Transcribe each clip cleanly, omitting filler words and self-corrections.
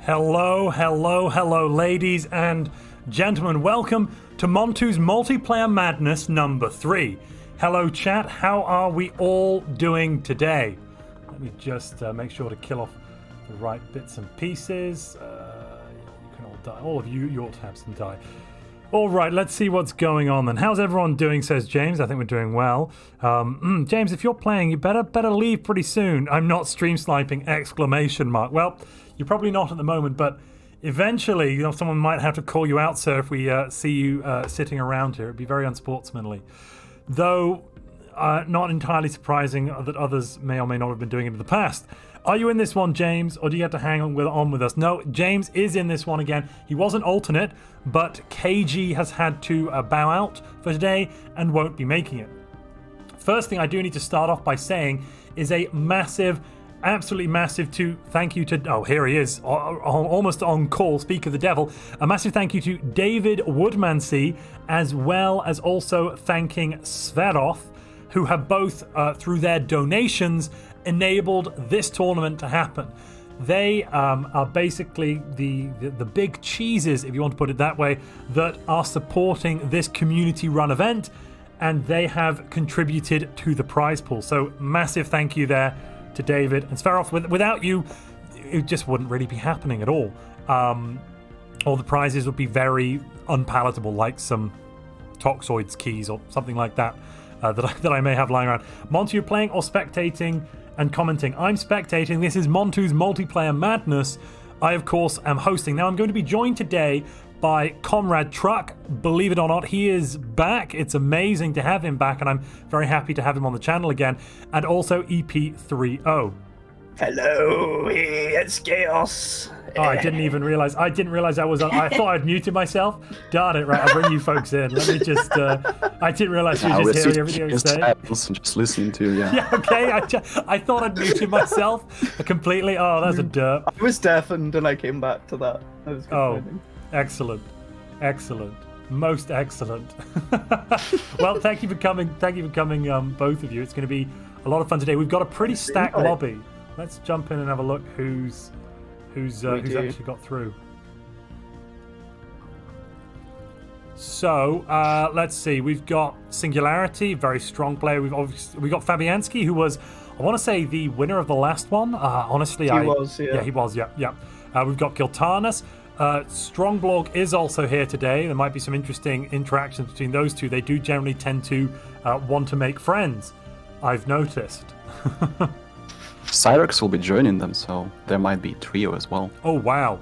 Hello, hello, hello, ladies and gentlemen. Welcome to Montu's Multiplayer Madness number 3. Hello, chat. How are we all doing today? Let me just make sure to kill off the right bits and pieces. You can all die. All of you, you ought to have some die. All right, let's see what's going on then. How's everyone doing, says James. I think we're doing well. James, if you're playing, you better leave pretty soon. I'm not stream sniping, ! Well, you're probably not at the moment, but eventually, someone might have to call you out, sir, if we see you sitting around here. It'd be very unsportsmanly. Though, not entirely surprising that others may or may not have been doing it in the past. Are you in this one, James, or do you have to hang on with us? No, James is in this one again. He was an alternate, but KG has had to bow out for today and won't be making it. First thing I do need to start off by saying is a massive, absolutely massive thank you to, oh, here he is, almost on call, speak of the devil. A massive thank you to David Woodmansey, as well as also thanking Sveroth, who have both, through their donations, enabled this tournament to happen. They are basically the big cheeses, if you want to put it that way, that are supporting this community-run event, and they have contributed to the prize pool. So massive thank you there to David and Sveroth. Without you, it just wouldn't really be happening at all. All the prizes would be very unpalatable, like some Toxoids keys or something like that. That I may have lying around. Montu, you're playing or spectating and commenting? I'm spectating. This is Montu's Multiplayer Madness. I, of course, am hosting. Now, I'm going to be joined today by Comrade Truck. Believe it or not, he is back. It's amazing to have him back, and I'm very happy to have him on the channel again. And also EP30. Hello, it's Chaos. Oh, I didn't realize I was on. I thought I'd muted myself. Darn it, right, I'll bring you folks in. Let me just, I didn't realize you were just hearing everything I was saying. Just listening to you, yeah. Yeah, okay, I thought I'd muted myself completely. Oh, that's a derp. I was deafened and I came back to that. That was good. Excellent. Most excellent. Well, thank you for coming, both of you. It's going to be a lot of fun today. We've got a pretty stacked lobby. Let's jump in and have a look who's actually got through. So let's see. We've got Singularity, very strong player. We've got Fabianski, who was, I want to say, the winner of the last one. Honestly, he was. Yeah. We've got Giltanus. Strongblog is also here today. There might be some interesting interactions between those two. They do generally tend to want to make friends, I've noticed. Cyrex will be joining them, so there might be trio as well. Oh wow!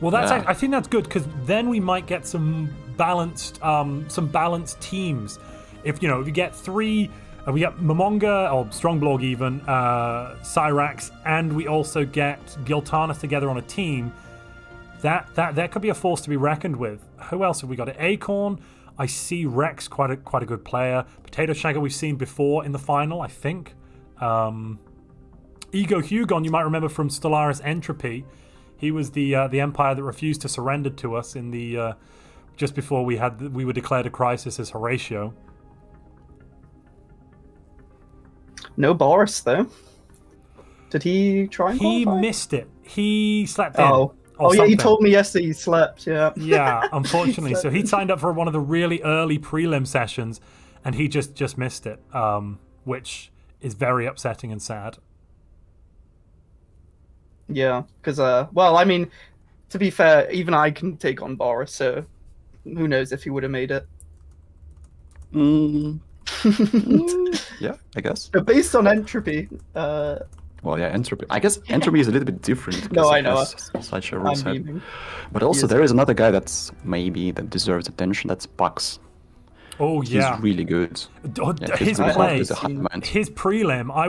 Well, I think that's good, because then we might get some balanced teams. If you get three, we get Momonga or Strongblog even, Cyrax, and we also get Giltanus together on a team. That could be a force to be reckoned with. Who else have we got? Acorn. I see Rex, quite a good player. Potato Shagger we've seen before in the final, I think. Ego Hugon, you might remember from Stellaris Entropy. He was the Empire that refused to surrender to us in the just before we were declared a crisis as Horatio. No Boris though. Did he try and qualify? He missed it. He slept in. Oh yeah, he told me yesterday he slept. Yeah. Yeah, unfortunately. So he signed up for one of the really early prelim sessions, and he just missed it, which is very upsetting and sad. Yeah, because well, I mean, to be fair, even I can take on Boris, so who knows if he would have made it. Yeah, I guess. But based on Entropy, well, yeah, Entropy. I guess Entropy is a little bit different. No, I know. Such a rule set. But also, there is another guy that deserves attention. That's Bucks. Oh yeah, he's really good. His play, his prelim. I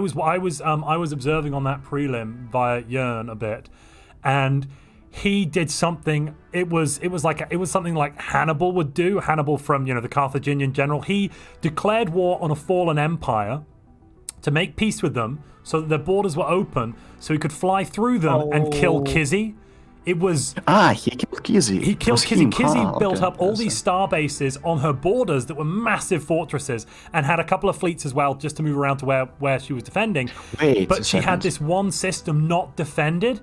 was observing on that prelim via Jern a bit, and he did something. It was something like Hannibal would do. Hannibal from the Carthaginian general. He declared war on a fallen empire to make peace with them, so that their borders were open, so he could fly through them and kill Kizzy. It was... he killed Kizzy. He killed Kizzy. Kizzy built up all these star bases on her borders that were massive fortresses, and had a couple of fleets as well, just to move around to where she was defending. But she had this one system not defended,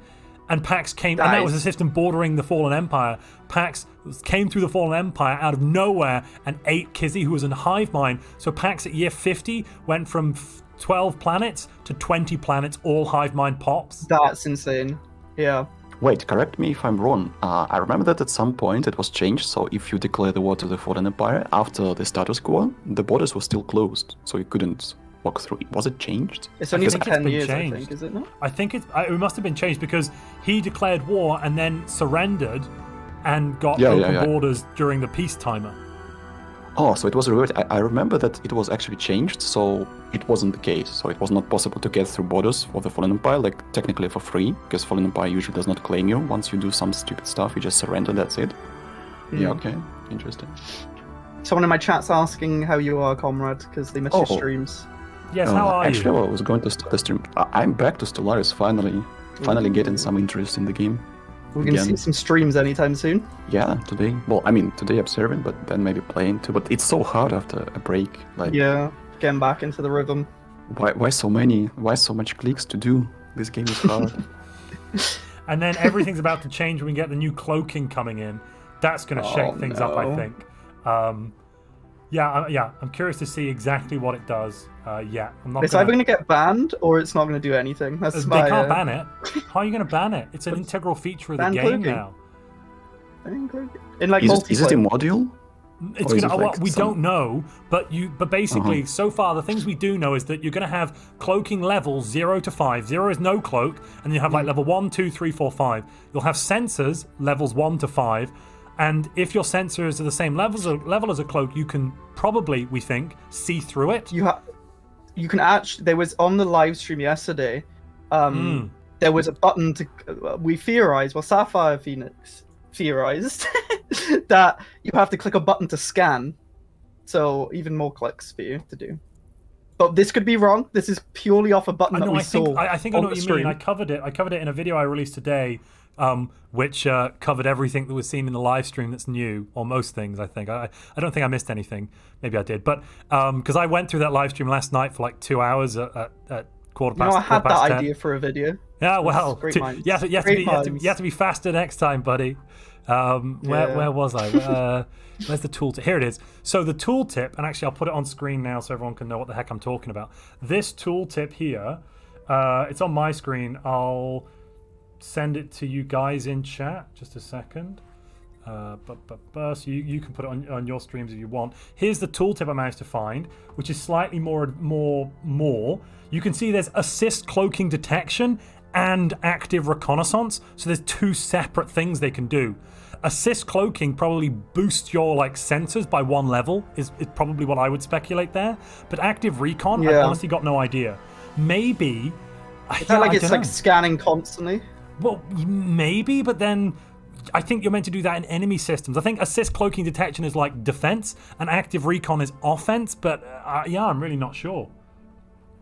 And Pax came, and that was a system bordering the Fallen Empire. Pax came through the Fallen Empire out of nowhere and ate Kizzy, who was in hive mind. So Pax at year 50 went from 12 planets to 20 planets, all hive mind pops. That's insane. Yeah. Wait, correct me if I'm wrong. I remember that at some point it was changed, so if you declare the war to the Fallen Empire after the status quo, the borders were still closed, so you couldn't walk through. Was it changed? It's only been 10 years, changed. I think, is it not? I think it must have been changed because he declared war and then surrendered and got open borders during the peace timer. Oh, so it was reverted. I remember that it was actually changed, so it wasn't the case. So it was not possible to get through borders for the Fallen Empire, like technically for free, because Fallen Empire usually does not claim you. Once you do some stupid stuff, you just surrender, that's it. Yeah, okay. Interesting. Someone in my chat's asking how you are, comrade, because they missed your streams. Yes, how are actually, you? I was going to start the stream. I'm back to Stellaris, finally getting some interest in the game. We're going to see some streams anytime soon. Yeah, today. Well, I mean, today observing, but then maybe playing too. But it's so hard after a break. Like, yeah, getting back into the rhythm. Why so many? Why so much clicks to do? This game is hard. And then everything's about to change when we get the new cloaking coming in. That's going to shake things up, I think. I'm curious to see exactly what it does. I'm not. It's either going to get banned or it's not going to do anything. They can't ban it. How are you going to ban it? It's an integral feature of the game now. In like is it a module? It's gonna. We don't know, but basically, so far the things we do know is that you're going to have cloaking levels 0 to 5. 0 is no cloak, and you have like level 1, 2, 3, 4, 5. You'll have sensors levels 1 to 5. And if your sensors are the same level as a cloak, you can probably, we think, see through it. You can actually. There was on the live stream yesterday. There was a button to. We theorized. Well, Sapphire Phoenix theorized that you have to click a button to scan. So even more clicks for you to do. But this could be wrong. This is purely off a button that we saw. I think I know what you mean. I covered it in a video I released today. Which covered everything that was seen in the live stream that's new, or most things, I think. I don't think I missed anything. Maybe I did. But because I went through that live stream last night for like 2 hours at quarter past 10. I had that idea for a video. Yeah, well, you have to be faster next time, buddy. Where was I? Where's the tooltip? Here it is. So the tooltip, and actually I'll put it on screen now so everyone can know what the heck I'm talking about. This tooltip here, it's on my screen. I'll send it to you guys in chat. Just a second. So you can put it on your streams if you want. Here's the tooltip I managed to find, which is slightly more. You can see there's assist cloaking detection and active reconnaissance. So there's two separate things they can do. Assist cloaking probably boosts your sensors by 1 level is probably what I would speculate there. But active recon, I've honestly got no idea. Maybe. Is that it's scanning constantly? Well, maybe, but then I think you're meant to do that in enemy systems. I think assist cloaking detection is like defense, and active recon is offense. But I'm really not sure.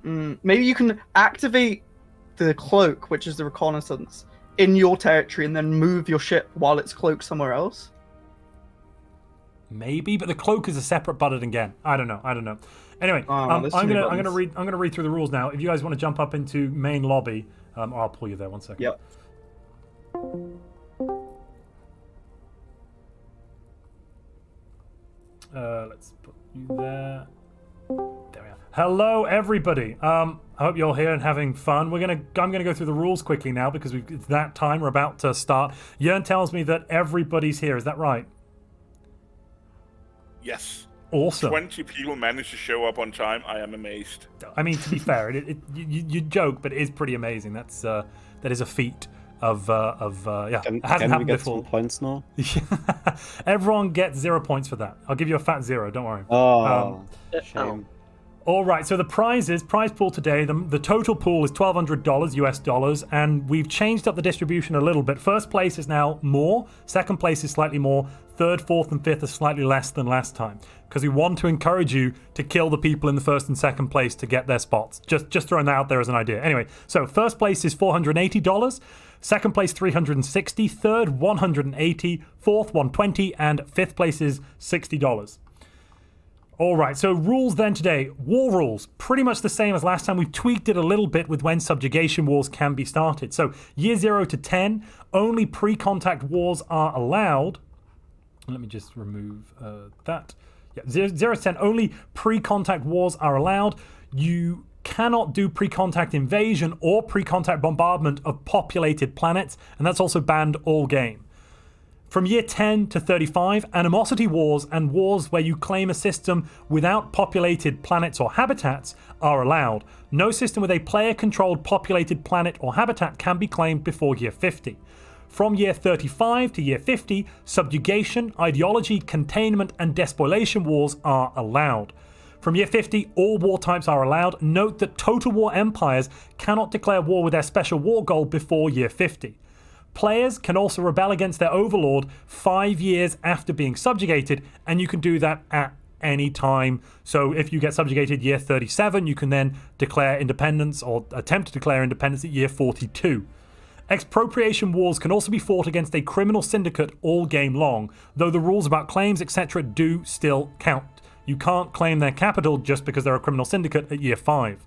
Maybe you can activate the cloak, which is the reconnaissance, in your territory, and then move your ship while it's cloaked somewhere else. Maybe, but the cloak is a separate button again. I don't know. Anyway, I'm gonna read through the rules now. If you guys want to jump up into main lobby, I'll pull you there 1 second. Yep. Let's put you there. There we are. Hello, everybody. I hope you're here and having fun. I'm gonna go through the rules quickly now because it's that time. We're about to start. Jern tells me that everybody's here. Is that right? Yes. Awesome. 20 people managed to show up on time. I am amazed. I mean, to be fair, you joke, but it is pretty amazing. That is a feat of it hasn't happened before. Some points now? Everyone gets 0 points for that. I'll give you a fat 0. Don't worry. Oh, shame. All right, so the prize pool today, the total pool is $1,200 US dollars, and we've changed up the distribution a little bit. First place is now more, second place is slightly more, third, fourth, and fifth are slightly less than last time, because we want to encourage you to kill the people in the first and second place to get their spots. Just throwing that out there as an idea. Anyway, so first place is $480, second place $360, third $180, fourth $120, and fifth place is $60. All right, so rules then today. War rules, pretty much the same as last time. We've tweaked it a little bit with when subjugation wars can be started. So year 0 to 10, only pre-contact wars are allowed. Let me just remove that. Yeah, 0 to 10, only pre-contact wars are allowed. You cannot do pre-contact invasion or pre-contact bombardment of populated planets, and that's also banned all game. From year 10 to 35, animosity wars and wars where you claim a system without populated planets or habitats are allowed. No system with a player-controlled populated planet or habitat can be claimed before year 50. From year 35 to year 50, subjugation, ideology, containment, and despoilation wars are allowed. From year 50, all war types are allowed. Note that total war empires cannot declare war with their special war goal before year 50. Players can also rebel against their overlord 5 years after being subjugated, and you can do that at any time. So if you get subjugated year 37, you can then declare independence or attempt to declare independence at year 42. Expropriation wars can also be fought against a criminal syndicate all game long, though the rules about claims, etc. do still count. You can't claim their capital just because they're a criminal syndicate at year 5.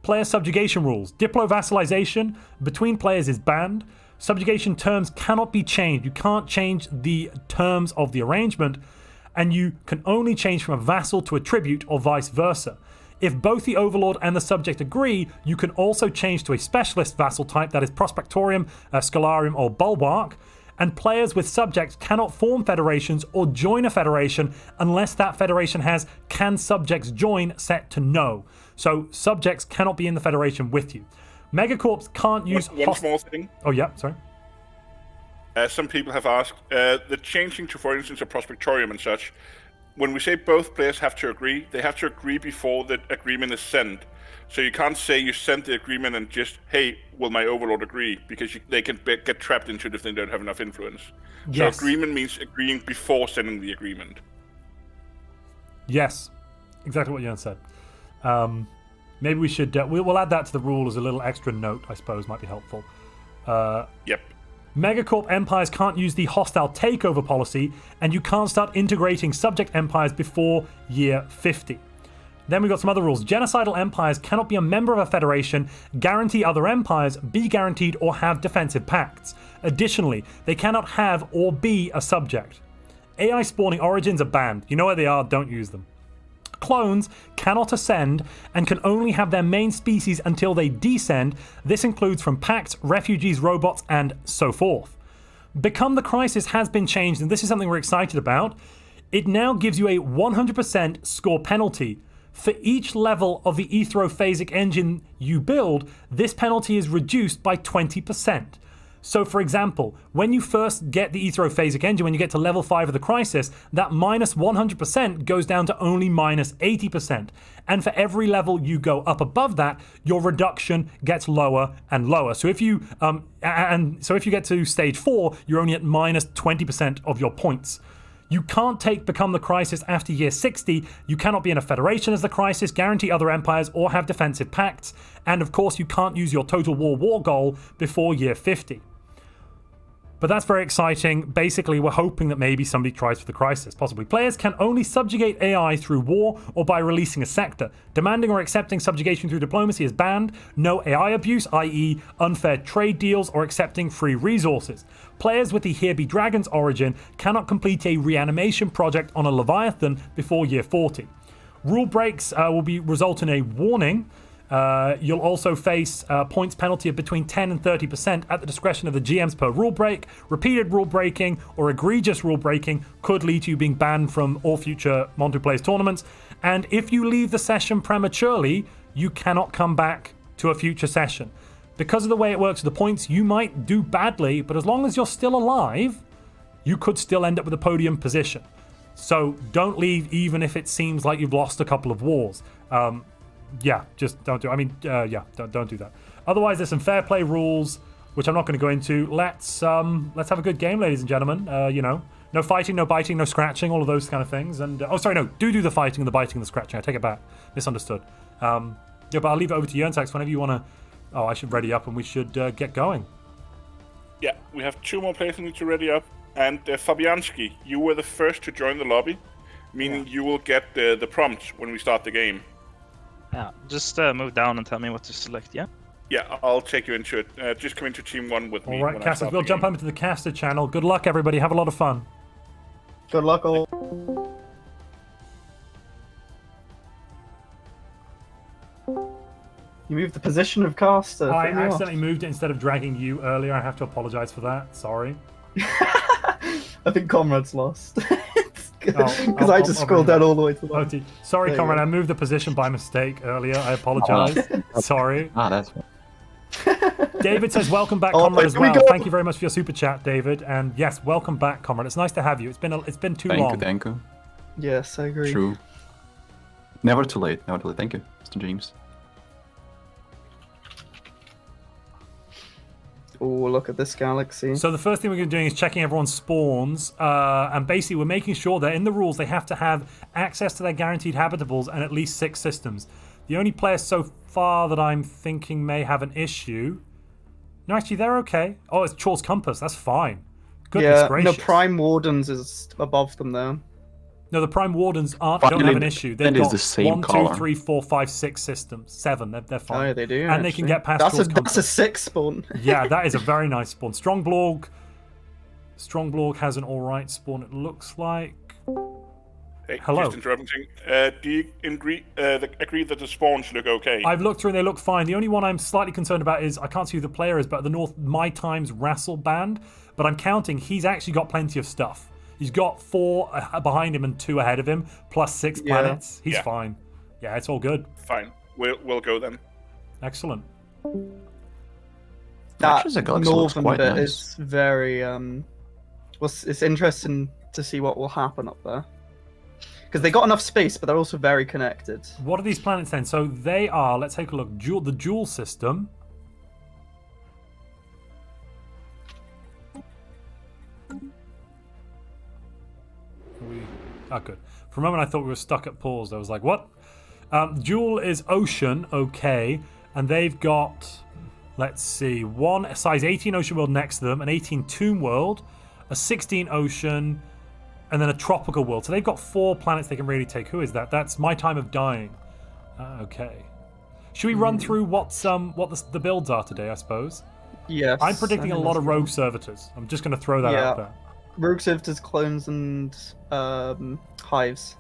Player subjugation rules. Diplo-vassalization between players is banned. Subjugation terms cannot be changed. You can't change the terms of the arrangement, and you can only change from a vassal to a tribute or vice versa. If both the overlord and the subject agree, you can also change to a specialist vassal type, that is Prospectorium, Scholarium, or Bulwark, and players with subjects cannot form federations or join a federation unless that federation has "can subjects join" set to no. So subjects cannot be in the federation with you. Megacorps can't use... One small thing. Oh, yeah, sorry. Some people have asked, the changing to, for instance, a prospectorium and such, when we say both players have to agree, they have to agree before the agreement is sent. So you can't say you sent the agreement and just, hey, will my overlord agree? Because they can get trapped into it if they don't have enough influence. Yes. So agreement means agreeing before sending the agreement. Yes, exactly what Jern said. Maybe we should... we'll add that to the rule as a little extra note, I suppose, might be helpful. Yep. Megacorp empires can't use the hostile takeover policy, and you can't start integrating subject empires before year 50. Then we've got some other rules. Genocidal empires cannot be a member of a federation, guarantee other empires, be guaranteed, or have defensive pacts. Additionally, they cannot have or be a subject. AI spawning origins are banned. You know where they are, don't use them. Clones cannot ascend and can only have their main species until they descend. This includes from pacts, refugees, robots, and so forth. Become the Crisis has been changed, and this is something we're excited about. It now gives you a 100% score penalty. For each level of the ethrophasic engine you build, this penalty is reduced by 20%. So, for example, when you first get the ethrophasic engine, when you get to level 5 of the Crisis, that minus 100% goes down to only minus 80%. And for every level you go up above that, your reduction gets lower and lower. So if you get to stage 4, you're only at minus 20% of your points. You can't become the Crisis after year 60. You cannot be in a federation as the Crisis, guarantee other empires, or have defensive pacts. And of course, you can't use your total war goal before year 50. But that's very exciting. Basically, we're hoping that maybe somebody tries for the Crisis, possibly. Players can only subjugate AI through war or by releasing a sector. Demanding or accepting subjugation through diplomacy is banned. No AI abuse, i.e. unfair trade deals or accepting free resources. Players with the Here Be Dragons origin cannot complete a reanimation project on a Leviathan before year 40. Rule breaks will result in a warning. You'll also face points penalty of between 10 and 30% at the discretion of the GMs per rule break. Repeated rule breaking or egregious rule breaking could lead to you being banned from all future Montu Plays tournaments. And if you leave the session prematurely, you cannot come back to a future session. Because of the way it works with the points, you might do badly, but as long as you're still alive, you could still end up with a podium position. So don't leave even if it seems like you've lost a couple of wars. Yeah, just don't do. Don't do that. Otherwise, there's some fair play rules, which I'm not going to go into. Let's have a good game, ladies and gentlemen. No fighting, no biting, no scratching, all of those kind of things. And do the fighting and the biting and the scratching. I take it back. Misunderstood. But I'll leave it over to Jernsaxe whenever you want to. Oh, I should ready up and we should get going. Yeah, we have 2 more players who need to ready up. And Fabianski, you were the first to join the lobby. meaning you will get the prompts when we start the game. Yeah, just move down and tell me what to select, yeah? Yeah, I'll take you into it. Just come into Team 1 with me. All right, casters, we'll jump over to the caster channel. Good luck, everybody. Have a lot of fun. Good luck, all. You moved the position of caster. I accidentally moved it instead of dragging you earlier. I have to apologize for that. Sorry. I think Comrade's lost. Because I'll- I just I'll scrolled bring down all the way to the Oh, bottom. sorry, There you Conrad. go. I moved the position by mistake earlier. I apologize. Sorry. That's David says, welcome back, Oh, Comrade, as here we well. go. Thank you very much for your super chat, David. And yes, welcome back, Comrade. It's nice to have you. It's been too long. Thank you. Yes, I agree. True. Never too late. Never too late. Thank you, Mr. James. Oh, look at this galaxy. So the first thing we're going to be doing is checking everyone's spawns, and basically we're making sure that in the rules they have to have access to their guaranteed habitables and at least 6 systems. The only player so far that I'm thinking may have an issue... No, actually, they're okay. Oh, it's Chor's Compass. That's fine. Goodness Yeah, gracious. no, Prime Wardens is above them there. No, the Prime Wardens don't have an issue. They've that is got the same 1, 2, color. 3, 4, 5, 6 systems. 7. They're Oh, fine. yeah, they do. And they can actually. get past That's Chor's a Compass. That's a 6 spawn. Yeah, that is a very nice spawn. Strongblorg has an alright spawn, it looks like. Hey, Hello. Just interrupting. Do you agree that the spawns look okay? I've looked through and they look fine. The only one I'm slightly concerned about is, I can't see who the player is, but at the north, My Time's Rassel Band. But I'm counting, he's actually got plenty of stuff. He's got 4 behind him and 2 ahead of him, plus 6 Yeah. planets. He's Yeah. fine. Yeah, it's all good. Fine. We'll go then. Excellent. That Actually, the galaxy looks northern quite bit nice. is very it's interesting to see what will happen up there. Because they got enough space, but they're also very connected. What are these planets then? So they are, let's take a look, the Jewel system. Good. For a moment I thought we were stuck at pause. I was like, what? Jewel is ocean, okay. And they've got, let's see, one size 18 ocean world next to them, an 18 tomb world, a 16 ocean, and then a tropical world. So they've got 4 planets they can really take. Who is that? That's My Time of Dying. Okay. Should we run through what the builds are today, I suppose? Yes. I'm predicting I a think lot that's of rogue servitors. I'm just going to throw that Yeah. out there. Rogue Servitors, clones, and hives.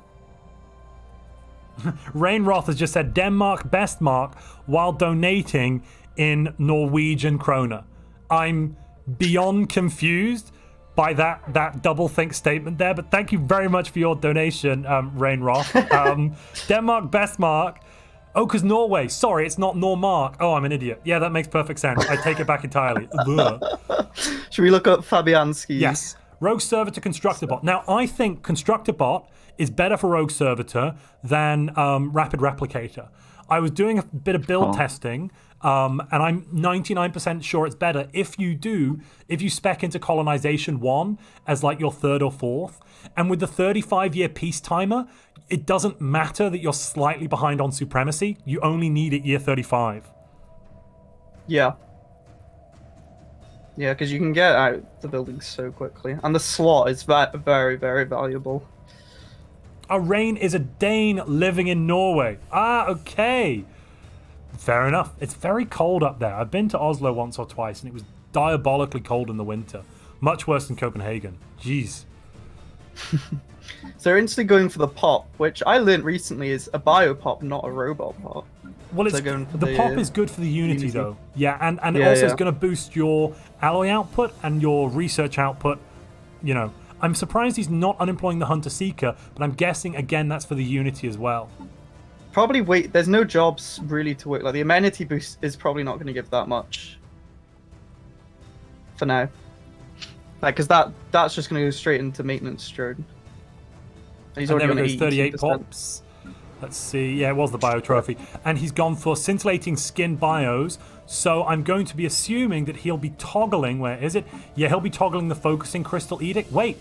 Rainroth has just said Denmark best mark while donating in Norwegian kroner. I'm beyond confused by that doublethink statement there, but thank you very much for your donation, Rainroth. Denmark best mark. Oh, because Norway. Sorry, it's not Normark. Oh, I'm an idiot. Yeah, that makes perfect sense. I take it back entirely. Ugh. Should we look up Fabianski? Yes. Rogue Servitor, Constructor Bot. Now, I think Constructor Bot is better for Rogue Servitor than Rapid Replicator. I was doing a bit of build testing, and I'm 99% sure it's better if you spec into Colonization 1 as like your 3rd or 4th. And with the 35-year peace timer, it doesn't matter that you're slightly behind on Supremacy. You only need it year 35. Yeah. Yeah, because you can get out the buildings so quickly. And the slot is very, very valuable. Rain is a Dane living in Norway. Okay. Fair enough. It's very cold up there. I've been to Oslo once or twice, and it was diabolically cold in the winter. Much worse than Copenhagen. Jeez. So they're instantly going for the pop, which I learned recently is a biopop, not a robot pop. Well, it's, They're going for the pop is good for the Unity, though. Yeah, and it also is going to boost your alloy output and your research output. You know, I'm surprised he's not unemploying the Hunter Seeker, but I'm guessing, again, that's for the Unity as well. Probably wait. There's no jobs really to work. Like the amenity boost is probably not going to give that much for now. Like, because that's just going to go straight into maintenance drone. And he's And already there on it goes, 38 82%. pops. Let's see. Yeah, it was the bio trophy. And he's gone for scintillating skin bios. So I'm going to be assuming that he'll be toggling. Where is it? Yeah, he'll be toggling the focusing crystal edict. Wait.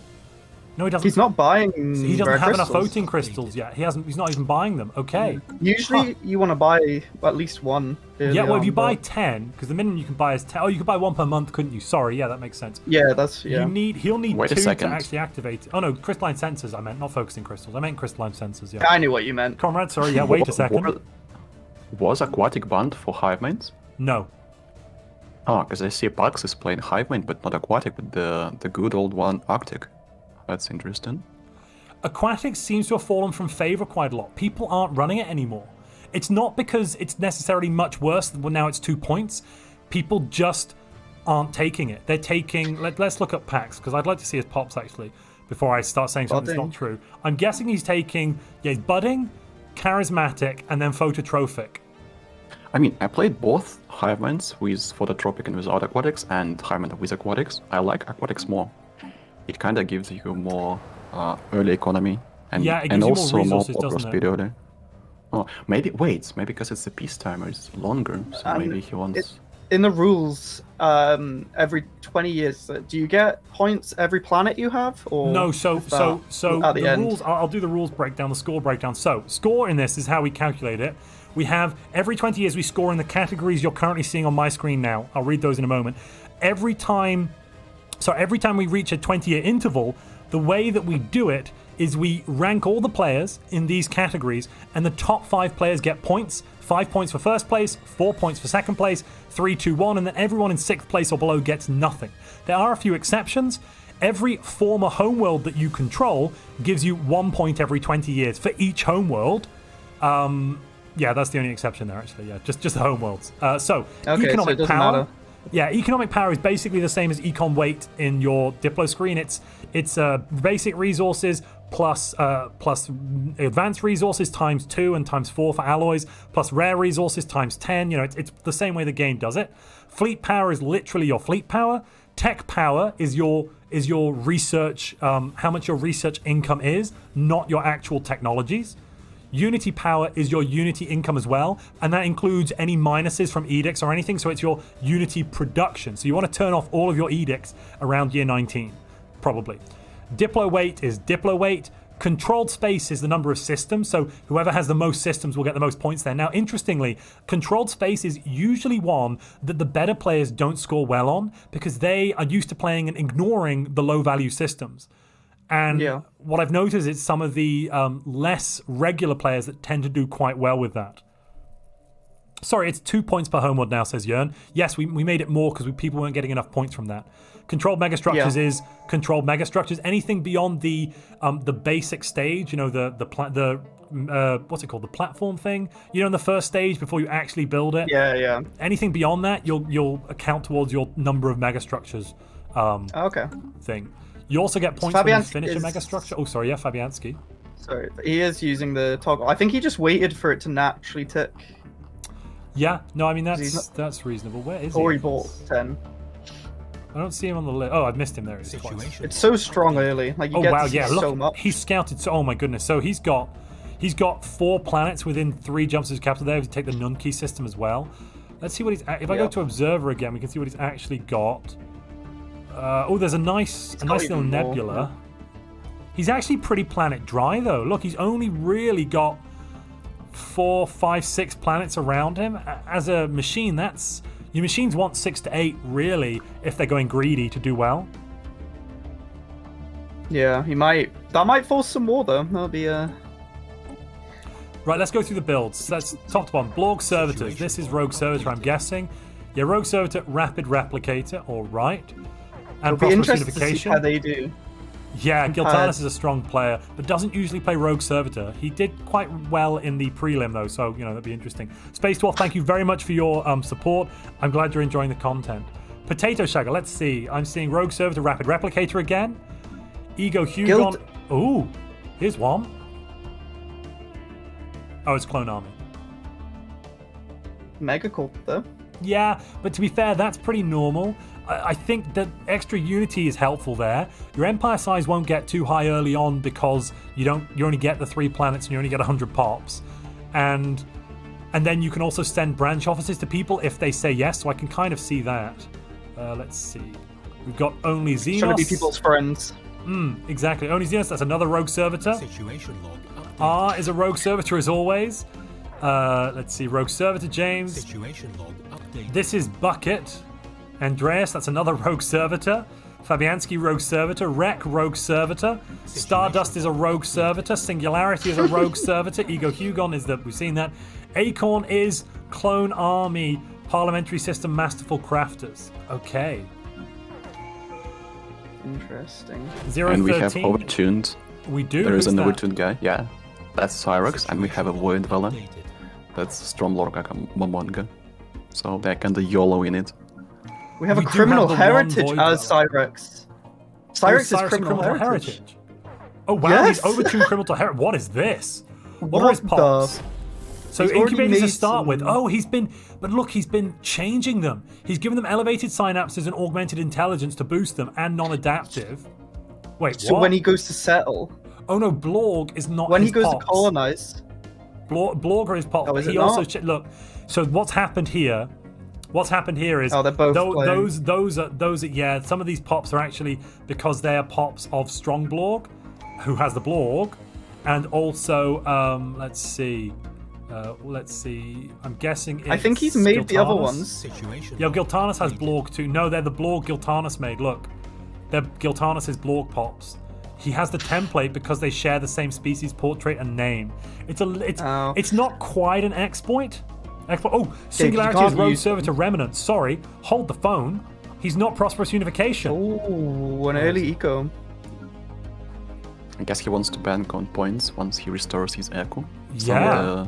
No, he doesn't. He's not buying. He doesn't rare have enough crystals. voting crystals yet. He's not even buying them. Okay. Usually, you want to buy at least one. Yeah, well, if you buy but- 10, because the minimum you can buy is 10. Oh, you could buy one per month, couldn't you? Sorry, yeah, that makes sense. Yeah, that's He'll need Wait a 2 to second. actually activate it. Oh no, crystalline sensors. I meant not focusing crystals. I meant crystalline sensors. Yeah. I knew what you meant. Comrade, sorry. Yeah, wait a second. Was aquatic banned for hive minds? No. Oh, because I see Pax is playing hive mind, but not aquatic, but the good old one Arctic. That's interesting. Aquatic seems to have fallen from favor quite a lot. People aren't running it anymore. It's not because it's necessarily much worse. Well, now it's 2 points. People just aren't taking it. They're taking. Let's look at Pax because I'd like to see his pops actually before I start saying something that's not true. I'm guessing he's taking he's budding, charismatic, and then phototrophic. I mean, I played both hive minds with phototropic and without aquatics, and hive mind with aquatics. I like aquatics more. It kind of gives you more early economy and, Yeah, it and gives you more also more resources, progress doesn't it? speed early. Oh, maybe because it's a peace timer, it's longer, so maybe he wants. In the rules, every 20 years, do you get points every planet you have? Or No, so is that at the end? rules. I'll do the rules breakdown, the score breakdown. So, score in this is how we calculate it. We have every 20 years we score in the categories you're currently seeing on my screen now. I'll read those in a moment. Every time we reach a 20-year interval, the way that we do it is we rank all the players in these categories, and the top 5 players get points. 5 points for first place, 4 points for second place, 3, 2, 1, and then everyone in 6th place or below gets nothing. There are a few exceptions. Every former homeworld that you control gives you 1 point every 20 years for each homeworld. Yeah, that's the only exception there, actually. Yeah, just the homeworlds. Okay, so economic it doesn't power. matter. Yeah, economic power is basically the same as econ weight in your Diplo screen. It's basic resources plus advanced resources times 2 and times 4 for alloys, plus rare resources times 10. You know, it's the same way the game does it. Fleet power is literally your fleet power. Tech power is your research, how much your research income is, not your actual technologies. Unity power is your Unity income as well, and that includes any minuses from edicts or anything, so it's your Unity production. So you want to turn off all of your edicts around year 19, probably. Diplo weight is Diplo weight. Controlled space is the number of systems, so whoever has the most systems will get the most points there. Now, interestingly, controlled space is usually one that the better players don't score well on because they are used to playing and ignoring the low-value systems. And what I've noticed is some of the less regular players that tend to do quite well with that. Sorry, it's 2 points per homeworld now, says Jern. Yes, we made it more because people weren't getting enough points from that. Controlled megastructures is controlled megastructures. Anything beyond the basic stage, you know, the what's it called, the platform thing, you know, in the first stage before you actually build it. Yeah. Anything beyond that, you'll account towards your number of megastructures. Okay. Thing. You also get points when you finish a megastructure. Oh, sorry, yeah, Fabianski. Sorry, he is using the toggle. I think he just waited for it to naturally tick. Yeah, no, I mean that's reasonable. Where is he? Or he bought 10. I don't see him on the list. Oh, I've missed him there. He is twice. It's so strong early. Like you get to see look, so much. He's scouted. So, oh my goodness. So he's got 4 planets within 3 jumps to his capital. There to take the Nunkey system as well. Let's see what he's. If I go to Observer again, we can see what he's actually got. There's a nice little nebula. He's actually pretty planet dry though. Look, he's only really got 4, 5, 6 planets around him. As a machine, your machines want 6 to 8 really if they're going greedy to do well. Yeah, that might force some more though. That'll be a Right, let's go through the builds. That's top to bottom. Blorg Servitors. This is Rogue Servitor, I'm guessing. Yeah, Rogue Servitor, Rapid Replicator, alright. And it'll be interesting Prosperous to see how they do. Yeah, Giltanis is a strong player, but doesn't usually play Rogue Servitor. He did quite well in the prelim, though, so, you know, that'd be interesting. Space Dwarf, thank you very much for your support. I'm glad you're enjoying the content. Potato Shagger, let's see. I'm seeing Rogue Servitor, Rapid Replicator again. Ego Hugon. Ooh, here's one. Oh, it's Clone Army. Mega cool, though. Yeah, but to be fair, that's pretty normal. I think that extra unity is helpful there. Your empire size won't get too high early on because you only get the 3 planets and you only get 100 pops. And then you can also send branch offices to people if they say yes, so I can kind of see that. Let's see. We've got only Xenos. Trying to be people's friends. Exactly. Only Xenos, that's another rogue servitor. Situation log updated. R is a rogue servitor as always. Let's see, rogue servitor James. Situation log updated. This is Bucket. Andreas, that's another rogue servitor. Fabianski, rogue servitor. Rek, rogue servitor. Stardust is a rogue servitor. Singularity is a rogue servitor. Ego Hugon is that we've seen that. Acorn is clone army. Parliamentary system masterful crafters. Okay. Interesting. 013. And we have overtuned. We do. There is Who's an that? overtuned guy. Yeah, that's Cyrox, and we have a Void Dweller. Updated. That's Stormlord Momonga. So they're kind of YOLO in it. We have We a do criminal have the one heritage void as Cyrex. Cyrex is Cyrus criminal heritage. Oh wow, Yes. he's overtuned criminal heritage. What is this? What are What his pops? the- So He's already incubators to made start with. some- Oh, he's been changing them. He's given them elevated synapses and augmented intelligence to boost them, and non-adaptive. Wait, So what? when he goes to settle, Oh no, Blorg is not. when his he goes pops. to colonize, Blorg are his pops. Oh, but is it he also not? look. So what's happened here? What's happened here is Oh, they're both playing. those are yeah. Some of these pops are actually because they are pops of Strong Blorg, who has the Blorg, and also let's see. I'm guessing. I think it's he's made the other Giltanis. ones. Situation Yeah, log Giltanis has updated. Blorg too. No, they're the Blorg Giltanis made. Look, they're Giltanis' Blorg pops. He has the template because they share the same species portrait and name. Oh. It's not quite an exploit. Oh, Singularity is can't Rogue use Servitor Remnant. Sorry, hold the phone. He's not Prosperous Unification. Oh, an early eco. I guess he wants to ban count points once he restores his echo. So, Yeah.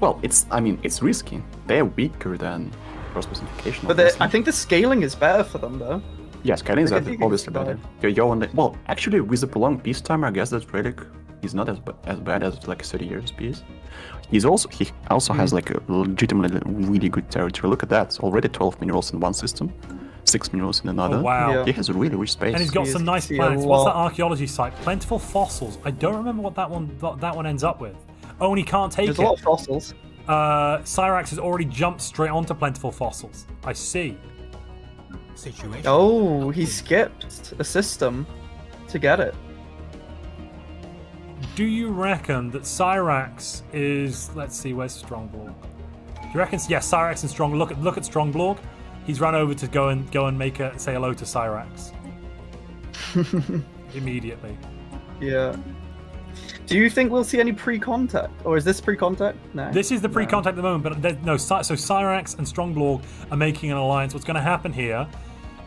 well, it's risky. They're weaker than Prosperous-ification. But I think the scaling is better for them though. yeah, scaling is Like, I think obviously it's better. You're on the, well, actually, with the prolonged peacetime, I guess that Relic is not as bad as like 30 years peace. He also has like a legitimately really good territory. Look at that, already 12 minerals in one system, 6 minerals in another. Oh, wow. Yeah. He has a really rich space. And he's got He some is- nice see a planets. What's that lot. archaeology site? Plentiful fossils. I don't remember what that one ends up with. Oh, and he can't take There's it. a lot of fossils. Cyrax has already jumped straight onto plentiful fossils. I see. Situation Oh, he updated. skipped a system to get it. Do you reckon that Cyrax is? Let's see, where's Strongblorg? Do you reckon? Yes, Cyrax and Strong. Look at Strongblorg. He's run over to go and say hello to Cyrax immediately. Yeah. Do you think we'll see any pre-contact, or is this pre-contact? No. This is the pre-contact at the moment, but no. So Cyrax and Strongblorg are making an alliance. What's going to happen here?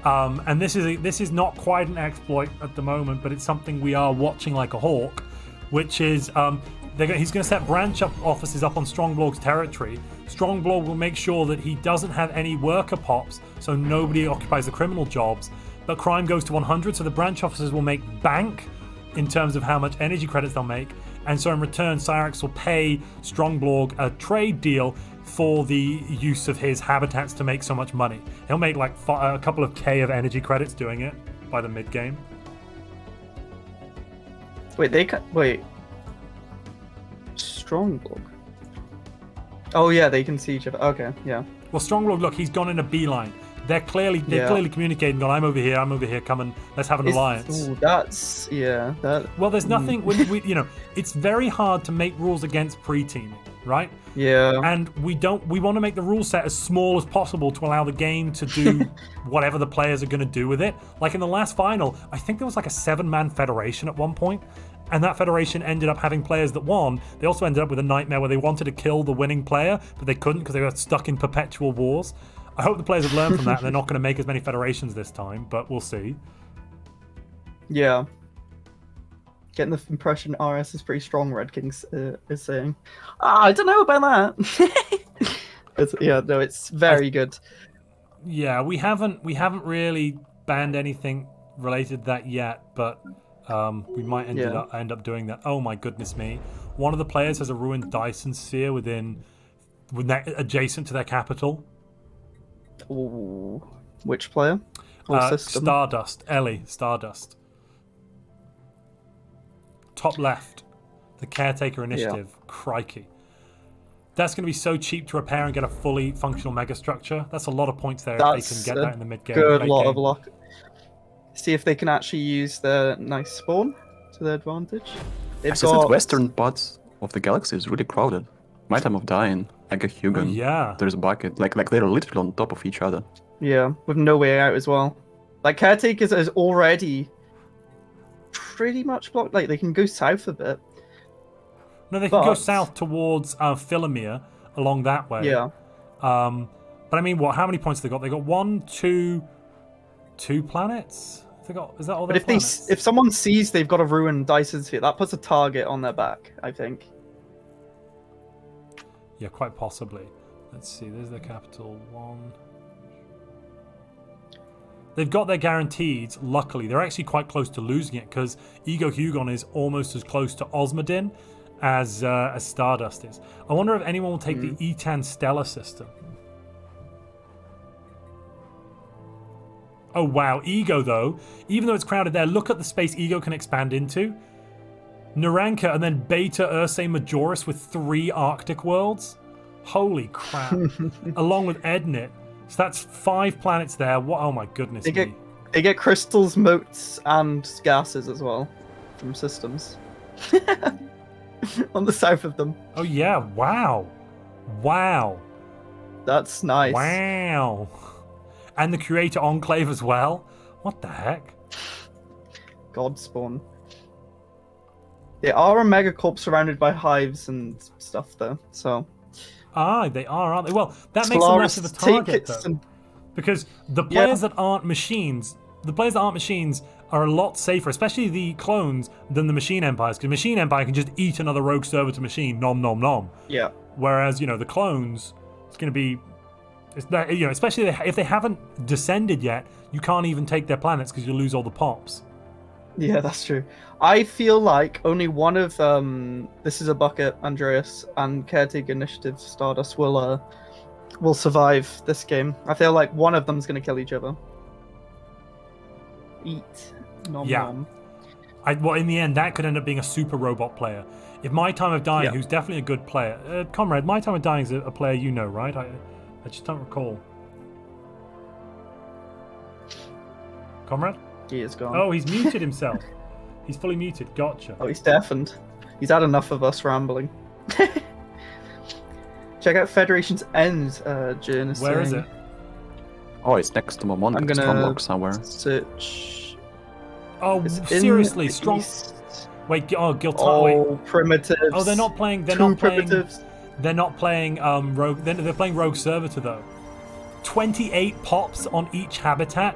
And this is not quite an exploit at the moment, but it's something we are watching like a hawk, which is he's going to set branch up offices up on Strongblorg's territory. Strongblorg will make sure that he doesn't have any worker pops, so nobody occupies the criminal jobs. But crime goes to 100, so the branch officers will make bank in terms of how much energy credits they'll make, and so in return, Cyrax will pay Strongblorg a trade deal for the use of his habitats to make so much money. He'll make like a couple of K of energy credits doing it by the mid game. Wait. Strongblog. Oh yeah, they can see each other. Okay, yeah. Well, Strongblorg, look, he's gone in a beeline. They've clearly communicated, gone, I'm over here, come and let's have an alliance. Ooh, that's that. Well, there's nothing. It's very hard to make rules against pre-teaming, right? Yeah. And we want to make the rule set as small as possible to allow the game to do whatever the players are going to do with it. Like in the last final, I think there was like a 7-man federation at one point, and that federation ended up having players that won. They also ended up with a nightmare where they wanted to kill the winning player, but they couldn't because they were stuck in perpetual wars. I hope the players have learned from that and they're not going to make as many federations this time, but we'll see. Yeah. Getting the impression RS is pretty strong, Red King is saying. I don't know about that. It's very good. Yeah, we haven't really banned anything related to that yet, but we might end up doing that. Oh my goodness me. One of the players has a ruined Dyson sphere adjacent to their capital. Ooh. Which player? Or system? Stardust. Ellie, Stardust. Top left. The Caretaker Initiative. Crikey. That's going to be so cheap to repair and get a fully functional megastructure. That's a lot of points there if they can get that in the mid-game. Good lot of luck. see if they can actually use the nice spawn to their advantage. They've As I said, western parts of the galaxy is really crowded. My time of dying, I got Hugon. Oh, yeah. There's a bucket. Like they're literally on top of each other. Yeah, with no way out as well. Like Caretakers is already pretty much blocked. Like they can go south a bit. No, they can go But- south towards Philomere along that way. Yeah. But I mean, what? How many points have they got? They got 1, 2, 2 planets. They got. Is that all But their if planets? if someone sees they've got a ruined Dyson sphere, that puts a target on their back, I think. Yeah, quite possibly. Let's see. There's their capital. 1. They've got their guaranteed. Luckily, they're actually quite close to losing it because Ego Hugon is almost as close to Osmodin as Stardust is. I wonder if anyone will take the Etan Stellar system. Oh wow, Ego though, even though it's crowded there, look at the space Ego can expand into. Naranka and then Beta Ursae Majoris with 3 Arctic worlds. Holy crap. Along with Ednit. So that's 5 planets there. What? Oh my goodness me. They get crystals, motes, and gases as well from systems. On the south of them. Oh yeah, wow. Wow. That's nice. Wow. And the Creator Enclave as well. What the heck? God spawn. They are a megacorp surrounded by hives and stuff though, so They are, aren't they? Well, that makes them less of a target though. Because the players that aren't machines, are a lot safer, especially the clones, than the machine empires. Because machine empire can just eat another rogue server to machine, nom nom nom. Yeah. Whereas, the clones, it's going to be, especially if they haven't descended yet, you can't even take their planets because you lose all the pops. Yeah, that's true. I feel like only one of This Is a Bucket, Andreas, and Caretaker Initiative Stardust will survive this game. I feel like one of them's gonna kill each other. Eat. Nom nom. Well, in the end, that could end up being a super robot player. If My Time of Dying, who's definitely a good player, Comrade, My Time of Dying is a player you know, right? I just don't recall. Comrade? He is gone. Oh, he's muted himself. He's fully muted. Gotcha. Oh, he's deafened. He's had enough of us rambling. Check out Federation's End, Jern is Where is saying. it? Oh, it's next to Momon. I'm It's gonna Stromlock somewhere. search. Oh, It's in seriously, the strong. east. Wait, Giltar. Oh, Wait. primitives. Oh, they're not playing. They're Two not playing. primitives. They're not playing Rogue. They're playing Rogue Servitor though. 28 pops on each habitat.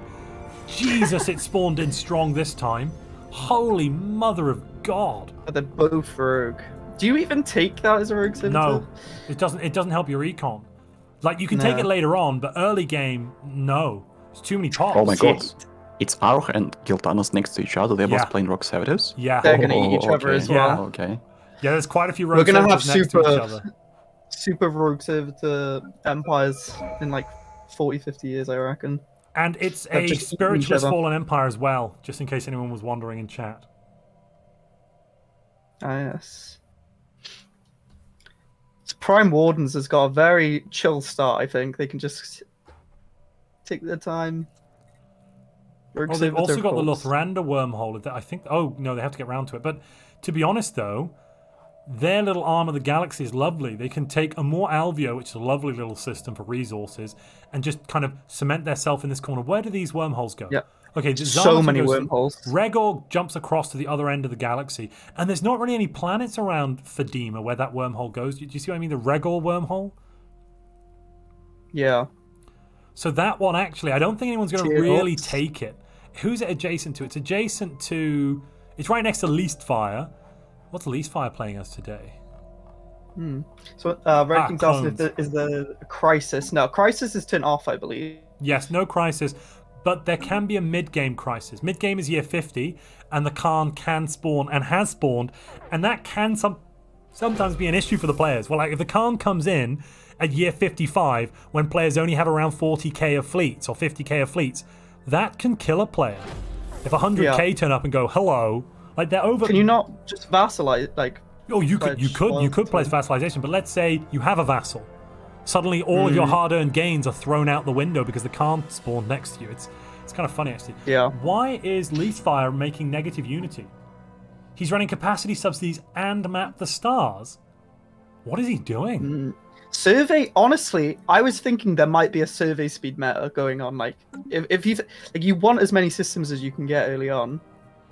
Jesus, it spawned in strong this time. Holy mother of God! But they're both rogue. Do you even take that as a rogue servitor? No, it doesn't. It doesn't help your recon. Like you can take it later on, but early game, no. It's too many pops. Oh my god. It's Arch and Giltanos next to each other. They're Yeah. both playing Rock Servitors. Yeah. They're gonna eat each other okay. as well. Yeah. Okay. Yeah, there's quite a few Rogue We're gonna have Servitors next to each other. super rogue servitor empires in like 40, 50 years, I reckon. And it's They're a just eating each spiritualist other. fallen empire as well, just in case anyone was wondering in chat. Ah, yes. So Prime Wardens has got a very chill start, I think. They can just take their time. Rogue Oh, they've Servitor, also of got the course. Lothranda wormhole. That I think. Oh no, they have to get round to it. But to be honest, though, their little arm of the galaxy is lovely. They can take a more Alvio, which is a lovely little system for resources, and just kind of cement themselves in this corner. Where do these wormholes go? Yeah. Okay, So Zarmaton many goes- wormholes. Regor jumps across to the other end of the galaxy, and there's not really any planets around Fadima where that wormhole goes. Do you see what I mean? The Regor wormhole. Yeah. So that one, actually, I don't think anyone's going to Cheers. really take it. Who's it adjacent to? It's adjacent to... It's right next to Least Fire. What's Least Fire playing us today? So Red King's asking if clones. is the Crisis. No, Crisis is turned off, I believe. Yes, no crisis, but there can be a mid-game crisis. Mid-game is year 50, and the Khan can spawn, and has spawned, and that can sometimes be an issue for the players. Well, like, if the Khan comes in at year 55, when players only have around 40k of fleets, or 50k of fleets, that can kill a player. If 100k turn up and go, hello, like, they're over... Can you not just vassalize, like... Oh, you could place vassalization, but let's say you have a vassal. Suddenly, all of your hard-earned gains are thrown out the window because the Khan spawned next to you. It's kind of funny, actually. Yeah. Why is Leafspire making negative unity? He's running capacity subsidies and map the stars. What is he doing? Survey, honestly, I was thinking there might be a survey speed meta going on. Like, if you want as many systems as you can get early on.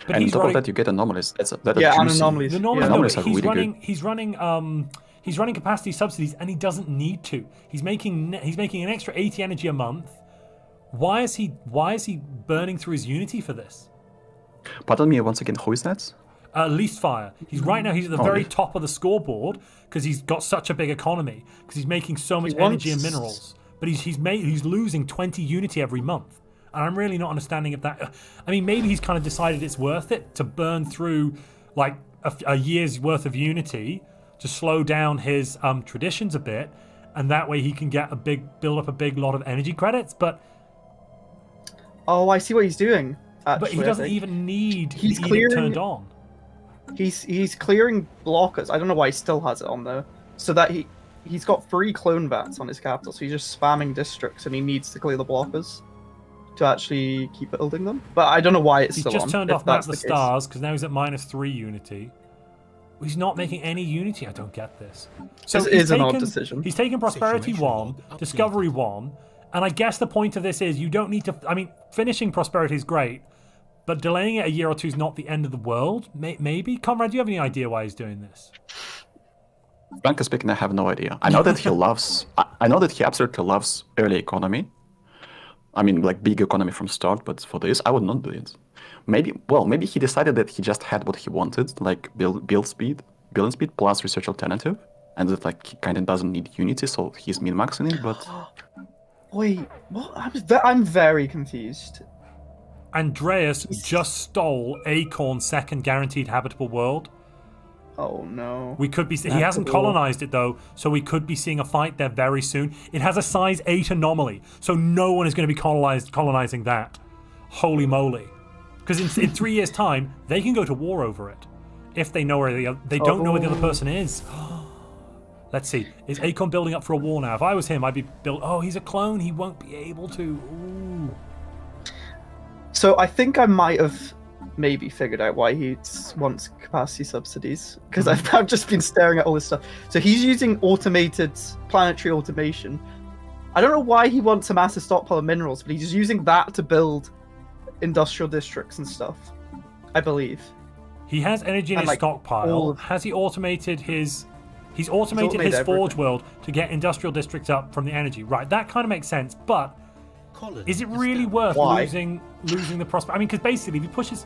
But And he's on top of running, that, you get anomalies. That's and juicy. anomalies. the Yeah. normal Anomalies are he's really running. good. He's running capacity subsidies, and he doesn't need to. He's making an extra 80 energy a month. Why is he burning through his unity for this? Pardon me once again, who is that? Leafspire. He's at the Oh, very Leaf. top of the scoreboard because he's got such a big economy because he's making so much He energy and wants- minerals. But he's losing 20 unity every month, and I'm really not understanding if that. I mean, maybe he's kind of decided it's worth it to burn through like a year's worth of unity to slow down his traditions a bit, and that way he can build up a big lot of energy credits. But Oh, I see what he's doing. Actually, he I doesn't think. even need He's the edict clearing- turned on. He's clearing blockers. I don't know why he still has it on though. So that he's got 3 clone vats on his capital, so he's just spamming districts, and he needs to clear the blockers to actually keep building them. But I don't know why it's He's still just on. turned if off Map that's the case. Stars because now he's at -3 unity. He's not making any unity. I don't get this. So This he's is an odd taken- decision. He's taken Prosperity Situation 1, log Discovery updated. 1, and I guess the point of this is you don't need to. I mean, finishing Prosperity is great, but delaying it a year or two is not the end of the world. Maybe, Comrade, do you have any idea why he's doing this? Frankly speaking, I have no idea. I know that he loves. I know that he absolutely loves early economy. I mean, like big economy from start. But for this, I would not do it. Maybe he decided that he just had what he wanted, like building speed plus research alternative, and that like he kind of doesn't need unity, so he's min-maxing it. But Wait, what? I'm very confused. Andreas just stole Acorn's second guaranteed habitable world. Oh no. We could be. He hasn't colonized it though, so we could be seeing a fight there very soon. It has a size 8 anomaly, so no one is going to be colonizing that. Holy moly! Because in 3 years' time, they can go to war over it if they know where they don't know where the other person is. Let's see. Is Acorn building up for a war now? If I was him, I'd be built. Oh, he's a clone. He won't be able to. Ooh. So I think I might have maybe figured out why he wants capacity subsidies, because I've just been staring at all this stuff. So he's using automated planetary automation. I don't know why he wants a massive stockpile of minerals, but he's using that to build industrial districts and stuff, I believe. He has energy in And, his like, stockpile. all of- Has he automated his? He's automated automated his Forge everything. world to get industrial districts up from the energy. Right, that kind of makes sense. But Colony is it really established. worth Why? losing the prospect? I mean, because basically, if he pushes,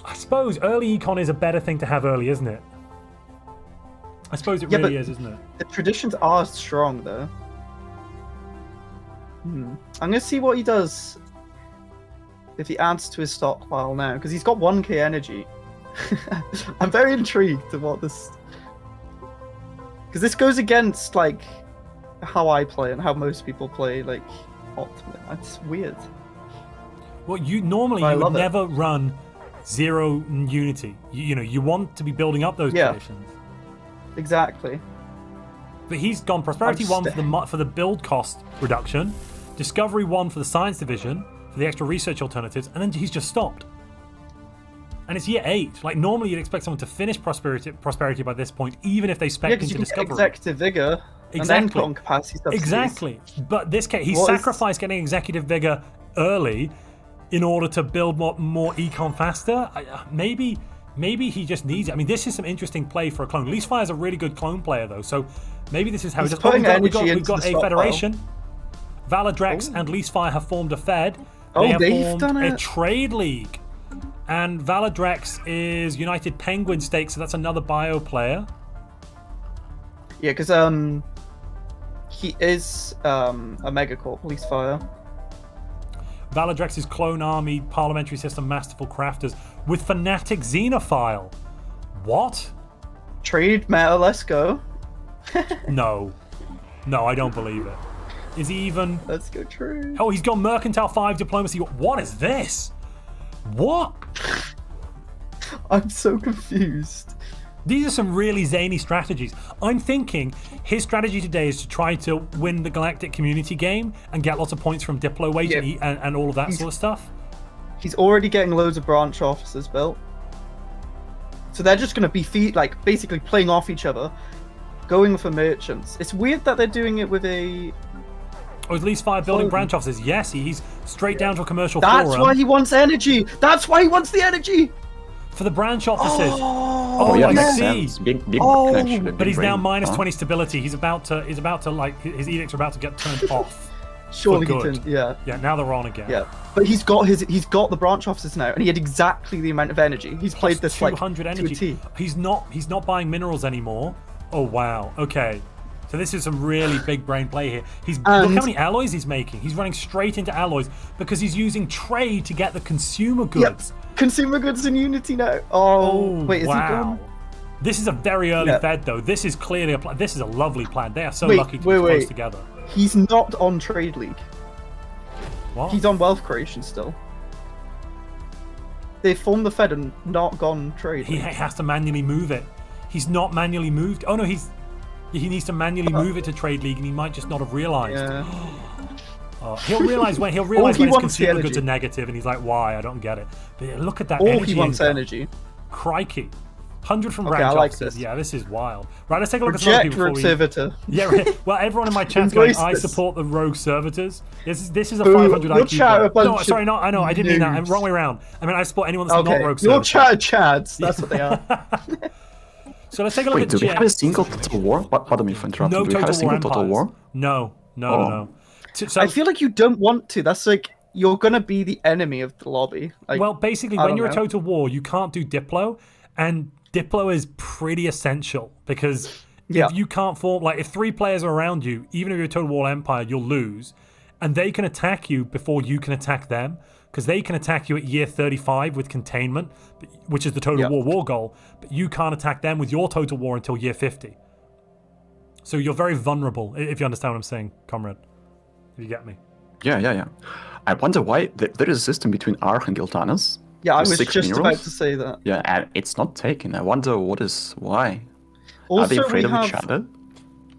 I suppose early econ is a better thing to have early, isn't it? I suppose it Yeah, really but- is, isn't it? The traditions are strong, though. I'm gonna see what he does if he adds to his stockpile now, because he's got 1k energy. I'm very intrigued to what this, because this goes against like how I play and how most people play, like Optimate. It's weird. Well, you normally I you would love it. never run 0 unity. You know, you want to be building up those Yeah. traditions. Exactly. But he's gone Prosperity I'm 1 for the build cost reduction, Discovery 1 for the Science Division, for the extra research alternatives, and then he's just stopped. And it's year 8. Like, normally you'd expect someone to finish Prosperity by this point, even if they spec Yeah, because into you can get Discovery. executive vigor and then Exactly. put on capacity subsidies. Exactly. But this case, he What is- sacrificed getting Executive Vigor early in order to build more econ faster. Maybe he just needs it. I mean, this is some interesting play for a clone. Leafspire is a really good clone player, though, so maybe this is how He's he does. putting we've energy got into a the stockpile. federation. Valadrex and Leafspire have formed a Fed. Oh, have they've formed done a it. trade league. And Valadrex is United Penguin Stake, so that's another bio player. Yeah, because he is a megacorp, police fire. Valadrex's clone army, parliamentary system, masterful crafters with fanatic xenophile. What? Trade meta, let's go. No, I don't believe it. Is he even? Let's go trade. Oh, he's got mercantile 5 diplomacy. What is this? What? I'm so confused. These are some really zany strategies. I'm thinking his strategy today is to try to win the Galactic Community game and get lots of points from Diplo weight and all of that sort of stuff. He's already getting loads of branch officers built. So they're just going to be basically playing off each other, going for merchants. It's weird that they're doing it with a... Or at least 5 building branch officers. Yes, he's straight down to a commercial That's forum. why he wants energy! That's why he wants the energy! For the branch officers. Oh, yeah, I makes see. sense. Big Oh, brain, actually, But big he's now brain. minus Huh? 20 stability. He's about to like his edicts are about to get turned off. Surely for he good. can, yeah. Yeah, now they're on again. Yeah, but he's got the branch officers now, and he had exactly the amount of energy. He's played this like 200 to a energy. T. He's not buying minerals anymore. Oh wow. Okay. So this is some really big brain play here. Look how many alloys he's making. He's running straight into alloys because he's using trade to get the consumer goods. Yep. Consumer goods in Unity now. Oh, wait, is he gone? This is a very early fed though. This is clearly a plan. This is a lovely plan. They are so lucky to be close together. He's not on Trade League. What? He's on Wealth Creation still. They formed the Fed and not gone Trade He League. has to manually move it. He's not manually moved. Oh no, he needs to manually move it to Trade League, and he might just not have realized. Yeah. He'll realize when All he his wants consumer the goods are energy. negative, and he's like, "Why? I don't get it." But look at that All energy. he wants income. energy. Crikey. 100 from Okay, branch I like officers. this. Yeah, this is wild. Right, let's take a look at some other Reject people Rogue before we... Servitor. Yeah, right. Well, everyone in my chat's going, Embrace I this. support the rogue servitors. This is a Boo, 500 you'll IQ chat player. a bunch No, sorry, of no, I know, I didn't mean that. I'm noobs. wrong way around. I mean, I support anyone that's not Okay, rogue you're servitor. Chads. That's what they are. So let's take a look Wait, at do we chat. have a single Total War? Pardon me for interrupting. No Do we have a Total War single Total empires. War? No. Oh. So, I feel like you don't want to. That's like you're gonna be the enemy of the lobby. Like, well, basically, I when don't you're a know. Total War, you can't do Diplo, and Diplo is pretty essential because Yeah. if you can't form, like, if 3 players are around you, even if you're a Total War Empire, you'll lose, and they can attack you before you can attack them, because they can attack you at year 35 with containment, which is the Total War goal, but you can't attack them with your Total War until year 50. So you're very vulnerable, if you understand what I'm saying, comrade. If you get me. Yeah. I wonder why there is a system between Arch and Giltanas. yeah, I with was 6 just minerals. about to say that. Yeah, and it's not taken. I wonder why. Also, Are they afraid we of each have other?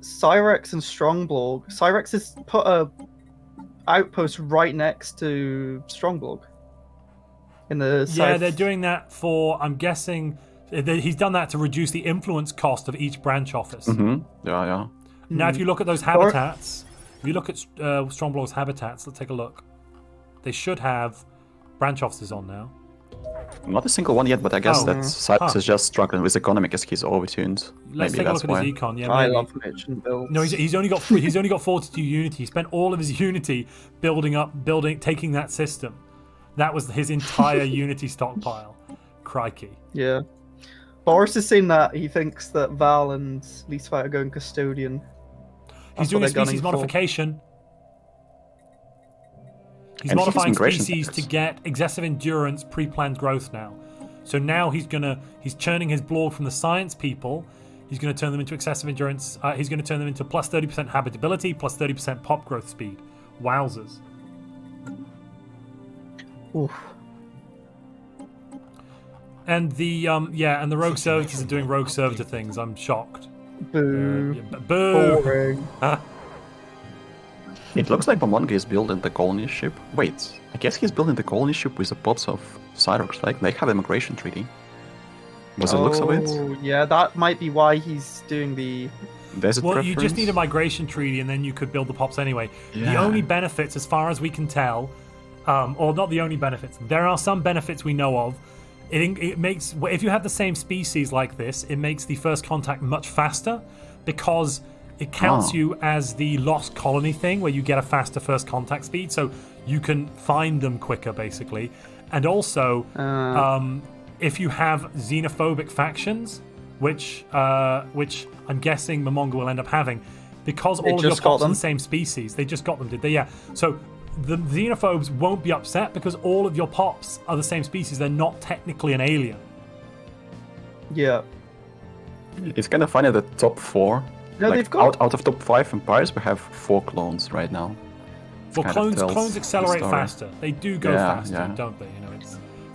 Cyrex and Strongblog. Cyrex has put a outpost right next to Strongblog. In the south. Yeah, they're doing that for, I'm guessing, he's done that to reduce the influence cost of each branch office. Yeah. Now, if you look at those habitats, if you look at Strongblow's habitats, let's take a look. They should have branch officers on now. Not a single one yet, but I guess Oh. that Cyrus is just struggling with economic as he's overtuned. Let's Maybe take a that's look at why. his econ. Yeah, I maybe. love merchant builds. No, he's only got 42 unity. He spent all of his unity taking that system. That was his entire unity stockpile. Crikey. Yeah. Boris is saying that he thinks that Val and Leastfight are going custodian. He's That's doing a what they're species gunning for. modification. He's And he's modifying migration species to factors. get excessive endurance pre-planned growth now. So now he's churning his blog from the science people. He's gonna turn them into excessive endurance. He's gonna turn them into plus 30% habitability, plus 30% pop growth speed. Wowzers. Oof. And the rogue servitors are doing rogue servitor things. I'm shocked. Boo. Boo. Boring. It looks like Mamonga is building the colony ship. Wait, I guess he's building the colony ship with the pops of Cyrox, right? They have a migration treaty. Was it looks of it? Oh, yeah, that might be why he's doing the... There's a Well, preference. you just need a migration treaty, and then you could build the pops anyway. The Yeah. only benefits, as far as we can tell, or not the only benefits, there are some benefits we know of. It makes, if you have the same species like this, it makes the first contact much faster because it counts you as the lost colony thing, where you get a faster first contact speed, so you can find them quicker, basically. And also, if you have xenophobic factions, which I'm guessing Momonga will end up having, because all of your just got pops are them. the same species. They just got them, did they? Yeah. So the xenophobes won't be upset because all of your pops are the same species. They're not technically an alien. Yeah. It's kind of funny that top 4. No, like, they've got... out of top 5 empires, we have 4 clones right now. It Well, kind of tells clones the accelerate story. faster. They do go Yeah, faster, yeah. don't they? You know,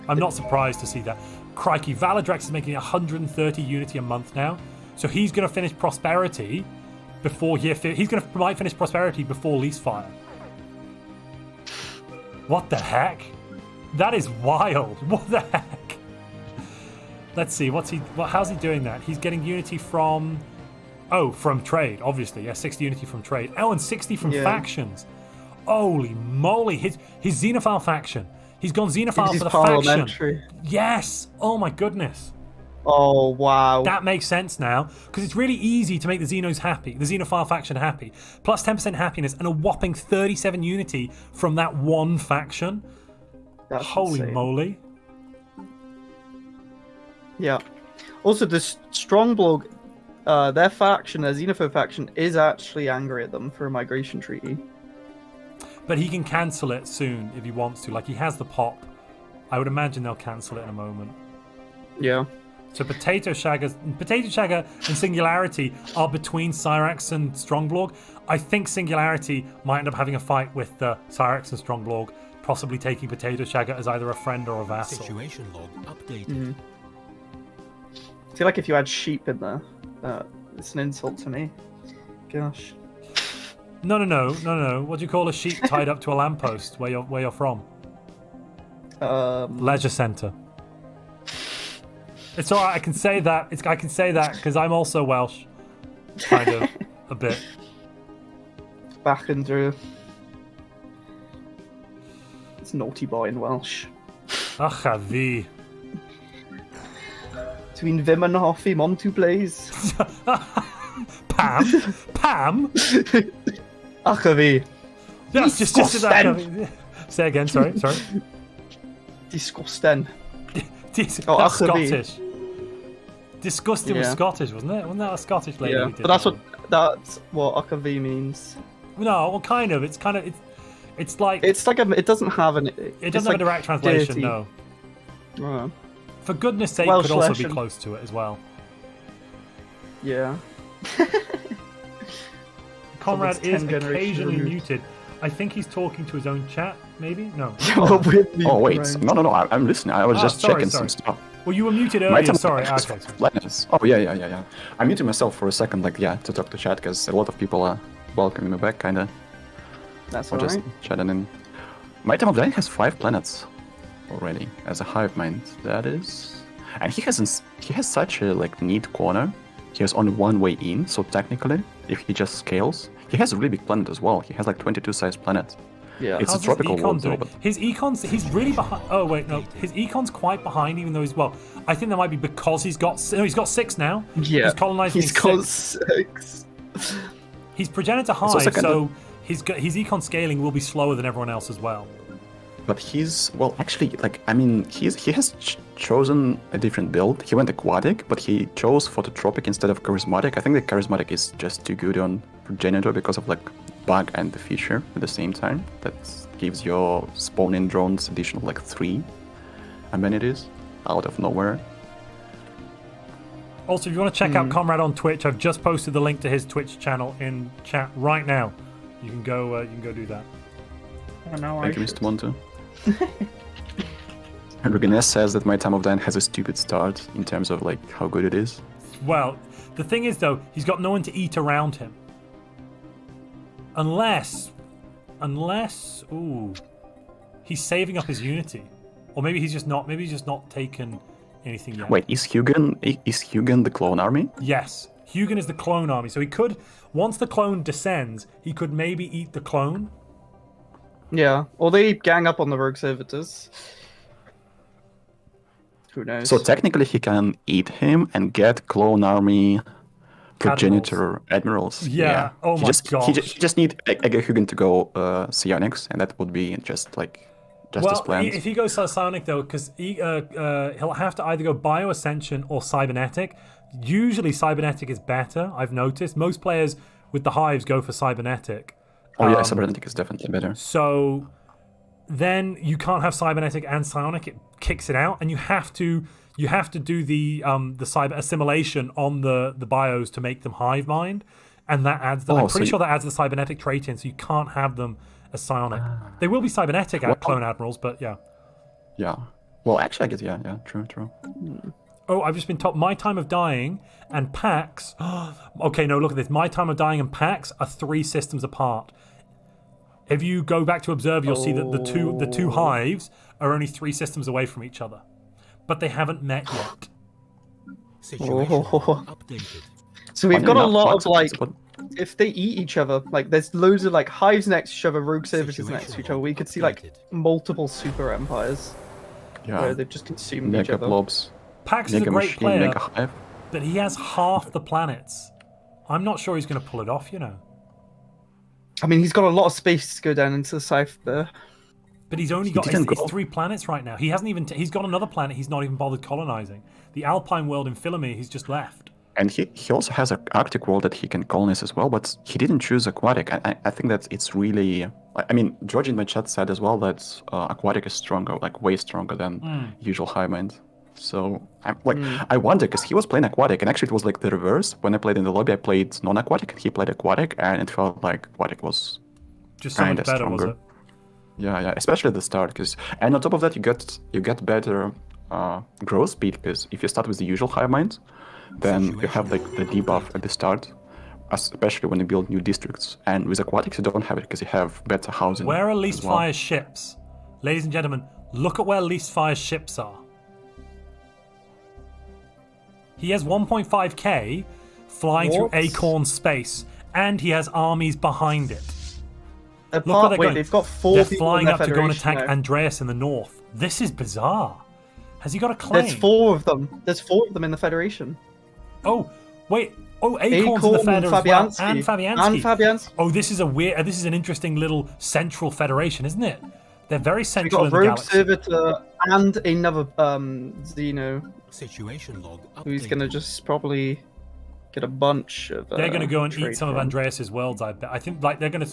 I'm not surprised to see that. Crikey, Valadrex is making 130 Unity a month now. So he's going to finish Prosperity before might finish Prosperity before Leasefire. What the heck? That is wild. What the heck? Let's see. How's he doing that? He's getting Unity from trade, obviously. Yeah, 60 Unity from trade. Oh, and 60 from factions. Holy moly. His Xenophile faction. He's gone Xenophile for the faction. Yes. Oh my goodness. Oh, wow. That makes sense now, because it's really easy to make the Xenos happy, the Xenophile faction happy. Plus 10% happiness and a whopping 37 Unity from that one faction. That's Holy insane. moly. Yeah. Also, the Strongblog, their faction, their Xenophobe faction, is actually angry at them for a migration treaty. But he can cancel it soon if he wants to. Like, he has the pop. I would imagine they'll cancel it in a moment. Yeah. So Potato Shagger and Singularity are between Cyrax and Strongblog. I think Singularity might end up having a fight with Cyrax and Strongblog, possibly taking Potato Shagger as either a friend or a vassal. Situation log updated. I feel like if you had sheep in there, it's an insult to me. Gosh. No. What do you call a sheep tied up to a lamppost where you're from? Leisure centre. It's alright, I can say that. I can say that because I'm also Welsh. Kind of. A bit. Back into... It's naughty boy in Welsh. Ach, a fi. Between Vim and Hoffi, Montu plays. Pam? Ach a fi. Yes, just that. Say again, sorry. Disgusting. That's ach a fi. Scottish. Disgusting was Scottish, wasn't it? Wasn't that a Scottish lady? Yeah, who did but that's that? what ach a fi means. No, well, kind of. It's like it doesn't have an. It doesn't have a direct translation. dirty. No. Oh, For goodness' sake, Welsh could also be lesson. close to it as well. yeah. Conrad Someone's is 10 generations occasionally removed. muted. I think he's talking to his own chat, maybe? No. Oh wait, no, I'm listening. I was just sorry, checking sorry. some stuff. Well, you were muted My earlier, time sorry. is Okay, sorry. planets. Oh yeah. I muted myself for a second, to talk to chat because a lot of people are welcoming me back, kinda. That's Or just alright. chatting in. My time of day has 5 planets already as a hive mind. That is, and he has such a neat corner. He has only one way in, so technically, if he just scales, he has a really big planet as well. He has 22 sized planet. Yeah. It's How's a tropical his econ world though, doing? but His econ's, he's really behind. Oh wait, no, his econ's quite behind, even though I think that might be because he's got 6 now. Yeah. He's colonizing. He's got 6. He's progenitor also hive, kind so his econ scaling will be slower than everyone else as well. But he's he has chosen a different build. He went aquatic, but he chose phototropic instead of charismatic. I think the charismatic is just too good on progenitor because of bug and the feature at the same time. That gives your spawning drones additional 3 amenities out of nowhere. Also, if you want to check out Conrad on Twitch, I've just posted the link to his Twitch channel in chat right now. You can go do that. Oh, no, Thank you, Mr. Montu. And Reganes says that my time of Dine has a stupid start in terms of how good it is. Well, the thing is though, he's got no one to eat around him. Unless, he's saving up his Unity, or maybe he's just not taken anything yet. Wait, is Hugin the clone army? Yes, Hugin is the clone army, so he could, once the clone descends, he could maybe eat the clone. Yeah. Or they gang up on the rogue servitors. Who knows? So technically he can eat him and get clone army progenitor admirals. Yeah. Oh my gosh. He just need Hugin to go psionics, and that would be just as planned. If he goes psionic though, because he'll have to either go bioascension or cybernetic. Usually cybernetic is better. I've noticed most players with the hives go for cybernetic. Oh yeah, cybernetic is definitely better. So then you can't have cybernetic and psionic; it kicks it out, and you have to do the cyber assimilation on the bios to make them hive mind, and that adds. I'm pretty sure that adds the cybernetic trait in, so you can't have them as psionic. They will be cybernetic clone admirals, but yeah. Yeah. Well, actually, I guess yeah, true. Oh, I've just been told my time of dying and PAX. Okay, no, look at this. My time of dying and PAX are 3 systems apart. If you go back to observe, you'll see that the two hives are only 3 systems away from each other, but they haven't met yet. Situation updated. So we've got a lot of like, But if they eat each other, like there's loads of like hives next to each other, rogue services next to each other. We could see like multiple super empires yeah, where they've just consumed each mega other. blobs, PAX is a mega great machine, player, mega hive. but he has half the planets. I'm not sure he's going to pull it off, you know. I mean, he's got a lot of space to go down into the south there. But he's only got didn't it's go. 3 planets right now. He hasn't even. He's got another planet he's not even bothered colonizing. The Alpine world in Philome, he's just left. And he also has an Arctic world that he can colonize as well, but he didn't choose aquatic. I think that it's really... I mean, George in my chat said as well that aquatic is stronger, like way stronger than usual high mind. So I'm like, I wonder, because he was playing aquatic, and actually it was like the reverse. When I played in the lobby, I played non-aquatic, and he played aquatic, and it felt like aquatic was Just so much kinda better, was stronger. it? Yeah, especially at the start, and on top of that, you get better growth speed, because if you start with the usual high mind, then you have like the debuff at the start, especially when you build new districts. And with aquatics, you don't have it because you have better housing. Where are as Least well. Fire's ships? Ladies and gentlemen, look at where Least Fire's ships are. He has 1.5k flying through What? Acorn space, and he has armies behind it. They're Look where they're wait, going. they've got 4 They're people flying in up their to go and Federation attack now. Andreas in the north. This is bizarre. Has he got a claim? There's 4 of them. There's 4 of them in the Federation. Oh, wait. Oh, Acorn's in the Fed as well. And Fabianski. And Fabianski. Oh, this is an interesting little central federation, isn't it? They're very We central got in the Rogue galaxy. Servitor and another Xeno, Situation log updated. who's gonna just probably get a bunch of. They're going to go and eat trade some of from. Andreas's worlds, I bet. I think like they're going to.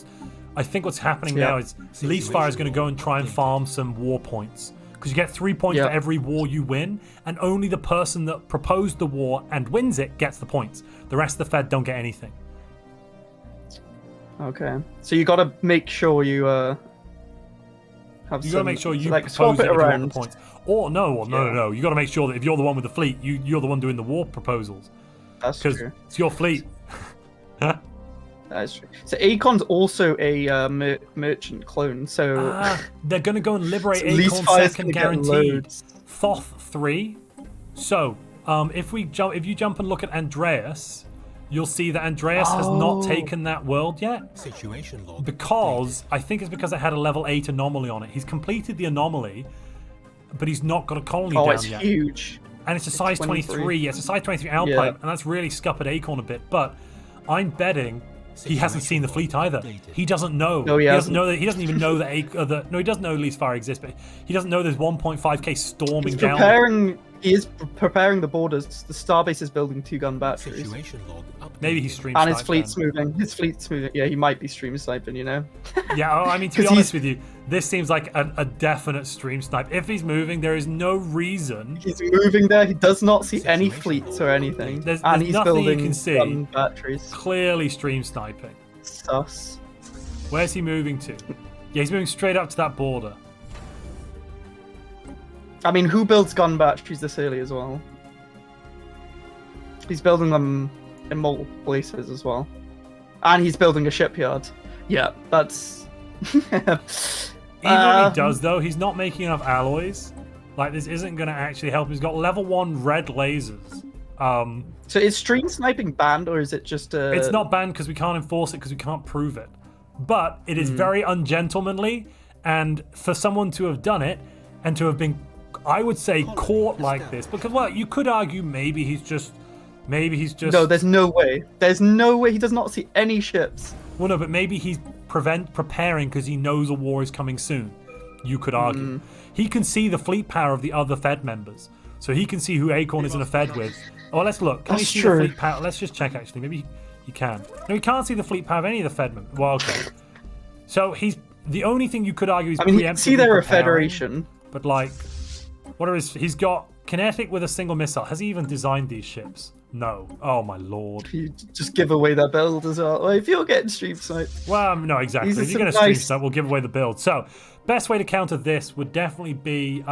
I think what's happening Yeah. now is Least Fire is going to go and try and farm some war points, because you get 3 points Yeah. for every war you win, and only the person that proposed the war and wins it gets the points. The rest of the Fed don't get anything. Okay, so you got to make sure you have. You got to make sure you like propose swap it it if you want around. the points. Or no. You got to make sure that if you're the one with the fleet, you're the one doing the war proposals, That's because true. it's your fleet. That is true. So Acon's also a merchant clone, so They're going to go and liberate so Least Acorn Fire's second gonna get guaranteed. loads. Thoth 3. So, if you jump and look at Andreas, you'll see that Andreas has not taken that world yet, Situation log because I think it's because it had a level 8 anomaly on it. He's completed the anomaly, but he's not got a colony Oh, down it's yet. huge. And it's a size 23. 23. It's a size 23 Alpine, Yeah. and that's really scuppered Acorn a bit. But I'm betting he hasn't seen the fleet either. He doesn't know. No, he doesn't hasn't. know that. He doesn't even know that. No, he doesn't know Least Fire exists, but he doesn't know there's 1.5k storming He's down. preparing. He is preparing the borders. The starbase is building 2-gun batteries, Situation log updated. Maybe he streams. and his fleet's moving. His fleet's moving. Yeah, he might be stream sniping. You know. Yeah, I mean, to be 'Cause honest with you, this seems like a definite stream snipe. If he's moving, there is no reason. He's moving there. He does not see any fleets or anything, There's and he's nothing you building can see. gun batteries. Clearly stream sniping. Sus. Where's he moving to? Yeah, he's moving straight up to that border. I mean, who builds gun batteries this early as well? He's building them in multiple places as well, and he's building a shipyard. Yeah, that's. Even if he does, though, he's not making enough alloys. Like, this isn't going to actually help. He's got level 1 red lasers. So is stream sniping banned, or is it just a? It's not banned because we can't enforce it because we can't prove it. But it is very ungentlemanly, and for someone to have done it and to have been, I would say, caught like this, because, well, you could argue maybe he's just. No, there's no way. There's no way. He does not see any ships. Well, no, but maybe he's preparing because he knows a war is coming soon. You could argue. He can see the fleet power of the other Fed members, so he can see who Acorn is in a Fed with. Oh, let's look. Can he That's see true. the fleet power? Let's just check. Actually, maybe he can. No, he can't see the fleet power of any of the Fed members. Well, okay. So he's the only thing you could argue is. I mean, he can see preemptively they're a preparing, federation. but like, what are his? He's got kinetic with a single missile. Has he even designed these ships? No. Oh my lord. You just give away their build as well. Like, if you're getting stream sniped. Well, no, exactly. These are If you're going to some stream nice- stuff, we'll give away the build. So, best way to counter this would definitely be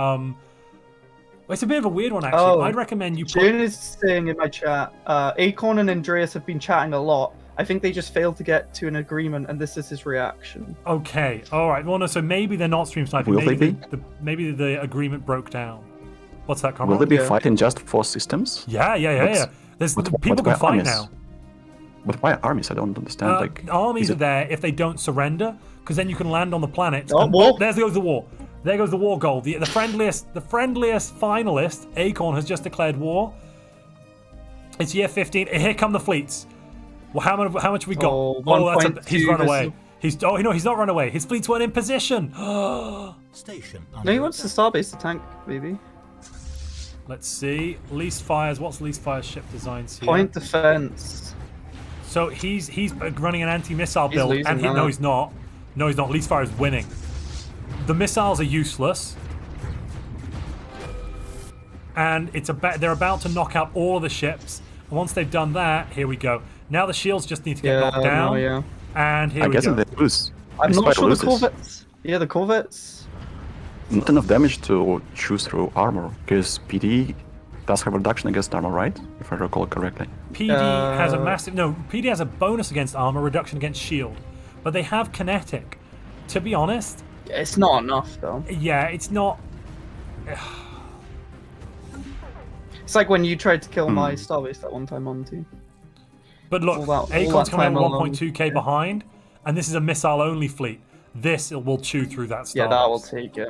It's a bit of a weird one, actually. Oh, I'd recommend you put... June is saying in my chat, Acorn and Andreas have been chatting a lot. I think they just failed to get to an agreement, and this is his reaction. Okay, all right. Well, no, so maybe they're not stream sniping. Will they maybe be? Maybe the agreement broke down. What's that, Will Conrad? they be Yeah. fighting just for systems? Yeah. There's people why can fight armies? now. But why armies? I don't understand. Like, Armies is are it- there if they don't surrender, because then you can land on the planet. Oh, and war. there goes the war. There goes the war goal. The friendliest finalist, Acorn, has just declared war. It's year 15. Here come the fleets. Well, how much have we got? Oh, He's 1.2 run away. versus- He's not run away. His fleets weren't in position. Station No, under he wants the attack. Starbase to tank, maybe. Let's see. Least fires. What's least fires ship designs here? Point defense. So he's running an anti-missile He's build, losing and now. no, he's not. No, he's not. Least fire is winning. The missiles are useless, and they're about to knock out all of the ships. And once they've done that, here we go. Now the shields just need to get knocked down, no, yeah. and here I we guess go. they lose. I'm This not fight sure the loses. Corvettes. Yeah, the Corvettes. Not enough damage to choose through armor, because PD does have reduction against armor, right? If I recall correctly. PD has a massive PD has a bonus against armor, reduction against shield, but they have kinetic. To be honest, Yeah, it's not enough though. yeah, it's not. It's like when you tried to kill my Starbase that one time, Monty. But look, All that Acorn's coming time out alone. 1.2k behind, and this is a missile-only fleet. This will chew through that star. Yeah, that will take it.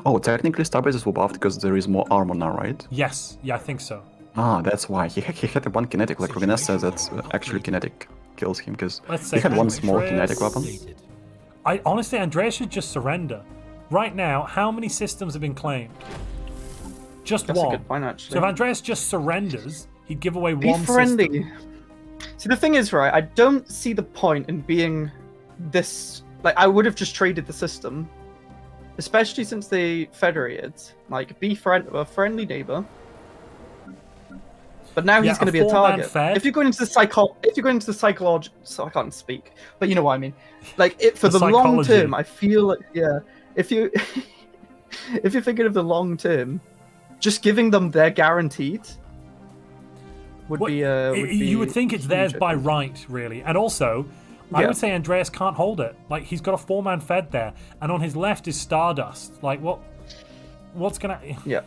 Oh, technically Starbases were buffed because there is more armor now, right? Yes, yeah, I think so. Ah, that's why. He had one kinetic, like Organist says that's actually kinetic kills him, because Let's he say had one Andreas. small kinetic weapon. Updated. I honestly, Andreas should just surrender. Right now, how many systems have been claimed? Just That's a one. good point, actually. So if Andreas just surrenders, he'd give away Be one friendly. system. See, the thing is, right, I don't see the point in being this... Like, I would have just traded the system. Especially since they federated. Like, be a friendly neighbor. But now Yeah, he's going to a be a four-man target. fed. If you're going into the psychological... So I can't speak. But you know what I mean. Like, for The the long psychology. term, I feel like... Yeah. If you... if you're thinking of the long term, just giving them their guaranteed... would What- be you would think it's theirs huge, I by think. right, really. And also, I Yeah. would say Andreas can't hold it. Like, he's got a four-man fed there, and on his left is Stardust. Like, what's gonna... Yeah.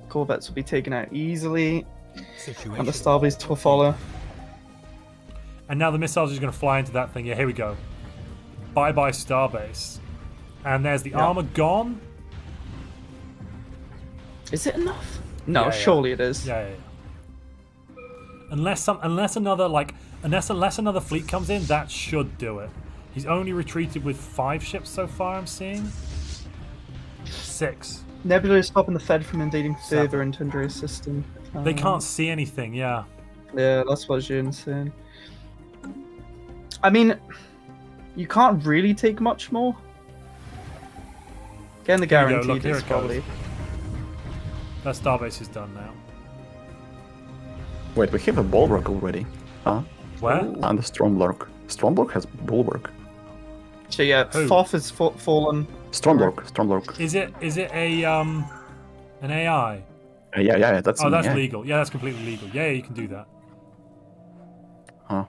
Corvettes will be taken out easily, Situation and the Starbase will follow. And now the missiles are just going to fly into that thing. Yeah, here we go. Bye-bye Starbase. And there's the Yeah. armor gone. Is it enough? No, Yeah, yeah. surely it is. Yeah. Unless another fleet comes in, that should do it. He's only retreated with 5 ships so far, I'm seeing. 6. Nebula is stopping the Fed from invading Seven. further into Andreas' system. They can't see anything, yeah. Yeah, that's what Jern's saying. I mean, you can't really take much more. Getting the Here we go, guaranteed look, here is it goes. probably... That Starbase is done now. Wait, we have a bulwark already. Huh? Where? And the Stormblock. Stormblock has bulwark. So yeah, Who? Thoth has fallen. Stormblock. Is it a an AI? Yeah, that's Oh, an that's AI. legal. Yeah, that's completely legal. Yeah, you can do that. Huh.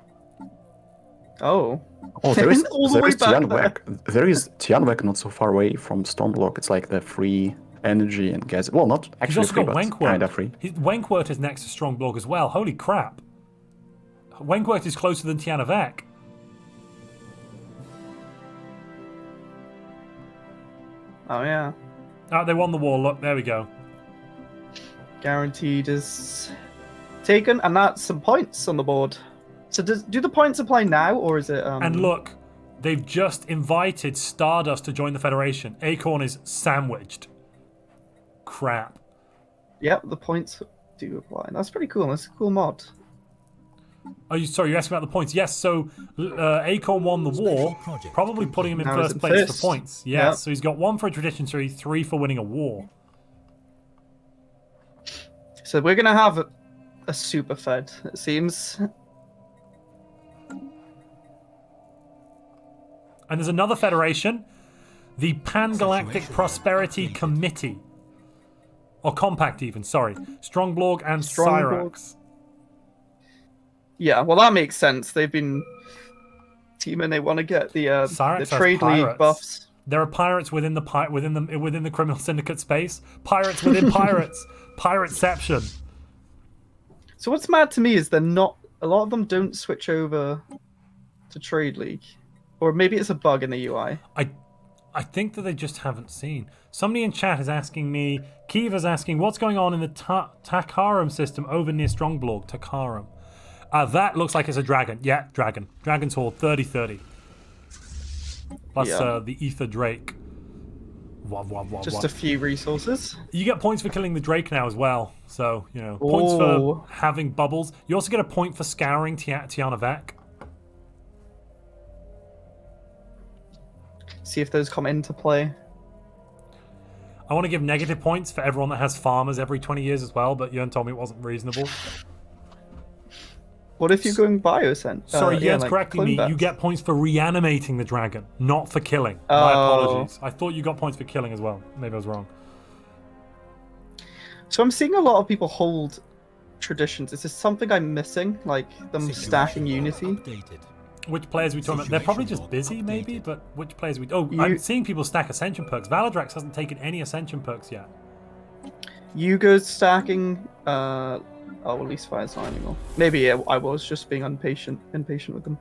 Oh. Oh, there is All the way back Tianwek. There is Tianwek not so far away from Stormblock. It's like the free energy and gas. Well, not He's actually also free, got but Wenkwort. kinda free. Wenkwort is next to Strongblock as well. Holy crap. Wenkwort is closer than Tianavek. Oh yeah. Oh, they won the war. Look, there we go. Guaranteed is taken, and that's some points on the board. So do the points apply now, or is it... And look, they've just invited Stardust to join the Federation. Acorn is sandwiched. Crap. Yep, the points do apply. That's pretty cool. That's a cool mod. Oh, sorry, you're asking about the points. Yes, so Acorn won the war, probably putting him in Now he's first in place first. for points. Yes, Yeah. so he's got 1 for a tradition tree, 3 for winning a war. So we're going to have a super fed, it seems. And there's another Federation. The Pan-Galactic Prosperity Committee. Or Compact even, sorry. Strongborg and Strongborg. Cyrax. Yeah, well that makes sense. They've been teaming. They want to get the Cyrax has trade league pirates. buffs. There are pirates within the criminal syndicate space. Pirates within pirates. Pirateception. So what's mad to me is they're not. A lot of them don't switch over to trade league, or maybe it's a bug in the UI. I think that they just haven't seen. Somebody in chat is asking me. Kiva's asking, what's going on in the Takarum system over near Strongborg? Takarum. That looks like it's a dragon. Yeah, dragon. Dragon's Hall 30-30. Plus the Ether Drake. Just a few resources. You get points for killing the Drake now as well. So, you know, points for having bubbles. You also get a point for scouring Tiana Vec. See if those come into play. I want to give negative points for everyone that has farmers every 20 years as well, but Jörn told me it wasn't reasonable. What if you're going biosent? Sorry, Jörn's like correcting me. clone You bats? get points for reanimating the dragon, not for killing. My apologies. I thought you got points for killing as well. Maybe I was wrong. So I'm seeing a lot of people hold traditions. Is this something I'm missing? Like them stacking Unity? Updated. Which players are we talking about? They're probably just busy, maybe, but which players we... Oh, I'm seeing people stack Ascension perks. Valadrax hasn't taken any Ascension perks yet. Yugo's stacking... Oh, at least Fire's not anymore. Maybe I was just being impatient with them.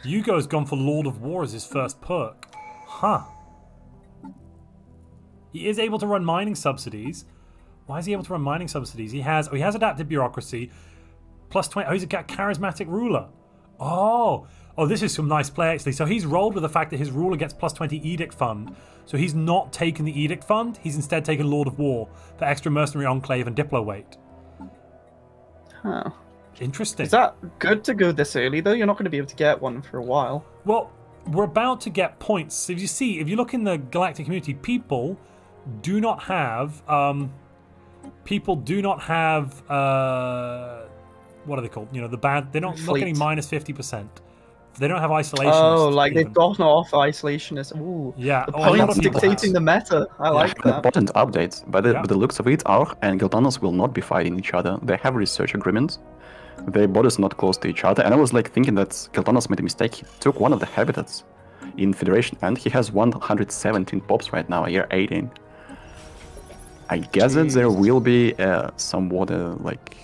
Yugo's gone for Lord of War as his first perk. Huh. He is able to run mining subsidies. Why is he able to run mining subsidies? He has adaptive bureaucracy. Plus 20... Oh, he's got charismatic ruler. Oh, this is some nice play, actually. So he's rolled with the fact that his ruler gets plus 20 Edict Fund. So he's not taken the Edict Fund. He's instead taken Lord of War for extra Mercenary Enclave and Diplo weight. Huh. Interesting. Is that good to go this early, though? You're not going to be able to get one for a while. Well, we're about to get points. So if you look in the Galactic community, people do not have... what are they called? You know, the bad... They're not getting minus 50%. They don't have isolation. Oh, like they've gotten off isolationist. Ooh. Yeah. The points dictating the meta. I like that. Important updates. By the looks of it, Aur and Giltanos will not be fighting each other. They have research agreements. Their borders not close to each other. And I was like thinking that Giltanos made a mistake. He took one of the habitats in Federation, and he has 117 pops right now, year 18. I guess that there will be some water, like...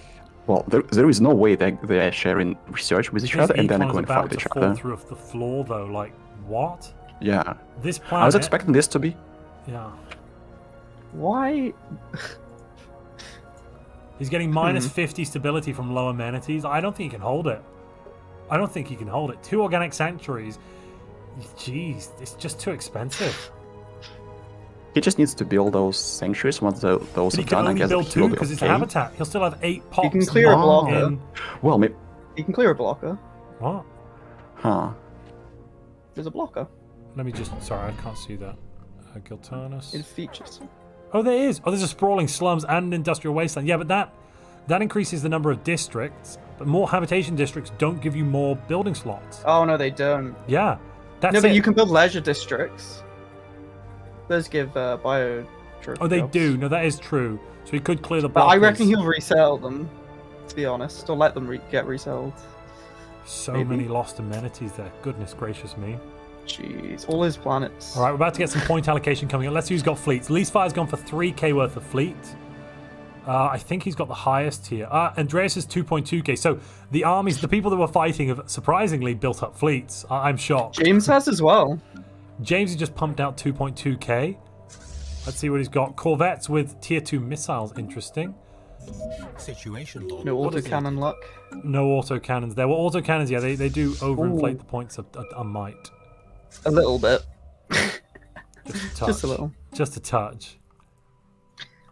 Well, there is no way that they are sharing research with each other and then going to fight each other. Through the floor, though. Like, what? Yeah. This planet... I was expecting this to be. Yeah. Why? He's getting minus 50 stability from low amenities. I don't think he can hold it. Two organic sanctuaries. Jeez, it's just too expensive. He just needs to build those sanctuaries. Once those But are he can done, I only guess build he'll two be because it's okay. habitat. He'll still have 8 pops. He can clear a blocker. Well, maybe... He can clear a blocker. What? Huh. There's a blocker Let me just... Sorry, I can't see that. Giltanus. in features. Oh, there is. Oh, there's a sprawling slums and an industrial wasteland. Yeah, but that increases the number of districts. But more habitation districts don't give you more building slots. Oh, no, they don't. Yeah. That's No, but it. you can build leisure districts. Those give bio trophy Oh, they jobs. do. No, that is true. So he could clear the But I blockers. reckon he'll resell them, to be honest. Or let them get resold. So maybe. many lost amenities there. Goodness gracious me. Jeez, all his planets. All right, we're about to get some point allocation coming up. Let's see who's got fleets. Leasefire's gone for 3k worth of fleet. I think he's got the highest here. Andreas is 2.2k. So the armies, the people that were fighting have surprisingly built up fleets. I'm shocked. James has as well. James has just pumped out 2.2k. Let's see what he's got. Corvettes with tier 2 missiles. Interesting. Situation log. No What is it? autocannon luck. No autocannons there. Well, autocannons, yeah, they do overinflate the points a mite. A little bit. Just a touch. Just a little. Just a touch.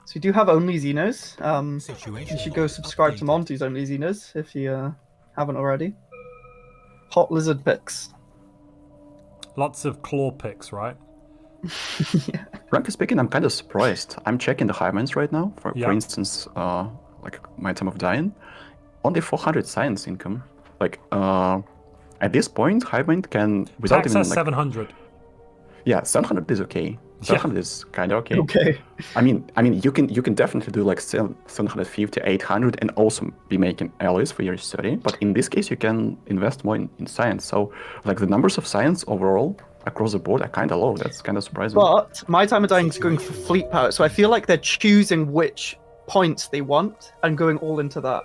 So you do have only Xenos. Situation You should go log subscribe to updated. Montu's only Xenos if you haven't already. Hot lizard picks. Lots of claw picks, right? Yeah. Frankly speaking, I'm kind of surprised. I'm checking the Highminds right now. For instance, like my Time of Dying, only 400 science income. Like, at this point, Highmind can, without Tax even has like, 700. Yeah, 700 is okay. 700 is kind of okay. Okay. I mean, you can definitely do like 750, 800, and also be making alloys for your study. But in this case, you can invest more in science. So, like the numbers of science overall across the board are kind of low. That's kind of surprising. But my time of dying is going for fleet power, so I feel like they're choosing which points they want and going all into that.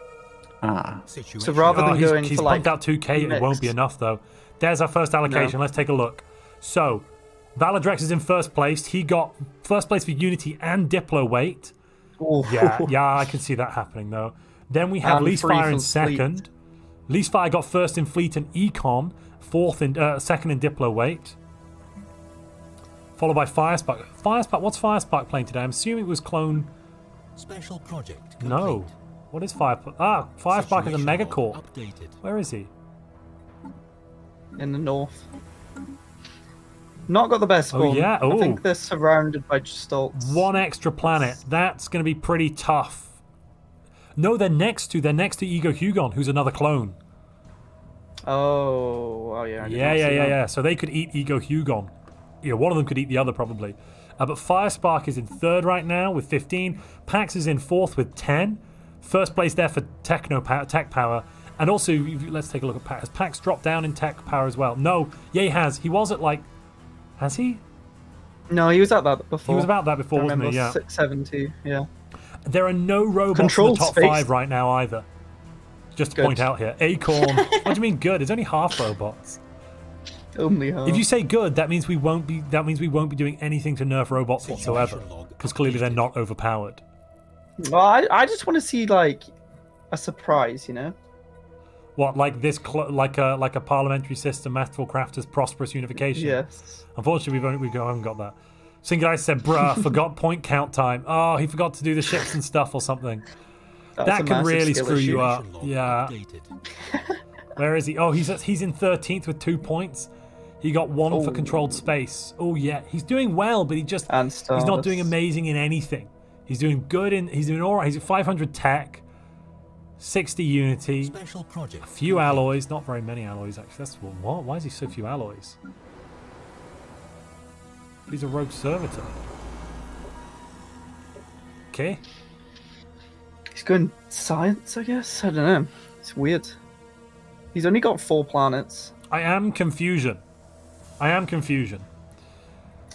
Ah, So rather than going he's for like pumped out 2k, it won't be mixed. enough though. There's our first allocation. Let's take a look. So, Valadrex is in first place. He got first place for Unity and Diplo weight. Ooh. Yeah, I can see that happening though. Then we have And Least free Fire in for fleet. second. Least Fire got first in fleet and econ, second in Diplo weight. Followed by Firespark. Firespark, what's Firespark playing today? I'm assuming it was Clone. Special project. Complete. No. What is Firespark? Ah, Firespark is a Situation log Megacorp. Updated. Where is he? In the north. Not got the best spawn. Oh, yeah? I think Ooh. they're surrounded by Stoltz. One extra planet. That's going to be pretty tough. No, they're next to Ego Hugon, who's another clone. Oh, yeah. I did Yeah, not yeah, see yeah, that. yeah. So they could eat Ego Hugon. Yeah, one of them could eat the other probably. But Firespark is in third right now with 15. Pax is in fourth with 10. First place there for tech power. And also, let's take a look at Pax. Has Pax dropped down in tech power as well? No. Yeah, he has. He was at like... Has he? No, he was at that before. He was about that before, I wasn't remember he? Yeah. 670, yeah. There are no robots Controlled in the top space. 5 right now either. Just to Good. point out here. Acorn. What do you mean good? There's only half robots. Only her. If you say good, that means we won't be doing anything to nerf robots whatsoever. Because clearly they're not overpowered. Well, I just want to see, like, a surprise, you know? What, like this, like a parliamentary system, masterful crafters, prosperous unification? Yes. Unfortunately, we haven't got that. Singularity said, "Bruh, forgot point count time. Oh, he forgot to do the ships and stuff or something. That's That a can massive really skill screw you issue. up. Log Yeah. Updated. Where is he? Oh, he's in 13th with 2 points. He got 1 for Oh. controlled space. Oh yeah, he's doing well, but he's And not doing Stardust. amazing in anything. He's doing good he's doing all right. He's at 500 tech, 60 unity, Special project. few alloys, not very many alloys actually. That's what? Why is he so few alloys? He's a rogue servitor. Okay. He's going science, I guess? I don't know. It's weird. He's only got 4 planets. I am confusion.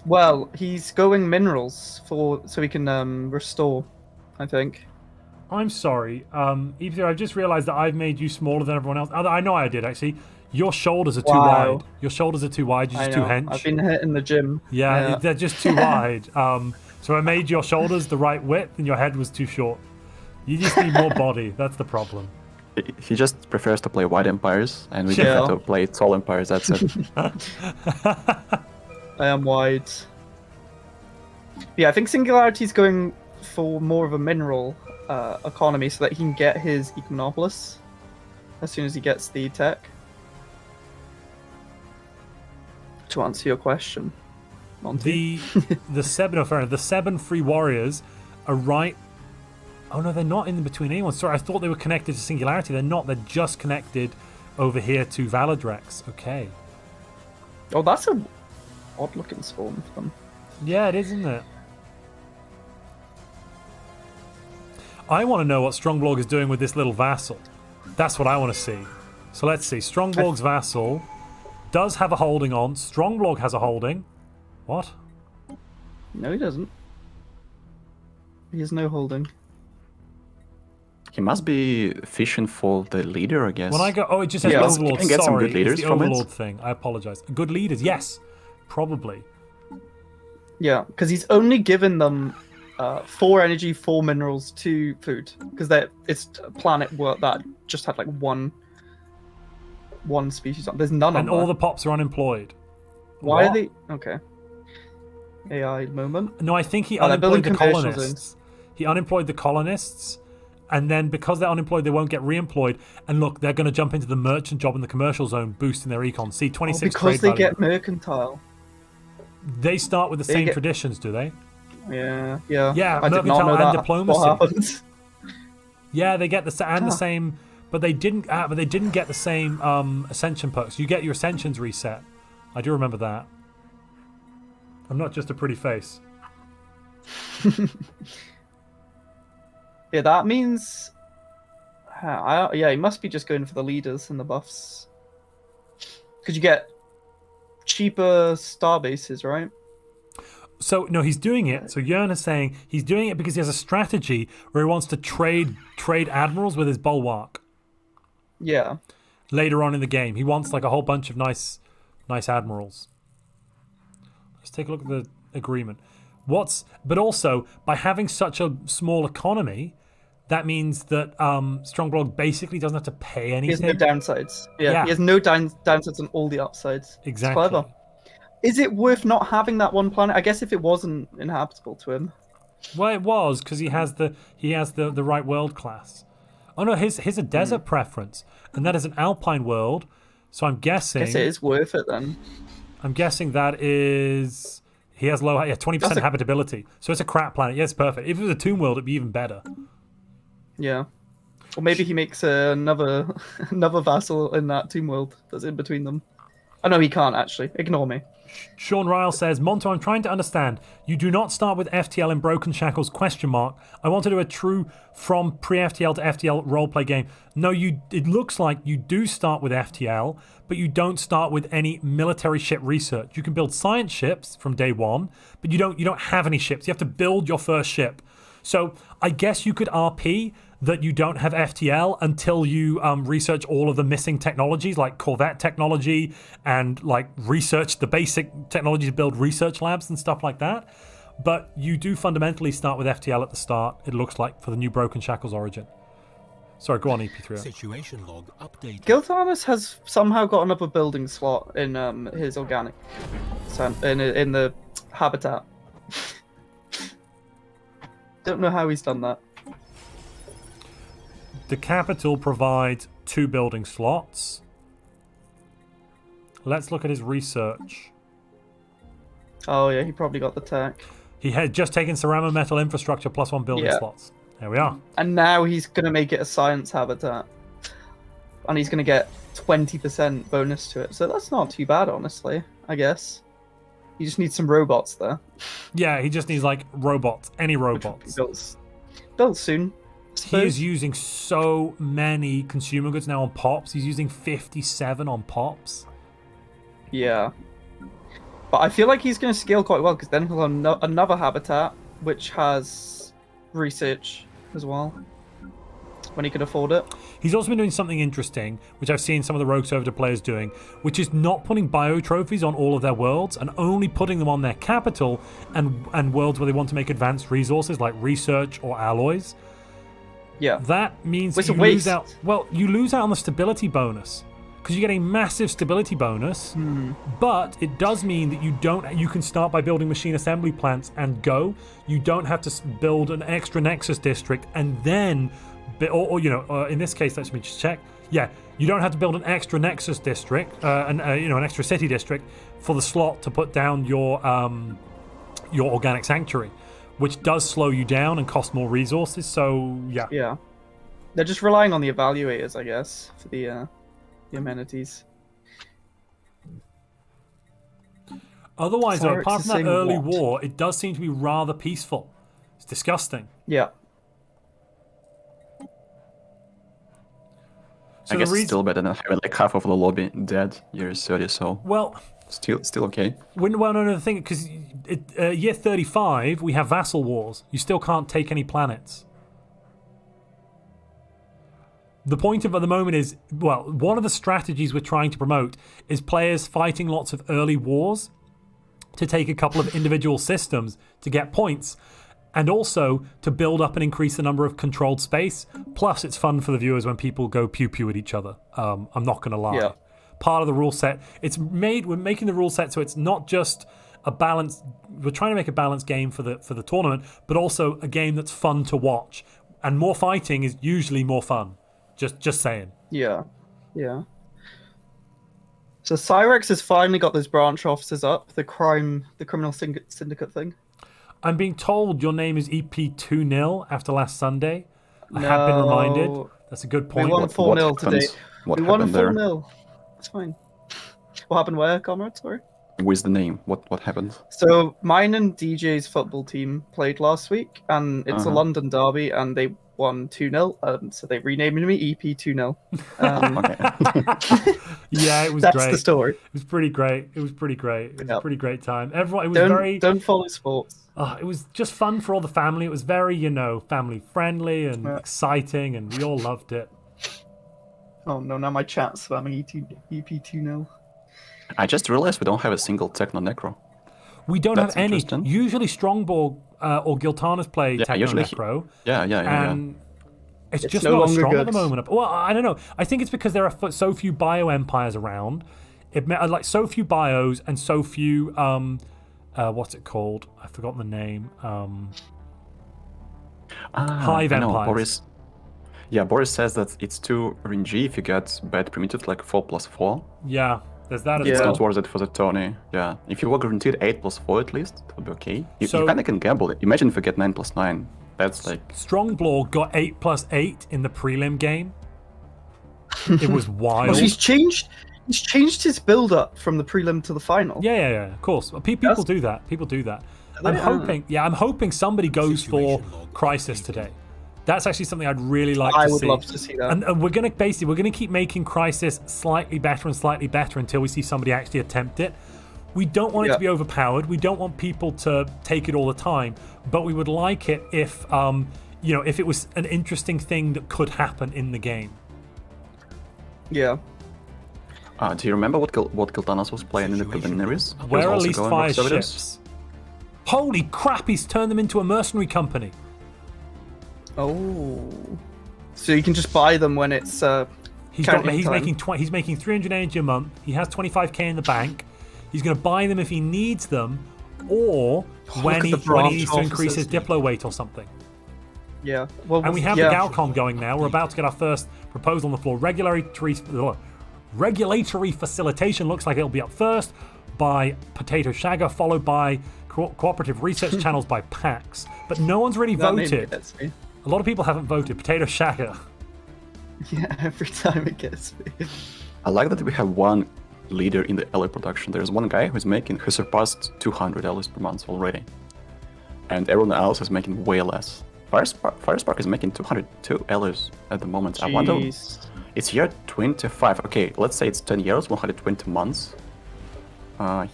Well, he's going minerals so he can restore, I think. I'm sorry. Ether, I've just realized that I've made you smaller than everyone else. I know I did, actually. Your shoulders are too Wow. wide. Your shoulders are too wide. You're I just too know. hench. I've been hit in the gym. Yeah, they're just too wide. So I made your shoulders the right width and your head was too short. You just need more body. That's the problem. he just prefers to play White Empires, and we Yeah. prefer to play Tall Empires. That's it. I am wide. Yeah, I think Singularity's going for more of a mineral economy so that he can get his Econopolis as soon as he gets the tech. To answer your question, Monty. The 7 free warriors are right. Oh no, they're not in between anyone. Sorry, I thought they were connected to Singularity. They're not. They're just connected over here to Valadrex. Okay. Oh, that's a odd-looking spawn for them. Yeah, it is, isn't it? I want to know what Strongblog is doing with this little vassal. That's what I want to see. So let's see. Strongblog's vassal does have a holding on. Strongblog has a holding. What? No, he doesn't. He has no holding. He must be fishing for the leader, I guess. When I go, oh, it just says Yeah, Overlord. you can get some Sorry, good leaders it's the from it. Overlord thing. I apologize. Good leaders, yes, probably. Yeah, because he's only given them 4 energy, 4 minerals, 2 food. Because it's a planet that just had like one species. There's none And on all there. the pops are unemployed. Why What? are they? Okay. AI moment. No, I think he Oh, they're building unemployed the conversion colonists. He unemployed the colonists, and then because they're unemployed, they won't get re-employed. And look, they're going to jump into the merchant job in the commercial zone, boosting their econ. See, 26 because trade they value. get mercantile. They start with the they same get- traditions, do they? Yeah. Yeah, I did not mercantile know and that. diplomacy. What happens? Yeah, they get the Huh. same, but they didn't. But they didn't get the same ascension perks. You get your ascensions reset. I do remember that. I'm not just a pretty face. Yeah, that means... yeah, he must be just going for the leaders and the buffs. Because you get cheaper star bases, right? So, no, he's doing it. So Jern is saying he's doing it because he has a strategy where he wants to trade admirals with his bulwark. Yeah. Later on in the game. He wants like a whole bunch of nice admirals. Let's take a look at the agreement. But also, by having such a small economy, that means that Strongblog basically doesn't have to pay anything. He has no downsides. Yeah. He has no downsides on all the upsides. Exactly. It's clever. Is it worth not having that one planet? I guess if it wasn't inhabitable to him. Well, it was because he has the right world class. Oh no, his a desert preference, and that is an alpine world. So I'm guessing. I guess it is worth it then. I'm guessing that is he has low 20% habitability. So it's a crap planet. Yes, perfect. If it was a tomb world, it'd be even better. Yeah. Or maybe he makes another vassal in that tomb world that's in between them. Oh no, he can't actually. Ignore me. Sean Ryle says, Montu, I'm trying to understand. You do not start with FTL in Broken Shackles, ? I want to do a true from pre-FTL to FTL roleplay game. No, it looks like you do start with FTL, but you don't start with any military ship research. You can build science ships from day one, but you don't have any ships. You have to build your first ship. So I guess you could RP that you don't have FTL until you research all of the missing technologies like Corvette technology and like research the basic technology to build research labs and stuff like that. But you do fundamentally start with FTL at the start, it looks like, for the new Broken Shackles origin. Sorry, go on, EP3. Situation log updated. Giltanis has somehow got another building slot in his organic in the habitat. Don't know how he's done that. The capital provides 2 building slots. Let's look at his research. Oh yeah, he probably got the tech. He had just taken ceramic metal infrastructure plus 1 building slots. There we are. And now he's going to make it a science habitat. And he's going to get 20% bonus to it. So that's not too bad, honestly, I guess. You just need some robots there. Yeah, he just needs, like, robots. Any robots. Built soon. He is using so many consumer goods now on pops. He's using 57 on pops. Yeah. But I feel like he's going to scale quite well, because then he'll have another habitat, which has research as well, when he can afford it. He's also been doing something interesting, which I've seen some of the Rogue Servitor players doing, which is not putting bio trophies on all of their worlds and only putting them on their capital and worlds where they want to make advanced resources like research or alloys. Yeah. That means It's you a waste. lose out. Well, you lose out on the stability bonus because you get a massive stability bonus. But it does mean that you can start by building machine assembly plants and go. You don't have to build an extra Nexus district and then, in this case, let me just check. Yeah, you don't have to build an extra Nexus district, an extra city district for the slot to put down your organic sanctuary, which does slow you down and cost more resources. So yeah. Yeah. They're just relying on the evaluators, I guess, for the amenities. Otherwise, though, Cyrix apart is from that saying early what? war, it does seem to be rather peaceful. It's disgusting. Yeah. So I guess it's still better than having like half of the lobby dead year 30, so well, still okay. The thing, because year 35, we have vassal wars. You still can't take any planets. The point of at the moment is, well, one of the strategies we're trying to promote is players fighting lots of early wars to take a couple of individual systems to get points, and also to build up and increase the number of controlled space. Plus, it's fun for the viewers when people go pew-pew at each other. I'm not going to lie. Yeah. Part of the rule set, we're making the rule set so it's not just a balance. We're trying to make a balanced game for the tournament, but also a game that's fun to watch. And more fighting is usually more fun. Just saying. Yeah. Yeah. So Cyrex has finally got those branch offices up, the criminal syndicate thing. I'm being told your name is EP2-0 after last Sunday. I have been reminded. That's a good point. We won 4-0 today. What We won happened there? 4-0. That's fine. What happened where, comrade? Sorry. With the name, what happened? So mine and DJ's football team played last week, and it's a London derby, and they won 2-0. So they renamed me EP 2-0. Yeah, it was That's great. the story. It was pretty great. It was pretty great. It was a pretty great time. Everyone, it was Don't follow sports. It was just fun for all the family. It was very, family friendly and exciting, and we all loved it. Oh no, now my chat's spamming EP 2-0. I just realized we don't have a single Techno Necro. We don't That's have any. interesting. Usually Strongborg or Giltanas play Techno usually Necro. Yeah. And it's just no not as longer strong at the good. moment. Well, I don't know. I think it's because there are so few bio empires around. Like so few bios and so few what's it called? I've forgotten the name. Hive I know, empires. Boris says that it's too RNG if you get bad primitive like 4+4. Yeah, there's that as Yeah. It's well. not worth it for the tourney. Yeah, if you were guaranteed 8+4 at least, it would be okay. You So- kind of can gamble it. Imagine if you get 9+9. That's like Strongborg got 8+8 in the prelim game. It was wild. Well, he's changed his build up from the prelim to the final. Yeah, of course. People do that. People do that. I'm hoping somebody goes for Crisis today. That's actually something I'd really like to see. I would love to see that. And we're gonna keep making Crisis slightly better until we see somebody actually attempt it. We don't want it to be overpowered. We don't want people to take it all the time. But we would like it if if it was an interesting thing that could happen in the game. Yeah. do you remember what Giltanas was playing in the preliminaries? He was Where at also least going fire Rock Servitors. ships. Holy crap! He's turned them into a mercenary company. Oh. So you can just buy them when it's He's counting time. making 300 energy a month. He has 25k in the bank. He's going to buy them if he needs them, or when at he the branch needs to increase his offices. Diplo weight or something. Yeah. Well, And we have the Galcom going now. We're about to get our first proposal on the floor. Regulatory facilitation looks like it'll be up first by Potato Shagger, followed by cooperative research channels by PAX. But no one's really That name voted. gets me. A lot of people haven't voted. Potato Shagger. Yeah, every time it gets me. I like that we have one leader in the LA production. There's one guy who surpassed 200 LAs per month already, and everyone else is making way less. Firespark is making 202 LAs at the moment. I wonder. Jeez. It's year 25. Okay, let's say it's 10 years, 120 months.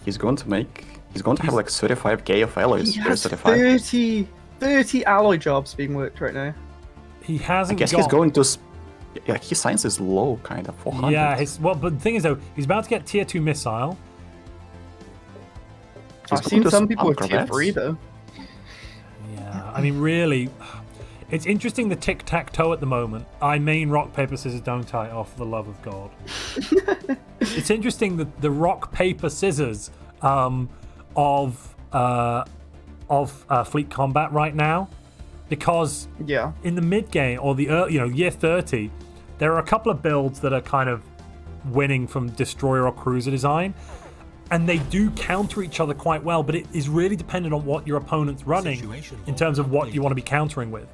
He's going to have like 35k of LAs. He There's has 35. 30 alloy jobs being worked right now. He I hasn't guess got... he's going to. Yeah, his science is low, kind of 400. Yeah, but the thing is though, he's about to get tier 2 missile. He's I've going seen to some people with spam tier corvettes. 3 though. Yeah, I mean, really, it's interesting the tic-tac-toe at the moment. I main rock, paper, scissors, don't I? Oh, for the love of God. It's interesting that the rock, paper, scissors of Fleet Combat right now, because Yeah. in the mid game or the year 30, there are a couple of builds that are kind of winning from destroyer or cruiser design, and they do counter each other quite well, but it is really dependent on what your opponent's running in terms of what you want to be countering with.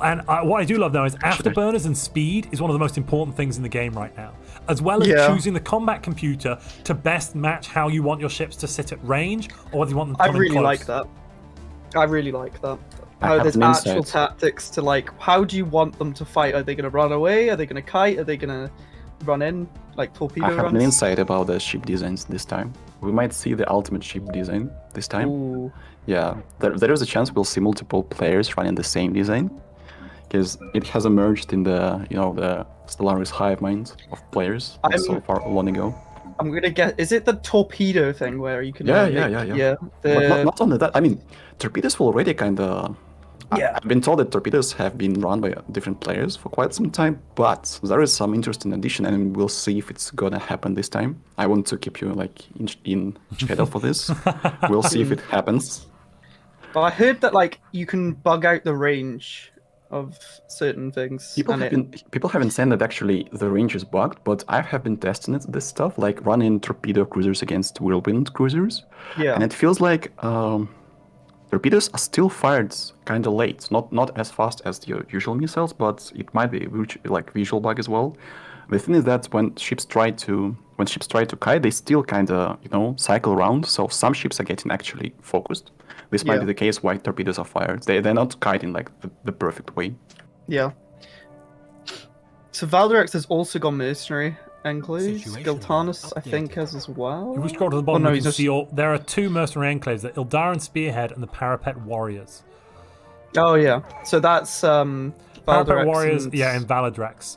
And what I do love though is afterburners and speed is one of the most important things in the game right now, as well as choosing the combat computer to best match how you want your ships to sit at range or whether you want them to I come in really close. like that. I really like that. I How have there's an actual insight. tactics to like, how do you want them to fight? Are they going to run away? Are they going to kite? Are they going to run in like torpedo I have runs? an insight about the ship designs this time. We might see the ultimate ship design this time. Ooh. Yeah, there is a chance we'll see multiple players running the same design, because it has emerged in the the Stellaris hive mind of players not so far long ago. I'm gonna get. Is it the torpedo thing where you can? Yeah. Yeah. But not only that, I mean, torpedoes were already kind of. Yeah. I've been told that torpedoes have been run by different players for quite some time, but there is some interesting addition, and we'll see if it's gonna happen this time. I want to keep you like in shadow for this. We'll see if it happens. But I heard that like you can bug out the range of certain things. People have been saying that actually the range is bugged, but I have been testing this stuff, like running torpedo cruisers against whirlwind cruisers. Yeah. And it feels like torpedoes are still fired kind of late, not as fast as the usual missiles, but it might be like visual bug as well. The thing is that when ships try to when ships try to kite, they still kind of, cycle around. So some ships are getting actually focused. This might be the case why torpedoes are fired. They're not kiting like the perfect way. Yeah. So Valdyrex has also got mercenary enclaves. Giltanus, I think, has as well. If we scroll to the bottom, you can see there are 2 mercenary enclaves: the Ildaran Spearhead and the Parapet Warriors. Oh yeah, so that's Parapet Valdyrex Warriors, and... in Valydrex,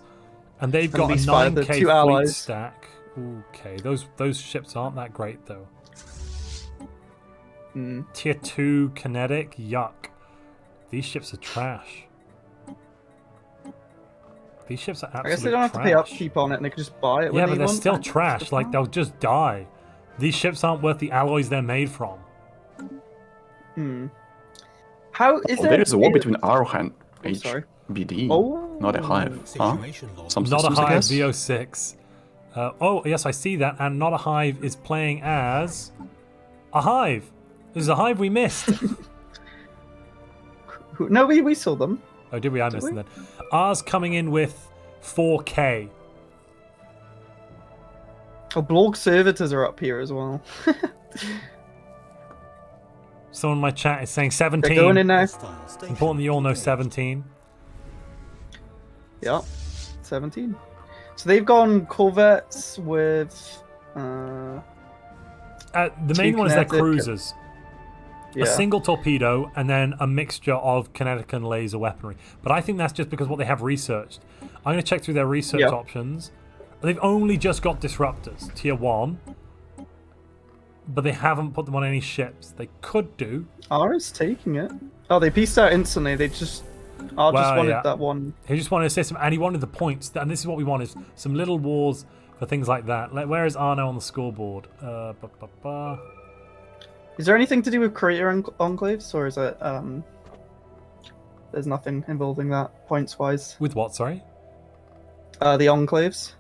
and they've got a least five, the 9k two fleet allies. stack. Okay, those ships aren't that great though. Tier 2 kinetic, yuck. These ships are trash. These ships are absolute I guess they don't have to pay upkeep on it, and they can just buy it. Yeah, when but they they're want. still trash. Like, they'll just die. These ships aren't worth the alloys they're made from. How is there? There is a war between Arrowhand sorry. HBD, Oh. not a hive. Huh? Situation log. Some Not a systems, I Hive guess. VO6. Oh, yes, I see that. And Not a Hive is playing as a Hive. This is a Hive we missed. No, we saw them. Oh, did we? I missed them then. Ours coming in with 4k. Oh, blog servitors are up here as well. Someone in my chat is saying 17. They're going in now. Hostile station Important that you all know 17. Yeah, 17. So they've gone corvettes with. The main one is their kinetic. cruisers. Yeah. A single torpedo and then a mixture of kinetic and laser weaponry. But I think that's just because what they have researched. I'm going to check through their research options. They've only just got disruptors, tier 1. But they haven't put them on any ships. They could do. R's taking it. Oh, they pieced out instantly. They just. I just wanted that one. He just wanted a system, and he wanted the points. And this is what we want: is some little wars for things like that. Like, where is Arno on the scoreboard? Is there anything to do with crater enclaves, or is it? There's nothing involving that points wise. With what? Sorry. The enclaves.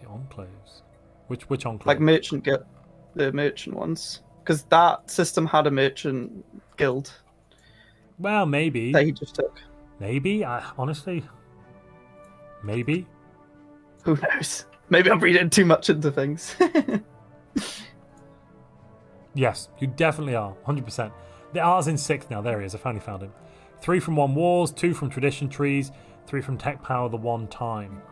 The enclaves. Which enclave? Like merchant guild, the merchant ones, because that system had a merchant guild Well, maybe. that he just took. Maybe. Honestly. Maybe. Who knows? Maybe I'm reading too much into things. Yes, you definitely are. 100%. The R's in 6th now. There he is. I finally found him. 3 from 1 Wars, 2 from Tradition Trees, 3 from Tech Power the one time.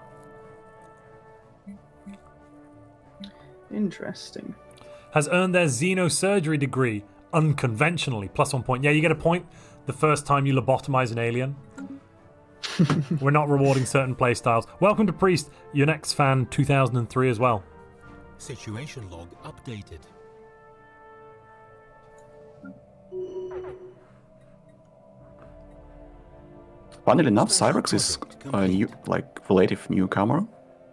Interesting. Has earned their Xenosurgery degree unconventionally. +1 point. Yeah, you get a point the first time you lobotomize an alien. We're not rewarding certain playstyles. Welcome to Priest, your next fan 2003 as well. Situation log updated. Funnily enough, Cyrex is a new, relative newcomer,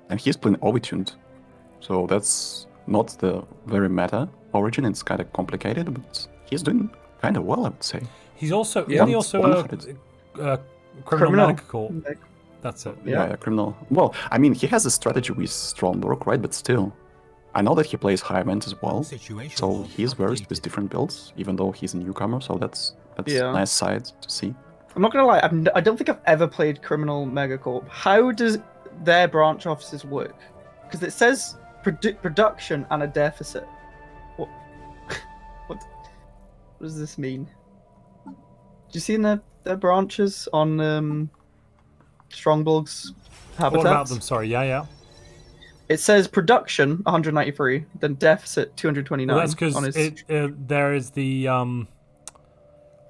and he's playing Ovituned. So that's not the very meta origin. It's kind of complicated, but he's doing kind of well, I would say. He's also Yeah. a criminal medical. That's it. Yeah, criminal. Well, I mean, he has a strategy with Stromberg, right? But still, I know that he plays High Ment as well. Situation So log he's versed with updated. different builds, even though he's a newcomer. So that's Yeah. a nice side to see. I'm not gonna lie. I don't think I've ever played Criminal Megacorp. How does their branch offices work? Because it says production and a deficit. What? What does this mean? Do you see in their branches on Strongbolg's habitats? What about them? Sorry. Yeah. It says production 193, then deficit 229. Well, that's because on his... there is the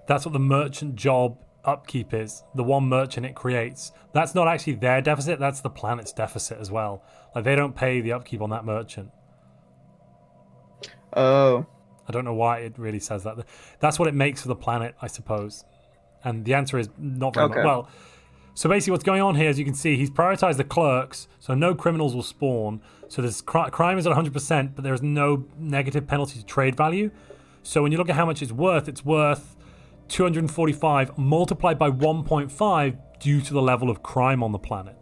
that's what the merchant job upkeep is. The one merchant it creates. That's not actually their deficit. That's the planet's deficit as well. Like, they don't pay the upkeep on that merchant. Oh. I don't know why it really says that. That's what it makes for the planet, I suppose. And the answer is not very much. Well, so basically what's going on here, as you can see, he's prioritized the clerks, so no criminals will spawn. So there's crime is at 100%, but there's no negative penalty to trade value. So when you look at how much it's worth 245 multiplied by 1.5 due to the level of crime on the planet,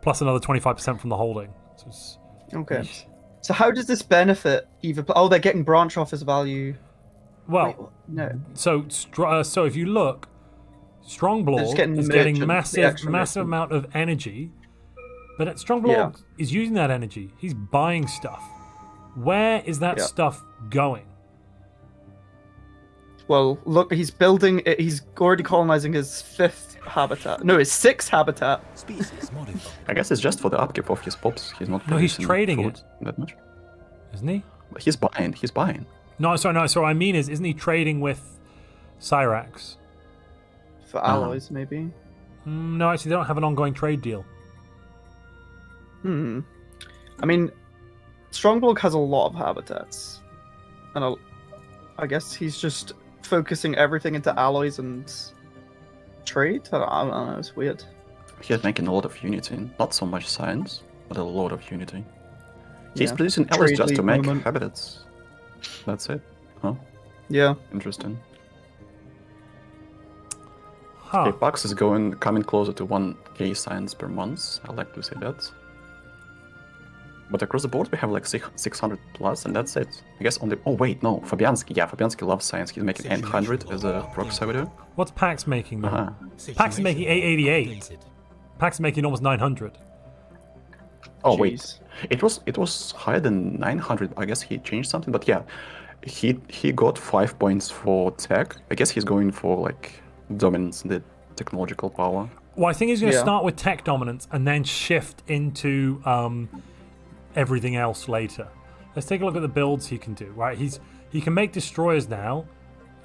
plus another 25% from the holding. So it's, Okay. So how does this benefit either? Oh, they're getting branch office value. well, Wait, no. so if you look, They're Strongblog just getting the is getting merchant, the massive extra merchant. amount of energy But Strongblow is using that energy. He's buying stuff. Where is that stuff going? Well, look, he's building. He's already colonizing his 5th habitat. No, his 6th habitat. Species modified. I guess it's just for the upkeep of his pops. He's not. No, he's producing trading food it. that much. Isn't he? But he's buying. He's buying. No, sorry. So what I mean isn't he trading with Cyrax? For alloys, maybe. No, actually, they don't have an ongoing trade deal. I mean, Strongblow has a lot of habitats, and I guess he's just focusing everything into alloys and trade. I don't know. It's weird. He's making a lot of unity. Not so much science, but a lot of unity. He's Yeah. producing alloys Trade just to league make movement. habitats. That's it. Huh? Yeah. Interesting. Huh. Okay, Pax is coming closer to 1k science per month. I like to see that. But across the board, we have like 600 plus, and that's it. I guess on the... Oh, wait, no. Fabianski. Yeah, Fabianski loves science. He's making 800 as a proc servitor. What's Pax making though? Uh-huh. Pax is making 888. Updated. Pax is making almost 900. Oh, wait. Jeez. It was higher than 900. I guess he changed something, but yeah. He got 5 points for tech. I guess he's going for like dominance, the technological power. Well, I think he's going to Yeah. start with tech dominance and then shift into everything else later. Let's take a look at the builds he can do. Right, he can make destroyers now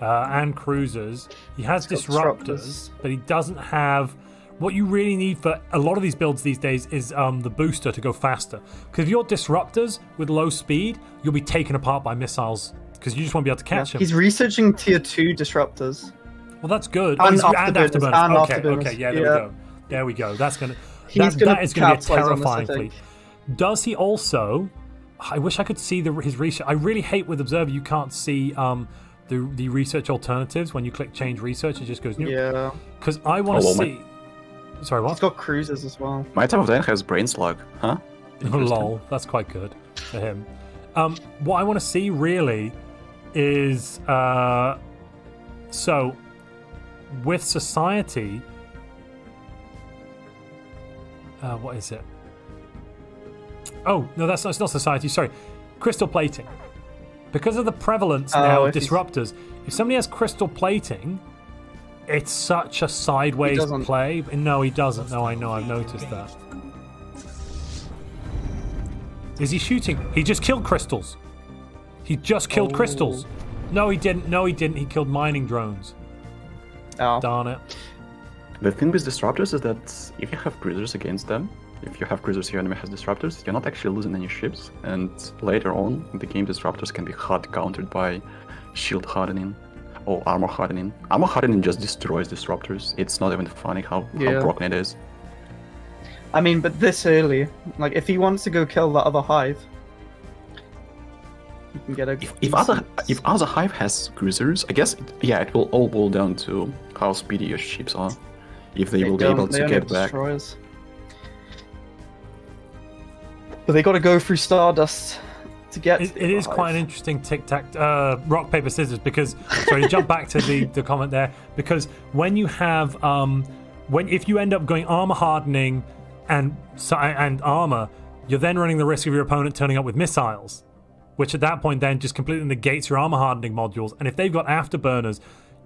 and cruisers. He has got disruptors, disruptors. but he doesn't have. What you really need for a lot of these builds these days is the booster to go faster. Because if you're disruptors with low speed, you'll be taken apart by missiles because you just won't be able to catch them. He's researching tier 2 disruptors. Well, that's good. And he's- afterburners, and Okay, afterburners. okay, yeah, there we Yeah. go. There we go. That's gonna. He's That gonna is going to be a capitalize on this, I terrifying think. fleet. Does he also? I wish I could see his research. I really hate with Observer you can't see the research alternatives when you click change research. It just goes new. Yeah. Because I want to Oh, well, see. Sorry, He's what? got cruisers as well. My type of Dan has brain slug, huh? Lol, that's quite good for him. What I want to see really is so with society. What is it? Oh no, it's not society. Sorry, crystal plating. Because of the prevalence now of if he's- disruptors, if somebody has crystal plating, it's such a sideways doesn't. play. No, he doesn't. No, I know. I've noticed that. Is he shooting? He just killed crystals. He just killed crystals. No, he didn't. No, he didn't. He killed mining drones. Oh. Darn it. The thing with disruptors is that if you have cruisers against them, if you have cruisers, your enemy has disruptors, you're not actually losing any ships. And later on in the game, disruptors can be hard countered by shield hardening or armor hardening. Armor hardening just destroys disruptors. It's not even funny how broken it is. I mean, but this early, like, if he wants to go kill that other hive, he can get a. If other hive has cruisers, I guess it will all boil down to how speedy your ships are. If they will be able to get back. Destroyers. But they got to go through Stardust to get. It is quite an interesting tic-tac, rock, paper, scissors, because, sorry, to jump back to the comment there, because when you have, if you end up going armor hardening and armor, you're then running the risk of your opponent turning up with missiles, which at that point then just completely negates your armor hardening modules. And if they've got afterburners,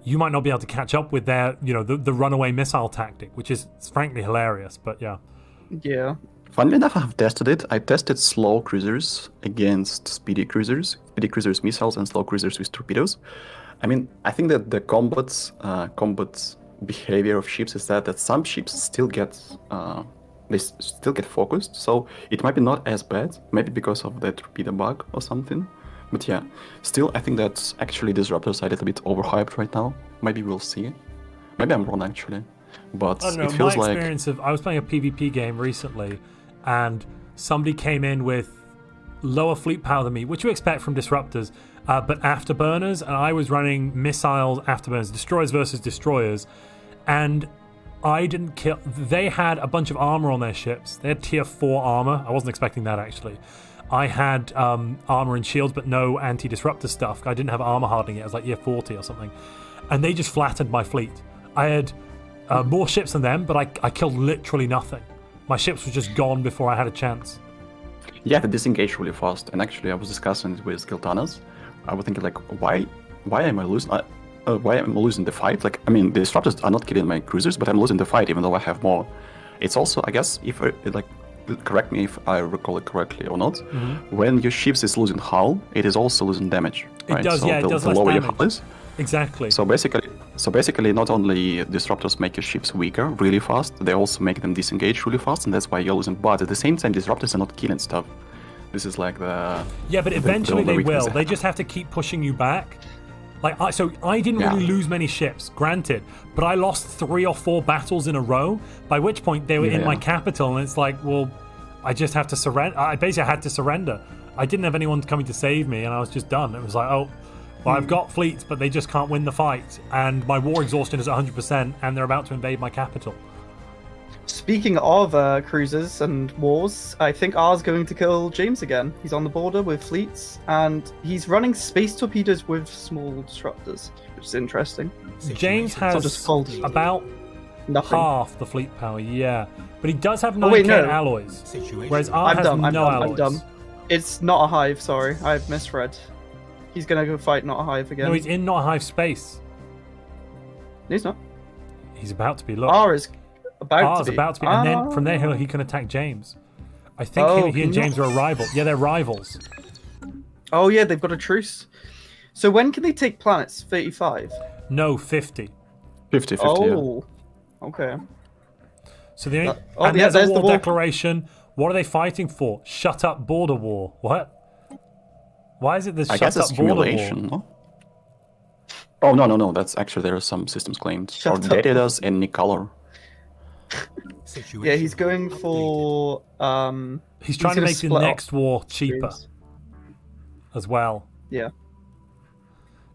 you might not be able to catch up with their, the runaway missile tactic, which is frankly hilarious, but yeah. Yeah. Funnily enough, I have tested it. I tested slow cruisers against speedy cruisers missiles and slow cruisers with torpedoes. I mean, I think that the combat behavior of ships is that some ships still get focused, so it might be not as bad, maybe because of the torpedo bug or something. But yeah, still, I think that actually disruptors are a little bit overhyped right now. Maybe we'll see. Maybe I'm wrong actually, but I don't know. it feels My like experience I was playing a PvP game recently, and somebody came in with lower fleet power than me, which you expect from disruptors, but afterburners, and I was running missiles, afterburners, destroyers versus destroyers, and I didn't kill. They had a bunch of armor on their ships. They had tier 4 armor. I wasn't expecting that actually. I had armor and shields, but no anti-disruptor stuff. I didn't have armor hardening yet. I was like year 40 or something, and they just flattened my fleet. I had more ships than them, but I killed literally nothing. My ships were just gone before I had a chance. Yeah, they disengage really fast. And actually, I was discussing it with Giltanas. I was thinking like, why am I losing? Why am I losing the fight? Like, I mean, the disruptors are not killing my cruisers, but I'm losing the fight even though I have more. It's also, I guess, if I, like, correct me if I recall it correctly or not. When your ships is losing hull, it is also losing damage. Right? It does, so yeah, the, it does the less lower damage. your hull is. Exactly. So basically, not only disruptors make your ships weaker really fast, they also make them disengage really fast, and that's why you're losing. But at the same time, disruptors are not killing stuff. This is like the but eventually they will. They have. just have to keep pushing you back. Like I didn't really lose many ships, granted, but I lost 3 or 4 battles in a row. By which point they were in my capital, and it's like, well, I just have to surrender. I basically had to surrender. I didn't have anyone coming to save me, and I was just done. It was like, oh, well, I've got fleets, but they just can't win the fight, and my war exhaustion is 100%, and they're about to invade my capital. Speaking of cruisers and wars, I think R's going to kill James again. He's on the border with fleets, and he's running space torpedoes with small disruptors, which is interesting. James Not has just cold. about Nothing. half the fleet power, but he does have 9k wait, no. alloys, Situation whereas R has no alloys. I'm dumb. It's not a hive, sorry. I've misread. He's gonna go fight not a hive again. No, he's in not a hive space. No, he's not. He's about to be. Look, R is about R's to be. about to be, and then from there he can attack James. I think he and James are a rival. Yeah, they're rivals. Oh yeah, they've got a truce. So when can they take planets? 35? No, 50. 50-50, Oh, okay. So the oh, and yeah, there's there's a the war war. declaration. What are they fighting for? Shut up border war. What? Why is it this I shut guess it's up border war? accumulation, no? Oh, no. That's actually, there are some systems claimed. Shut Or up. Daddy does and Nicolor. Situation Yeah, he's going log for He's trying to gonna make the split next war cheaper James. as well. Yeah.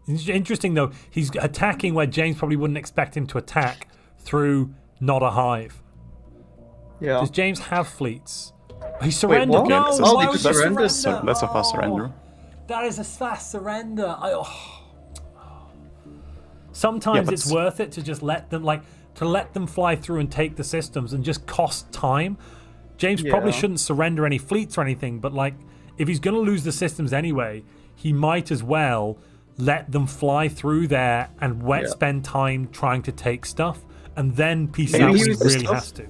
It's interesting though. He's attacking where James probably wouldn't expect him to attack through not a hive. Yeah. Does James have fleets? He surrendered. what? No, Yeah, Oh, why they would just you surrendered. surrender? That's a fast surrender. That is a fast surrender. Sometimes but it's worth it to just let them fly through and take the systems and just cost time. James probably Yeah. shouldn't surrender any fleets or anything, but like if he's going to lose the systems anyway, he might as well let them fly through there and spend time trying to take stuff and then peace Maybe out he when he was really just- has to.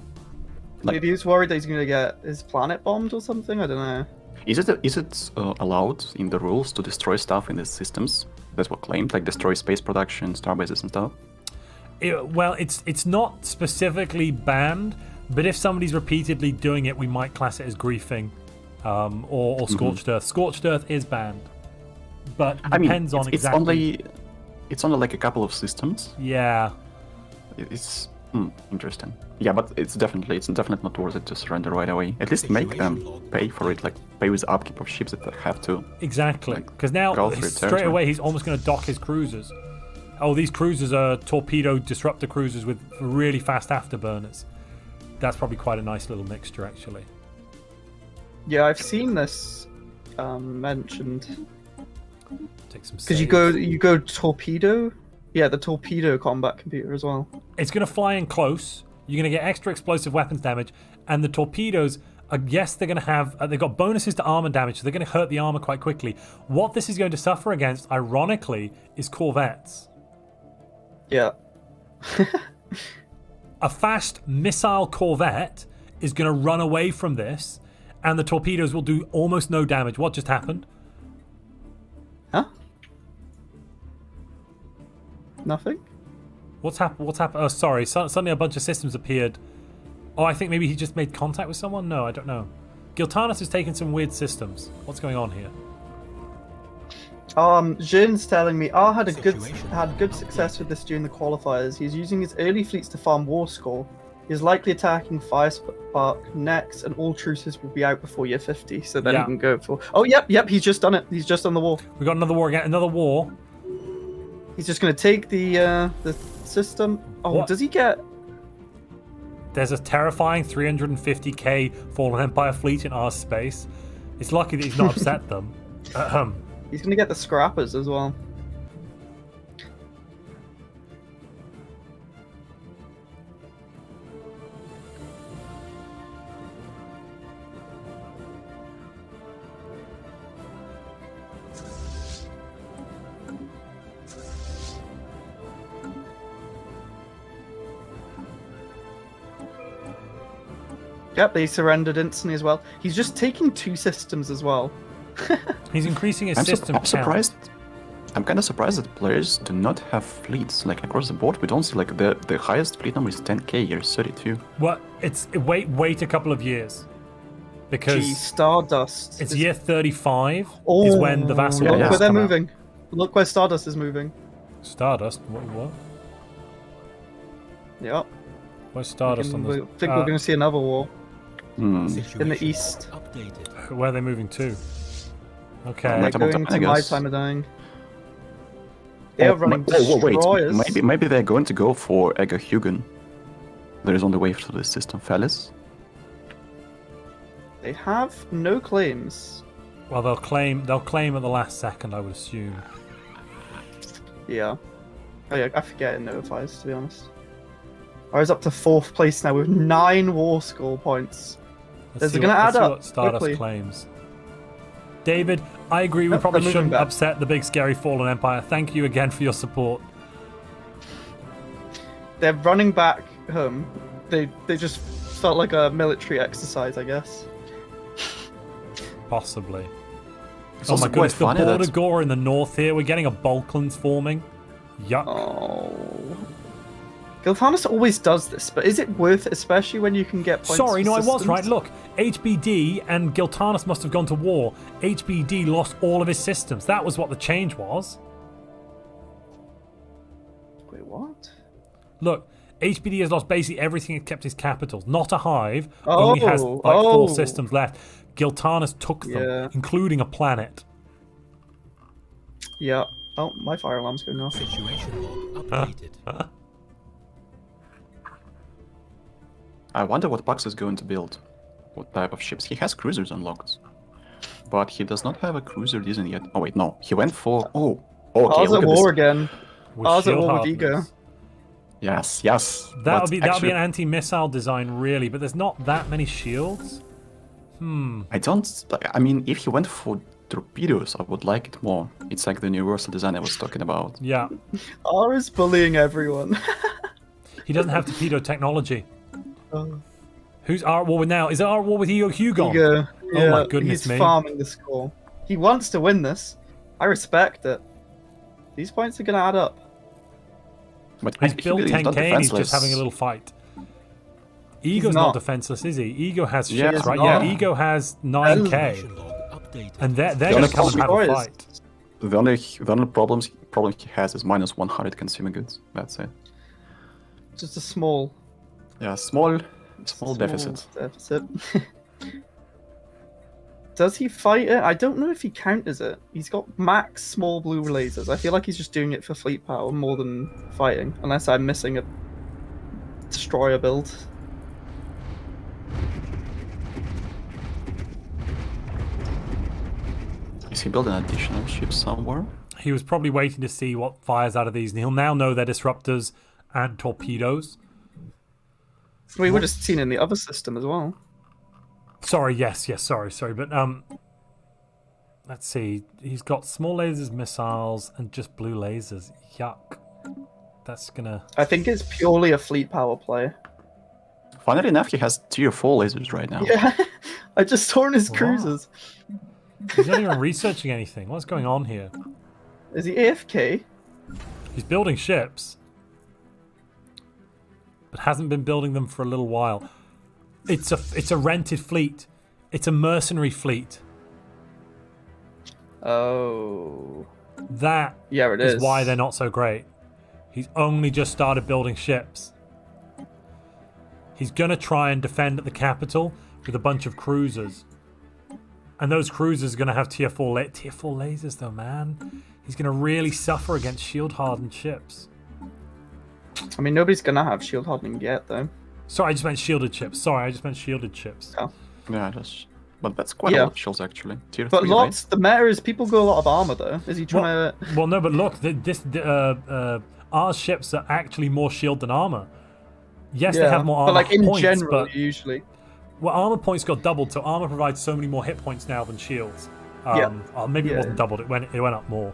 Maybe he's worried that he's going to get his planet bombed or something. I don't know. Is it allowed in the rules to destroy stuff in the systems? That's what claimed, like destroy space production, starbases and stuff? Well, it's not specifically banned, but if somebody's repeatedly doing it, we might class it as griefing or scorched earth. Scorched earth is banned, but depends on it's exactly. it's only like a couple of systems. Yeah, It's interesting. Yeah, but it's definitely not worth it to surrender right away. At least make them pay for it, like pay with upkeep of ships that have to. exactly. Like, Because now go through straight territory. away he's almost going to dock his cruisers. Oh, these cruisers are torpedo disruptor cruisers with really fast afterburners. That's probably quite a nice little mixture, actually. Yeah, I've seen this mentioned. Take some. Because you saves. go torpedo. Yeah, the torpedo combat computer as well. It's going to fly in close. You're going to get extra explosive weapons damage, and the torpedoes. Yes, they're going to have. They've got bonuses to armor damage, so they're going to hurt the armor quite quickly. What this is going to suffer against, ironically, is corvettes. Yeah. A fast missile corvette is going to run away from this, and the torpedoes will do almost no damage. What just happened? Huh? Nothing? What's happened? Oh, sorry. Suddenly a bunch of systems appeared. Oh, I think maybe he just made contact with someone? No, I don't know. Giltanas has taken some weird systems. What's going on here? Jern's telling me R had Situation. good success with this during the qualifiers. He's using his early fleets to farm war score. He's likely attacking Firespark next, and all truces will be out before year 50, so then Yeah. he can go for. Oh, yep, he's just done it. He's just done the war. We got another war again. Another war. He's just going to take the system. Oh, What? does he get? There's a terrifying 350k Fallen Empire fleet in our space. It's lucky that he's not upset them. He's going to get the scrappers as well. Yep, they surrendered instantly as well. He's just taking 2 systems as well. He's increasing his I'm system count. surprised. I'm kind of surprised that players do not have fleets like across the board. We don't see like the highest fleet number is 10k here, 32. Well, wait a couple of years. Because Gee, Stardust. it's year 35 is when the vassal Look yeah. where they're come out. moving. Look where Stardust is moving. Stardust? What? Yep. Where's Stardust on I this? think we're going to see another war Situation in the east. Updated. Where are they moving to? Okay. Like- They're about going that, I to my guess. time of dying. They are running wait. destroyers. Maybe they're going to go for Ega Hugen. There is on the way to the system, Fellis. They have no claims. Well, they'll claim at the last second, I would assume. Yeah. Oh yeah, I forget it notifies, to be honest. I was up to 4th place now with 9 war score points. Let's Is see it gonna let's add see up what Stardust quickly? claims. David, I agree. We Nope, probably they're moving shouldn't back. upset the big scary fallen empire. Thank you again for your support. They're running back home. They just felt like a military exercise, I guess. Possibly. It's Oh also my goodness, the quite funny border that gore in the north here. We're getting a Balkans forming. Yuck. Oh. Gilthanas always does this, but is it worth it, especially when you can get points Sorry, for no, I was systems? right. Look, HBD and Giltanis must have gone to war. HBD lost all of his systems. That was what the change was. Wait, what? Look, HBD has lost basically everything except his capitals. Not a hive. Only has like 4 systems left. Giltanis took them, Yeah. including a planet. Yeah. Oh, my fire alarm's going off. Situation log updated. I wonder what Pax is going to build. What type of ships? He has cruisers unlocked. But he does not have a cruiser design yet. Oh wait, no. He went for... Oh, okay, I was look at at war this. again. With I was at shield war with Ego. hardness. Yes. That But would be actually, an anti-missile design, really, but there's not that many shields. I don't... I mean, if he went for torpedoes, I would like it more. It's like the universal design I was talking about. Yeah, R is bullying everyone. he doesn't have torpedo technology. Oh. Who's at war with now? Is it at war with Ego Hugon? Ego. Oh my Yeah, goodness he's me. farming the score. He wants to win this. I respect it. These points are going to add up. But He's he- built he's not 10k and he's just defenseless. having a little fight. Ego's not not. defenseless, is he? Ego has Yeah, ships, he's right? not. Yeah, Ego has 9k. Situation log updated. And they're The going only to come and have a problem- fight. The only problem he has is minus 100 consumer goods. That's it. Just a small Yeah, small deficit. deficit. Does he fight it? I don't know if he counters it. He's got max small blue lasers. I feel like he's just doing it for fleet power more than fighting, unless I'm missing a destroyer build. Is he building additional ships somewhere? He was probably waiting to see what fires out of these, and he'll now know they're disruptors and torpedoes. We would have seen in the other system as well. Sorry, yes, sorry, but let's see. He's got small lasers, missiles, and just blue lasers. Yuck. That's gonna. I think it's purely a fleet power play. Funnily enough, he has tier 4 lasers right now. Yeah, I just saw in his Wow. cruisers. He's not even researching anything. What's going on here? Is he AFK? He's building ships, but hasn't been building them for a little while. It's a rented fleet. It's a mercenary fleet. Oh. That Yeah, it is is. why they're not so great. He's only just started building ships. He's gonna try and defend at the capital with a bunch of cruisers. And those cruisers are gonna have tier 4 lasers though, man. He's gonna really suffer against shield hardened ships. I mean, nobody's gonna have shield hardening yet, though. Sorry, I just meant shielded ships. Oh. Yeah, but that's quite Yeah. a lot of shields actually. Tier But 3, lots. The meta is people go a lot of armor, though. Is he trying to? Well, no, but look, our ships are actually more shield than armor. Yes, they have more armor but like in points, general, but usually. well, armor points got doubled, so armor provides so many more hit points now than shields. Yeah. Or maybe it Yeah. wasn't doubled; it went up more.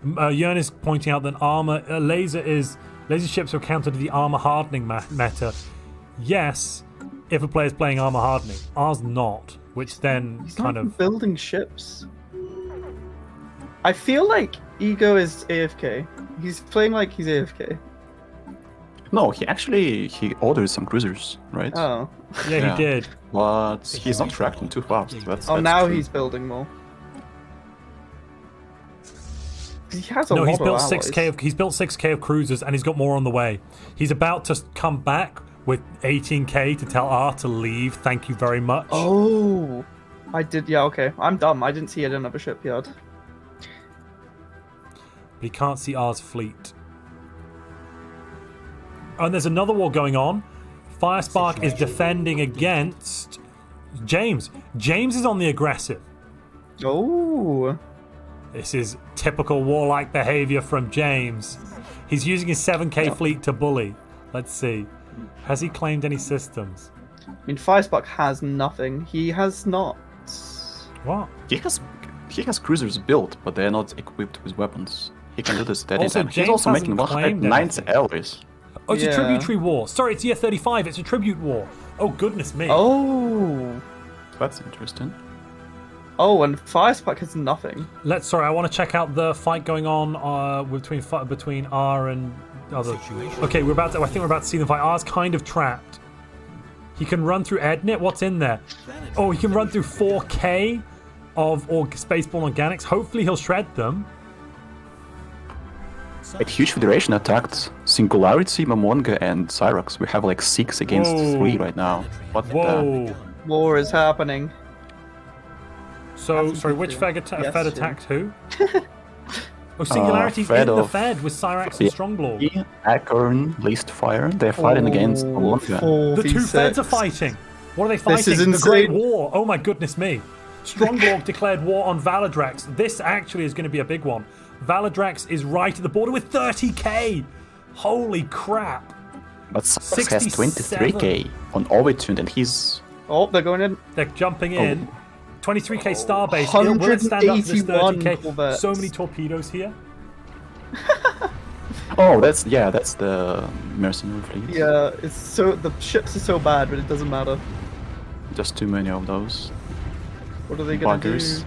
Jern is pointing out that armor laser is Laser ships are counter to the armor hardening meta. Yes, if a player's playing armor hardening. Ours not, which then He's kind not even of... building ships. I feel like Ego is AFK. He's playing like he's AFK. No, he ordered some cruisers, right? Oh. Yeah, he did. But he's not reacting too fast. That's Now true. he's building more. He has a No, lot he's of built alloys. 6k of he's built 6k of cruisers, and he's got more on the way. He's about to come back with 18k to tell R to leave. Thank you very much. Oh, I did. Yeah, okay. I'm dumb. I didn't see it in another shipyard. But he can't see R's fleet. Oh, and there's another war going on. Firespark is defending against James. James is on the aggressive. Oh. This is typical warlike behavior from James. He's using his 7k fleet to bully. Let's see. Has he claimed any systems? I mean, Firespark has nothing. He has not. What? He has cruisers built, but they're not equipped with weapons. He can do this at any Also, time. He's James also hasn't making claimed 190 alloys. Oh, it's a Yeah. tributary war. Sorry, it's year 35. It's a tribute war. Oh, goodness me. Oh. That's interesting. Oh, and Firespark has nothing. Sorry, I want to check out the fight going on between R and others. Okay, I think we're about to see the fight. R's kind of trapped. He can run through Ednit. What's in there? Oh, he can run through 4k of Spaceborne Organics. Hopefully he'll shred them. A huge federation attacked Singularity, Mamonga, and Cyrax. We have like 6 against Whoa. 3 right now. What the... Whoa. War is happening. So, sorry, which Fed Yes, attacked who? Oh, Singularity's Fed in the of- Fed with Cyrax and Stronglord. Acorn, Least Fire. They're fighting against Mamonga. The two Feds are fighting. What are they fighting? This is The Great insane. War. Oh my goodness me. Stronglord declared war on Valadrax. This actually is going to be a big one. Valadrax is right at the border with 30k. Holy crap. But Cyrax has 67. 23k on Overtuned, and he's... Oh, they're going in. They're jumping in. Oh. 23k starbase. Will it stand up to this 181 30k? corvettes. So many torpedoes here. Oh, that's the mercenary fleet. Yeah, it's so the ships are so bad, but it doesn't matter. Just too many of those. What are they gonna Buggers. do?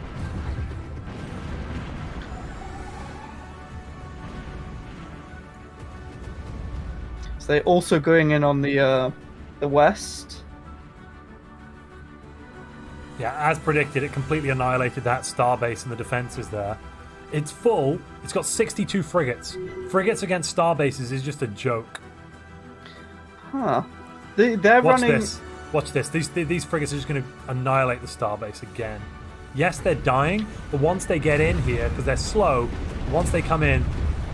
So they're also going in on the west. Yeah, as predicted, it completely annihilated that starbase and the defenses there. It's full. It's got 62 frigates. Frigates against starbases is just a joke. Huh? They're Watch running. this. Watch this. These frigates are just going to annihilate the starbase again. Yes, they're dying, but once they get in here, because they're slow, once they come in,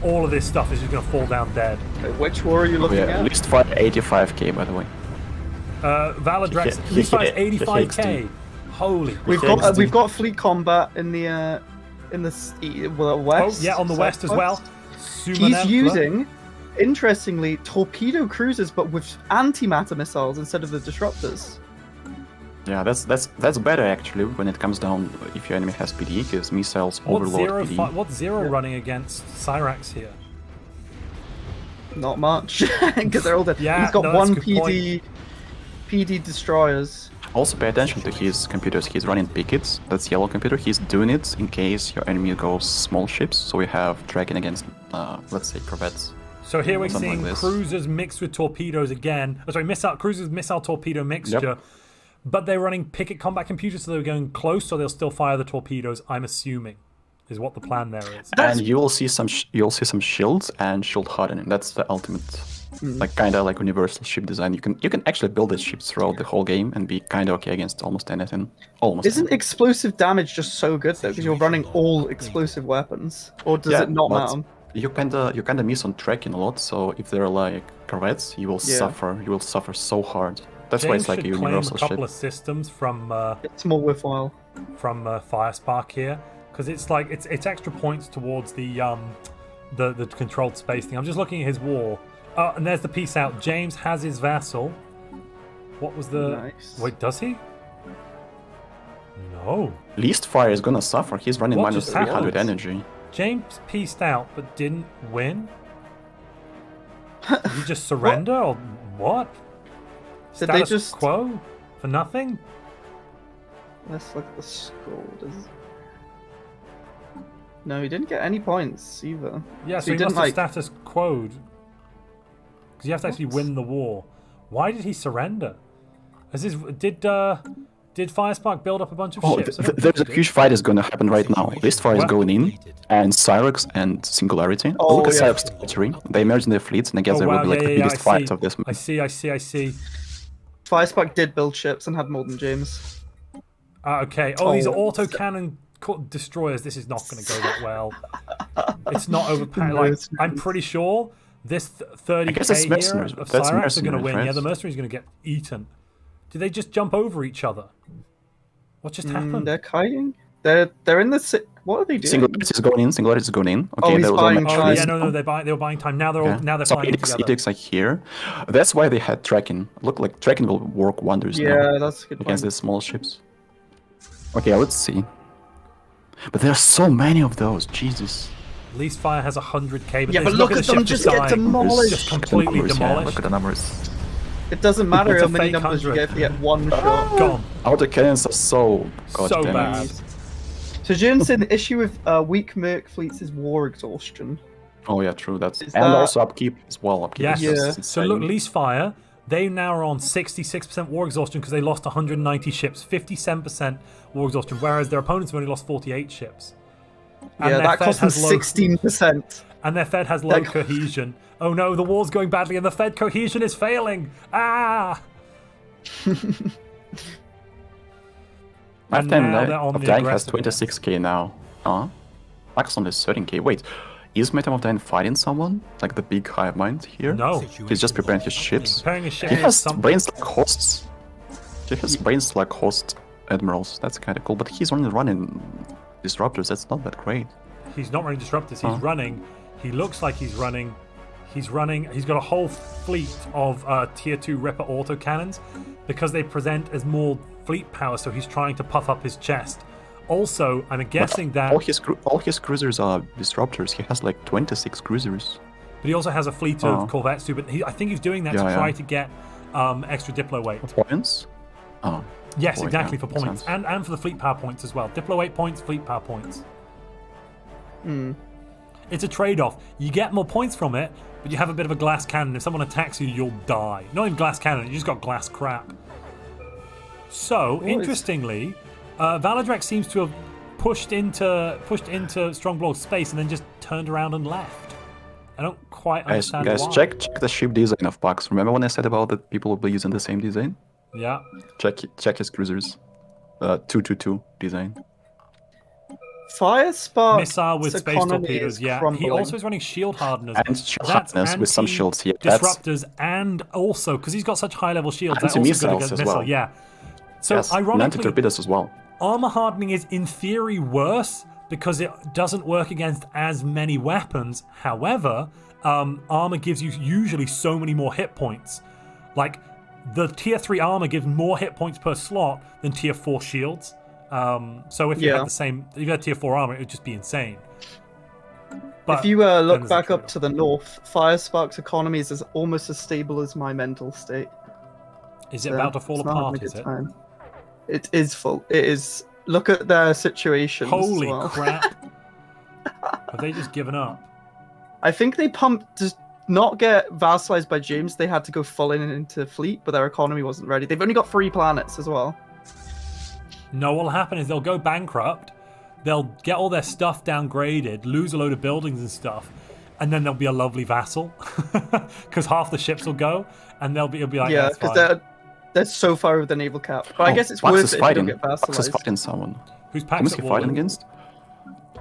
all of this stuff is just going to fall down dead. Wait, which war are you looking Yeah, at? Least Fire 85k, by the way. Valadrax, He least fire is hit 85k. Holy. We've got fleet combat in the west. Oh, yeah, on the west as well. He's Sumanempla. using, interestingly, torpedo cruisers, but with antimatter missiles instead of the disruptors. Yeah, that's better actually when it comes down if your enemy has PD, because missiles What's overload PD. what's zero running against Cyrax here? Not much, because they're all dead. Yeah, He's got no, that's one a good PD destroyers. Also pay attention to his computers. He's running pickets. That's yellow computer. He's doing it in case your enemy goes small ships. So we have dragon against, let's say, corvettes. So here we're Something seeing like this. cruisers mixed with torpedoes again. Oh, sorry, cruisers missile torpedo mixture. Yep. But they're running picket combat computers, so they're going close, so they'll still fire the torpedoes. I'm assuming is what the plan there is. And you will see some shields and shield hardening. That's the ultimate, like kind of like universal ship design. You can actually build these ships throughout the whole game and be kind of okay against almost anything. Almost. Isn't anything. explosive damage just so good though? Because you're running all explosive weapons, or does Yeah, it not but matter? You kinda miss on tracking a lot. So if they're like corvettes, you will suffer. You will suffer so hard. That's why James it's like a should claim a universal couple ship. of systems from It's more worthwhile. Firespark here, because it's like it's extra points towards the controlled space thing. I'm just looking at his war. And there's the piece out. James has his vassal. What was the? Nice. Wait, does he? No. Least Fire is gonna suffer. He's running What minus just 300 happened? energy. James pieced out but didn't win. Did he just surrender or what? Did they Status just- quo for nothing? Let's look at the score. No, he didn't get any points either. Yeah, So so he he must didn't, have like- status quo'd. Because you have to actually win the war. Why did he surrender? Did Firespark build up a bunch of Oh, ships? I don't there's think a he huge did. fight is going to happen right now. List fire is What? going in, Updated. and Cyrex and Singularity. Oh, Look at yeah. Cyrex territory. They merged in their fleets, and I guess Oh, they wow, will be like yeah, the yeah, biggest I fight see. of this. I see. Firespark did build ships and had more than James. Okay. Oh, these Oh. autocannon destroyers. This is not going to go that well. It's not overpowered. No, Like, it's I'm pretty sure this 30k guess it's here mercenaries. of That's Cyrax are going to mercenaries, win. right? Yeah, the mercenaries are going to get eaten. Did they just jump over each other? What just happened? They're kiting. They're in the. What are they doing? Singularity is going in. Singularity is going in. Okay, he's there was buying only- Oh time. yeah, no, they were buying time. Now they're all Okay. now they're So fighting edicts together. are here. That's why they had tracking. Look like tracking will work wonders now Yeah, that's a good against point. these small ships. Okay, let's see. But there are so many of those. Jesus. Least fire has 100k, but Yeah, but look look at at the them ship just get design. demolished. Just completely Look at the numbers, yeah, demolished. look at the numbers. It doesn't matter It's how a many fake numbers you 100. get, you get one shot. Gone. Autocannons are so So goddamn bad. So Jim said the issue with weak merc fleets is war exhaustion. Oh yeah, true. That's Is and that- also upkeep as well. Upkeep Yes. is just Yeah. So look, insane. least fire. They now are on 66% war exhaustion because they lost 190 ships, 57% war exhaustion, whereas their opponents have only lost 48 ships. And Yeah, their that Fed cost them has low- 16%. And their Fed has low That- cohesion. Oh no, the war's going badly and the Fed cohesion is failing. Ah! Lifetime now they're on of the Dying has aggressive 26k now. Huh? Max only 13k. Wait, is Madame of Dying fighting someone? Like the big hive mind here? No. He's just preparing his ships. Preparing a ship He is has something. brains like hosts. He has brains like host admirals. That's kind of cool. But he's only running disruptors. That's not that great. He's not running disruptors. He's Huh? running. He looks like he's running. He's running. He's got a whole fleet of tier 2 Ripper autocannons because they present as more fleet power. So he's trying to puff up his chest. Also, I'm guessing that. All his cruisers are disruptors. He has like 26 cruisers. But he also has a fleet of corvettes too. But I think he's doing that to Yeah, try yeah. to get extra Diplo weight. Points? Oh. Yes, Boy, exactly, yeah, for makes points. sense. And for the fleet power points as well. Diplo weight points, fleet power points. It's a trade-off. You get more points from it, but you have a bit of a glass cannon. If someone attacks you, you'll die. Not even glass cannon, you just got glass crap. So, interestingly, Valadrex seems to have pushed into Strongblo's space and then just turned around and left. I don't quite Guys, understand why. check the ship design of Pax. Remember when I said about that people will be using the same design? Yeah. Check his cruisers. 222 design. Firespark Missile with space economy torpedoes, is yeah. crumbling. He also is running shield hardeners. And shield That's hardeners with some shields, yeah, that's- disruptors, and also because he's got such high level shields, that's also good Anti-missiles against as missile. well. Yeah. So Yes, and ironically, anti-torpedoes as well. armor hardening is in theory worse because it doesn't work against as many weapons. However, armor gives you usually so many more hit points. Like the tier 3 armor gives more hit points per slot than tier 4 shields. So if you had if you had tier 4 armor, it would just be insane. But If you then look there's a back up trade-off. to the north, Firespark's economy is almost as stable as my mental state. Is it So about to fall it's not having apart? a Is good it? time. It is full. It is. Look at their situation. Holy as well. crap! Have they just given up? I think they pumped to not get vassalized by James. They had to go full into fleet, but their economy wasn't ready. They've only got 3 planets as well. No, what'll happen is they'll go bankrupt, they'll get all their stuff downgraded, lose a load of buildings and stuff, and then there'll be a lovely vassal because half the ships will go, and it'll be like, Yeah, that's because fine. they're so far over the naval cap. But I guess it's Pax worth is it if you fighting. don't get Pax is vassalized. fighting someone. Who's Who Pax is at he war fighting with? against?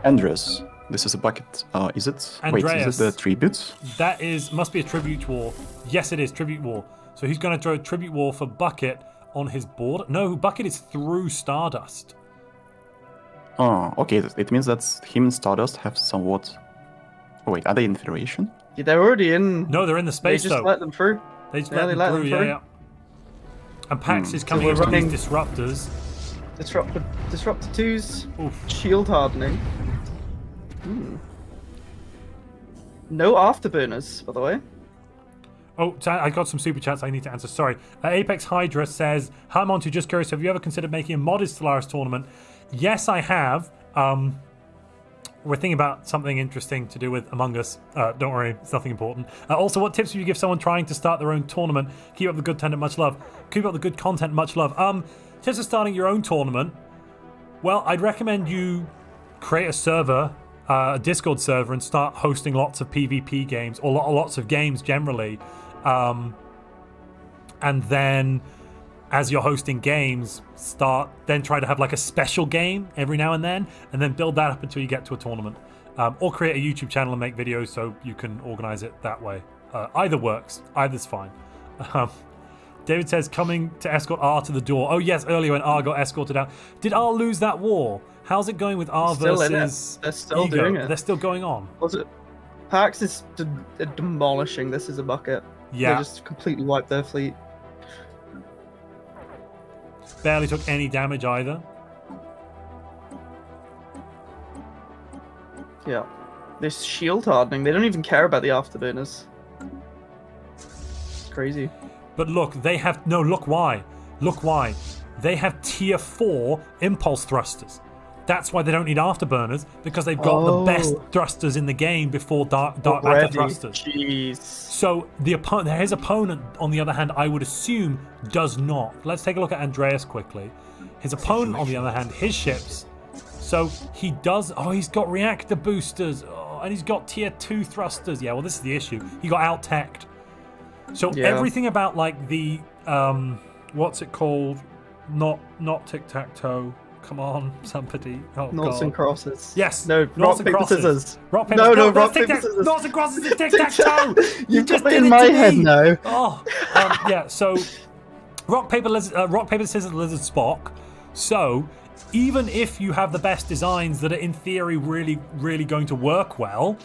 Andres. This is a bucket. Is it? Wait, is Andreas. it the tribute? That must be a tribute war. Yes, it is tribute war. So he's going to throw a tribute war for Bucket on his board. No, Bucket is through Stardust. Oh, okay. It means that him and Stardust have somewhat. Oh wait, are they in Federation? Yeah, they're already in. No, they're in the they space just though. let them through. They just Yeah, they let through, them yeah, through. yeah. And Pax is coming we're in with running- these disruptors. Disruptor 2's Oof. shield hardening. No afterburners, by the way. Oh, I got some super chats I need to answer. Sorry. Apex Hydra says, "Hi Montu, just curious, have you ever considered making a modded Stellaris tournament?" Yes, I have. We're thinking about something interesting to do with Among Us. Don't worry, it's nothing important. Also, what tips would you give someone trying to start their own tournament? Keep up the good content, much love. Keep up the good content, much love. Tips for starting your own tournament. Well, I'd recommend you create a server, a Discord server, and start hosting lots of PvP games, or lots of games generally. And then, as you're hosting games, then try to have like a special game every now and then build that up until you get to a tournament. Or create a YouTube channel and make videos so you can organize it that way. Either works. Either's fine. David says, coming to escort R to the door. Oh yes, earlier when R got escorted out. Did R lose that war? How's it going with R versus They're still Ego? doing it. They're still going on. Was it? Pax is demolishing. This is a bucket. Yeah. They just completely wiped their fleet. Barely took any damage either. Yeah. This shield hardening, they don't even care about the afterburners. It's crazy. But look, they have... No, look why. Look why. They have tier 4 impulse thrusters. That's why they don't need afterburners, because they've got the best thrusters in the game before dark matter thrusters. Jeez. So his opponent, on the other hand, I would assume, does not. Let's take a look at Andreas quickly. His opponent, on the other hand, his ships. So he does... Oh, he's got reactor boosters. Oh, and he's got tier 2 thrusters. Yeah, well, this is the issue. He got out-teched. So everything about, like, the... what's it called? Not tic-tac-toe. Come on, somebody. Oh, Noughts God. and crosses. Yes. No, noughts rock, and paper, crosses. scissors. Rock, paper, No, no, rock, tic-tac- paper, scissors. Noughts and crosses is tic-tac-toe. You just put it did in my to head me. now. Oh, yeah. So, rock, paper, scissors, lizard, Spock. So, even if you have the best designs that are in theory really, really going to work well,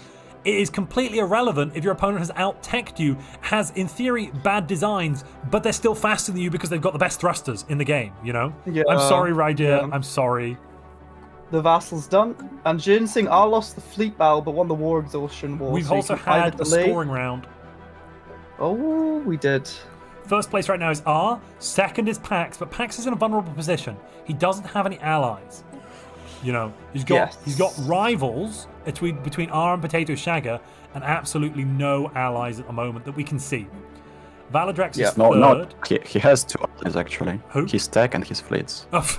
it is completely irrelevant if your opponent has out-teched you, has, in theory, bad designs, but they're still faster than you because they've got the best thrusters in the game, you know? Yeah, I'm sorry, Ryder. yeah. I'm sorry. The vassal's done. And Jernsaxe R lost the fleet battle, but won the war exhaustion war. We've so you also can either had a delay- scoring round. Oh, we did. First place right now is R. Second is Pax, but Pax is in a vulnerable position. He doesn't have any allies. You know, he's got rivals between R and Potato Shagger, and absolutely no allies at the moment that we can see. Valadrex is third. No, he has 2 allies actually. Who? His tech and his fleets. His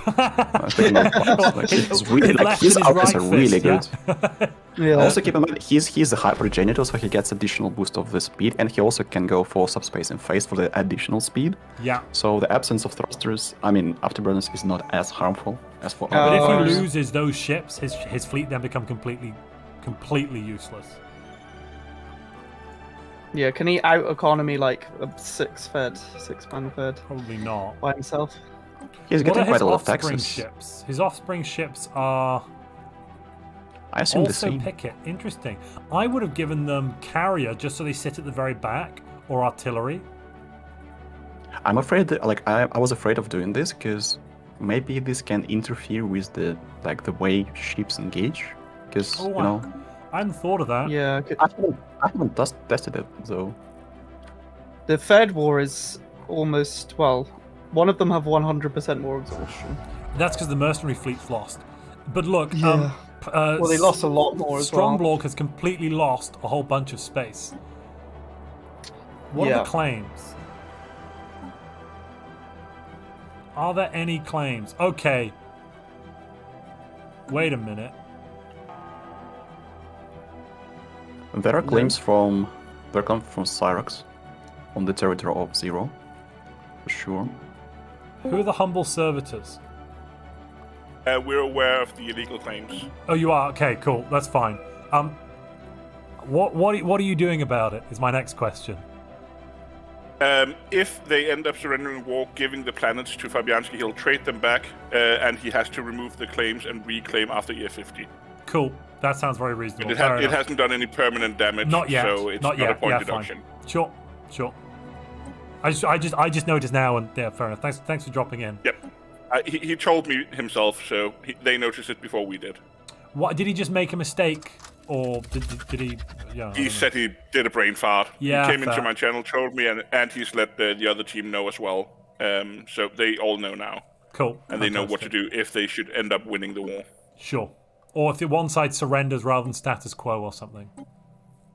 His allies are really good. Yeah. Also keep in mind, he's a hypergenitor, so he gets additional boost of the speed, and he also can go for subspace and phase for the additional speed. Yeah. So the absence of thrusters, afterburners, is not as harmful as for But if others. he loses those ships, his fleet then become completely useless. Yeah, can he out economy like a 6-man fed Probably not. by himself? He's What are getting his quite a lot of offspring taxes. ships? His offspring ships are I assume the also same. Picket. Interesting. I would have given them carrier just so they sit at the very back, or artillery. I'm afraid that, I was afraid of doing this because maybe this can interfere with the way ships engage. Because Oh, wow. I hadn't thought of that. Yeah. I haven't tested it though. The Fed war is almost, well, one of them have 100% war exhaustion. That's because the mercenary fleet's lost. But look, Yeah. Well, they lost a lot more as well. Stromblorg has completely lost a whole bunch of space. What are Yeah. the claims? Are there any claims? Okay. Wait a minute. There are claims from Cyrax on the territory of Zero, for sure. Who are the humble servitors? We're aware of the illegal claims. Oh, you are? Okay, cool. That's fine. What are you doing about it, is my next question. If they end up surrendering war, giving the planets to Fabianski, he'll trade them back, and he has to remove the claims and reclaim after year 50. Cool. That sounds very reasonable. But Fair it enough. hasn't done any permanent damage, Not yet. so it's not not yet. a point Yeah, deduction. fine. Sure. I just noticed now, and yeah, fair enough. Thanks for dropping in. Yep. He told me himself, so they noticed it before we did. What did he just make a mistake Or did he? Yeah. I He don't said he did a brain fart. Yeah, he came fair. into my channel, told me, and he's let the other team know as well. So they all know now, know. Cool. and they know what to Fantastic. do if they should end up winning the war. Sure. Or if the one side surrenders rather than status quo or something.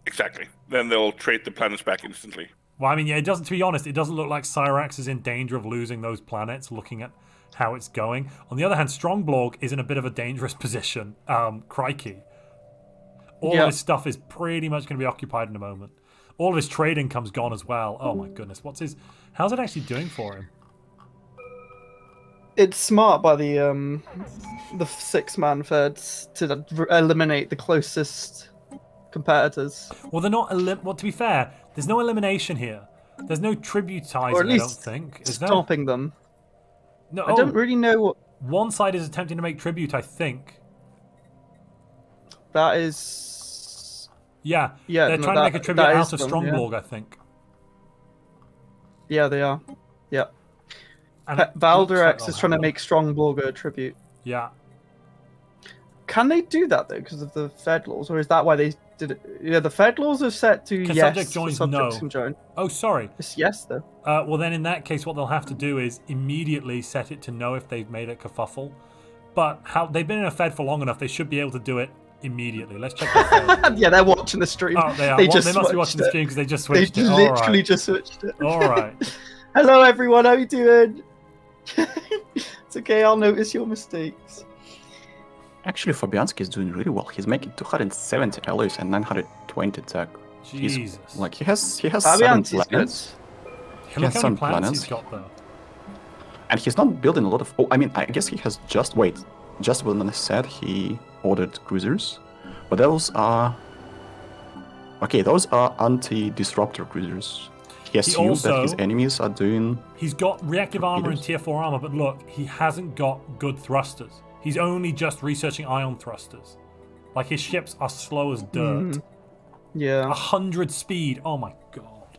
Exactly. Then they'll trade the planets back instantly. Well, I mean, yeah, it doesn't. To be honest, it doesn't look like Cyrax is in danger of losing those planets. Looking at how it's going. On the other hand, Strongblog is in a bit of a dangerous position. Crikey. All of his stuff is pretty much going to be occupied in a moment. All of his trade income's gone as well. Oh my goodness, how's it actually doing for him? It's smart by the 6-man feds to eliminate the closest competitors. Well, they're not. Well, to be fair, there's no elimination here. There's no tributizing. Or at I don't least think. Is there? stopping them. No. I don't really know what One side is attempting to make tribute. I think. that is. Yeah. Yeah, They're no, trying to make a tribute that out is of them, Strongblog. I think. Yeah, they are. Yeah. And it looks like Valderex they'll is trying to have make Strongblog a tribute. Yeah. Can they do that though, because of the Fed laws, or is that why they did it? Yeah, the Fed laws are set to Can yes. subject joins, subjects no. can join. Oh, sorry. It's yes though. Well, then in that case, what they'll have to do is immediately set it to no if they've made a kerfuffle. But how they've been in a Fed for long enough, they should be able to do it immediately. Let's check the Fed. Yeah, they're watching the stream. Oh, they are. They Well, just they must be switched watching the it. stream because they just They switched it. literally just switched it. All right. Hello everyone, how you doing? It's okay, I'll notice your mistakes. Actually, Fabianski is doing really well. He's making 270 alloys and 920 tech. Jesus. He has 7 Fabianski's planets. Hey, He look has how some many planets planets. he's got, though. And he's not building a lot of... Oh, I mean, I guess he has just... Wait. Just when I said he ordered cruisers. But those are... Okay, those are anti-disruptor cruisers. He assumed that his enemies are doing... He's got reactive armor and torpedoes. tier 4 armor, but look, he hasn't got good thrusters. He's only just researching ion thrusters. Like, his ships are slow as dirt. Yeah. 100 speed. Oh my god.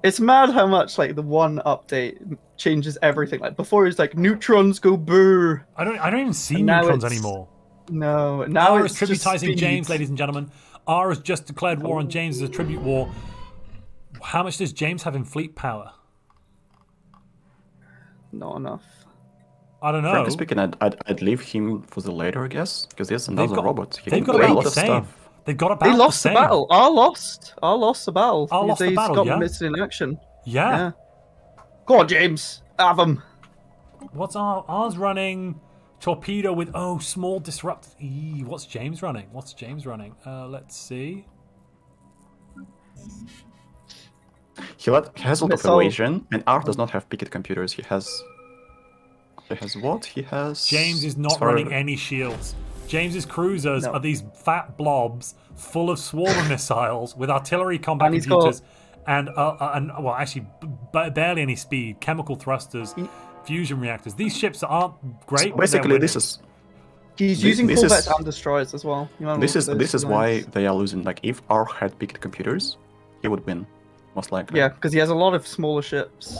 It's mad how much like the one update changes everything. Like before, it's like neutrons go boo. I don't even see And now neutrons it's- anymore. No, now R is it's just tributizing speed. James, ladies and gentlemen. R has just declared war on James as a tribute war. How much does James have in fleet power? Not enough. I don't know. Frankly speaking, I'd leave him for the later, I guess. Because there's another robot. He They've can got do a about lot the of same. stuff. They've got about They lost the the same. battle. R lost. R lost the battle. R lost the He's battle, got yeah. missing in action. Yeah. Yeah. Go on, James. Have him. What's R? R's running torpedo with small disrupt. What's James running? Let's see. He has a lot of Missile. evasion, and R does not have picket computers. He has what? He has... James is not running any shields. James's cruisers No. are these fat blobs full of swarmer missiles with artillery combat And he's computers and well, actually barely any speed, chemical thrusters, fusion reactors. These ships aren't great. but they're Basically, this winning. is He's using this corvettes is- and destroyers as well. You know, this is those this is why designs. they are losing. Like, if R had picket computers, he would win, most likely. Yeah, because he has a lot of smaller ships.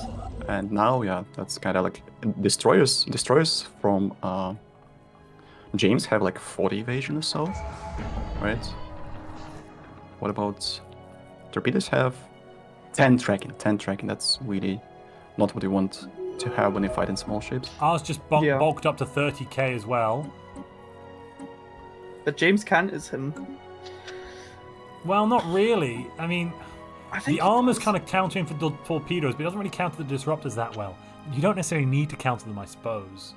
And now, yeah, that's kind of like destroyers. Destroyers from James have like 40 evasion or so, right? What about torpedoes? Have 10 tracking. 10 tracking. That's really not what you want to have when you fight in small ships. R's just Yeah. bulked up to 30k as well. But James is him. Well, not really. I mean, I think the armor's kind of countering for the torpedoes, but it doesn't really counter the disruptors that well. You don't necessarily need to counter them, I suppose.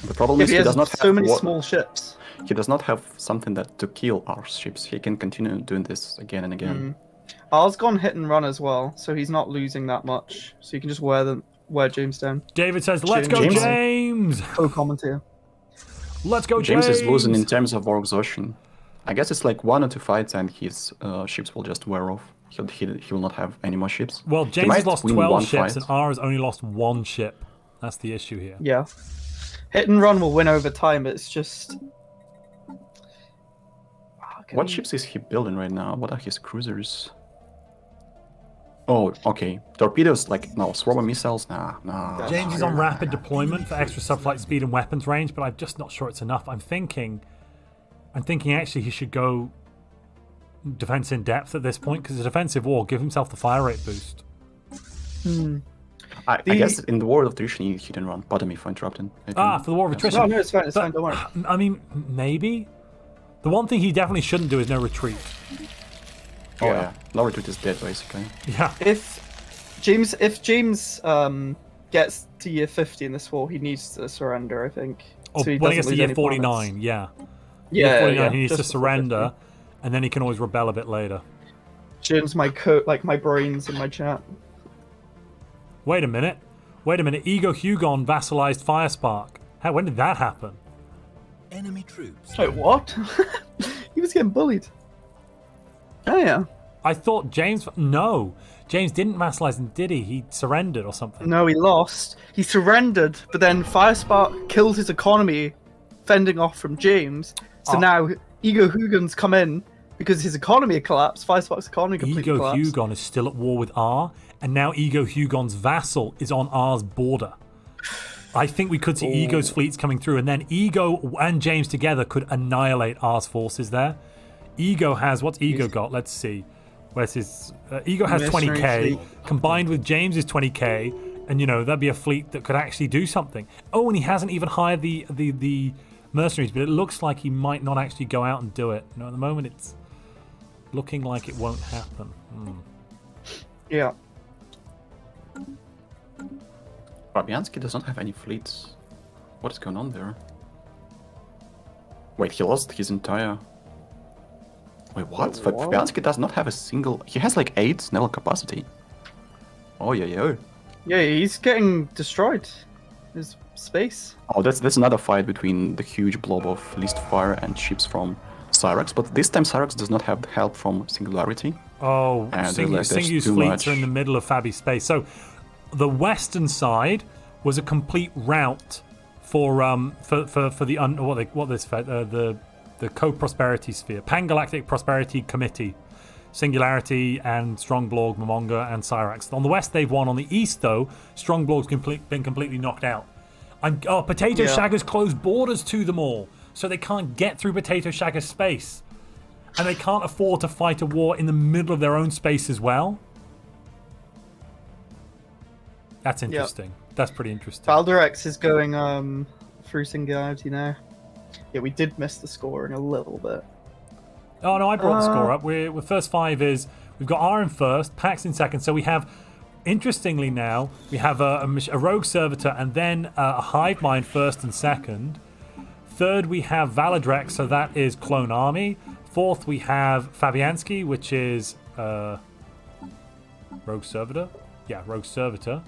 The problem Yeah, is he he has does not so have many wa- small ships. He does not have something that to kill our ships. He can continue doing this again and again. R's gone hit and run as well, so he's not losing that much. So you can just wear James down. David says, "Let's go, James- James! Co-commentator. Let's go, James James!" is losing in terms of war exhaustion. I guess it's like 1 or 2 fights and his ships will just wear off. He will not have any more ships. Well, He James has might lost win 12 one ships, fight. and R has only lost 1 ship. That's the issue here. Yeah. Hit and run will win over time. It's just. What ships is he building right now? What are his cruisers? Oh, okay. Torpedoes, like, no. Swarmer missiles, nah. James is on rapid deployment for extra subflight speed and weapons range, but I'm just not sure it's enough. I'm thinking actually he should go defense in depth at this point, because it's a defensive war. Give himself the fire rate boost. I guess in the War of Attrition he didn't run. Pardon me for interrupting. For the war of attrition. No, it's fine. It's fine. Don't worry. I mean, maybe. The one thing he definitely shouldn't do is no retreat. Oh yeah. No retreat is dead, basically. Yeah. If James gets to year 50 in this war, he needs to surrender, I think. Or So he when he gets doesn't to lose year any 49, planets. yeah. Yeah, Year 49, he needs just to before surrender, 50. and then he can always rebel a bit later. James, my my brains in my chat. Wait a minute. Ego Hugon vassalized Firespark. When did that happen? Enemy troops. Wait, what? He was getting bullied. Oh yeah. I thought James... No. James didn't vassalize him, did he? He surrendered or something. No, he lost. He surrendered, but then Firespark killed his economy, fending off from James. So now Ego Hugon's come in because his economy collapsed. Firespark's economy completely Ego collapsed. Hugon is still at war with R, and now Ego Hugon's vassal is on R's border. I think we could see Ego's fleets coming through, and then Ego and James together could annihilate R's forces there. Ego has... What's Ego got? Let's see. Where's his... Ego has Mercenary 20k, fleet. combined with James's 20k, and, that'd be a fleet that could actually do something. Oh, and he hasn't even hired the mercenaries, but it looks like he might not actually go out and do it. At the moment it's looking like it won't happen. Yeah. Fabianski does not have any fleets. What is going on there? Wait, he lost his entire... Wait, what? Fabianski does not have a single... He has like 8 naval capacity. Oh, yeah. Yeah, he's getting destroyed. His space. Oh, that's another fight between the huge blob of least fire and ships from Cyrax, but this time Cyrax does not have the help from Singularity. Oh, And Singu's there's fleets too much. are in the middle of Fabi's space. So the western side was a complete route for the co-prosperity sphere, Pan-Galactic Prosperity Committee, Singularity and Strongblog, Momonga, and Cyrax. On the west, they've won. On the east, though, Strongblog's been completely knocked out. Potato Shagger's closed borders to them all, so they can't get through Potato Shagger's space. And they can't afford to fight a war in the middle of their own space as well. That's interesting. That's pretty interesting. Valderex is going through Singularity now. Yeah, we did miss the scoring a little bit. Oh no, I brought the score up. We're first 5 is we've got R in first, Pax in second. So we have, interestingly now, we have a rogue servitor and then a hive mind first and second. Third we have Valadrex, so that is clone army. Fourth we have Fabianski, which is rogue servitor. Yeah, rogue servitor.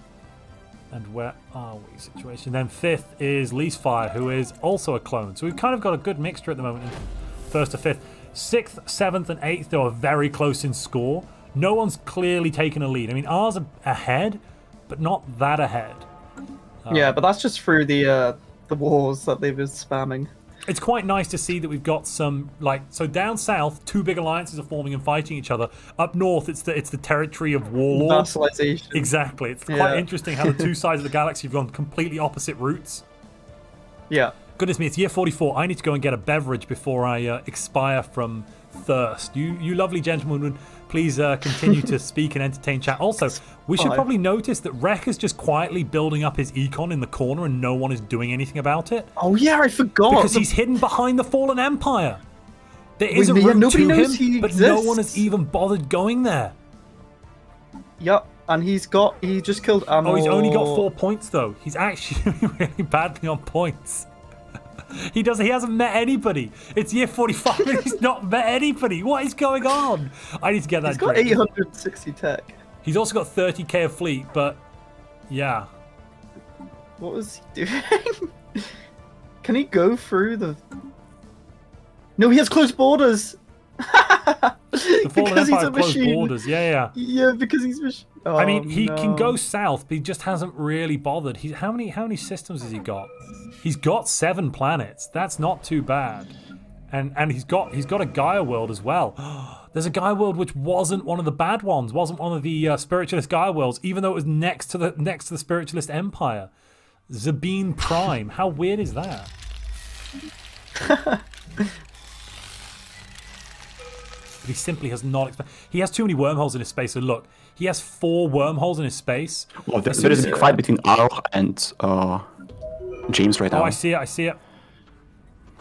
And where are we? Situation. Then fifth is Leasefire, who is also a clone. So we've kind of got a good mixture at the moment in first to fifth. 6th, 7th, and 8th, they are very close in score. No one's clearly taken a lead. I mean, ours are ahead, but not that ahead. Yeah, but that's just through the wars that they've been spamming. It's quite nice to see that we've got some, so down south, 2 big alliances are forming and fighting each other. Up north, it's the territory of warlords. Vassalization. Exactly. It's quite interesting how the two sides of the galaxy have gone completely opposite routes. Yeah. Goodness me, it's year 44. I need to go and get a beverage before I expire from thirst. You lovely gentlemen would please continue to speak and entertain chat. Also, we should probably notice that Rek is just quietly building up his econ in the corner and no one is doing anything about it. Oh yeah, I forgot. Because he's hidden behind the Fallen Empire. There is a route to him, but no one has even bothered going there. Yep, and he just killed Amor. Oh, he's only got 4 points though. He's actually really badly on points. He hasn't met anybody. It's year 45 and he's not met anybody. What is going on? I need to get that He's got drink. 860 tech. He's also got 30k of fleet, but yeah. What was he doing? Can he go through the... No, he has close borders. The Fallen Because he's Empire a closed machine. borders. Yeah. Yeah, because he's machine. Oh, I mean, he can no. go south, but he just hasn't really bothered. How many systems has he got? He's got 7 planets. That's not too bad. And he's got a Gaia world as well. There's a Gaia world which wasn't one of the bad ones, wasn't one of the spiritualist Gaia worlds, even though it was next to the spiritualist empire. Zabine Prime. How weird is that? But he simply has not. He has too many wormholes in his space. So look, he has 4 wormholes in his space. Well, there is a big fight between Ar and James right now. Oh, I see it. I see it.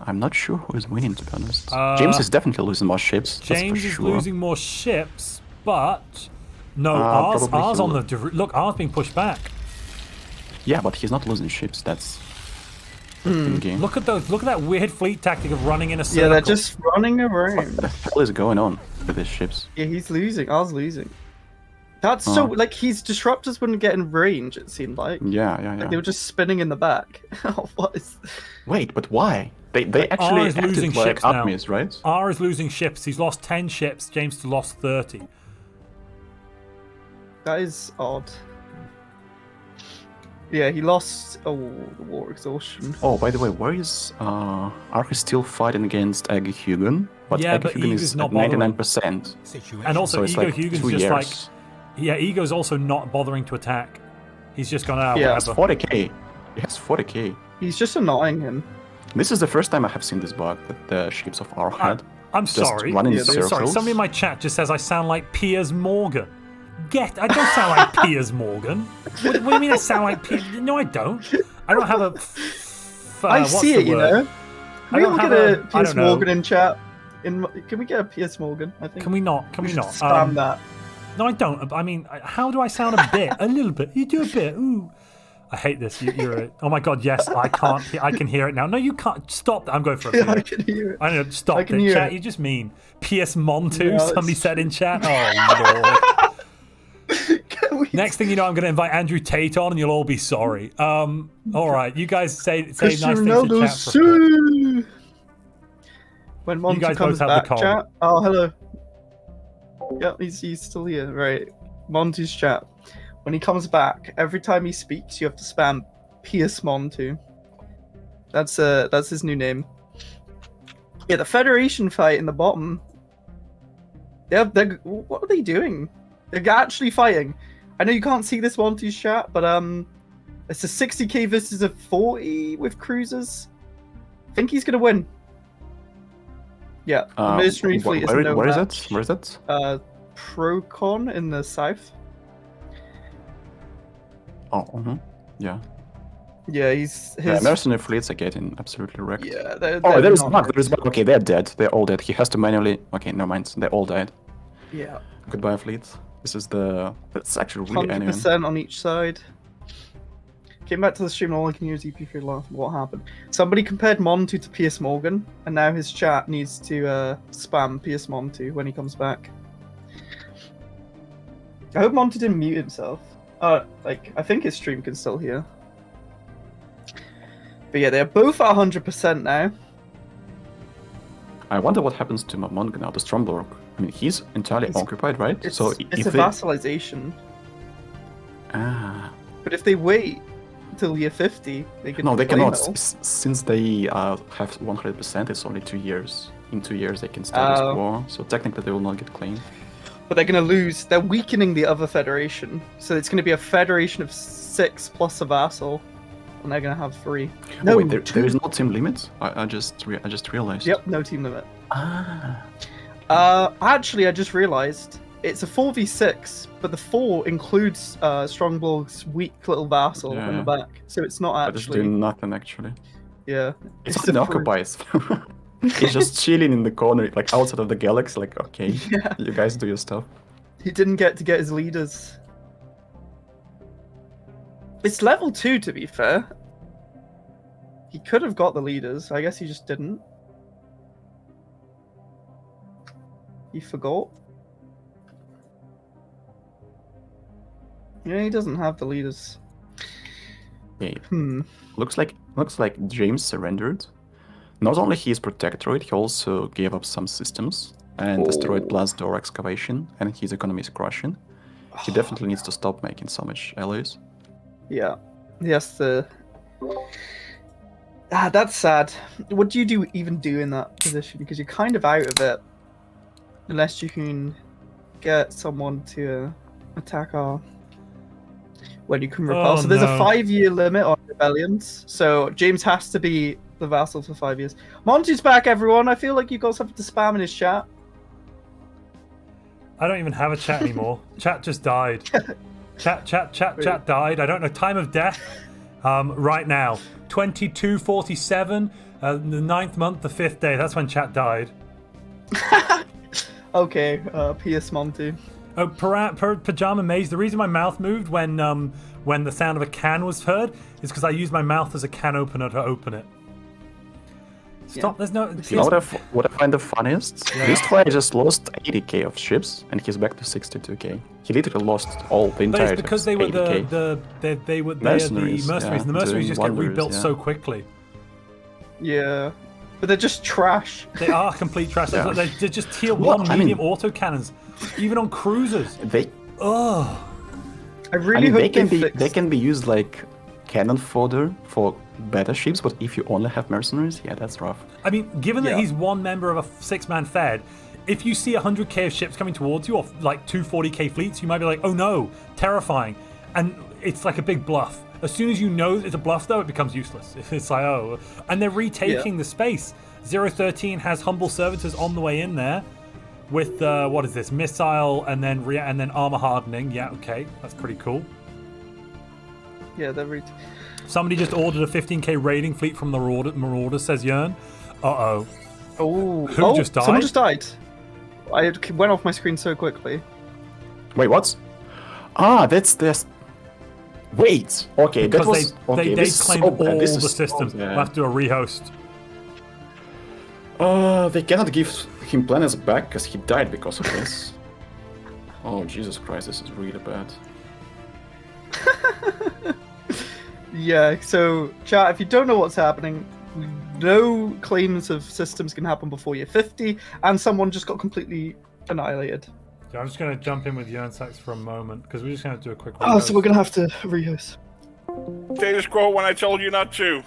I'm not sure who is winning, to be honest. James is definitely losing more ships. James is losing more ships, but no, R's probably on the look. R's being pushed back. Yeah, but he's not losing ships. That's in game. Look at those. Look at that weird fleet tactic of running in a circle. Yeah, they're just running What around. the hell is going on with these ships? Yeah, he's losing. R's losing. That's so like his disruptors wouldn't get in range. It seemed like. Yeah. Like, they were just spinning in the back. What is? Wait, but why? They actually is losing acted like ships now. armies, right? R is losing ships. He's lost 10 ships. James has lost 30. That is odd. Yeah, he lost. Oh, the war exhaustion. Oh, by the way, where is Ark is still fighting against Egg Hugon? But Yeah, Egg but Hugon Ego's is not at bothering. 99%. Situation. And also, So it's Ego like Hugon's 2 just years. like, yeah, Ego's also not bothering to attack. He's just gone out. Yeah. It's Whatever. 40k. He has 40k. He's just annoying him. This is the first time I have seen this bug that the ships of Ar had. I'm Just sorry. run in Yeah, I'm circles. sorry. Somebody in my chat just says I sound like Piers Morgan. I don't sound like Piers Morgan. What do you mean I sound like Piers? No, I don't. I don't have a. I what's see the it, you word? know. I Can we don't all have get a- a I Piers don't know. Morgan in chat? Can we get a Piers Morgan? I think. Can we not? Can we should not? spam that? No, I don't. I mean, how do I sound a bit? A little bit. You do a bit. Ooh. I hate this. You're a, oh my god, yes, I can't. I can hear it now. No, you can't. Stop that. I'm going for a Yeah, I few. can hear it. I know. Stop I can it. hear Chat, it. you just mean P.S. Montu. No, Somebody it's- said in chat. Oh lord. Can we- Next thing you know, I'm going to invite Andrew Tate on, and you'll all be sorry. All right, you guys say nice things in Cristiano chat. For a bit. Ronaldo. When Montu guys comes both have the back, call. chat. Oh, hello. Yep, he's still here. Right, Montu's chat. When he comes back, every time he speaks, you have to spam Piers Montu. That's his new name. Yeah, the Federation fight in the bottom. What are they doing? They're actually fighting. I know you can't see this Montu's chat, but it's a 60k versus a 40 with cruisers. I think he's gonna win. Yeah, the mercenary fleet is no where is match. it? Where is it? Procon in the south. Oh, yeah. Yeah, his Yeah, mercenary fleets are getting absolutely wrecked. yeah. They're Oh, there is not bug. good. There is bug. Okay, they're dead. They're all dead. He has to manually. Okay, never mind. They all died. Yeah, Goodbye, fleet. This is the. That's actually really annoying. 100% on each side. Came back to the stream and all I can use EP3 laugh. What happened? Somebody compared Montu to Piers Morgan, and now his chat needs to spam Piers Montu when he comes back. I hope Montu didn't mute himself. Like I think his stream can still hear. But yeah, they're both at 100% now. I wonder what happens to Monk now, the Stromberg. I mean, he's entirely It's- occupied, right? It's, so it's if a they... vassalization. Ah. But if they wait until year 50, they can. No, they claim cannot. it all. Since they have 100%, it's only 2 years. In 2 years, they can start this Oh. war. So technically, they will not get claimed. But they're going to lose. They're weakening the other federation. So it's going to be a federation of 6 plus a vassal. And they're going to have 3. No, oh, wait, there 2. is no team limit? I just realized. Yep, no team limit. Ah. Actually, I just realized it's a 4v6, but the 4 includes Strongborg's weak little vassal Yeah, in yeah. the back. So it's not But it's actually. doing nothing, actually. Yeah. It's a not fruit. occupies. He's just chilling in the corner, like outside of the galaxy, like, okay, Yeah. you guys do your stuff. He didn't get to get his leaders. It's level 2, to be fair. He could have got the leaders. I guess he just didn't. He forgot. Yeah, he doesn't have the leaders. Okay. Hmm. Looks like James surrendered. Not only he is protectorate, he also gave up some systems and destroyed Oh. blast door excavation, and his economy is crashing. He definitely needs to stop making so much allies. Yeah. Yes, that's sad. What do you even do in that position? Because you're kind of out of it. Unless you can get someone to attack our... When you can repel. Oh, So there's no. a 5-year limit on rebellions. So James has to be the vassal for 5 years. Monty's back, everyone. I feel like you guys have to spam in his chat. I don't even have a chat anymore. Chat just died. Chat died. I don't know. Time of death right now. 22:47, the 9th month, the 5th day. That's when chat died. Okay, P.S. Monty. Oh, Pajama Maze. The reason my mouth moved when the sound of a can was heard is because I used my mouth as a can opener to open it. Stop. Yeah. There's no. You know what I find the funniest? This guy just lost 80k of ships, and he's back to 62k. He literally lost all the But entire. it's because they were 80K. they were Mercenaries, the mercenaries. yeah, The mercenaries doing just wonders, get rebuilt yeah. so quickly. Yeah. But they're just trash. They are complete trash. Yeah. They're just tier Well, 1 I mean- medium autocannons, even on cruisers. They, Ugh. I really hope they can be used like cannon fodder for better ships, but if you only have mercenaries, yeah, that's rough. I mean, given that Yeah. he's one member of a 6-man Fed, if you see 100k of ships coming towards you, or like 240k fleets, you might be like, oh no, terrifying. And it's like a big bluff. As soon as you know it's a bluff, though, it becomes useless. It's like, oh. And they're retaking the space. 013 has humble servitors on the way in there with, what is this, missile and then armor hardening. Yeah, okay, that's pretty cool. Yeah, they're Somebody just ordered a 15k raiding fleet from the Marauder, says Jern. Uh-oh. Oh, Who just died? Someone just died. I went off my screen so quickly. Wait, what? Ah, that's this. Wait, okay, Because that was okay. they This is claimed so bad. all This the is so systems. bad. We'll have to do a rehost. They cannot give him planets back because he died because of this. Oh Jesus Christ, this is really bad. Yeah, so chat, if you don't know what's happening, no claims of systems can happen before you're 50, and someone just got completely annihilated. So I'm just going to jump in with Jernsaxe for a moment because we're just going to do a quick. Oh, so we're gonna have to rehost. Status quo when I told you not to.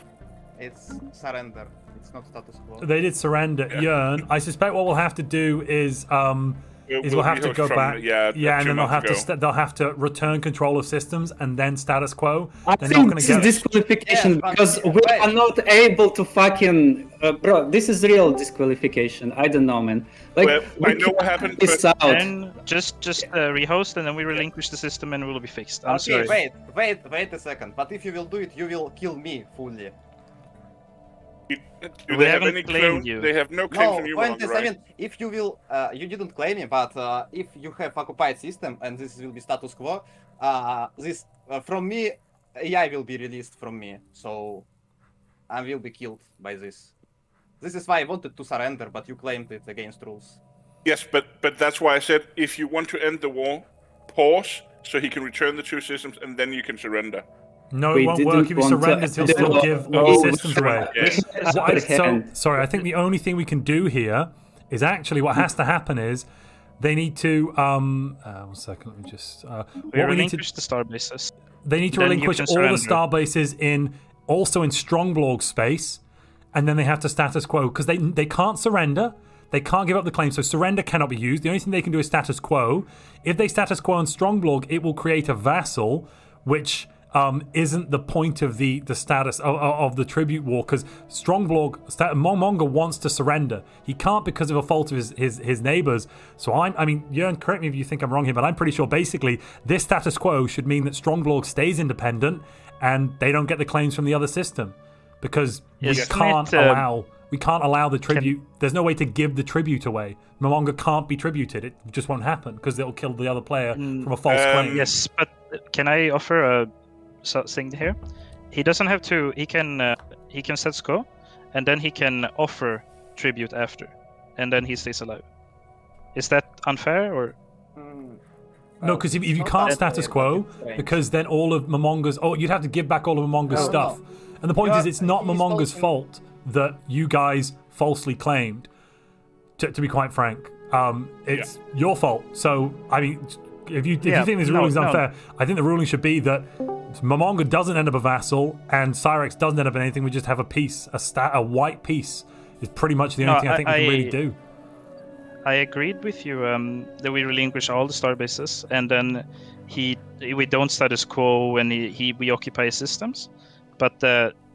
It's surrender. It's not status quo. They did surrender. Jern, I suspect what we'll have to do is we'll have to rehost go from- back. yeah, and 2 then they'll months have ago. to they'll have to return control of systems and then status quo. I They're think not this going to is get. disqualification Yeah, but- because we wait. are not able to fucking bro. This is real disqualification. I don't know, man. Like Well, we I know what can't happened, This but- out. And just rehost, and then we relinquish the system, and it will be fixed. I'm Okay, sorry. wait a second. But if you will do it, you will kill me fully. Do We they have haven't any claimed claim? you. They have no claims No, on you, point Montu, is, right? I mean, if you will, you didn't claim me, but if you have occupied system and this will be status quo, this from me, AI will be released from me, so I will be killed by this. This is why I wanted to surrender, but you claimed it against rules. Yes, but that's why I said if you want to end the war, pause so he can return the 2 systems and then you can surrender. No, We it won't didn't work if he want to surrenders. He'll end the still war. give No, all the systems we away. Yes. What I- so Hand. sorry, I think the only thing we can do here is actually what has to happen is they need to 1 second. Let me just We what we need to relinquish the star bases. they need to then you relinquish can all the surrender. star bases in also in Strongblog space, and then they have to status quo because they can't surrender. They can't give up the claim, so surrender cannot be used. The only thing they can do is status quo. If they status quo on Strongblog, it will create a vassal, which isn't the point of the status of the tribute war, because Strongblog Momonga wants to surrender. He can't because of a fault of his neighbors. So I mean, Jörn, correct me if you think I'm wrong here, but I'm pretty sure basically this status quo should mean that Strongblog stays independent and they don't get the claims from the other system, because Yes. we can't allow the tribute. There's no way to give the tribute away. Momonga can't be tributed. It just won't happen because it'll kill the other player from a false claim. Yes, but can I offer a thing here? He doesn't have to. He can set score, and then he can offer tribute after, and then he stays alive. Is that unfair or? No, because if you can't status quo, because then all of Momonga's... Oh, you'd have to give back all of Momonga's stuff. no. And the point is, it's not He's Momonga's false. fault that you guys falsely claimed, to be quite frank. It's your fault. So, I mean, if you think this ruling's unfair, I think the ruling should be that Momonga doesn't end up a vassal and Cyrex doesn't end up in anything. We just have a piece, a white piece is pretty much the only thing I think we can really do. I agreed with you that we relinquish all the star bases, and then we don't status quo when we occupy his systems, but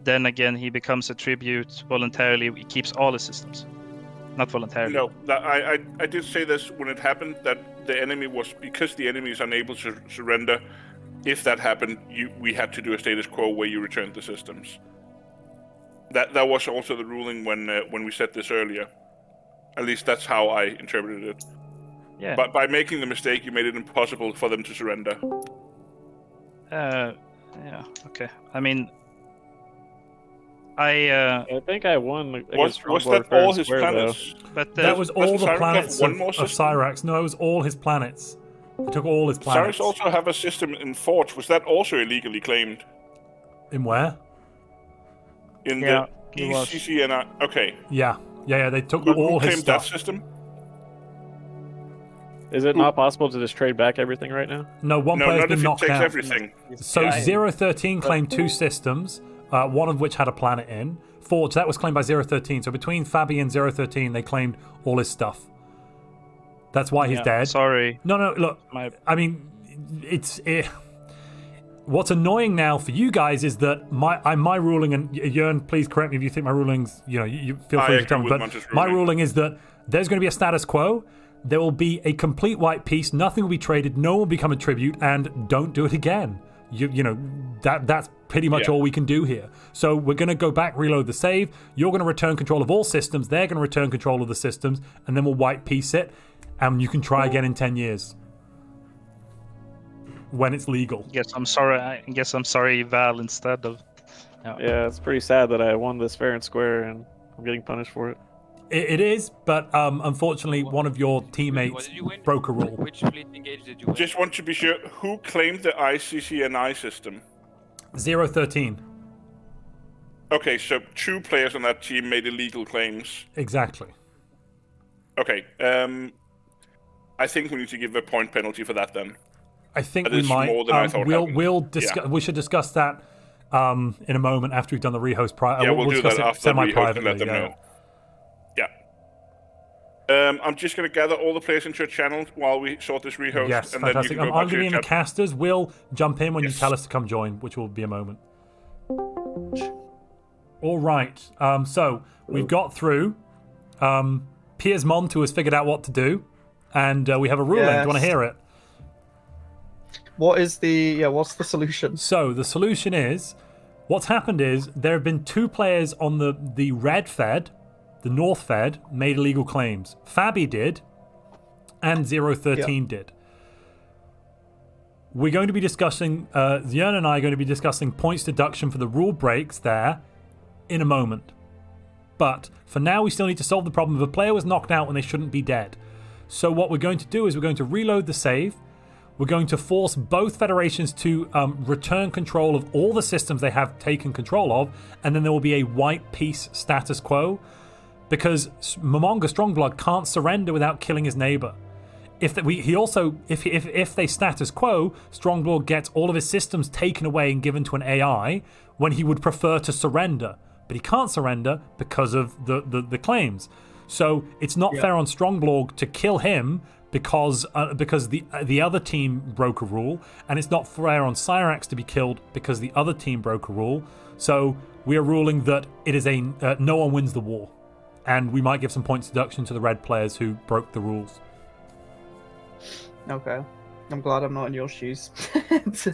then again he becomes a tribute voluntarily. He keeps all his systems, not voluntarily. No, I did say this when it happened, that the enemy was, because the enemy is unable to surrender. If that happened, we had to do a status quo where you returned the systems. That was also the ruling when we said this earlier. At least that's how I interpreted it. Yeah. But by making the mistake, you made it impossible for them to surrender. Yeah. Okay. I mean, I think I won. Was that all his planets? But that was all the Cyrax planets have of, one more of system? Cyrax. No, it was all his planets. He took all his planets. Cyrax also have a system in Forge. Was that also illegally claimed? In where? In Yeah, the it was. ECCNI. Okay. Yeah. They took Who all his claimed that stuff. system? Is it not possible to just trade back everything right now? No, one No, player's not been if it knocked takes out. everything. So Yeah. 013 claimed 2 systems, one of which had a planet in. Forge, that was claimed by 013. So between Fabi and 013, they claimed all his stuff. That's why he's dead. Sorry. No, look, I mean, what's annoying now for you guys is that my ruling, and Jörn, please correct me if you think my ruling's, you feel free to tell me, agree but with Montu's my ruling. ruling is that there's going to be a status quo. There will be a complete white piece. Nothing will be traded. No one will become a tribute, and don't do it again. That's pretty much all we can do here. So we're going to go back, reload the save. You're going to return control of all systems. They're going to return control of the systems, and then we'll white piece it, and you can try again in 10 years when it's legal. Yes, I'm sorry. I guess I'm sorry, Val, instead of. Yeah, it's pretty sad that I won this fair and square, and I'm getting punished for it. It is, but unfortunately, one of your teammates broke a rule. Which fleet engage did you win? Just want to be sure, who claimed the ICCNI system? 013. Okay, so 2 players on that team made illegal claims. Exactly. Okay, I think we need to give a point penalty for that then. I think That we is might. more than I thought happened. We should discuss that in a moment after we've done the rehost. Yeah, we'll do discuss that it after the rehost and semi-privately. let them Yeah. know. Yeah. I'm just going to gather all the players into your channel while we sort this rehost, Yes, and then you fantastic. can go I'm back to going to be your in the chat. casters. We'll jump in when you Yes. tell us to come join, which will be a moment. All right. So we've got through. Piers Montu has figured out what to do, and we have a ruling. Do you want to Yes. hear it? What's the solution? So the solution is, what's happened is there have been 2 players on the red fed, the north fed, made illegal claims. Fabi did, and 013 did. We're going to be discussing, Jörn and I are going to be discussing points deduction for the rule breaks there in a moment. But for now, we still need to solve the problem of a player was knocked out when they shouldn't be dead. So what we're going to do is we're going to reload the save. We're going to force both federations to return control of all the systems they have taken control of, and then there will be a white peace status quo, because Momonga Strongblood can't surrender without killing his neighbor. If they status quo, Strongblood gets all of his systems taken away and given to an AI when he would prefer to surrender, but he can't surrender because of the claims. So it's not fair on Strongblood to kill him because the other team broke a rule, and it's not fair on Cyrax to be killed because the other team broke a rule. So we are ruling that it is no one wins the war, and we might give some points deduction to the red players who broke the rules. Okay. I'm glad I'm not in your shoes. It's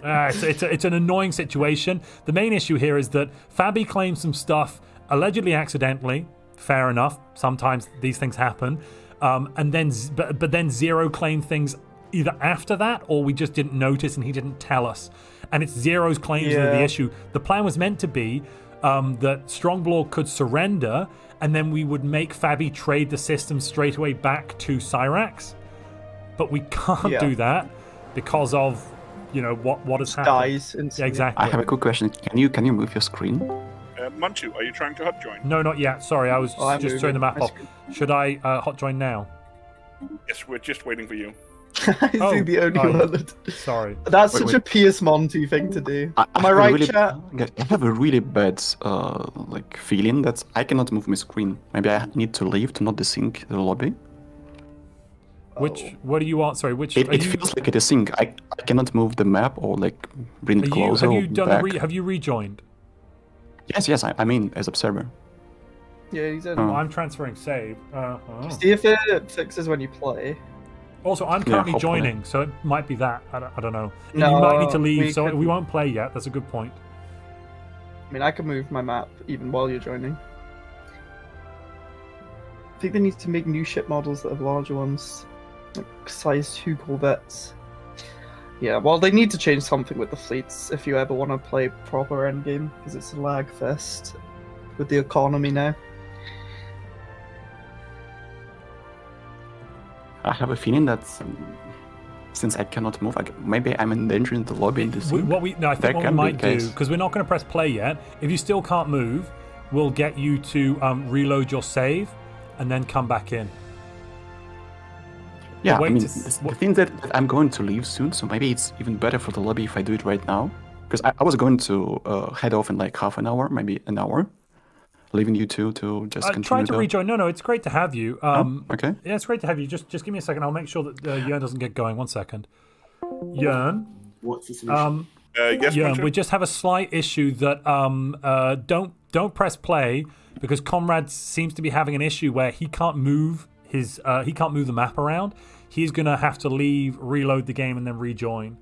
an annoying situation. The main issue here is that Fabi claimed some stuff allegedly accidentally. Fair enough. Sometimes these things happen. And then Zero claimed things either after that, or we just didn't notice and he didn't tell us. And it's Zero's claims that are the issue. The plan was meant to be that Strongblood could surrender, and then we would make Fabi trade the system straight away back to Cyrax. But we can't do that because of what has happened. Dies instantly. Exactly. I have a quick question. Can you move your screen? Manchu, are you trying to hot join? No, not yet. Sorry, I was just turning the map off. Should I hot join now? Yes, we're just waiting for you. I think the only one that... Sorry. That's such a Piers Montu thing to do. Am I right, chat? I have a really bad feeling that I cannot move my screen. Maybe I need to leave to not desync the lobby. What do you want? Sorry, which? It feels like it is sync. I cannot move the map or like bring it closer. Have you done back. have you rejoined? Yes. I mean, as observer. Yeah, he's in. Well, I'm transferring save. See if it fixes when you play. Also, I'm currently hopefully. joining, so it might be that. I don't know. No, you might need to leave, we so could- we won't play yet. That's a good point. I mean, I can move my map even while you're joining. I think they need to make new ship models that have larger ones, like size 2 corvettes. Yeah, well, they need to change something with the fleets if you ever want to play proper endgame, because it's a lag fest with the economy now. I have a feeling that since I cannot move, maybe I'm in danger in the lobby in this. I think what we might do, because we're not going to press play yet. If you still can't move, we'll get you to reload your save and then come back in. Yeah, Wait I mean, to- the thing that I'm going to leave soon, so maybe it's even better for the lobby if I do it right now. Because I was going to head off in like half an hour, maybe an hour, leaving you two to just continue. Try to rejoin. No, it's great to have you. Okay. Yeah, it's great to have you. Just give me a second. I'll make sure that Jern doesn't get going. 1 second. Jern. What's the solution? Yes, Jern, Montu? we just have a slight issue that don't press play because Comrade seems to be having an issue where he can't move the map around. He's gonna have to leave, reload the game, and then rejoin.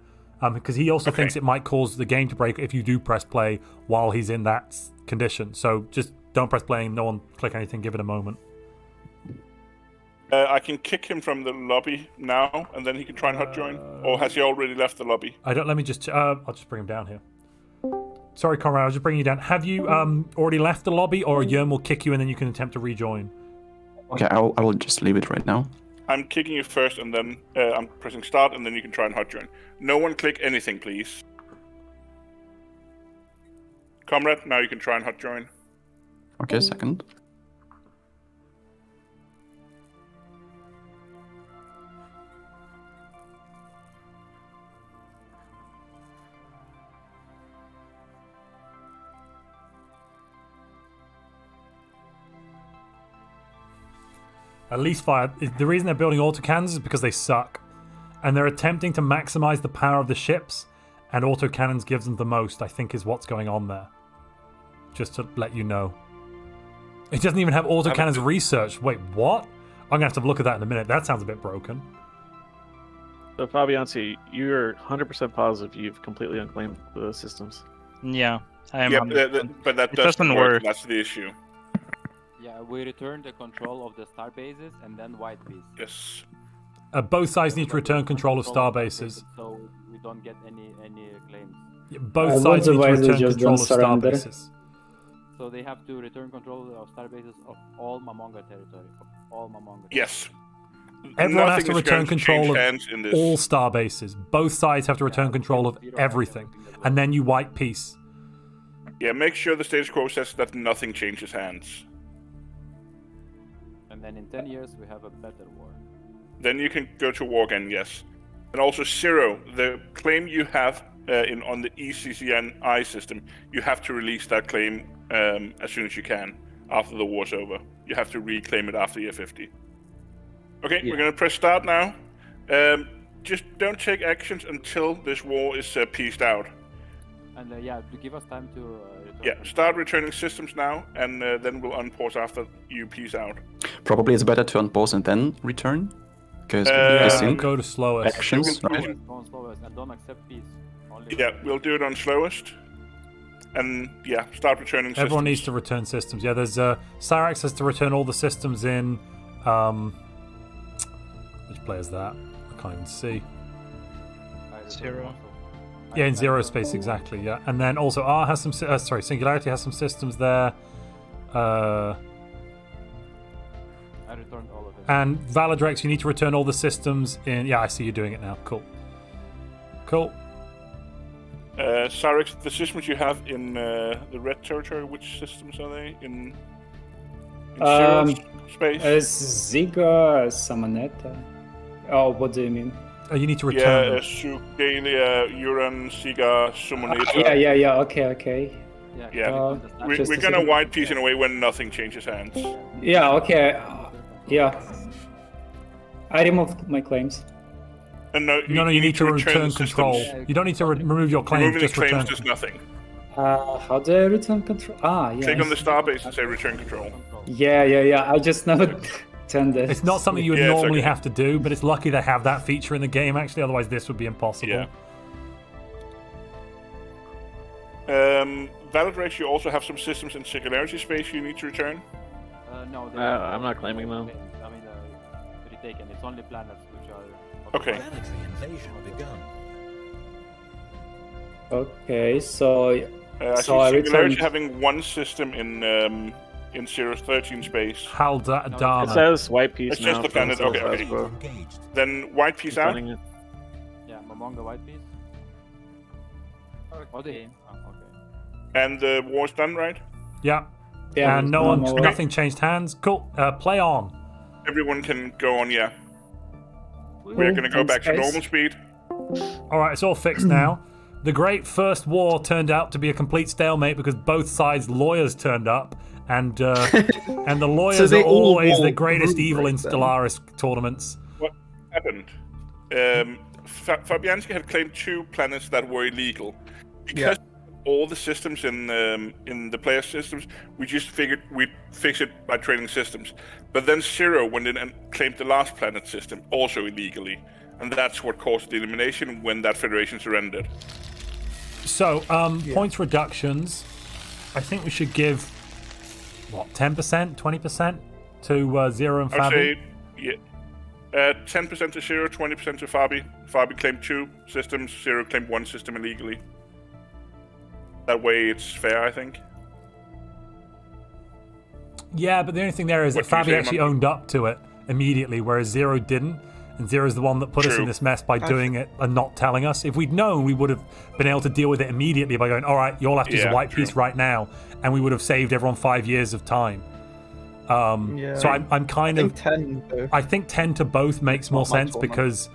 Because he also thinks it might cause the game to break if you do press play while he's in that condition. So just don't press play. No one click anything. Give it a moment. I can kick him from the lobby now, and then he can try and hot join. Or has he already left the lobby? I don't. Let me just. I'll just bring him down here. Sorry, Conrad. I was just bringing you down. Have you already left the lobby, or Jern will kick you and then you can attempt to rejoin? Okay, I will just leave it right now. I'm kicking you first, and then I'm pressing start, and then you can try and hot join. No one click anything, please. Comrade, now you can try and hot join. Okay, second. At least fire. The reason they're building autocannons is because they suck. And they're attempting to maximize the power of the ships, and autocannons gives them the most, I think is what's going on there. Just to let you know. It doesn't even have autocannons research. Wait, what? I'm going to have to look at that in a minute. That sounds a bit broken. So, Fabianski, you're 100% positive you've completely unclaimed the systems. Yeah, I am. Yeah, 100%. but that It doesn't doesn't work. work. That's the issue. Yeah, we return the control of the star bases and then white piece. Yes. Both sides need to return control of star bases. So we don't get any claims. Both sides need to otherwise they return just control don't of star surrender. bases. So they have to return control of star bases of all Mamonga territory. Of all Mamonga. Yes. Everyone has Nothing to is return going to control change of hands in this. all star bases. Both sides have to return control of everything. And then you white peace. Yeah, make sure the status quo says that nothing changes hands. And then in 10 years we have a better war. Then you can go to war again, yes. And also, Zero, the claim you have on the ECCNI system, you have to release that claim as soon as you can after the war's over. You have to reclaim it after year 50. Okay, we're going to press start now. Just don't take actions until this war is pieced out. And yeah, to give us time to return. Yeah, start returning systems now, and then we'll unpause after you piece out. Probably it's better to unpause and then return. Because Go to slowest. actions, right? Go on slowest and don't accept peace. Only Yeah, we'll do it on slowest. And yeah, start returning systems. Everyone needs to return systems. Yeah, there's Cyrax has to return all the systems in which player is that? I can't even see. I return Zero. also. Yeah, in zero space exactly. Yeah, and then also R has some. Singularity has some systems there. I returned all of it. And Valadrex, you need to return all the systems in. Yeah, I see you doing it now. Cool. Cool. Cyrix, the systems you have in the red territory, which systems are they in zero space? Ziga, Samaneta. Oh, what do you mean? You need to return. Yeah, Sugalia, Uran, Siga, Summonita. Yeah. Okay. Yeah. We're Just a gonna second. white piece in a way when nothing changes hands. Yeah. Okay. Yeah. I removed my claims. No, No, you need to return the control. systems. You don't need to remove your claims, Removing the just claims return. does nothing. How do I return control? Yeah. Click on the starbase and say return control. Yeah. I just never turned it. It's not something you would Yeah, it's normally okay. have to do, but it's lucky they have that feature in the game, actually, otherwise this would be impossible. Yeah. Valid race, you also have some systems in singularity space you need to return. No, I'm not claiming them. I mean, retaken. It's only planets which are. Okay. Planetary invasion begun. Okay, so I So see I singularity returned- having one system in 013 space. It Haldana. says white piece It's now. just the planet, so it okay, says okay. Hasbro. Engaged. Then white piece out. Returning it. Yeah, Mamonga white piece. Okay. Oh, okay. And the war's done, right? Yeah. yeah, And nothing changed hands. Cool. Play on. Everyone can go on, yeah. We're gonna go back to normal speed. All right, it's all fixed now. The great first war turned out to be a complete stalemate because both sides' lawyers turned up, and the lawyers they are all always the won greatest group evil in break then. Stellaris tournaments. What happened? Fabianski had claimed 2 planets that were illegal. Because all the systems in the player systems, we just figured we'd fix it by trading systems. But then Zero went in and claimed the last planet system, also illegally. And that's what caused the elimination when that federation surrendered. So, points reductions. I think we should give, 10%, 20% to Zero and I would Fabi? say, yeah. 10% to Zero, 20% to Fabi. Fabi claimed 2 systems, Zero claimed 1 system illegally. That way it's fair, I think. Yeah, but the only thing there is that What do you Fabi say, actually Montu? owned up to it immediately, whereas Zero didn't. And Zero's the one that put us in True. this mess by doing it and not telling us. If we'd known, we would have been able to deal with it immediately by going, all right, you'll have to use a Yeah, white true. piece right now. And we would have saved everyone 5 years of time. So I'm kind I of... think 10 though. I think 10 to both makes more Not my sense tournament. because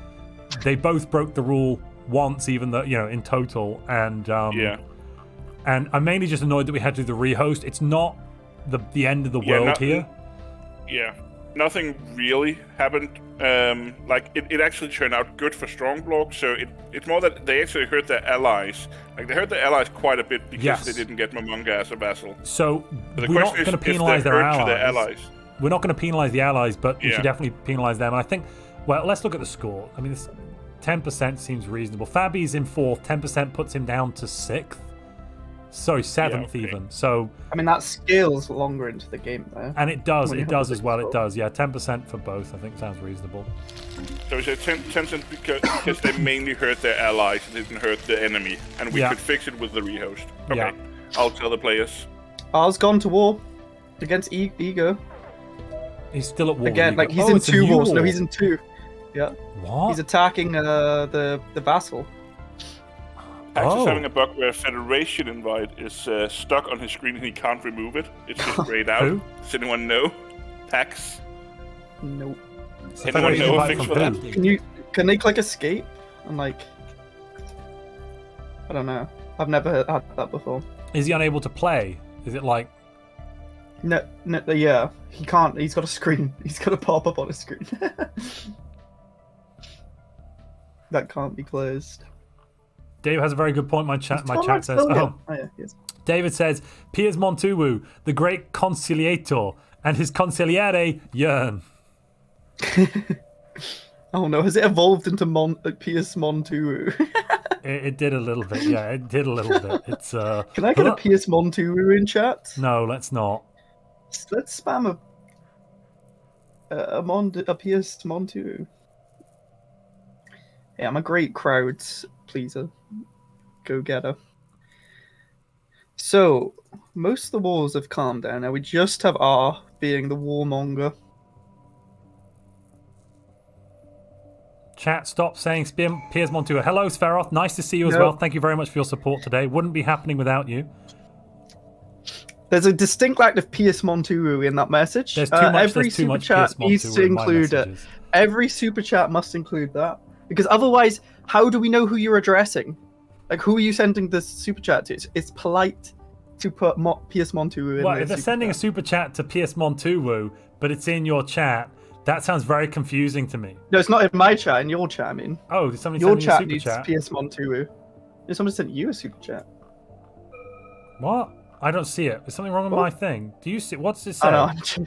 they both broke the rule once, even though, in total. And Yeah. and I'm mainly just annoyed that we had to do the rehost. It's not the end of the Yeah, world here. Yeah. Nothing really happened. It actually turned out good for Strong Block, so it's more that they actually hurt their allies. Like, they hurt their allies quite a bit because Yes. they didn't get Mamonga as a vassal. So But the we're not question is going to if penalise they're their hurt to their allies. allies. We're not going to penalise the allies, but we Yeah. should definitely penalise them. And I think, well, let's look at the score. I mean, this 10% seems reasonable. Fabi's in 4th, 10% puts him down to 6th. Sorry, 7th okay. even. So, I mean, that scales longer into the game though. and it does When you have as the well. It score. does, yeah. 10% for both, I think sounds reasonable. So it's a 10% because they mainly hurt their allies, they didn't hurt the enemy. And we Yeah. could fix it with the rehost. Okay. Yeah. I'll tell the players. Ours gone to war against Ego. He's still at war. Again, with like Ego. he's Oh, in it's a 2 new wars. No, war. he's in 2. Yeah. What? He's attacking the vassal. Pax Oh. is having a bug where a Federation invite is stuck on his screen and he can't remove it. It's just grayed out. Who? Does anyone know? Pax? Nope. Anyone Federation know a invite fix from for who? that? Can they click escape? And like, I don't know. I've never had that before. Is he unable to play? Is it like... No, yeah, he can't. He's got a screen. He's got a pop up on his screen. That can't be closed. Dave has a very good point. My chat says... Still here. Oh, Oh yeah, yes. David says, Piers Montu, the great conciliator, and his consigliere, Jern. Oh no, has it evolved into Piers Montu? It did a little bit, yeah. It did a little bit. It's Can I get a Piers Montu in chat? No, let's not. Let's spam a Piers Montu. Yeah, I'm a great crowds pleaser. Go getter. So, most of the wars have calmed down. Now we just have R being the warmonger. Chat, stop saying Piers Montu. Hello, Sveroth. Nice to see you as No. well. Thank you very much for your support today. Wouldn't be happening without you. There's a distinct lack of Piers Montu in that message. There's too much, Every there's too super much chat Piers needs Montu to in my include it. messages. Every super chat must include that. Because otherwise, how do we know who you're addressing? Like, who are you sending this super chat to? It's polite to put Piers Montu in Well, the if they're super sending a chat. super chat to Piers Montu, but it's in your chat, That sounds very confusing to me. No, it's not in my chat. In your chat, I mean. Oh, did somebody Your send me a chat super needs chat? PS Montu. Did somebody send you a super chat? What? I don't see it. Is something wrong with my thing? Do you see? What's it say? Oh no, I'm joking.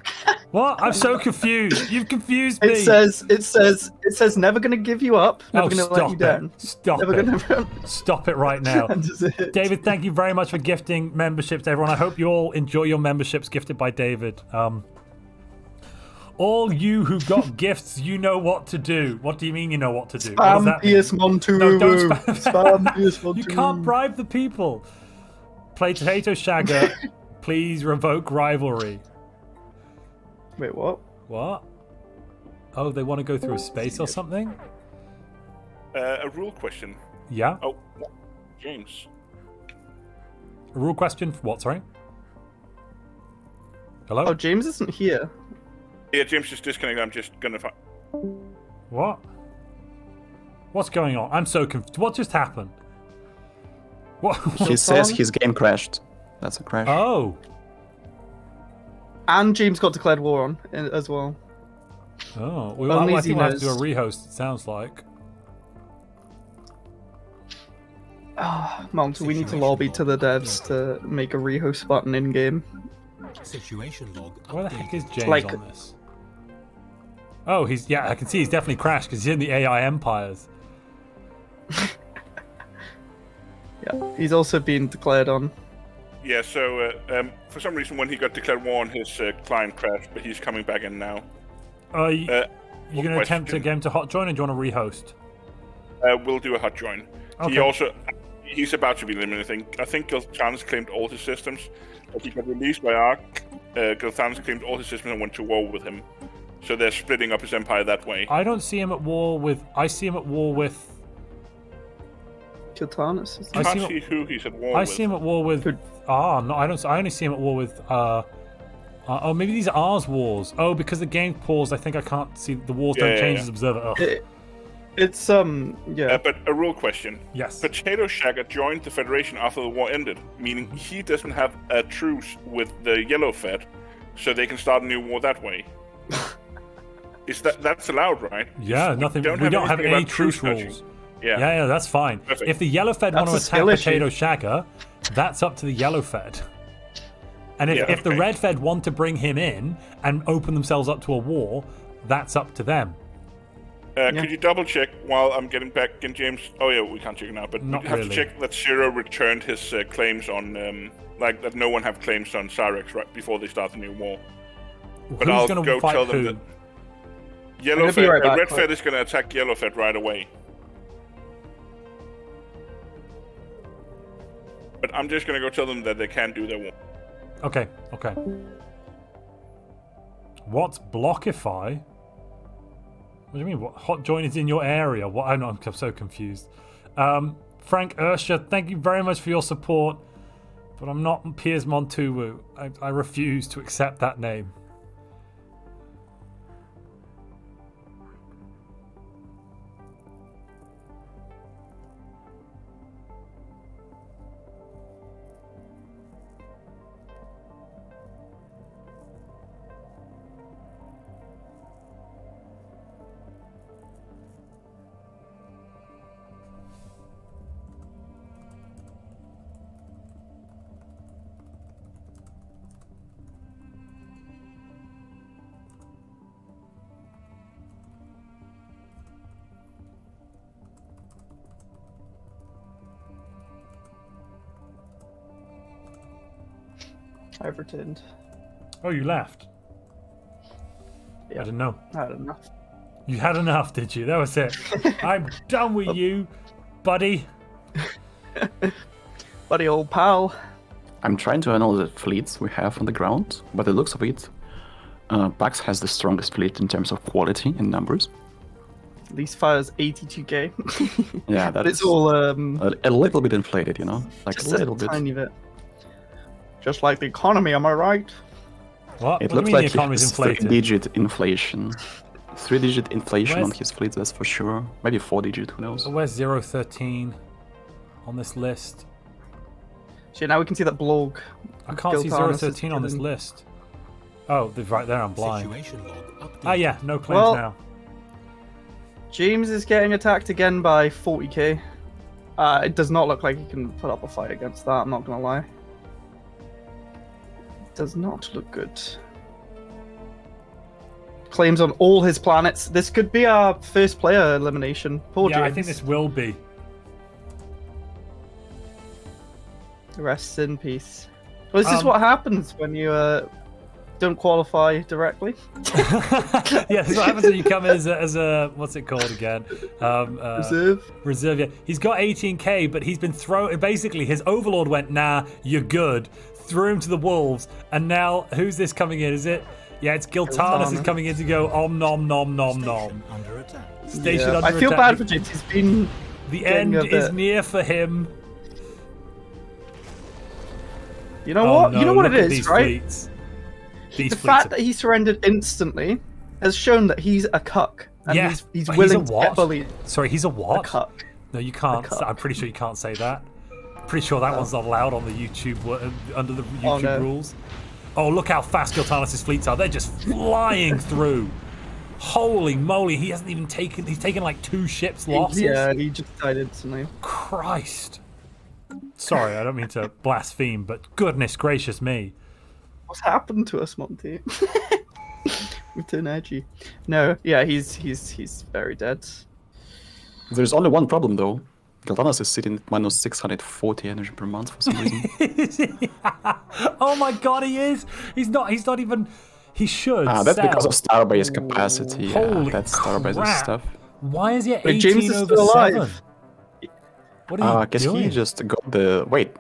What? I'm so confused. You've confused me. It says never gonna give you up, never gonna let you down. Stop Never it. gonna Stop it right now. That is it. David, thank you very much for gifting memberships to everyone. I hope you all enjoy your memberships gifted by David. All you who got gifts, you know what to do. What do you mean you know what to do? What does Spam that mean? PS Montu. No, don't spam. Spam PS Montu. You can't bribe the people. Play Potato Shagger. Please revoke rivalry. Wait, what? What? Oh, they want to go through a space or something? A rule question. Yeah. Oh, James. A rule question for what, sorry? Hello? Oh, James isn't here. Yeah, James is disconnected. I'm just gonna find. What? What's going on? I'm so confused. What just happened? What? He says his game crashed. That's a crash. Oh. And James got declared war on as well. Oh. We Only I think we'll have to do a Xenos. rehost, it sounds like. Ah, Montu, we need to lobby to the devs to make a rehost button in game. Situation log. Where the heck is James Like- on this? Oh, I can see he's definitely crashed because he's in the AI Empires. Yeah, he's also been declared on. Yeah, so for some reason when he got declared war on, his client crashed, but he's coming back in now. You going to attempt to get him to hot join, or do you want to rehost? We'll do a hot join. Okay. He's about to be eliminated. I think Gilthanas claimed all his systems, but he got released by Ark. Gilthanas claimed all his systems and went to war with him. So they're splitting up his empire that way. I don't see him at war with... I see him at war with... Gilthanas. I can't see who he's at war with. I see him at war with... No, I don't. I only see him at war with... oh, maybe these are ours wars. Oh, because the game paused, I think I can't see... The wars don't change as observer. Oh. It's, yeah. But a rule question. Yes. Potato Shagger joined the Federation after the war ended, meaning he doesn't have a truce with the Yellow Fed, so they can start a new war that way. That's allowed, right? Yeah, nothing. We don't have any truce rules. Yeah. Yeah, that's fine. Perfect. If the Yellow Fed want to That's a attack skill issue. Potato Shagger, that's up to the Yellow Fed. And if the Red Fed want to bring him in and open themselves up to a war, that's up to them. Could you double check while I'm getting back in, James? Oh yeah, we can't check it now, but Not we have really. to check that Zero returned his claims on, like that no one have claims on Cyrex right before they start the new war. But Who's I'll gonna go fight tell them who? that Yellow gonna be Fed, right back, Red but- Fed is going to attack Yellow Fed right away. But I'm just going to go tell them that they can't do their war. Okay. What's Blockify? What do you mean? What hot join is in your area? What? I'm so confused. Frank Ursha, thank you very much for your support, but I'm not Piers Montu. I refuse to accept that name. I've returned. Oh, you left. Yeah. I didn't know. I had enough. You had enough, did you? That was it. I'm done with you, buddy. Buddy old pal. I'm trying to analyze the fleets we have on the ground. By the looks of it, Pax has the strongest fleet in terms of quality and numbers. At least fires 82k. Yeah, But that's it's all a little bit inflated, you know? Like just a little bit. tiny bit. Just like the economy, am I right? What? It What looks do you mean like the economy's it's inflated? 3-digit inflation. 3-digit inflation on Where's- his fleet, that's for sure. Maybe 4-digit, who knows? Where's 013 on this list? So now we can see that blog. I can't see Gilthanas is 013 on this killing- list. Oh, they're right there. I'm blind. Situation log updated. Ah, yeah, no claims Well- now. James is getting attacked again by 40k. It does not look like he can put up a fight against that, I'm not gonna lie. Does not look good. Claims on all his planets. This could be our first player elimination. Poor Yeah, James. I think this will be. Rest in peace. Well, this is Um, what happens when you don't qualify directly. Yeah, this is what happens when you come in as a what's it called again? Reserve. Reserve. Yeah, he's got 18k, but he's been thrown. Basically, his overlord went, "Nah, you're good." Threw him to the wolves, and now who's this coming in? Is it? Yeah, it's Giltanis is Giltanis. coming in to go om nom nom nom nom. Under attack. Station Yeah, under I feel attack. bad for James. He's been. The getting end a is bit- near for him. You know Oh, what? no, You know what look it at is, these right? Fleets. These The fleets fact are- that he surrendered instantly has shown that he's a cuck, and Yeah, he's but willing a to what? get bullied. Sorry, he's a A what? cuck. No, you can't. cuck. I'm pretty sure you can't say that. Pretty sure that one's not allowed on the YouTube under the YouTube Oh, no. rules. Oh, look how fast Giltanis' fleets are. They're just flying through. Holy moly, he hasn't even taken. He's taken like 2 ships losses. Yeah, he just died instantly. Christ. Sorry, I don't mean to blaspheme, but goodness gracious me. What's happened to us, Monty? We turn edgy. No, yeah, he's very dead. There's only one problem though. Giltanis is sitting at minus 640 energy per month for some reason. Oh my god, he is. He's not even. He should. That's sell. because of Starbase capacity. Yeah, Holy that's Starbase crap. stuff. Why is he at But 18 James is over still 7? alive. What are you Because doing? he just got the wait.